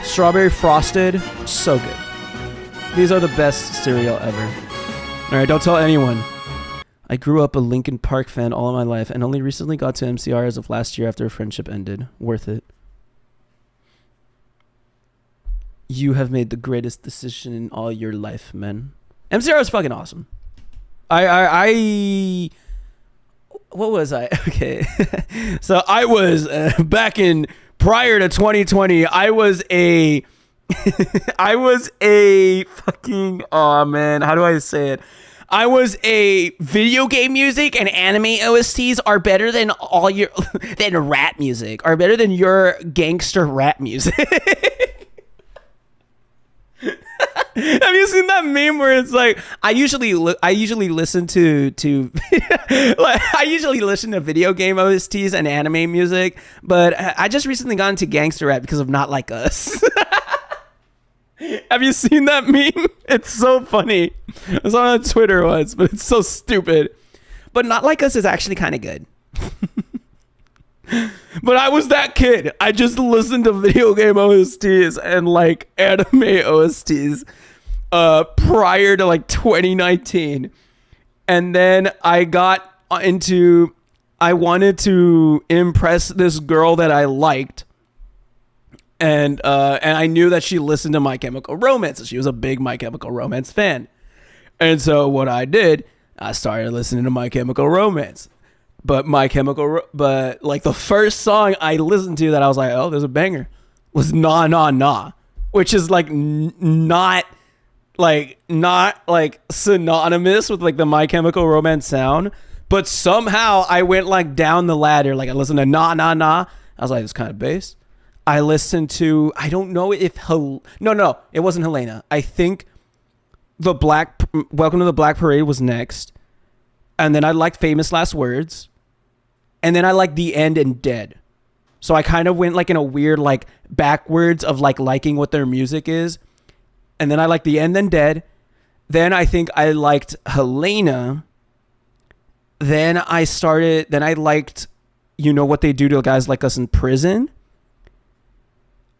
Strawberry frosted, so good. These are the best cereal ever. Alright, don't tell anyone. I grew up a Linkin Park fan all of my life and only recently got to MCR as of last year after a friendship ended. Worth it. You have made the greatest decision in all your life, man. MCR is fucking awesome. I what was I? Okay. So I was back in prior to 2020, I was a fucking, oh man, how do I say it? I was a video game music and anime OSTs are better than all your than rap music, are better than your gangster rap music. Have you seen that meme where it's like I usually listen to like, I usually listen to video game OSTs and anime music, but I just recently got into gangster rap because of Not Like Us. Have you seen that meme? It's so funny. I saw it on Twitter once, but it's so stupid. But Not Like Us is actually kind of good. But I was that kid. I just listened to video game OSTs and like anime OSTs prior to like 2019. And then I got into, I wanted to impress this girl that I liked. And I knew that she listened to My Chemical Romance. She was a big My Chemical Romance fan. And so what I did, I started listening to My Chemical Romance. But but like the first song I listened to that I was like, oh, there's a banger, was Nah Nah Nah, which is like not synonymous with like the My Chemical Romance sound. But somehow I went like down the ladder. Like I listened to Nah Nah Nah. I was like, it's kind of bass. I listened to, I don't know if, no, it wasn't Helena. I think Welcome to the Black Parade was next. And then I liked Famous Last Words. And then I liked The End and Dead. So I kind of went like in a weird like backwards of like liking what their music is. And then I liked The End and Dead. Then I think I liked Helena. Then I liked You Know What They Do to Guys Like Us in Prison.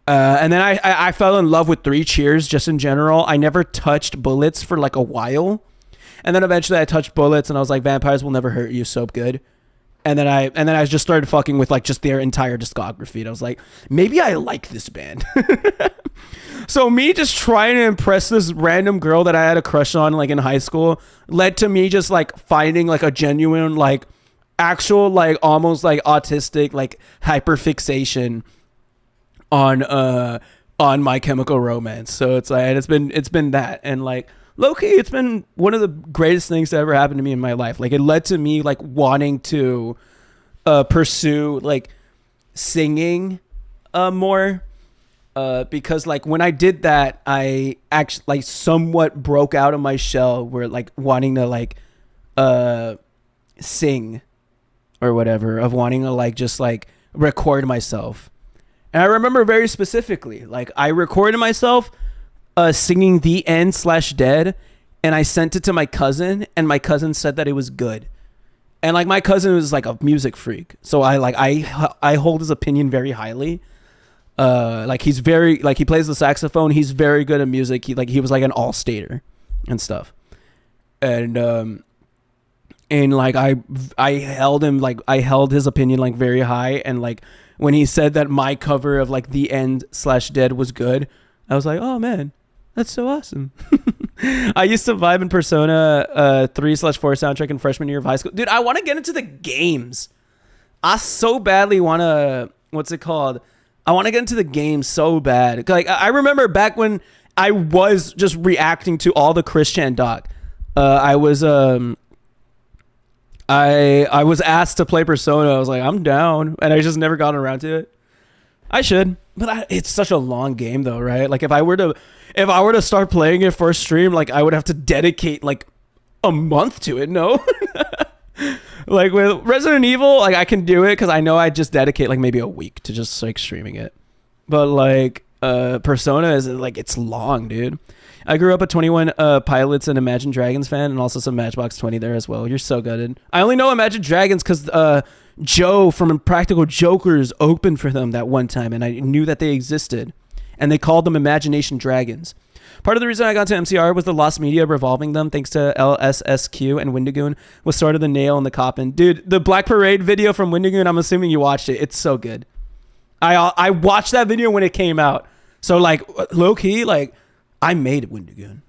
And then I fell in love with Three Cheers just in general. I never touched Bullets for like a while. And then eventually I touched Bullets and I was like, Vampires Will Never Hurt You, so good. And then I just started fucking with like just their entire discography. And I was like, maybe I like this band. So me just trying to impress this random girl that I had a crush on like in high school led to me just like finding like a genuine like actual like almost like autistic like hyperfixation on My Chemical Romance. So it's like it's been that, and like low-key it's been one of the greatest things that ever happened to me in my life. Like it led to me like wanting to pursue like singing more. Because like when I did that, I actually like somewhat broke out of my shell where like wanting to like sing or whatever, of wanting to like just like record myself. And I remember very specifically, like I recorded myself singing The End/Dead, and I sent it to my cousin, and my cousin said that it was good. And like my cousin was like a music freak, so I hold his opinion very highly. Like he's very like he plays the saxophone. He's very good at music. He was like an all-stater and stuff. And like I held him like I held his opinion like very high. And like when he said that my cover of like The End/Dead was good, I was like, oh man, that's so awesome. I used to vibe in Persona 3/4 soundtrack in freshman year of high school. Dude, I want to get into the games. I so badly want to, what's it called? I want to get into the game so bad. Like I remember back when I was just reacting to all the Chris Chan doc. I was asked to play Persona. I was like, I'm down, and I just never got around to it. I should, but it's such a long game though, right? Like if I were to start playing it for a stream, like I would have to dedicate like a month to it. No. Like with Resident Evil, like I can do it because I know I just dedicate like maybe a week to just like streaming it. But like Persona is like, it's long, dude. I grew up a 21 Pilots and Imagine Dragons fan, and also some Matchbox 20 there as well. You're so good. I only know Imagine Dragons because Joe from Impractical Jokers opened for them that one time, and I knew that they existed, and they called them Imagination Dragons. Part of the reason I got to MCR was the lost media revolving them, thanks to LSSQ and Wendigoon, was sort of the nail in the coffin. Dude, the Black Parade video from Wendigoon, I'm assuming you watched it. It's so good. I watched that video when it came out. So like low-key, like I made Wendigoon.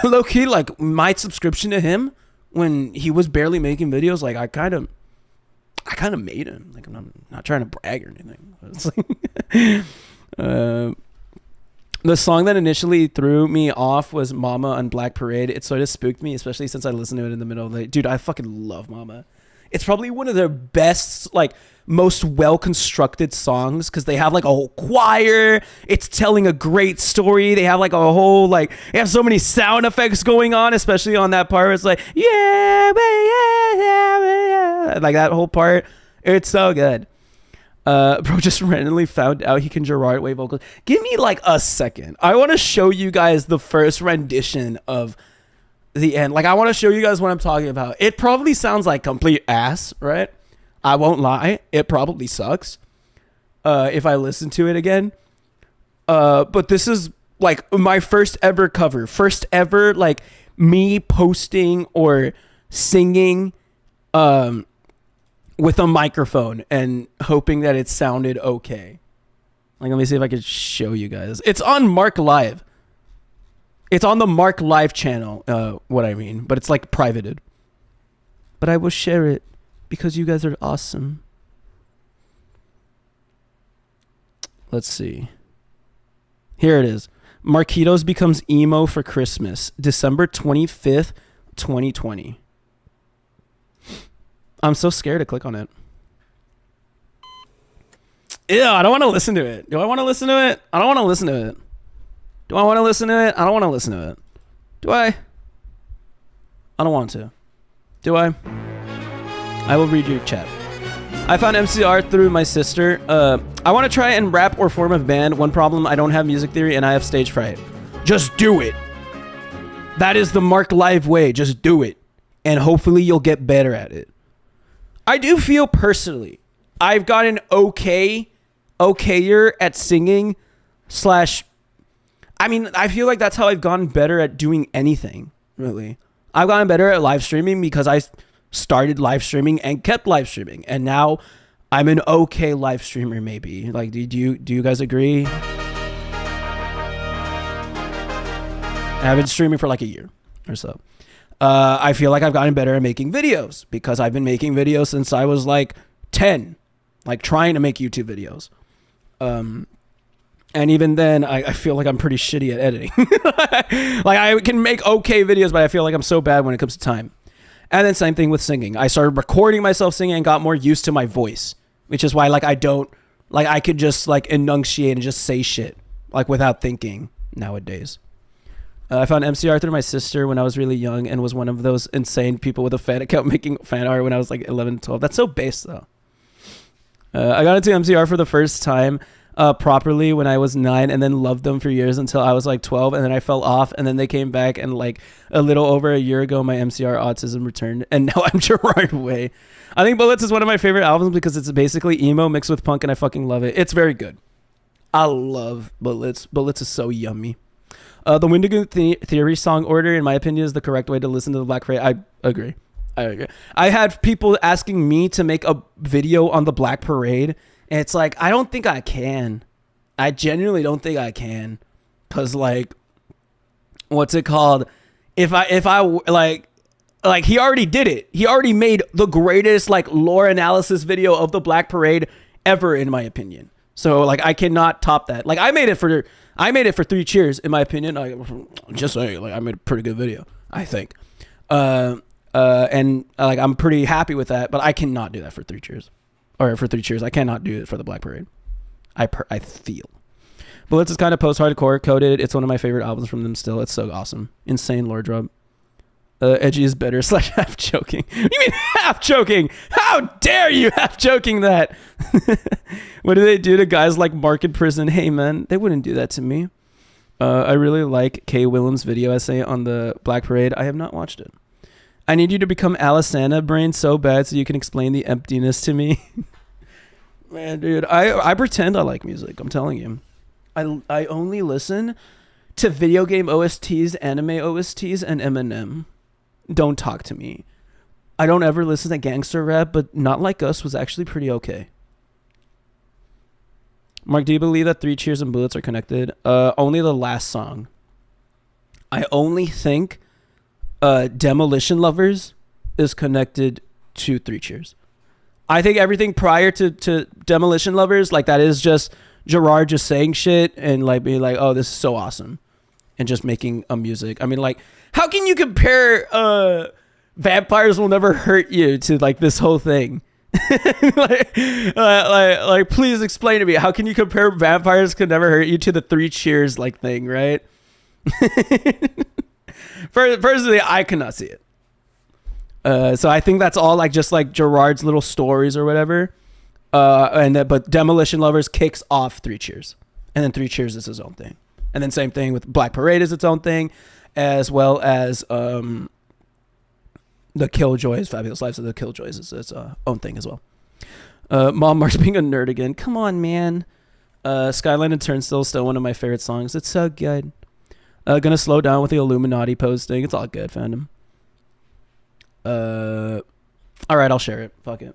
Low-key, like my subscription to him when he was barely making videos, like I kind of made him. Like I'm not trying to brag or anything. It's like, the song that initially threw me off was Mama on Black Parade. It sort of spooked me, especially since I listened to it in the middle of the night. Dude, I fucking love Mama. It's probably one of their best, like, most well-constructed songs because they have, like, a whole choir. It's telling a great story. They have, like, a whole, like, they have so many sound effects going on, especially on that part where it's like, yeah, like, that whole part. It's so good. Bro just randomly found out he can Gerard way vocals. Give me like a second. I want to show you guys the first rendition of The End. Like I want to show you guys what I'm talking about. It probably sounds like complete ass, right? I won't lie. It probably sucks. If I listen to it again. But this is like my first ever cover. First ever like me posting or singing with a microphone and hoping that it sounded okay. Like, let me see if I can show you guys. It's on Marc Live. It's on the Marc Live channel, what I mean. But it's, like, privated. But I will share it because you guys are awesome. Let's see. Here it is. Marquitos becomes emo for Christmas. December 25th, 2020. I'm so scared to click on it. Ew, I don't want to listen to it. Do I want to listen to it? I don't want to listen to it. Do I want to listen to it? I don't want to listen to it. Do I? I don't want to. Do I? I will read your chat. I found MCR through my sister. I want to try and rap or form a band. One problem, I don't have music theory and I have stage fright. Just do it. That is the Marc Live way. Just do it. And hopefully you'll get better at it. I do feel personally I've gotten okayer at singing / I mean, I feel like that's how I've gotten better at doing anything, really. I've gotten better at live streaming because started live streaming and kept live streaming, and now I'm an okay live streamer. Maybe like, do you guys agree? I've been streaming for like a year or so. I feel like I've gotten better at making videos because I've been making videos since I was like 10, like trying to make YouTube videos. And even then, I feel like I'm pretty shitty at editing. Like I can make okay videos, but I feel like I'm so bad when it comes to time. And then same thing with singing. I started recording myself singing and got more used to my voice, which is why like I could just like enunciate and just say shit like without thinking nowadays. I found MCR through my sister when I was really young and was one of those insane people with a fan account making fan art when I was like 11, 12. That's so base though. I got into MCR for the first time properly when I was 9 and then loved them for years until I was like 12, and then I fell off, and then they came back, and like a little over a year ago my MCR autism returned, and now I'm Gerard Way. I think Bullets is one of my favorite albums because it's basically emo mixed with punk, and I fucking love it. It's very good. I love Bullets. Bullets is so yummy. The Wendigo Theory song order, in my opinion, is the correct way to listen to the Black Parade. I agree. I had people asking me to make a video on the Black Parade, and it's like, I don't think I can. I genuinely don't think I can. Cause like, what's it called? If I like he already did it. He already made the greatest like lore analysis video of the Black Parade ever, in my opinion. So like, I cannot top that. Like I made it for 3 Cheers, in my opinion. Just saying, like I made a pretty good video, I think. And like I'm pretty happy with that, but I cannot do that for 3 Cheers. Or for 3 Cheers. I cannot do it for the Black Parade. I feel. Bullets is kind of post-hardcore coded. It's one of my favorite albums from them still. It's so awesome. Insane lore drop. Edgy is better / half joking. You mean half joking? How dare you half joking that? What do they do to guys like Marc in prison? Hey man, they wouldn't do that to me. I really like Kay Willem's video essay on the Black Parade. I have not watched it. I need you to become Alisana brain so bad so you can explain the emptiness to me. Man, dude, I pretend I like music. I'm telling you. I only listen to video game OSTs, anime OSTs, and Eminem. Don't talk to me. I don't ever listen to gangster rap, but Not Like Us was actually pretty okay. Mark, do you believe that 3 Cheers and Bullets are connected? Only the last song. I only think Demolition Lovers is connected to 3 Cheers. I think everything prior to Demolition Lovers, like that is just Gerard just saying shit and like being like, oh, this is so awesome. And just making a music. I mean, like, how can you compare Vampires Will Never Hurt You to like this whole thing? like, please explain to me. How can you compare Vampires Could Never Hurt You to the 3 Cheers like thing, right? Personally, I cannot see it. So I think that's all like just like Gerard's little stories or whatever. But Demolition Lovers kicks off 3 Cheers, and then 3 Cheers is his own thing, and then same thing with Black Parade is its own thing, as well as the Killjoys, Fabulous Lives of the Killjoys is its own thing as well. Mom Mark's being a nerd again. Come on, man. Skyline and Turnstile is still one of my favorite songs. It's so good. Gonna slow down with the Illuminati posting. It's all good, fandom. All right, I'll share it. Fuck it.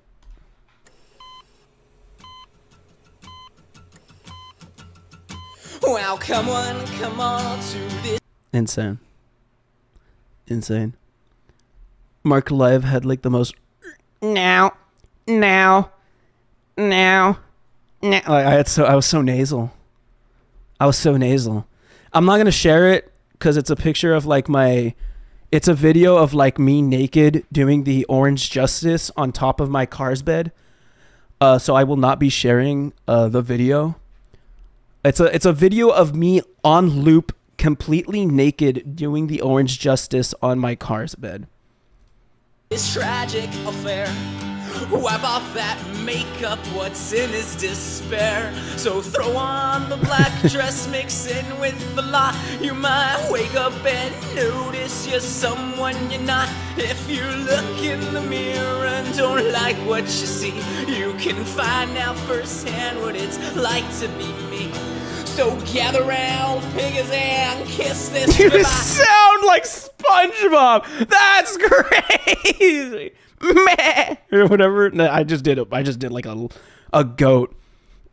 Well, come on to this. Insane. Mark Live had like the most now. Like I was so nasal. I'm not gonna share it because it's a picture of like it's a video of like me naked doing the orange justice on top of my car's bed. So I will not be sharing the video. It's a video of me on loop, completely naked, doing the orange justice on my car's bed. This tragic affair. Wipe off that makeup, what's in is despair. So throw on the black dress, mix in with the lot. You might wake up and notice you're someone you're not. If you look in the mirror and don't like what you see, you can find out firsthand what it's like to be me. So gather round, piggies, and kiss this You goodbye. sound like SpongeBob. That's crazy. meh, or whatever. No, I just did like a goat.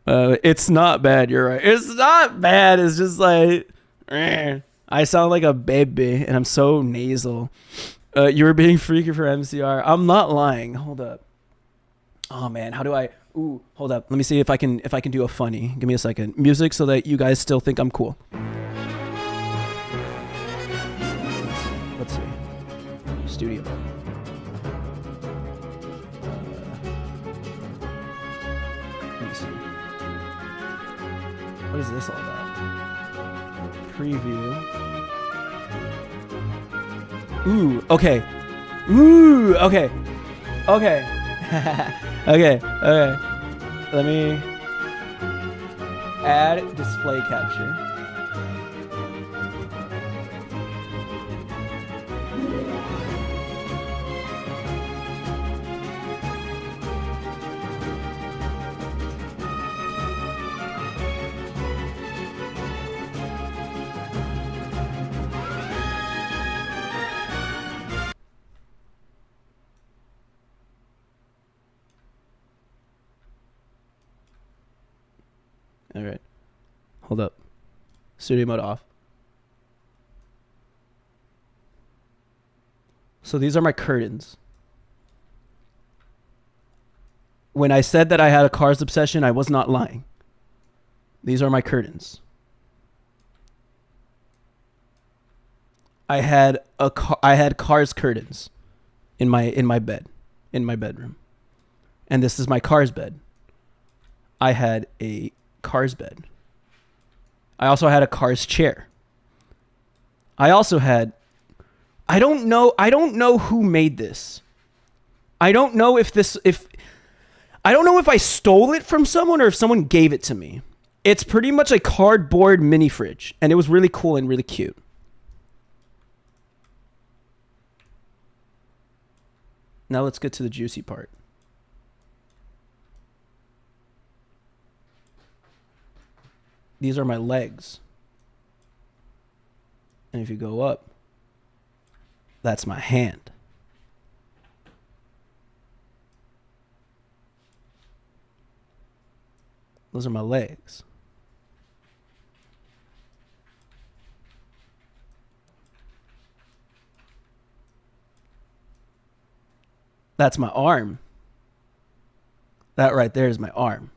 It's not bad. You're right. It's not bad. It's just like I sound like a baby, and I'm so nasal. You were being freaky for MCR. I'm not lying. Hold up. Oh man, how do I? Ooh, hold up. Let me see if I can do a funny. Give me a second. Music so that you guys still think I'm cool. Let's see. Studio. Let me see. What is this all about? Preview. Ooh, okay. Ooh, okay. Okay. Okay. Let me add display capture. All right. Hold up. Studio mode off. So these are my curtains. When I said that I had a Cars obsession, I was not lying. These are my curtains. I had Cars curtains in my bed, in my bedroom. And this is my Cars bed. I had a Cars bed. I also had a Cars chair. I also had, I don't know who made this. I don't know if I stole it from someone or if someone gave it to me. It's pretty much a cardboard mini fridge, and it was really cool and really cute. Now let's get to the juicy part. These are my legs. And if you go up, that's my hand. Those are my legs. That's my arm. That right there is my arm.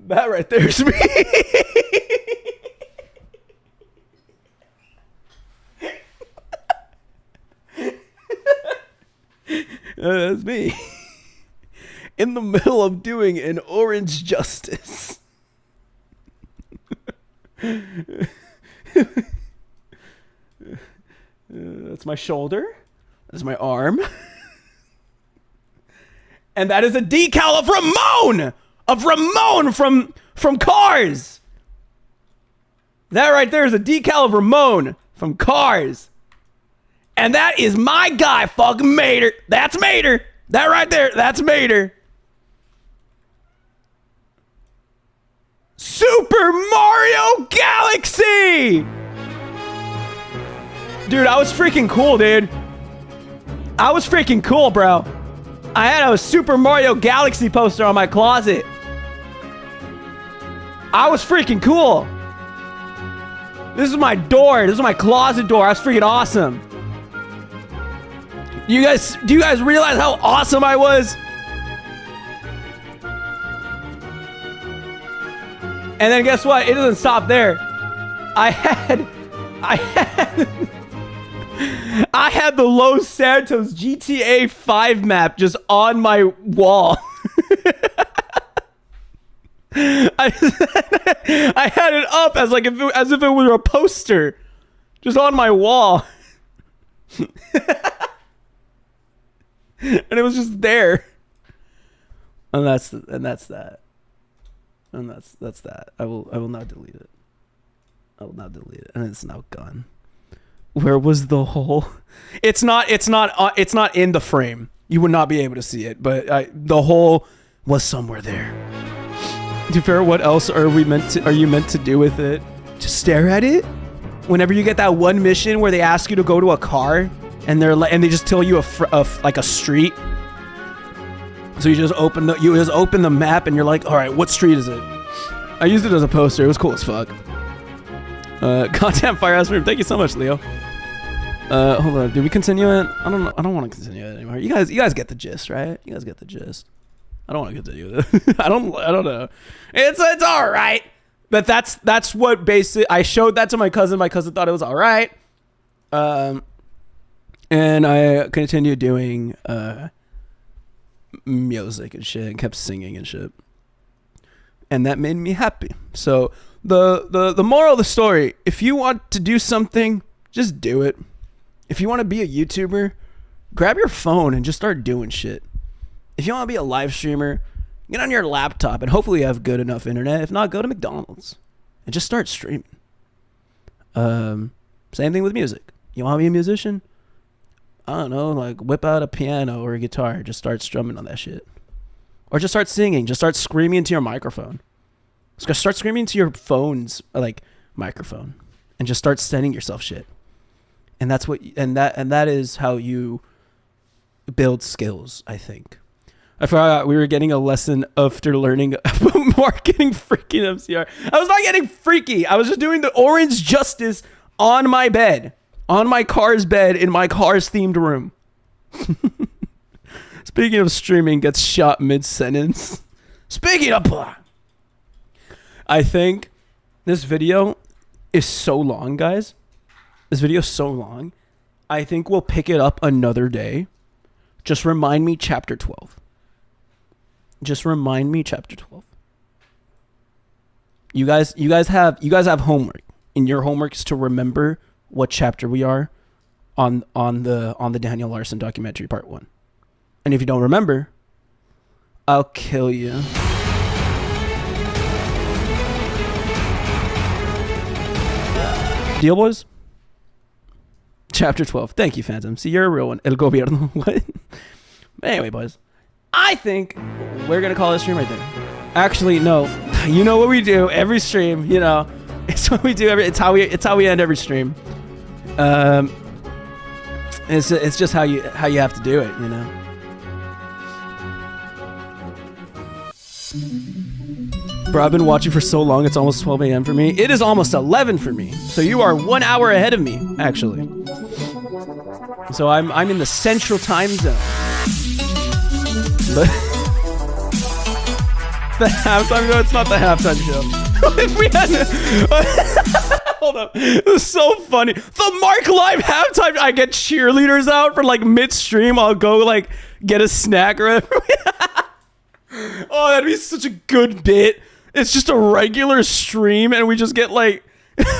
That right there's me. That's me. In the middle of doing an orange justice. That's my shoulder. That's my arm. And that is a decal of Ramon! Of Ramon from Cars! That right there is a decal of Ramon from Cars. And that is my guy, fucking Mater. That's Mater. That right there, that's Mater. Super Mario Galaxy! Dude, I was freaking cool, dude. I was freaking cool, bro. I had a Super Mario Galaxy poster on my closet. I was freaking cool. This is my door. This is my closet door. I was freaking awesome. Do you guys realize how awesome I was? And then guess what? It doesn't stop there. I had the Los Santos GTA 5 map just on my wall. I had it up as if it were a poster, just on my wall. And it was just there. And that's that. And that's that. I will not delete it. I will not delete it. And it's now gone. Where was the hole? It's not in the frame. You would not be able to see it, but the hole was somewhere there. To be fair, what else are you meant to do with it? Just stare at it? Whenever you get that one mission where they ask you to go to a car and they just tell you like a street. So you just open the map and you're like, all right, what street is it? I used it as a poster. It was cool as fuck. Goddamn Firehouse Room. Thank you so much, Leo. Hold on. Do we continue it? I don't know. I don't want to continue it anymore. You guys get the gist, right? You guys get the gist. I don't want to continue it. I don't know. It's all right. But that's what basically I showed that to my cousin. My cousin thought it was all right. And I continued doing music and shit and kept singing and shit. And that made me happy. So the moral of the story, if you want to do something, just do it. If you want to be a YouTuber, grab your phone and just start doing shit. If you want to be a live streamer, get on your laptop and hopefully you have good enough internet. If not, go to McDonald's and just start streaming. Same thing with music. You want to be a musician? I don't know, like whip out a piano or a guitar, just start strumming on that shit. Or just start singing, just start screaming into your microphone. Just start screaming into your phone's like microphone and just start sending yourself shit. And that's what that is how you build skills, I think. I forgot we were getting a lesson after learning about Marc getting freaking MCR. I was not getting freaky. I was just doing the orange justice on my bed. On my car's bed in my car's themed room. Speaking of streaming, gets shot mid-sentence. Speaking of... I think this video is so long, guys. This video is so long. I think we'll pick it up another day. Just remind me chapter 12. Just remind me chapter 12. You guys have homework. And your homework is to remember what chapter we are on the Daniel Larson documentary part 1. And if you don't remember, I'll kill you. Deal, boys? Chapter 12. Thank you, Phantom. See, you're a real one. El Gobierno. What? Anyway, boys. I think we're going to call this stream right there. Actually, no. You know what we do every stream, you know. It's what we do it's how we end every stream. It's just how you have to do it, you know. Bro, I've been watching for so long, it's almost 12 a.m. for me. It is almost 11 for me. So you are 1 hour ahead of me, actually. So I'm in the central time zone. But the halftime show, it's not the halftime show. If we had hold up. It was so funny. The Marc Live halftime, I get cheerleaders out for like midstream. I'll go like get a snack or whatever. Oh, that'd be such a good bit. It's just a regular stream and we just get like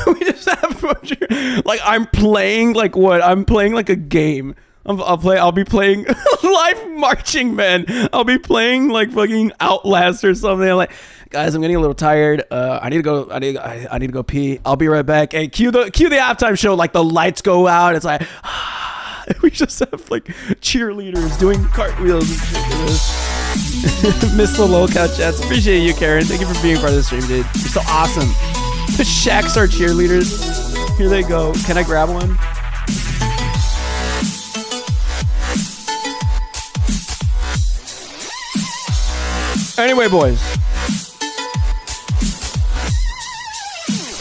we just have like I'm playing like what? I'm playing like a game. I'll be playing Live Marching Man. I'll be playing like fucking Outlast or something. I'm like, guys, I'm getting a little tired. I need to go pee. I'll be right back. Hey, cue the halftime show. Like the lights go out. It's like we just have like cheerleaders doing cartwheels and shit. Miss the lolcow chats. Appreciate you, Karen. Thank you for being part of the stream, dude. You're so awesome. The Shaqs are cheerleaders. Here they go. Can I grab one? Anyway, boys.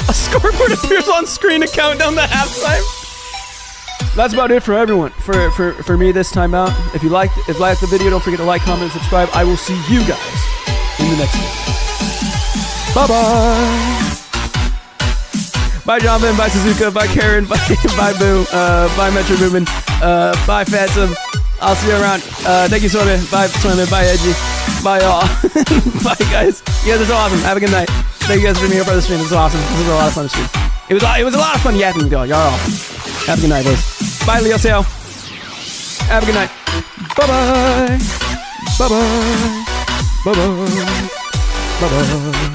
A scoreboard appears on screen to count down the halftime. That's about it for everyone. For me this time out. If you liked the video, don't forget to like, comment, and subscribe. I will see you guys in the next one. Bye-bye. Bye, Jonathan. Bye, Suzuka. Bye, Karen. Bye, Boo. Bye, Metro Boomin. Bye, Phantom. I'll see you around. Thank you, Swimmin. Bye, Swimmin. Bye, Edgy. Bye, y'all. Bye, guys. You guys are so awesome. Have a good night. Thank you guys for being here for the stream. This was awesome. This was a lot of fun to stream. It was a lot of fun yapping with y'all. Y'all are awesome. Have a good night, boys. Bye, Leo Sale. Have a good night. Bye-bye. Bye-bye. Bye-bye. Bye-bye.